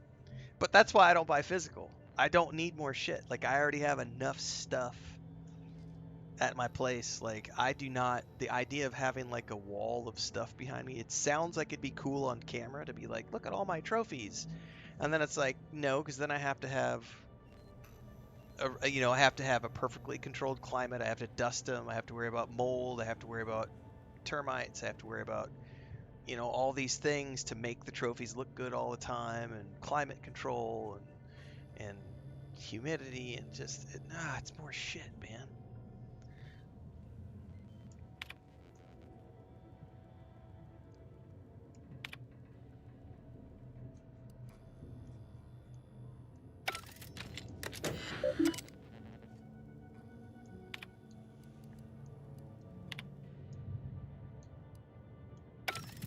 But that's why I don't buy physical. I don't need more shit. Like, I already have enough stuff at my place. Like, I do not, the idea of having like a wall of stuff behind me, it sounds like it'd be cool on camera to be like, look at all my trophies. And then it's like, no, because then I have to have, you know, I have to have a perfectly controlled climate. I have to dust them. I have to worry about mold. I have to worry about termites. I have to worry about, you know, all these things to make the trophies look good all the time, and climate control and humidity, and just it's more shit, man.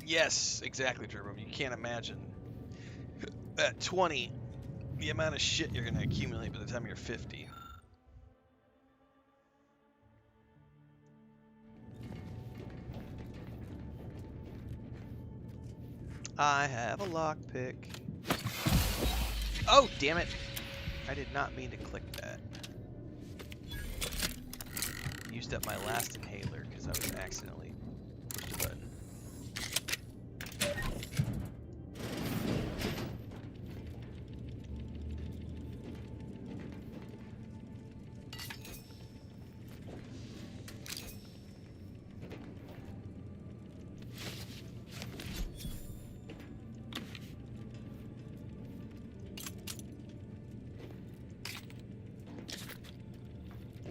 Yes, exactly, Turbo. You can't imagine at 20 the amount of shit you're going to accumulate by the time you're 50. I have a lockpick. Oh, damn it. I did not mean to click that. Used up my last inhaler because I was accidentally pushed a button.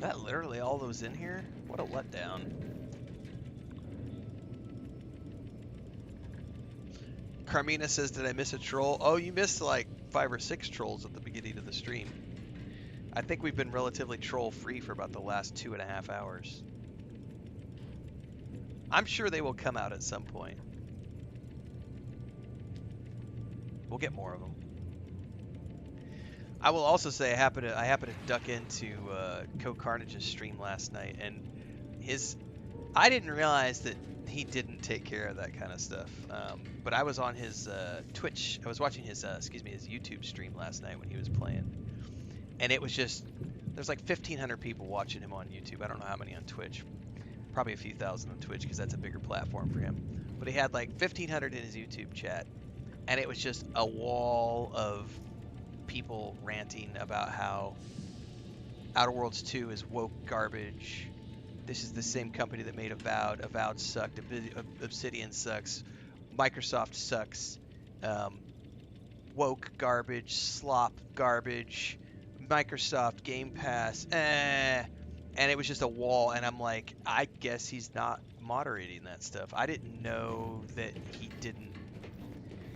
That literally all that was in here? What a letdown. Carmina says, did I miss a troll? Oh, you missed like 5 or 6 trolls at the beginning of the stream. I think we've been relatively troll free for about the last 2.5 hours. I'm sure they will come out at some point. We'll get more of them. I will also say I happened to duck into Co-Carnage's stream last night, and I didn't realize that he didn't take care of that kind of stuff. But I was on his Twitch. I was watching his his YouTube stream last night when he was playing, and it was just, there's like 1,500 people watching him on YouTube. I don't know how many on Twitch. Probably a few thousand on Twitch because that's a bigger platform for him. But he had like 1,500 in his YouTube chat, and it was just a wall of people ranting about how Outer Worlds 2 is woke garbage. This is the same company that made Avowed. Avowed sucked. Obsidian sucks. Microsoft sucks. Woke garbage. Slop garbage. Microsoft Game Pass. And it was just a wall. And I'm like, I guess he's not moderating that stuff. I didn't know that he didn't.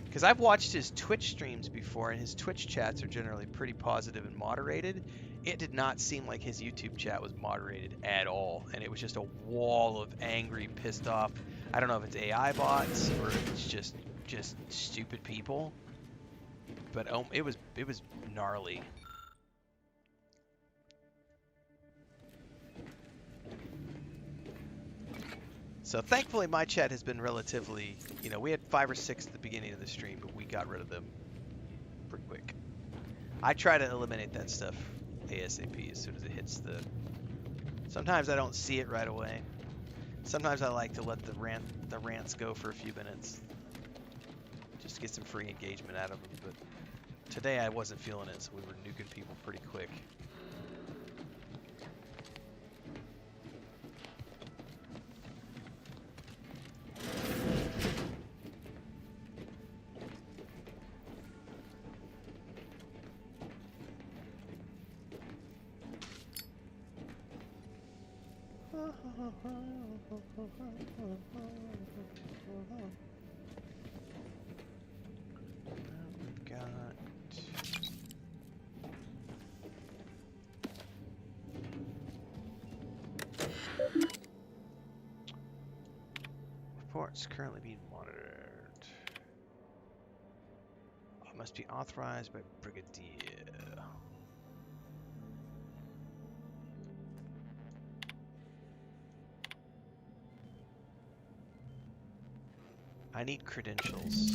Because I've watched his Twitch streams before, and his Twitch chats are generally pretty positive and moderated. It did not seem like his YouTube chat was moderated at all, and it was just a wall of angry, pissed off. I don't know if it's AI bots or if it's just stupid people, but it was gnarly. So thankfully my chat has been relatively, you know, we had 5 or 6 at the beginning of the stream, but we got rid of them pretty quick. I try to eliminate that stuff ASAP as soon as it hits the... Sometimes I don't see it right away. Sometimes I like to let the rants go for a few minutes. Just to get some free engagement out of them. But today I wasn't feeling it, so we were nuking people pretty quick. We've got... Reports currently being monitored. Must be authorized by brigadier. I need credentials.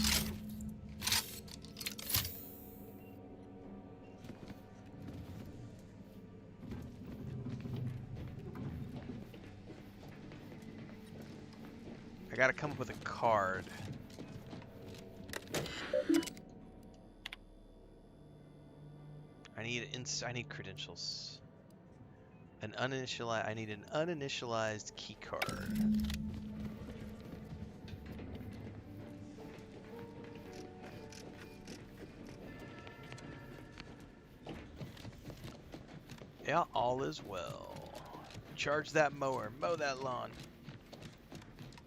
I gotta come up with a card. I need credentials. I need an uninitialized key card. Yeah, all is well. Charge that mower, mow that lawn.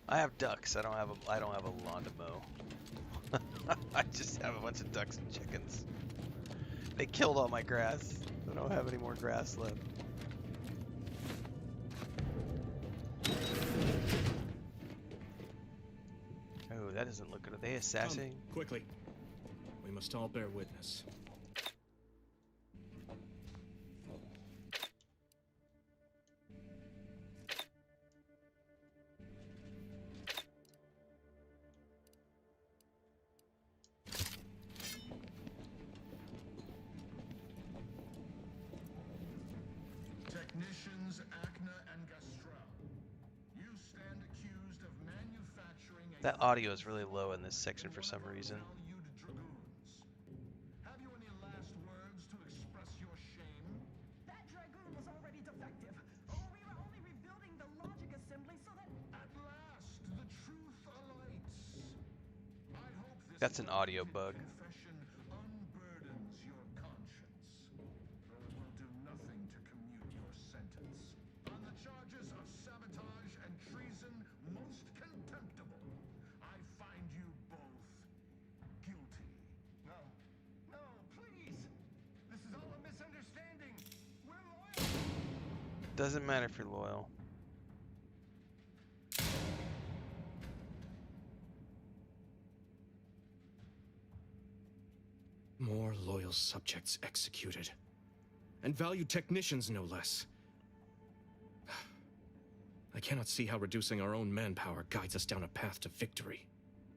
I have ducks. I don't have a lawn to mow. I just have a bunch of ducks and chickens. They killed all my grass. I don't have any more grass left. Oh, that doesn't look good. Are they assassinating? Quickly. We must all bear witness. That audio is really low in this section for some reason. Have you any last words to express your shame? That dragoon was already defective. Oh, we were only rebuilding the logic assembly so that... At last, the truth alights. I hope this That's an audio bug. confession unburdens your conscience, though it will do nothing to commute your sentence. On the charges of sabotage and treason most contemptible, I find you both guilty. No, please. This is all a misunderstanding. We're loyal. Doesn't matter if you're loyal. More loyal subjects executed. And valued technicians, no less. I cannot see how reducing our own manpower guides us down a path to victory.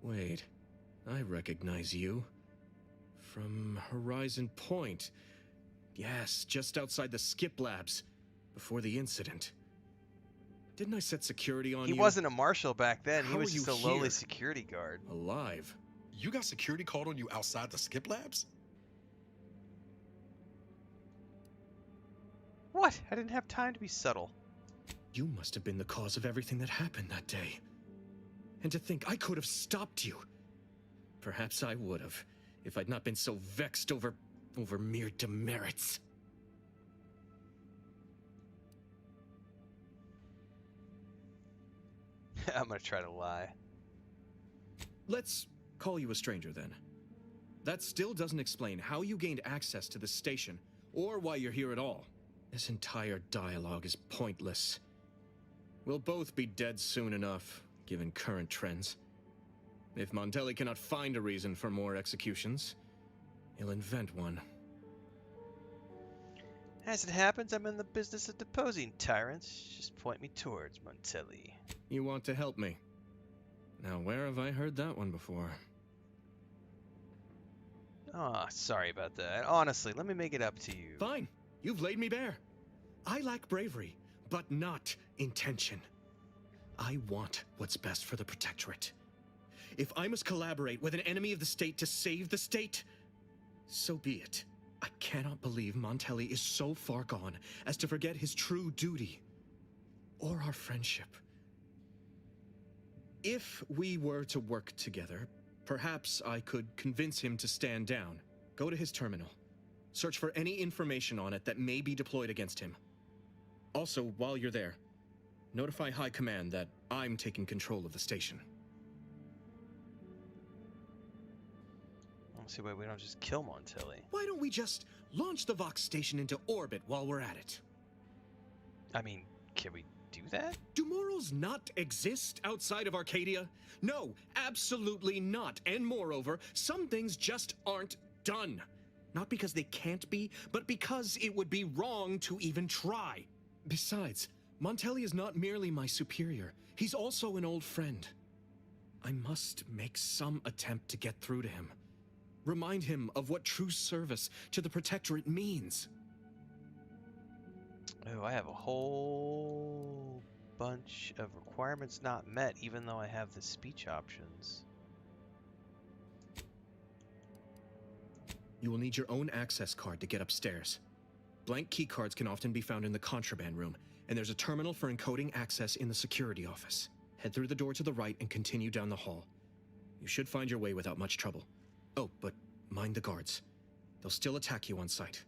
Wait, I recognize you. From Horizon Point. Yes, just outside the skip labs, before the incident. Didn't I set security on you? He wasn't a marshal back then. He How was are you just a lowly here? security guard. Alive? You got security called on you outside the skip labs? What? I didn't have time to be subtle. You must have been the cause of everything that happened that day. And to think I could have stopped you. Perhaps I would have, if I'd not been so vexed over mere demerits. I'm gonna try to lie. Let's call you a stranger then. That still doesn't explain how you gained access to the station, or why you're here at all. This entire dialogue is pointless. We'll both be dead soon enough, given current trends. If Montelli cannot find a reason for more executions, he'll invent one. As it happens, I'm in the business of deposing tyrants. Just point me towards Montelli. You want to help me? Now, where have I heard that one before? Oh, sorry about that. Honestly, let me make it up to you. Fine. You've laid me bare. I lack bravery, but not intention. I want what's best for the Protectorate. If I must collaborate with an enemy of the state to save the state, so be it. I cannot believe Montelli is so far gone as to forget his true duty, or our friendship. If we were to work together, perhaps I could convince him to stand down. Go to his terminal. Search for any information on it that may be deployed against him. Also, while you're there, notify High Command that I'm taking control of the station. Let's see why we don't just kill Montelli. Why don't we just launch the Vox station into orbit while we're at it? I mean, can we do that? Do morals not exist outside of Arcadia? No, absolutely not. And moreover, some things just aren't done. Not because they can't be, but because it would be wrong to even try. Besides, Montelli is not merely my superior. He's also an old friend. I must make some attempt to get through to him. Remind him of what true service to the Protectorate means. Oh, I have a whole bunch of requirements not met, even though I have the speech options. You will need your own access card to get upstairs. Blank key cards can often be found in the contraband room, and there's a terminal for encoding access in the security office. Head through the door to the right and continue down the hall. You should find your way without much trouble. Oh, but mind the guards. They'll still attack you on sight.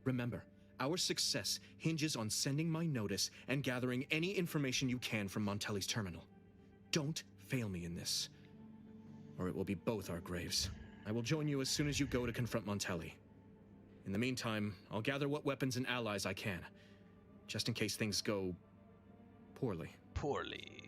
Remember, our success hinges on sending my notice and gathering any information you can from Montelli's terminal. Don't fail me in this, or it will be both our graves. I will join you as soon as you go to confront Montelli. In the meantime, I'll gather what weapons and allies I can, just in case things go poorly. Poorly.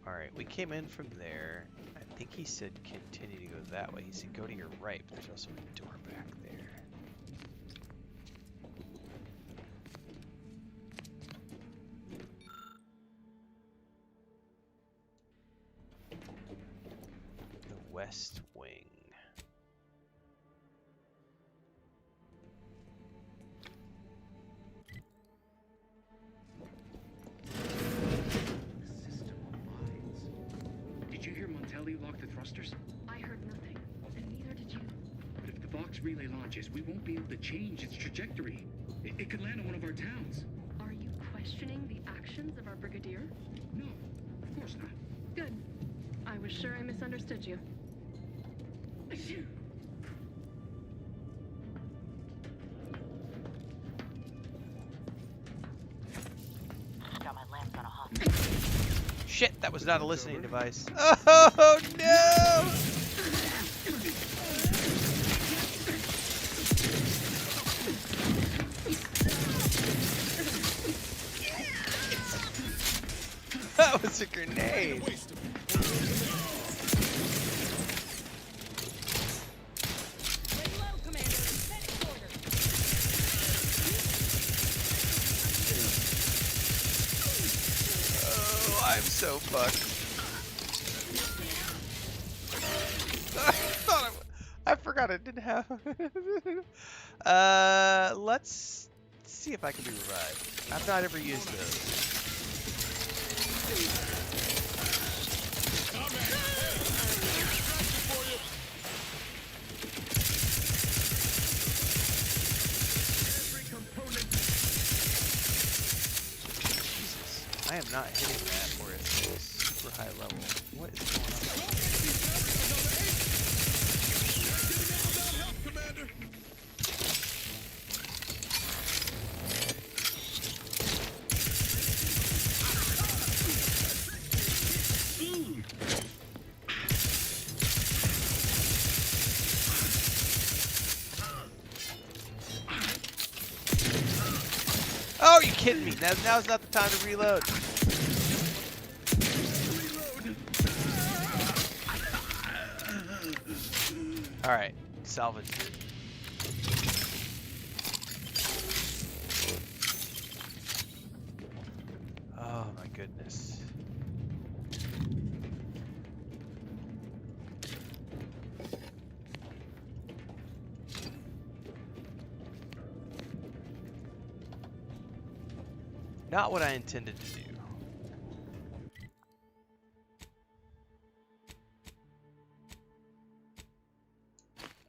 Alright, we came in from there. I think he said continue to go that way. He said go to your right, but there's also a door back there. The West Wing. Did you hear Montelli lock the thrusters? I heard nothing, and neither did you. But if the Vox relay launches, we won't be able to change its trajectory. It could land on one of our towns. Are you questioning the actions of our brigadier? No, of course not. Good. I was sure I misunderstood you. Got my lamp on a hot. Shit, that was not a listening device. Oh no! That was a grenade. Oh, I'm so fucked. I forgot I didn't have. Let's see if I can be revived. I've not ever used those. Jesus, I am not hitting that for a super high level. What is going on? Oh, you kidding me? Now's not the time to reload. Alright, salvage it. Not what I intended to do.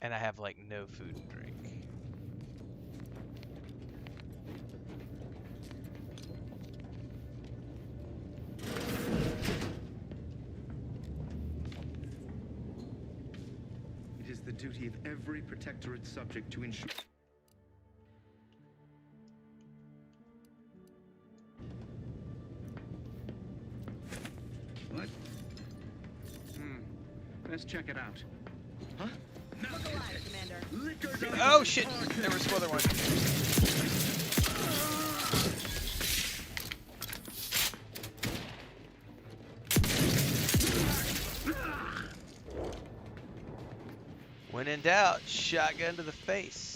And I have like no food and drink. It is the duty of every protectorate subject to ensure. What? Let's check it out. Huh? Look alive, Commander. Oh shit! There was some other one. When in doubt, shotgun to the face.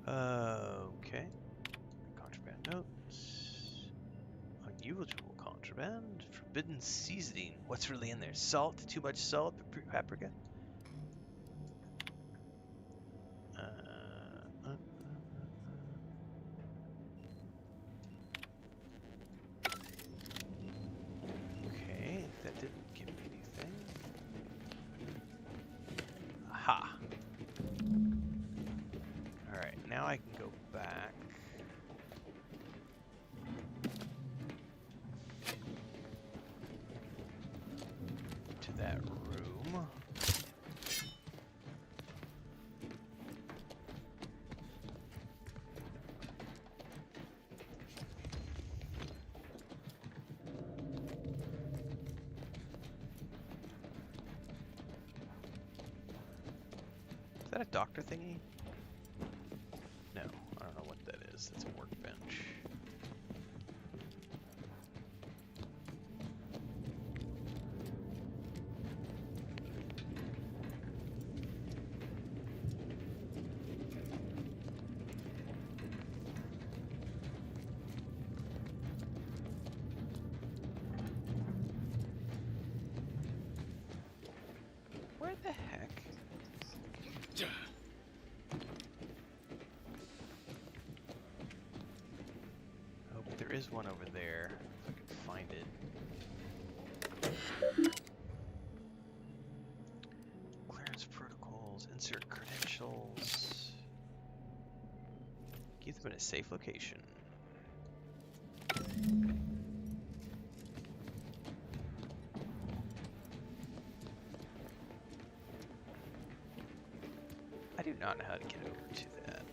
Okay. Contraband notes. Unusual contraband. Forbidden seasoning. What's really in there? Salt? Too much salt? Paprika? Okay, that didn't give me anything. Aha! Alright, now I can go back. To that room. Is that a doctor thingy? No, I don't know what that is. That's a workbench. Where the heck? Oh, but there is one over there. If I can find it. Clearance protocols, insert credentials. Keep them in a safe location. I do not know how to get over to that.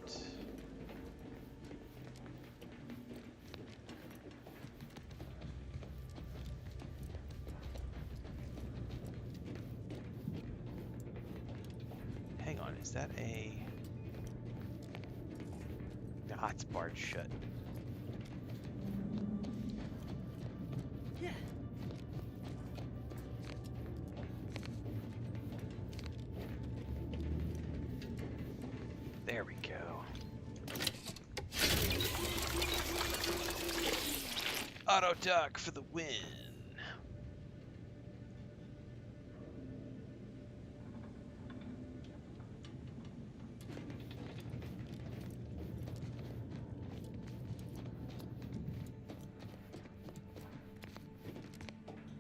Hang on, is that a... Ah, it's barred shut. Yeah. There we go. Auto duck for the win.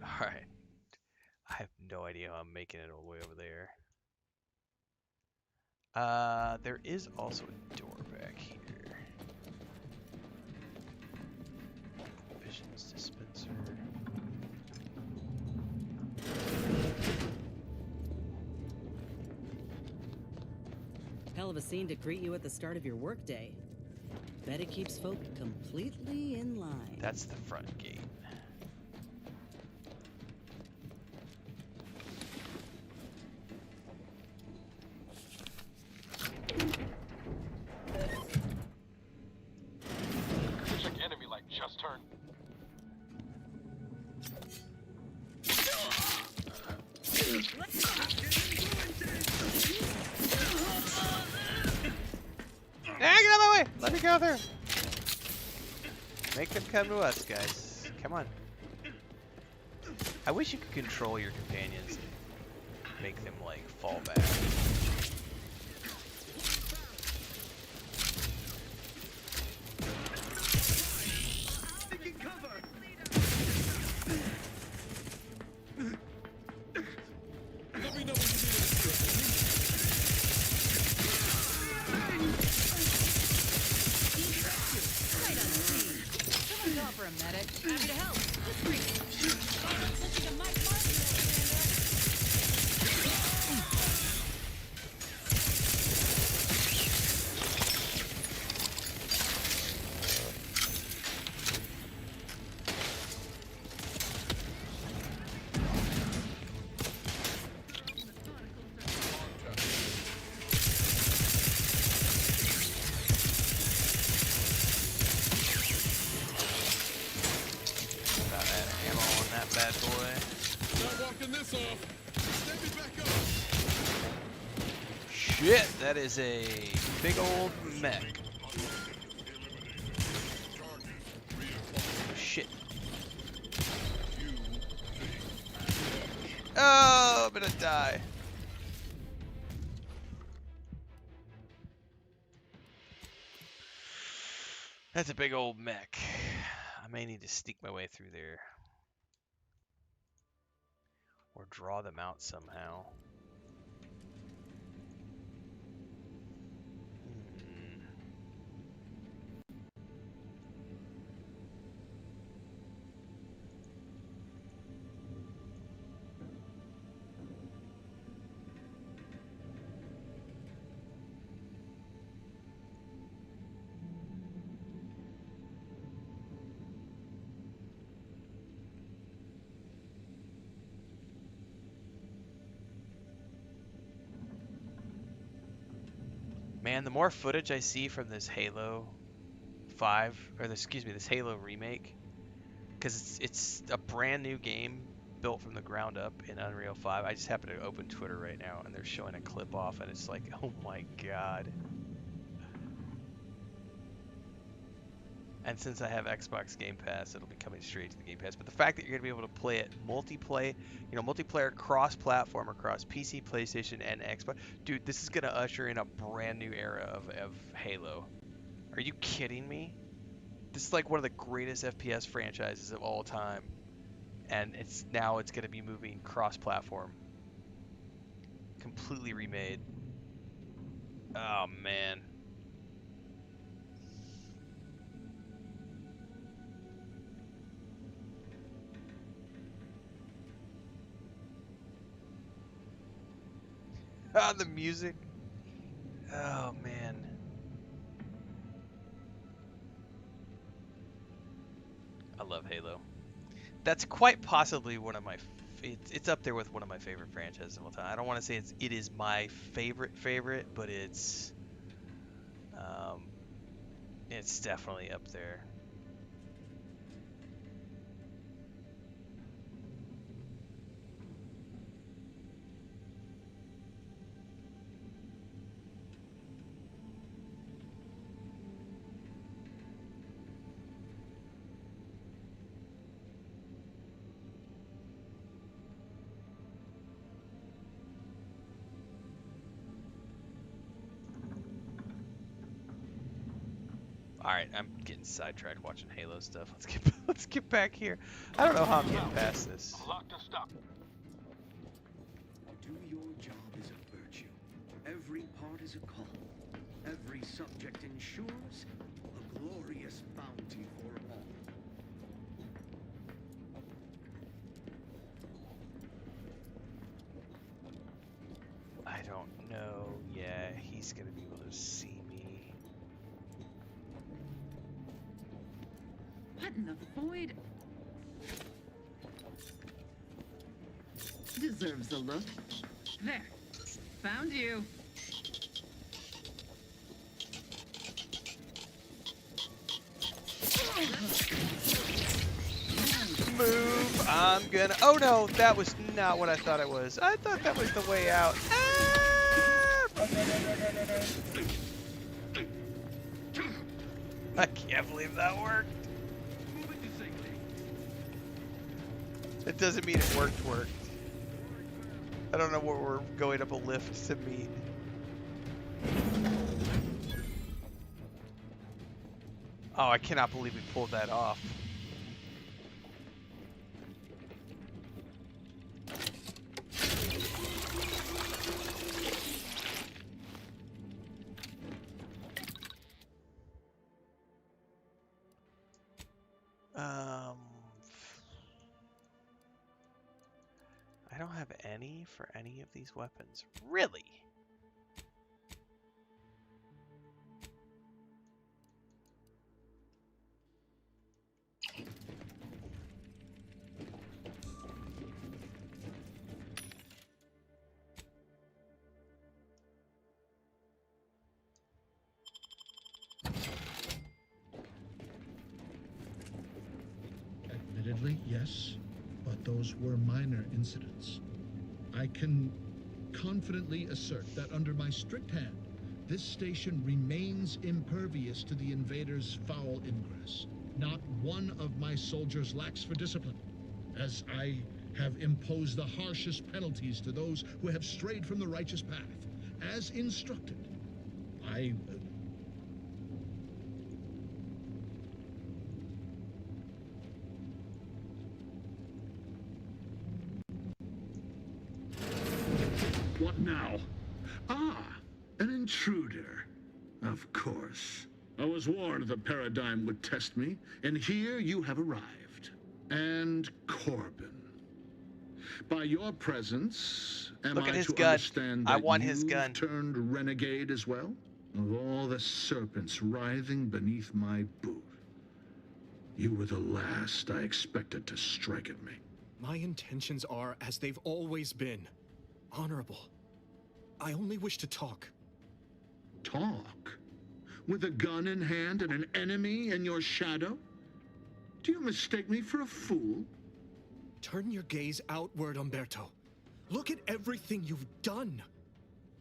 Alright. I have no idea how I'm making it all the way over there. There is also a door back here. Provisions dispenser. Hell of a scene to greet you at the start of your workday. Bet it keeps folk completely in line. That's the front gate. Check enemy light just turned. Get out of my way! Let me go through! Make them come to us, guys. Come on. I wish you could control your companions and make them, like, fall back. For a medic. Happy to help. Let's bring it. Such a mic bad boy. Not walking this off. Step it back up. Shit, that is a big old mech. Shit. Oh, I'm gonna die. That's a big old mech. I may need to sneak my way through there. Or draw them out somehow. Man, the more footage I see from this Halo 5, or this, excuse me, this Halo remake, because it's a brand new game built from the ground up in Unreal 5. I just happen to open Twitter right now, and they're showing a clip off, and it's like, oh my god. And since I have Xbox Game Pass, it'll be coming straight to the Game Pass. But the fact that you're going to be able to play it multiplayer cross-platform across PC, PlayStation, and Xbox. Dude, this is going to usher in a brand new era of Halo. Are you kidding me? This is like one of the greatest FPS franchises of all time. And it's going to be moving cross-platform. Completely remade. Oh, man. Ah, the music. Oh, man. I love Halo. That's quite possibly one of my... It's up there with one of my favorite franchises of all time. I don't want to say it is my favorite, but it's definitely up there. Alright, I'm getting sidetracked watching Halo stuff. Let's get back here. I don't know how I'm getting past this. Locked and stopped. Do your job is a virtue. Every part is a call. Every subject ensures a glorious bounty for all. I don't know. Yeah, he's gonna be see me. What in the void? Deserves a look. There. Found you. Move. I'm gonna. Oh no, that was not what I thought it was. I thought that was the way out. Ah! I can't believe that worked. It doesn't mean it worked. I don't know what we're going up a lift to mean. Oh, I cannot believe we pulled that off. I don't have any for any of these weapons. Really? Admittedly, yes, but those were minor incidents. I can confidently assert that under my strict hand, this station remains impervious to the invaders' foul ingress. Not one of my soldiers lacks for discipline, as I have imposed the harshest penalties to those who have strayed from the righteous path. As instructed, I... What now? Ah, an intruder. Of course. I was warned the paradigm would test me, and here you have arrived. And Corbin. By your presence, am Look at I his to gun. understand I that want his you've gun. turned renegade as well? Of all the serpents writhing beneath my boot, you were the last I expected to strike at me. My intentions are as they've always been. Honorable. I only wish to talk. Talk? With a gun in hand and an enemy in your shadow? Do you mistake me for a fool? Turn your gaze outward, Umberto. Look at everything you've done.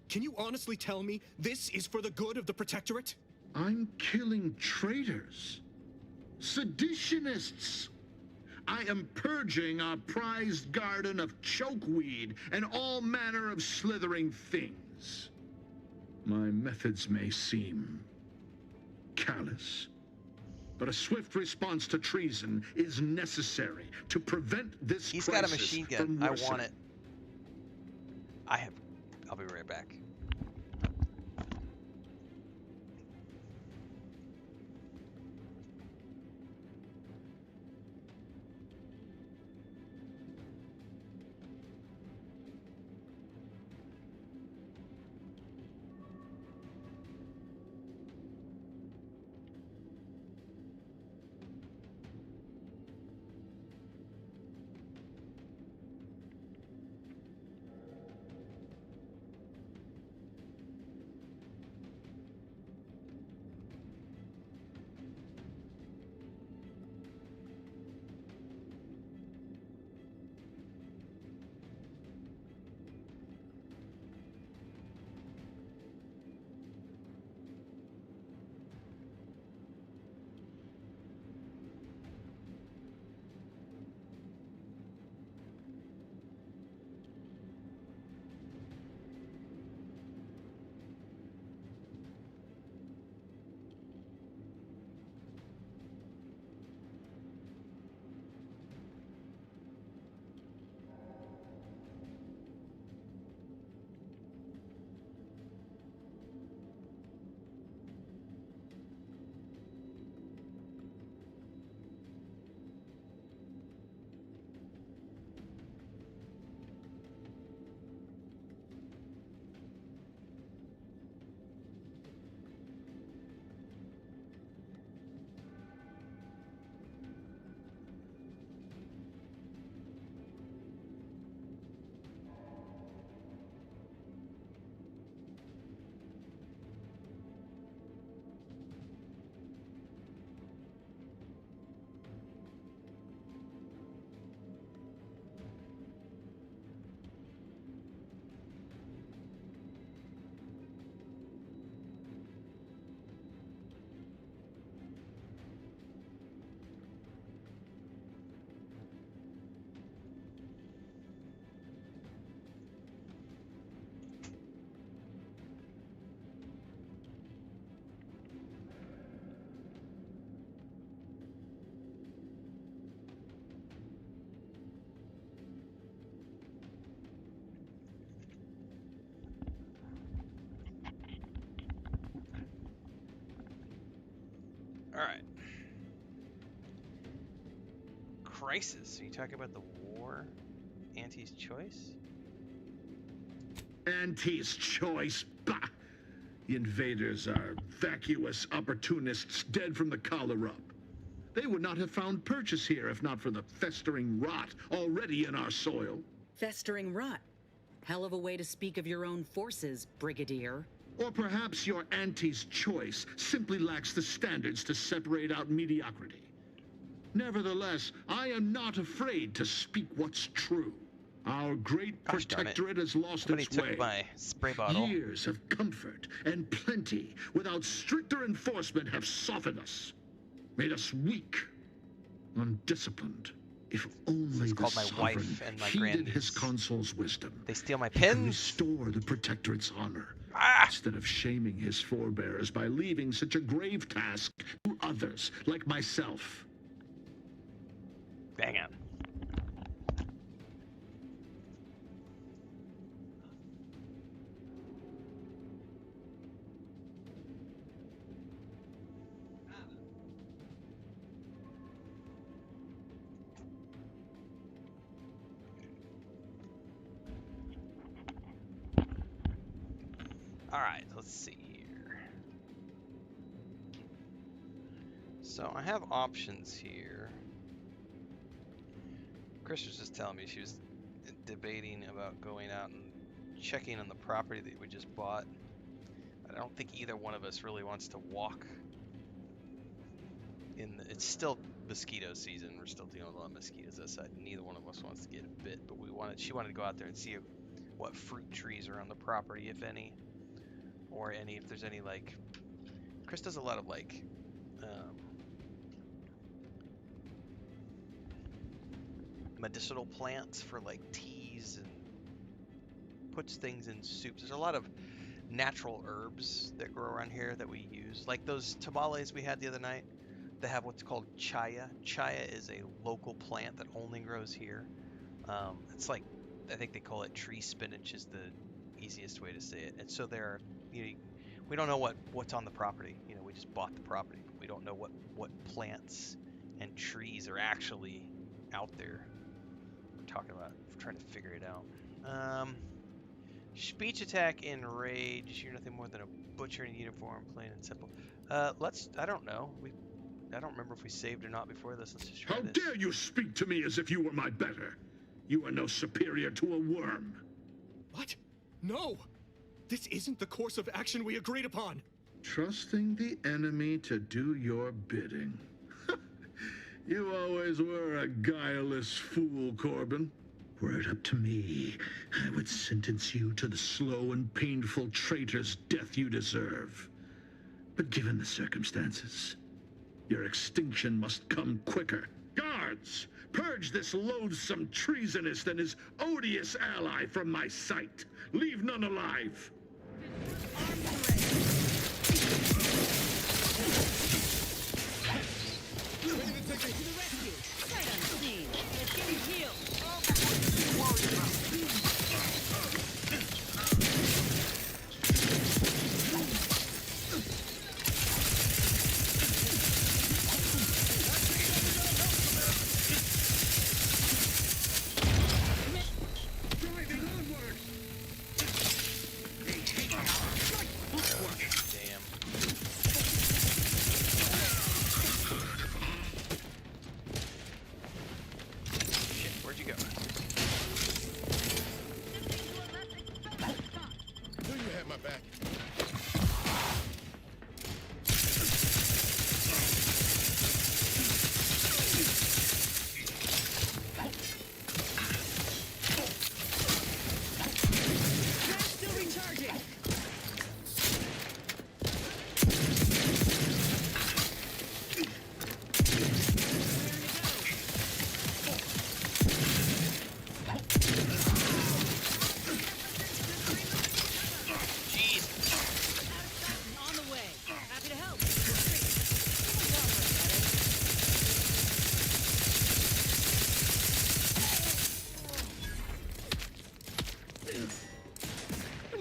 Can you honestly tell me this is for the good of the Protectorate? I'm killing traitors. Seditionists. I am purging our prized garden of chokeweed and all manner of slithering things. My methods may seem callous, but a swift response to treason is necessary to prevent this He's crisis got a machine gun. from I worsening. want it. I'll be right back. crisis. Are you talking about the war? Auntie's choice? Auntie's choice? Bah! The invaders are vacuous opportunists dead from the collar up. They would not have found purchase here if not for the festering rot already in our soil. Festering rot. Hell of a way to speak of your own forces, Brigadier. Or perhaps your auntie's choice simply lacks the standards to separate out mediocrity. Nevertheless, I am not afraid to speak what's true. Our great protectorate has lost its way. Took my spray bottle. Years of comfort and plenty without stricter enforcement have softened us, made us weak, undisciplined. If only the my wife and my heeded his consul's wisdom. They steal my He pins. could restore the protectorate's honor instead of shaming his forebears by leaving such a grave task to others like myself. Hang on. Alright, let's see here. So I have options here. Chris was just telling me she was debating about going out and checking on the property that we just bought. I don't think either one of us really wants to walk in it's still mosquito season. We're still dealing with a lot of mosquitoes outside. Neither one of us wants to get bit, but she wanted to go out there and see what fruit trees are on the property, if any. Or if there's any, like, Chris does a lot of, like, medicinal plants for, like, teas, and puts things in soups. There's a lot of natural herbs that grow around here that we use. Like those tamales we had the other night, they have what's called chaya. Chaya is a local plant that only grows here. It's like, I think they call it tree spinach is the easiest way to say it. And so there, we don't know what's on the property. We just bought the property. We don't know what plants and trees are actually out there. We're talking about trying to figure it out. Speech attack in rage. You're nothing more than a butcher in uniform, plain and simple. I don't know. I don't remember if we saved or not before this. Let's just try How this. dare you speak to me as if you were my better? You are no superior to a worm. What? No! This isn't the course of action we agreed upon! Trusting the enemy to do your bidding. You always were a guileless fool, Corbin. Were it up to me, I would sentence you to the slow and painful traitor's death you deserve. But given the circumstances, your extinction must come quicker. Guards, purge this loathsome treasonist and his odious ally from my sight. Leave none alive. Ready to take it to the rescue. Sight unseen. Let's get him healed. What are you worried about?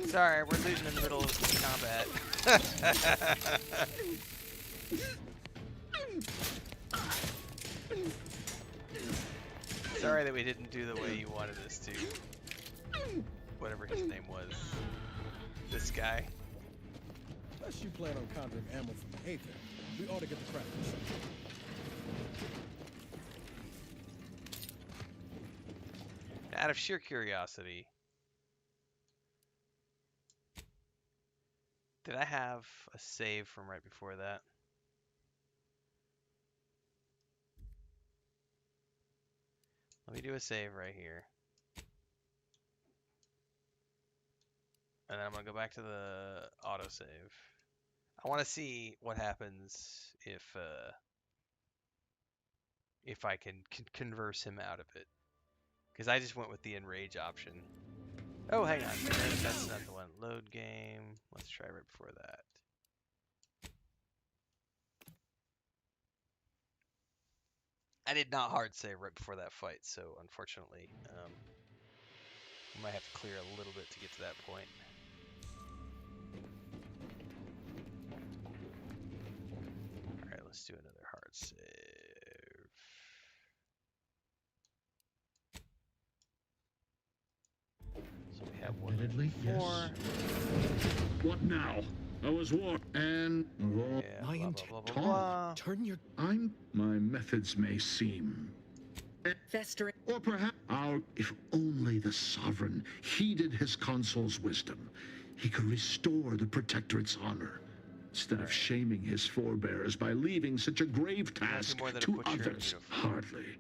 Sorry, we're losing in the middle of combat. Sorry that we didn't do the way you wanted us to. Whatever his name was. This guy. Unless you plan on conjuring ammo from the Aether, we ought to get the crap or something. Out of sheer curiosity, did I have a save from right before that? Let me do a save right here. And then I'm going to go back to the autosave. I want to see what happens if I can converse him out of it. Because I just went with the enrage option. Oh, hang on. That's not the one. Load game. Let's try right before that. I did not hard save right before that fight, so unfortunately, we might have to clear a little bit to get to that point. Alright, let's do another hard save. So we have one before. What now? I was what? And yeah, blah, blah, blah. Turn your. My methods may seem festering, or perhaps if only the sovereign heeded his consul's wisdom, he could restore the protectorate's honor instead of shaming his forebears by leaving such a grave task to others. Hardly.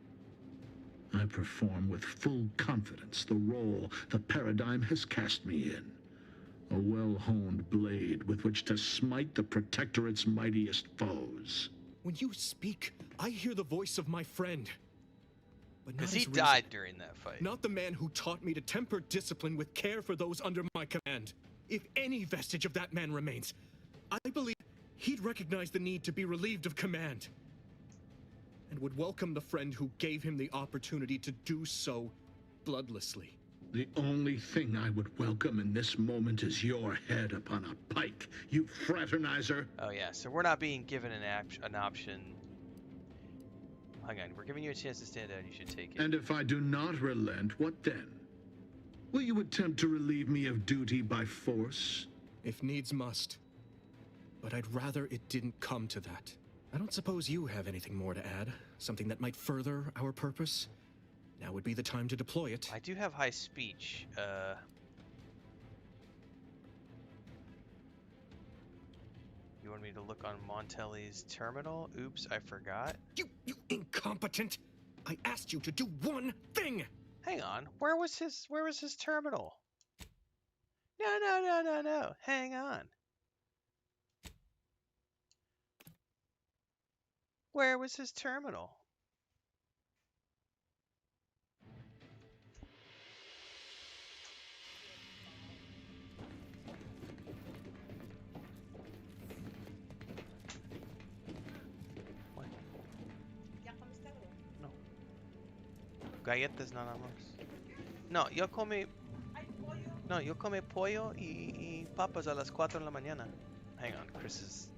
I perform with full confidence the role the paradigm has cast me in. A well-honed blade with which to smite the Protectorate's mightiest foes. When you speak, I hear the voice of my friend. Because he died during that fight. Not the man who taught me to temper discipline with care for those under my command. If any vestige of that man remains, I believe he'd recognize the need to be relieved of command. And would welcome the friend who gave him the opportunity to do so bloodlessly. The only thing I would welcome in this moment is your head upon a pike, you fraternizer. Oh yeah, so we're not being given an option. Hang on, we're giving you a chance to stand out, you should take it. And if I do not relent, what then? Will you attempt to relieve me of duty by force? If needs must. But I'd rather it didn't come to that. I don't suppose you have anything more to add? Something that might further our purpose? Now would be the time to deploy it. I do have high speech. You want me to look on Montelli's terminal? Oops, I forgot. You incompetent! I asked you to do one thing! Hang on, where was his terminal? No. Hang on. Where was his terminal? Galletas nada más. No, yo come pollo y papas a las 4 de la mañana. Hang on, Chris is...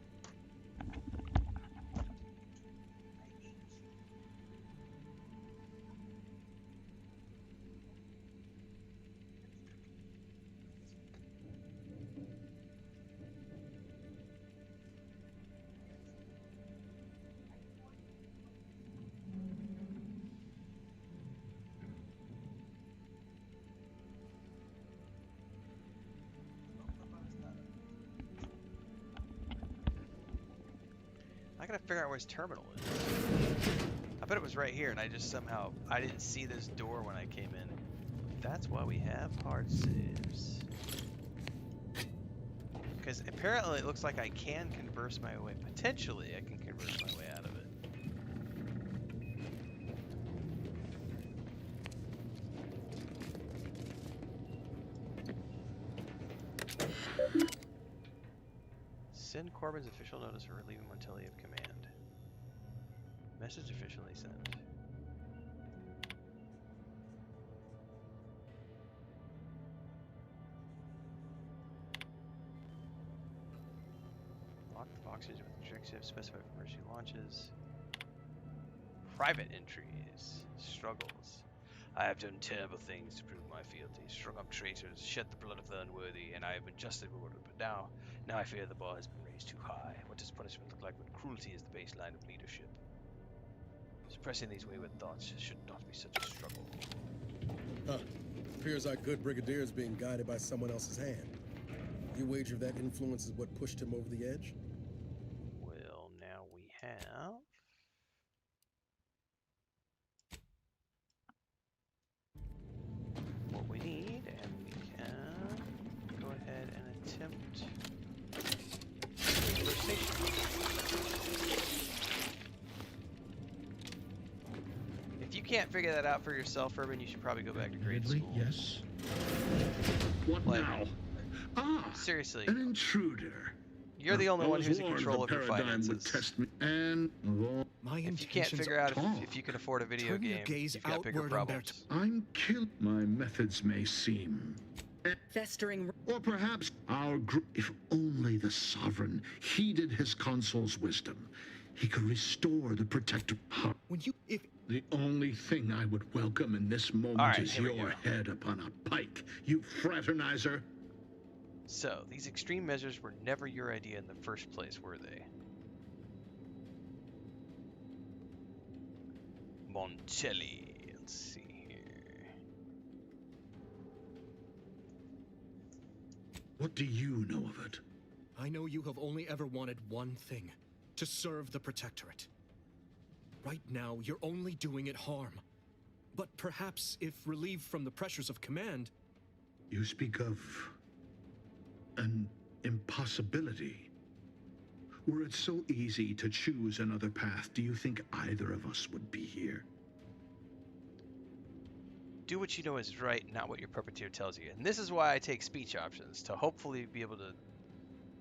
I gotta figure out where his terminal is. I bet it was right here, and I just somehow... I didn't see this door when I came in. That's why we have hard saves. Because apparently it looks like I can converse my way... Potentially I can converse my way out of it. Send Corbin's official notice for relieving Montelli of command. Message officially sent. Lock the boxes with objectives specified for emergency launches. Private entries. Struggles. I have done terrible things to prove my fealty, strung up traitors, shed the blood of the unworthy, and I have been justly rewarded. But now I fear the bar has been raised too high. What does punishment look like when cruelty is the baseline of leadership? Suppressing these wayward thoughts should not be such a struggle. Huh. Appears our good brigadier is being guided by someone else's hand. You wager that influence is what pushed him over the edge? Well, now we have... what we need, and we can go ahead and attempt If you can't figure that out for yourself, Urban, you should probably go back to grade school. Yes. What now? Ah, seriously. An intruder. You're the only one who's in warned control the of your paradigm finances. would test me, and My If you can't figure out if you can afford a video Turn your game, gaze you've got bigger outward, problems. I'm killed. My methods may seem festering, or perhaps our if only the sovereign heeded his consul's wisdom, he could restore the protector. The only thing I would welcome in this moment All right, is here we your go. head upon a pike, you fraternizer. So, these extreme measures were never your idea in the first place, were they? Montelli. Let's see here. What do you know of it? I know you have only ever wanted one thing, to serve the Protectorate. Right now, you're only doing it harm. But perhaps if relieved from the pressures of command... You speak of an impossibility. Were it so easy to choose another path, do you think either of us would be here? Do what you know is right, not what your puppeteer tells you. And this is why I take speech options, to hopefully be able to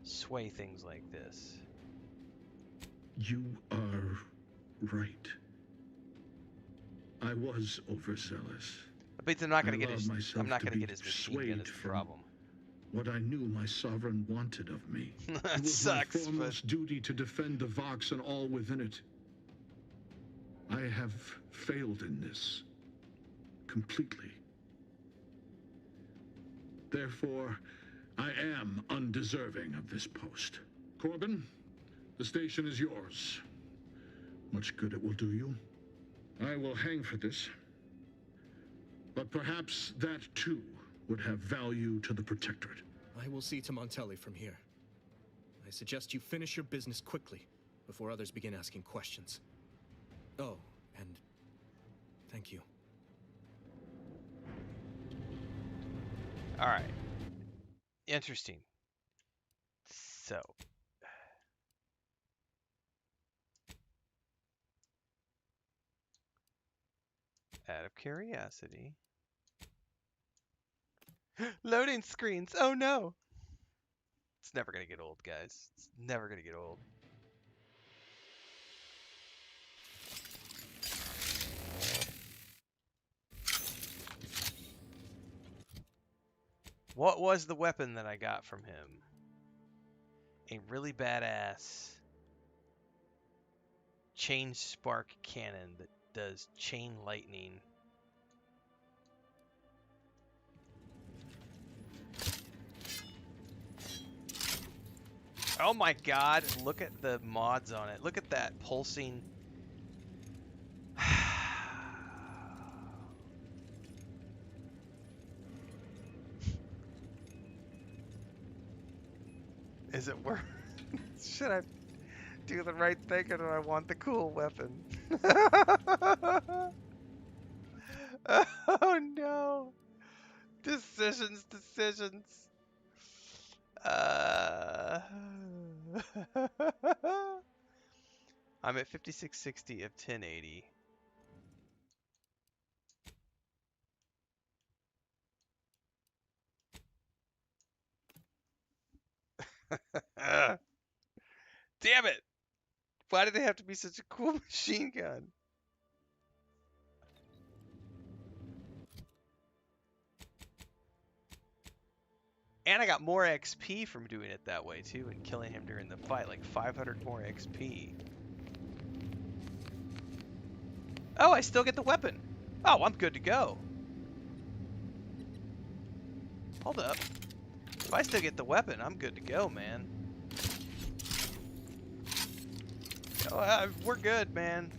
sway things like this. You are right. I was overzealous. But I'm not going to get I his. allowed myself I'm not to going to be get his machine gun. swayed Is the from problem. What I knew my sovereign wanted of me. That It was sucks, my foremost duty to defend the Vox and all within it. I have failed in this. Completely. Therefore, I am undeserving of this post. Corbin, the station is yours. Much good it will do you. I will hang for this. But perhaps that, too, would have value to the Protectorate. I will see to Montelli from here. I suggest you finish your business quickly, before others begin asking questions. Oh, and thank you. All right. Interesting. So. Out of curiosity. Loading screens. Oh no. It's never going to get old, guys. It's never going to get old. What was the weapon that I got from him? A really badass chain spark cannon that does chain lightning. Oh my god, look at the mods on it. Look at that pulsing. Is it worth? Should I do the right thing or do I want the cool weapon? Oh no. Decisions. I'm at 5660 of 1080. Damn it! Why did they have to be such a cool machine gun? And I got more XP from doing it that way too and killing him during the fight, like 500 more XP. Oh, I still get the weapon. Oh, I'm good to go. Hold up. If I still get the weapon, I'm good to go, man. Oh, we're good, man.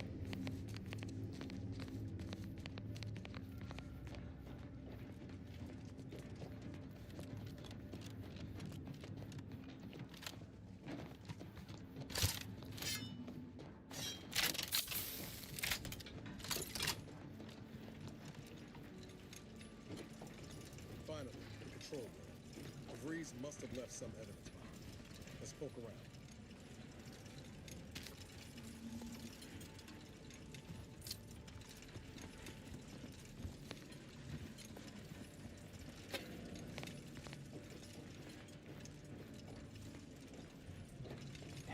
Finally, the control room. DeVries must have left some evidence behind. Let's poke around.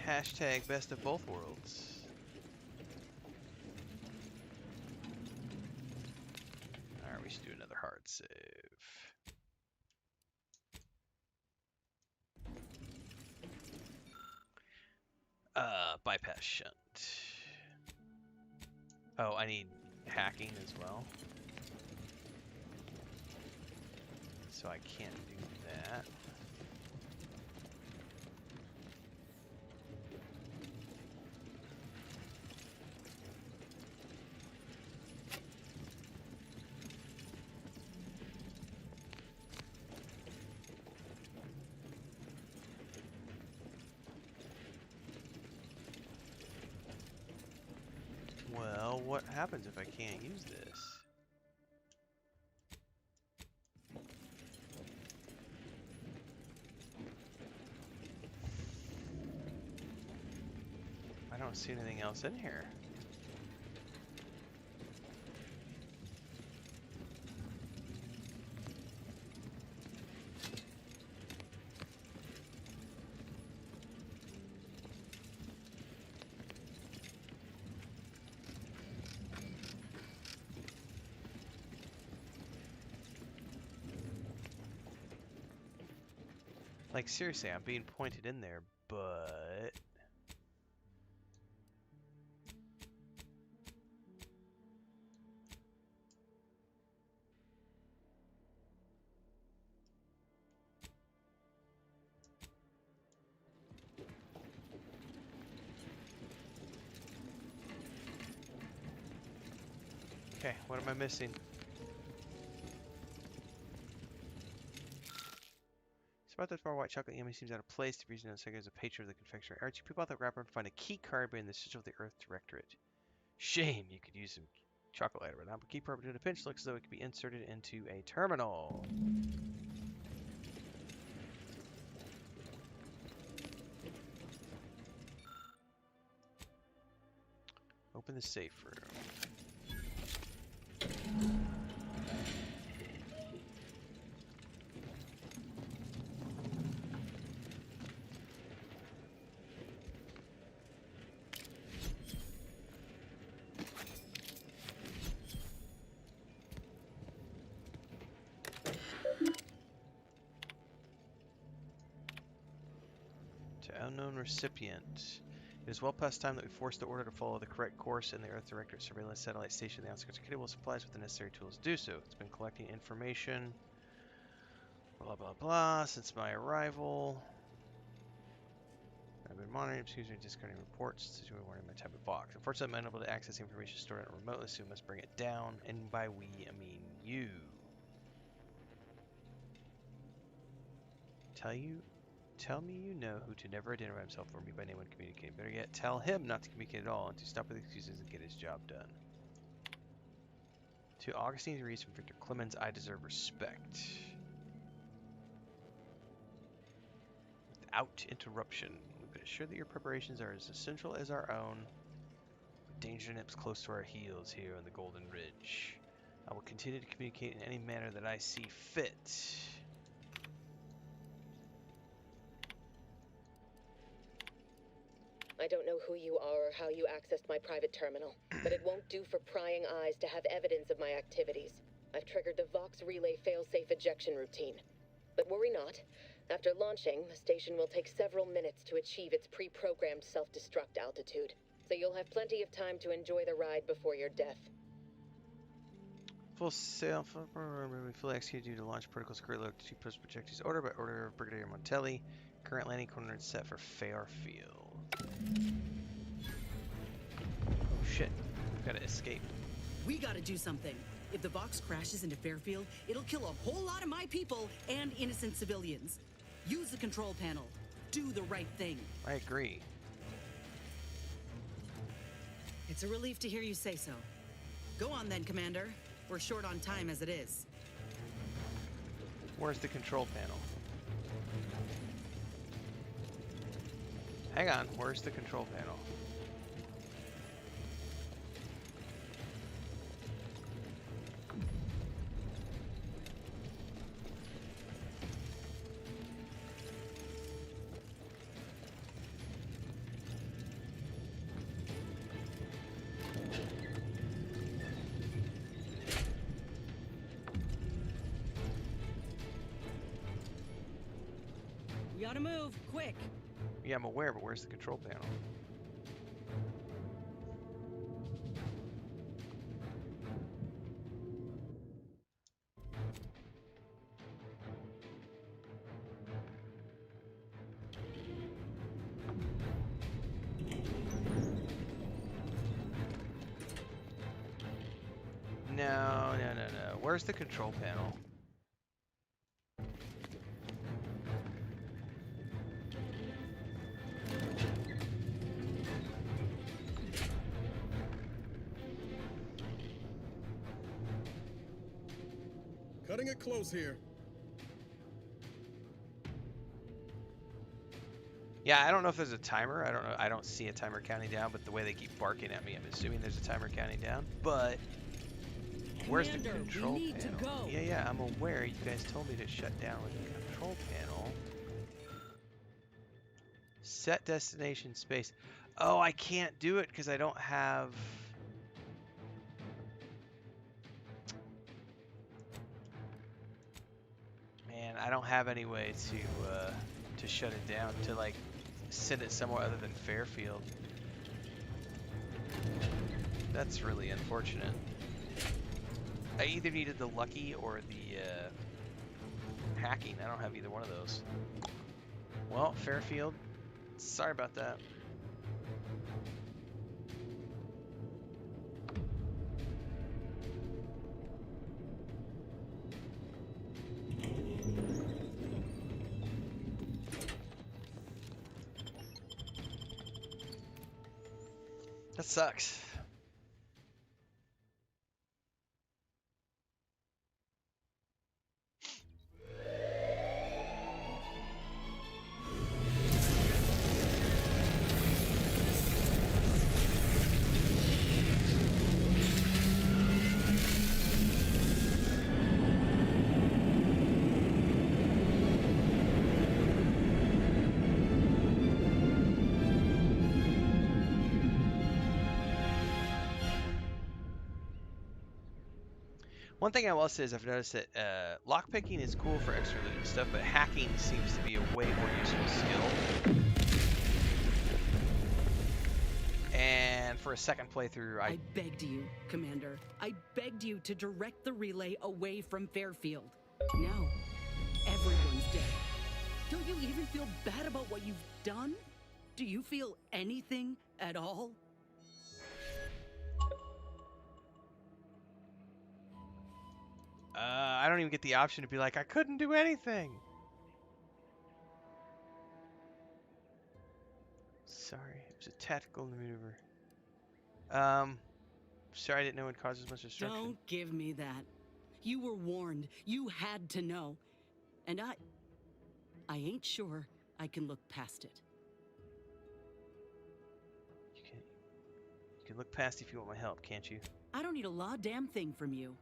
Hashtag best of both worlds. Alright, we should do another hard save. Bypass shunt. Oh, I need hacking as well. So I can't do that. Well, what happens if I can't use this? I don't see anything else in here. Like, seriously, I'm being pointed in there, but... Okay, what am I missing? About this bar, white chocolate yummy seems out of place. The reason it's as a patron of the confectioner. Archie, people out the wrapper and find a key card bearing the sigil of the Earth Directorate. Shame, you could use some chocolate lighter right now, but key card in a pinch looks as though it could be inserted into a terminal. Open the safe room. Unknown recipient. It is well past time that we force the order to follow the correct course, and the Earth Directorate Surveillance Satellite Station in the outskirts of Kitty will supply us with the necessary tools to do so. It's been collecting information, blah blah blah, since my arrival. I've been monitoring, discarding reports, situated in my tablet box. Unfortunately, I'm unable to access information stored on it remotely, so we must bring it down, and by we, I mean you. Tell me you know who to never identify himself or me by name when communicating. Better yet, tell him not to communicate at all and to stop with excuses and get his job done. To Augustine Reese from Victor Clemens, I deserve respect. Without interruption. We've been assured that your preparations are as essential as our own. Danger nips close to our heels here on the Golden Ridge. I will continue to communicate in any manner that I see fit. I don't know who you are or how you accessed my private terminal, but it won't do for prying eyes to have evidence of my activities. I've triggered the Vox Relay failsafe ejection routine. But worry not. After launching, the station will take several minutes to achieve its pre-programmed self-destruct altitude, so you'll have plenty of time to enjoy the ride before your death. Full sail, fully executed due to launch protocols currently looked to post projectiles order by order of Brigadier Montelli. Current landing coordinates set for Fairfield. Oh shit, we've got to escape. We gotta do something. If the Vox crashes into Fairfield, it'll kill a whole lot of my people and innocent civilians. Use the control panel. Do the right thing. I agree. It's a relief to hear you say so. Go on then, Commander. We're short on time as it is. Where's the control panel? Hang on, where's the control panel? We gotta move, quick. Yeah, I'm aware, but where's the control panel? No. Where's the control panel? Cutting it close here. Yeah, I don't know if there's a timer. I don't know. I don't see a timer counting down, but the way they keep barking at me, I'm assuming there's a timer counting down. But where's the Commander, control we need panel? to go. Yeah, I'm aware. You guys told me to shut down with the control panel. Set destination space. Oh, I can't do it because I don't have. Man, I don't have any way to shut it down, to like send it somewhere other than Fairfield. That's really unfortunate. I either needed the lucky or the hacking. I don't have either one of those. Well, Fairfield, sorry about that. That sucks. One thing I will say is I've noticed that lockpicking is cool for extra loot and stuff, but hacking seems to be a way more useful skill. And for a second playthrough, I begged you, Commander. I begged you to direct the relay away from Fairfield. Now, everyone's dead. Don't you even feel bad about what you've done? Do you feel anything at all? I don't even get the option to be like, I couldn't do anything. Sorry, it was a tactical maneuver. Sorry I didn't know it caused as much destruction. Don't give me that. You were warned. You had to know. And I ain't sure I can look past it. You can look past if you want my help, can't you? I don't need a law damn thing from you.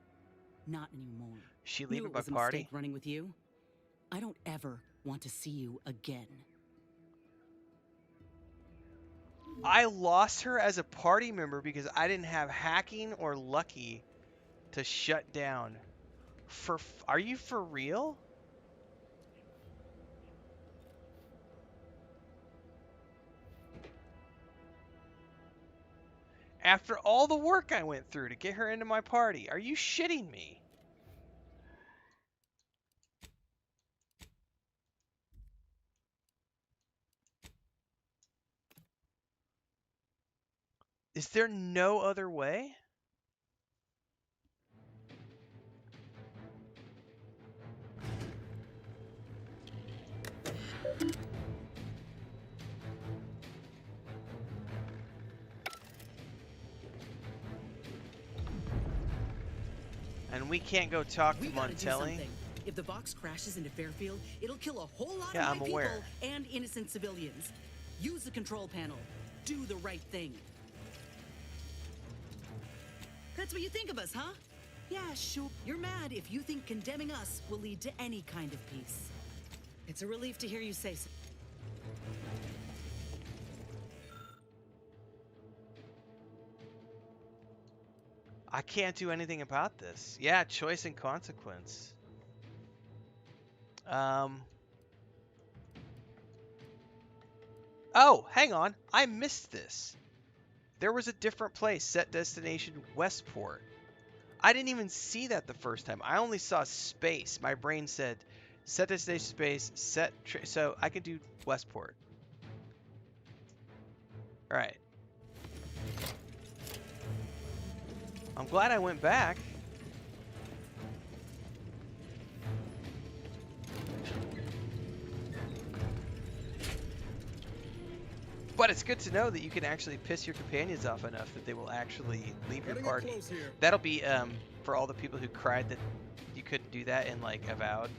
Not anymore. She Knew leaving it my was a party? mistake running with you. I don't ever want to see you again. I lost her as a party member because I didn't have hacking or lucky to shut down. Are you for real? After all the work I went through to get her into my party. Are you shitting me? Is there no other way? And we can't go talk to Montelli? If the Vox crashes into Fairfield, it'll kill a whole lot Yeah, of my I'm aware. people and innocent civilians. Use the control panel. Do the right thing. That's what you think of us, huh? Yeah, sure. You're mad if you think condemning us will lead to any kind of peace. It's a relief to hear you say so. I can't do anything about this. Yeah, choice and consequence. Oh, hang on. I missed this. There was a different place. Set destination Westport. I didn't even see that the first time. I only saw space. My brain said set destination space, so I could do Westport. All right. I'm glad I went back. But it's good to know that you can actually piss your companions off enough that they will actually leave your party. That'll be for all the people who cried that you couldn't do that in like Avowed.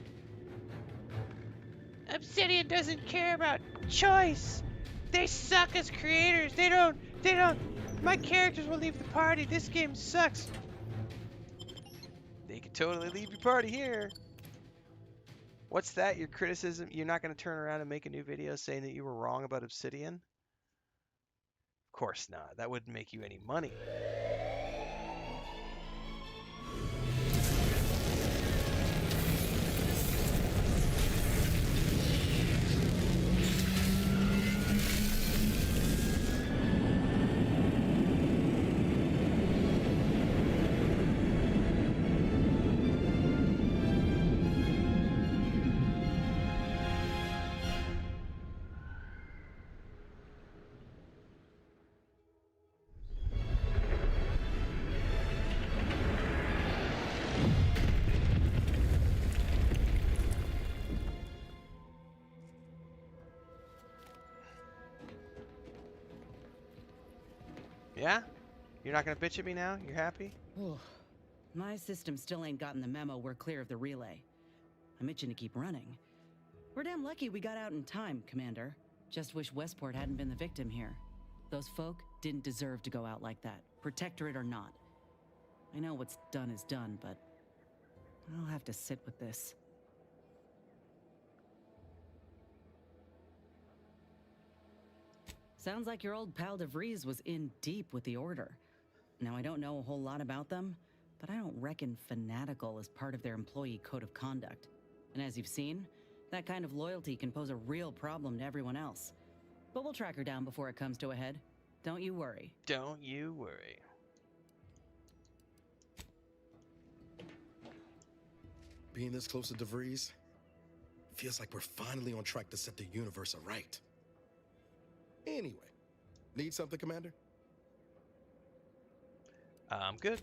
Obsidian doesn't care about choice. They suck as creators. They don't. My characters will leave the party. This game sucks. They could totally leave your party here. What's that? Your criticism? You're not going to turn around and make a new video saying that you were wrong about Obsidian? Of course not. That wouldn't make you any money. Yeah? You're not going to bitch at me now? You're happy? My system still ain't gotten the memo we're clear of the relay. I'm itching to keep running. We're damn lucky we got out in time, Commander. Just wish Westport hadn't been the victim here. Those folk didn't deserve to go out like that, Protectorate or not. I know what's done is done, but I'll have to sit with this. Sounds like your old pal DeVries was in deep with the Order. Now, I don't know a whole lot about them, but I don't reckon fanatical is part of their employee code of conduct. And as you've seen, that kind of loyalty can pose a real problem to everyone else. But we'll track her down before it comes to a head. Don't you worry. Don't you worry. Being this close to DeVries feels like we're finally on track to set the universe aright. Anyway, need something, Commander? I'm good.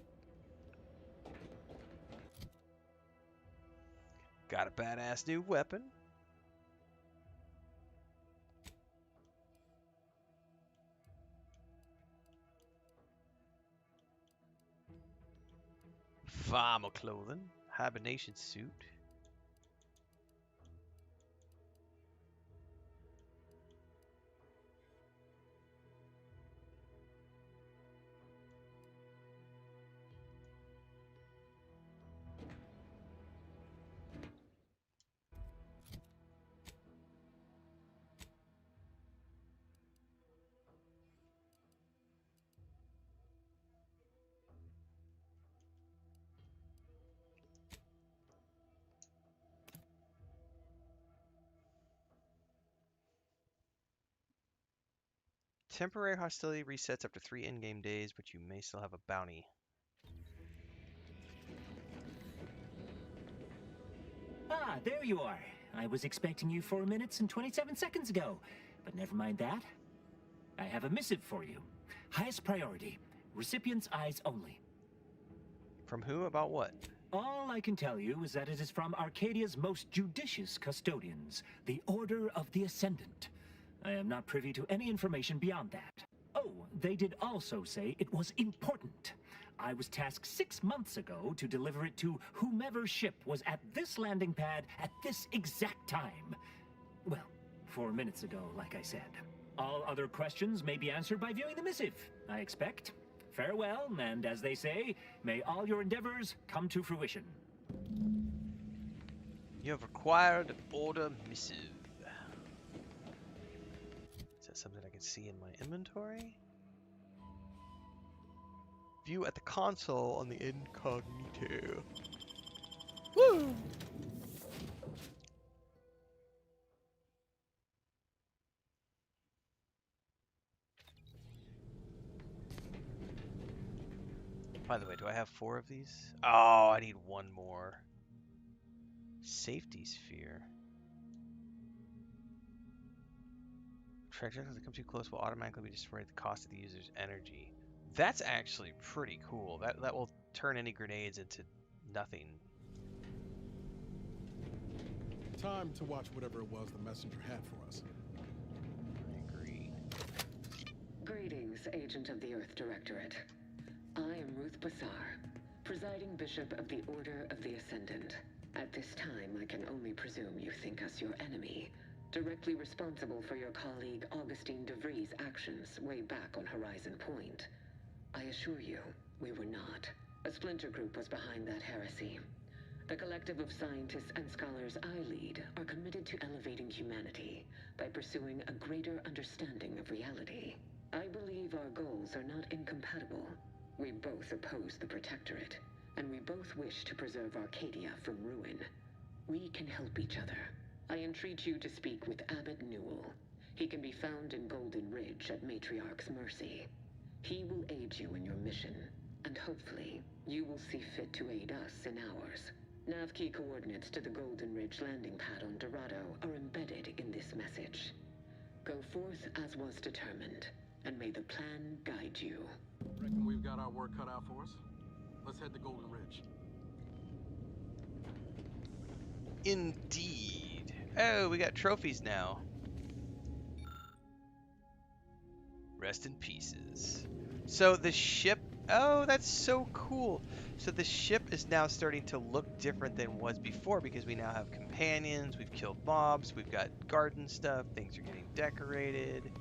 Got a badass new weapon. Farmer clothing. Hibernation suit. Temporary hostility resets after 3 in-game days, but you may still have a bounty. Ah, there you are. I was expecting you 4 minutes and 27 seconds ago, but never mind that. I have a missive for you. Highest priority. Recipient's eyes only. From who? About what? All I can tell you is that it is from Arcadia's most judicious custodians, the Order of the Ascendant. I am not privy to any information beyond that. Oh, they did also say it was important. I was tasked 6 months ago to deliver it to whomever ship was at this landing pad at this exact time. Well, 4 minutes ago, like I said. All other questions may be answered by viewing the missive, I expect. Farewell, and as they say, may all your endeavors come to fruition. You have acquired order missive. Is that something I can see in my inventory? View at the console on the incognito. Woo! By the way, do I have 4 of these? Oh, I need 1 more. Safety sphere. Trajectories that come too close will automatically be destroyed at the cost of the user's energy. That's actually pretty cool. That will turn any grenades into nothing. Time to watch whatever it was the messenger had for us. I agree. Greetings, Agent of the Earth Directorate. I am Ruth Bassar, presiding Bishop of the Order of the Ascendant. At this time, I can only presume you think us your enemy, directly responsible for your colleague Augustine DeVries' actions way back on Horizon Point. I assure you, we were not. A splinter group was behind that heresy. The collective of scientists and scholars I lead are committed to elevating humanity by pursuing a greater understanding of reality. I believe our goals are not incompatible. We both oppose the Protectorate, and we both wish to preserve Arcadia from ruin. We can help each other. I entreat you to speak with Abbot Newell. He can be found in Golden Ridge at Matriarch's mercy. He will aid you in your mission, and hopefully, you will see fit to aid us in ours. Nav key coordinates to the Golden Ridge landing pad on Dorado are embedded in this message. Go forth as was determined, and may the plan guide you. Reckon we've got our work cut out for us. Let's head to Golden Ridge. Indeed. Oh, we got trophies now. Rest in pieces. So the ship... Oh, that's so cool. So the ship is now starting to look different than it was before because we now have companions, we've killed mobs, we've got garden stuff, things are getting decorated.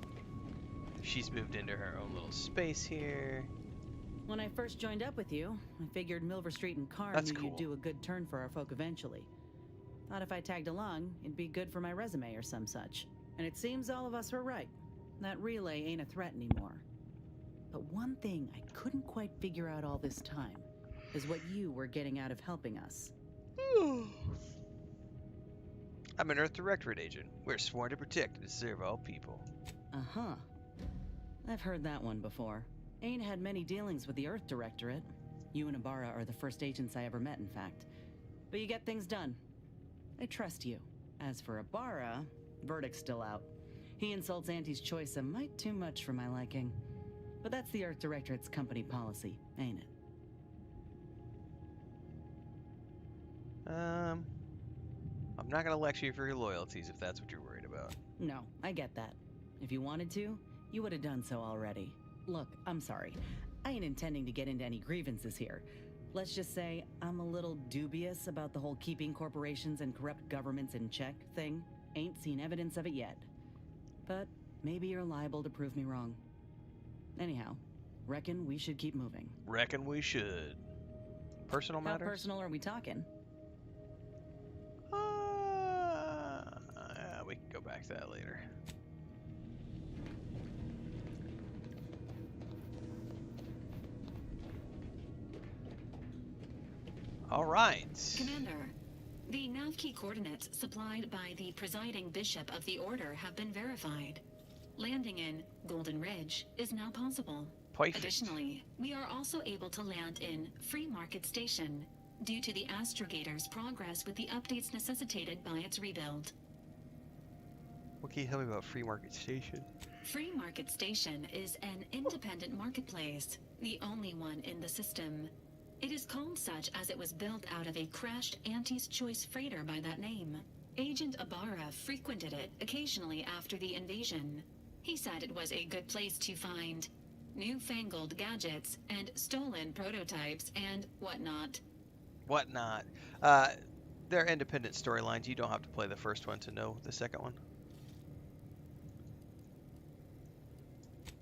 She's moved into her own little space here. When I first joined up with you, I figured Milver Street and Carr That's knew cool. you'd do a good turn for our folk eventually. Thought if I tagged along, it'd be good for my resume or some such. And it seems all of us were right. That relay ain't a threat anymore. But one thing I couldn't quite figure out all this time is what you were getting out of helping us. I'm an Earth Directorate agent. We're sworn to protect and serve all people. Uh-huh. I've heard that one before. Ain't had many dealings with the Earth Directorate. You and Ibarra are the first agents I ever met, in fact. But you get things done. I trust you. As for Ibarra, verdict's still out. He insults Auntie's choice a mite too much for my liking. But that's the Earth Directorate's company policy, ain't it? I'm not gonna lecture you for your loyalties if that's what you're worried about. No, I get that. If you wanted to, you would have done so already. Look, I'm sorry. I ain't intending to get into any grievances here. Let's just say I'm a little dubious about the whole keeping corporations and corrupt governments in check thing. Ain't seen evidence of it yet. But maybe you're liable to prove me wrong. Anyhow, reckon we should keep moving. Reckon we should. Personal matters? How personal are we talking? We can go back to that later. All right. Commander, the nav key coordinates supplied by the presiding bishop of the order have been verified. landing in Golden Ridge is now possible. Perfect. Additionally, we are also able to land in Free Market Station due to the astrogator's progress with the updates necessitated by its rebuild. What can you tell me about Free Market Station? Free Market Station is an independent marketplace, the only one in the system. It is called such as it was built out of a crashed Auntie's Choice freighter by that name. Agent Ibarra frequented it occasionally after the invasion. He said it was a good place to find newfangled gadgets and stolen prototypes and whatnot. Whatnot. They're independent storylines. You don't have to play the first one to know the second one.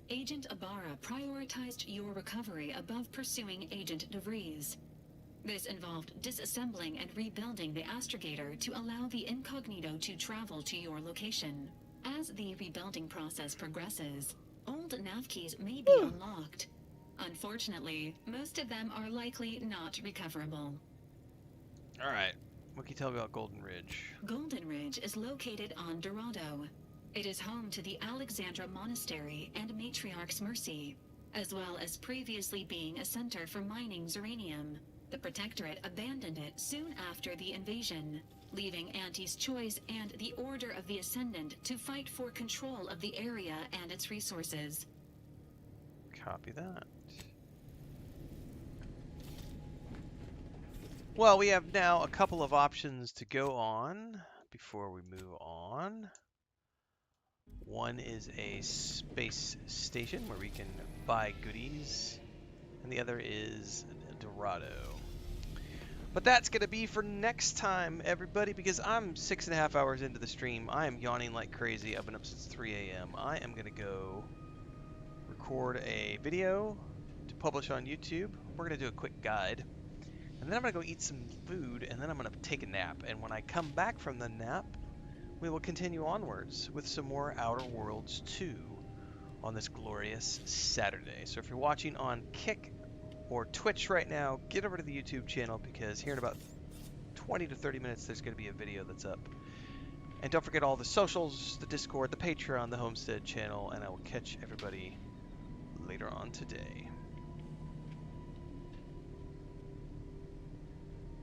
Agent Ibarra prioritized your recovery above pursuing Agent DeVries. This involved disassembling and rebuilding the astrogator to allow the incognito to travel to your location. As the rebuilding process progresses, old nav keys may be unlocked. Unfortunately, most of them are likely not recoverable. Alright, what can you tell me about Golden Ridge? Golden Ridge is located on Dorado. It is home to the Alexandra Monastery and Matriarch's Mercy, as well as previously being a center for mining Zeranium. The Protectorate abandoned it soon after the invasion, leaving Auntie's Choice and the Order of the Ascendant to fight for control of the area and its resources. Copy that. Well, we have now a couple of options to go on before we move on. One is a space station where we can buy goodies, and the other is Dorado. But that's going to be for next time, everybody, because I'm 6.5 hours into the stream. I am yawning like crazy. I've been up since 3 a.m. I am going to go record a video to publish on YouTube. We're going to do a quick guide. And then I'm going to go eat some food, and then I'm going to take a nap. And when I come back from the nap, we will continue onwards with some more Outer Worlds 2 on this glorious Saturday. So if you're watching on Kick or Twitch right now, get over to the YouTube channel, because here in about 20 to 30 minutes there's going to be a video that's up. And don't forget all the socials, the Discord, the Patreon, the Homestead channel, and I will catch everybody later on today.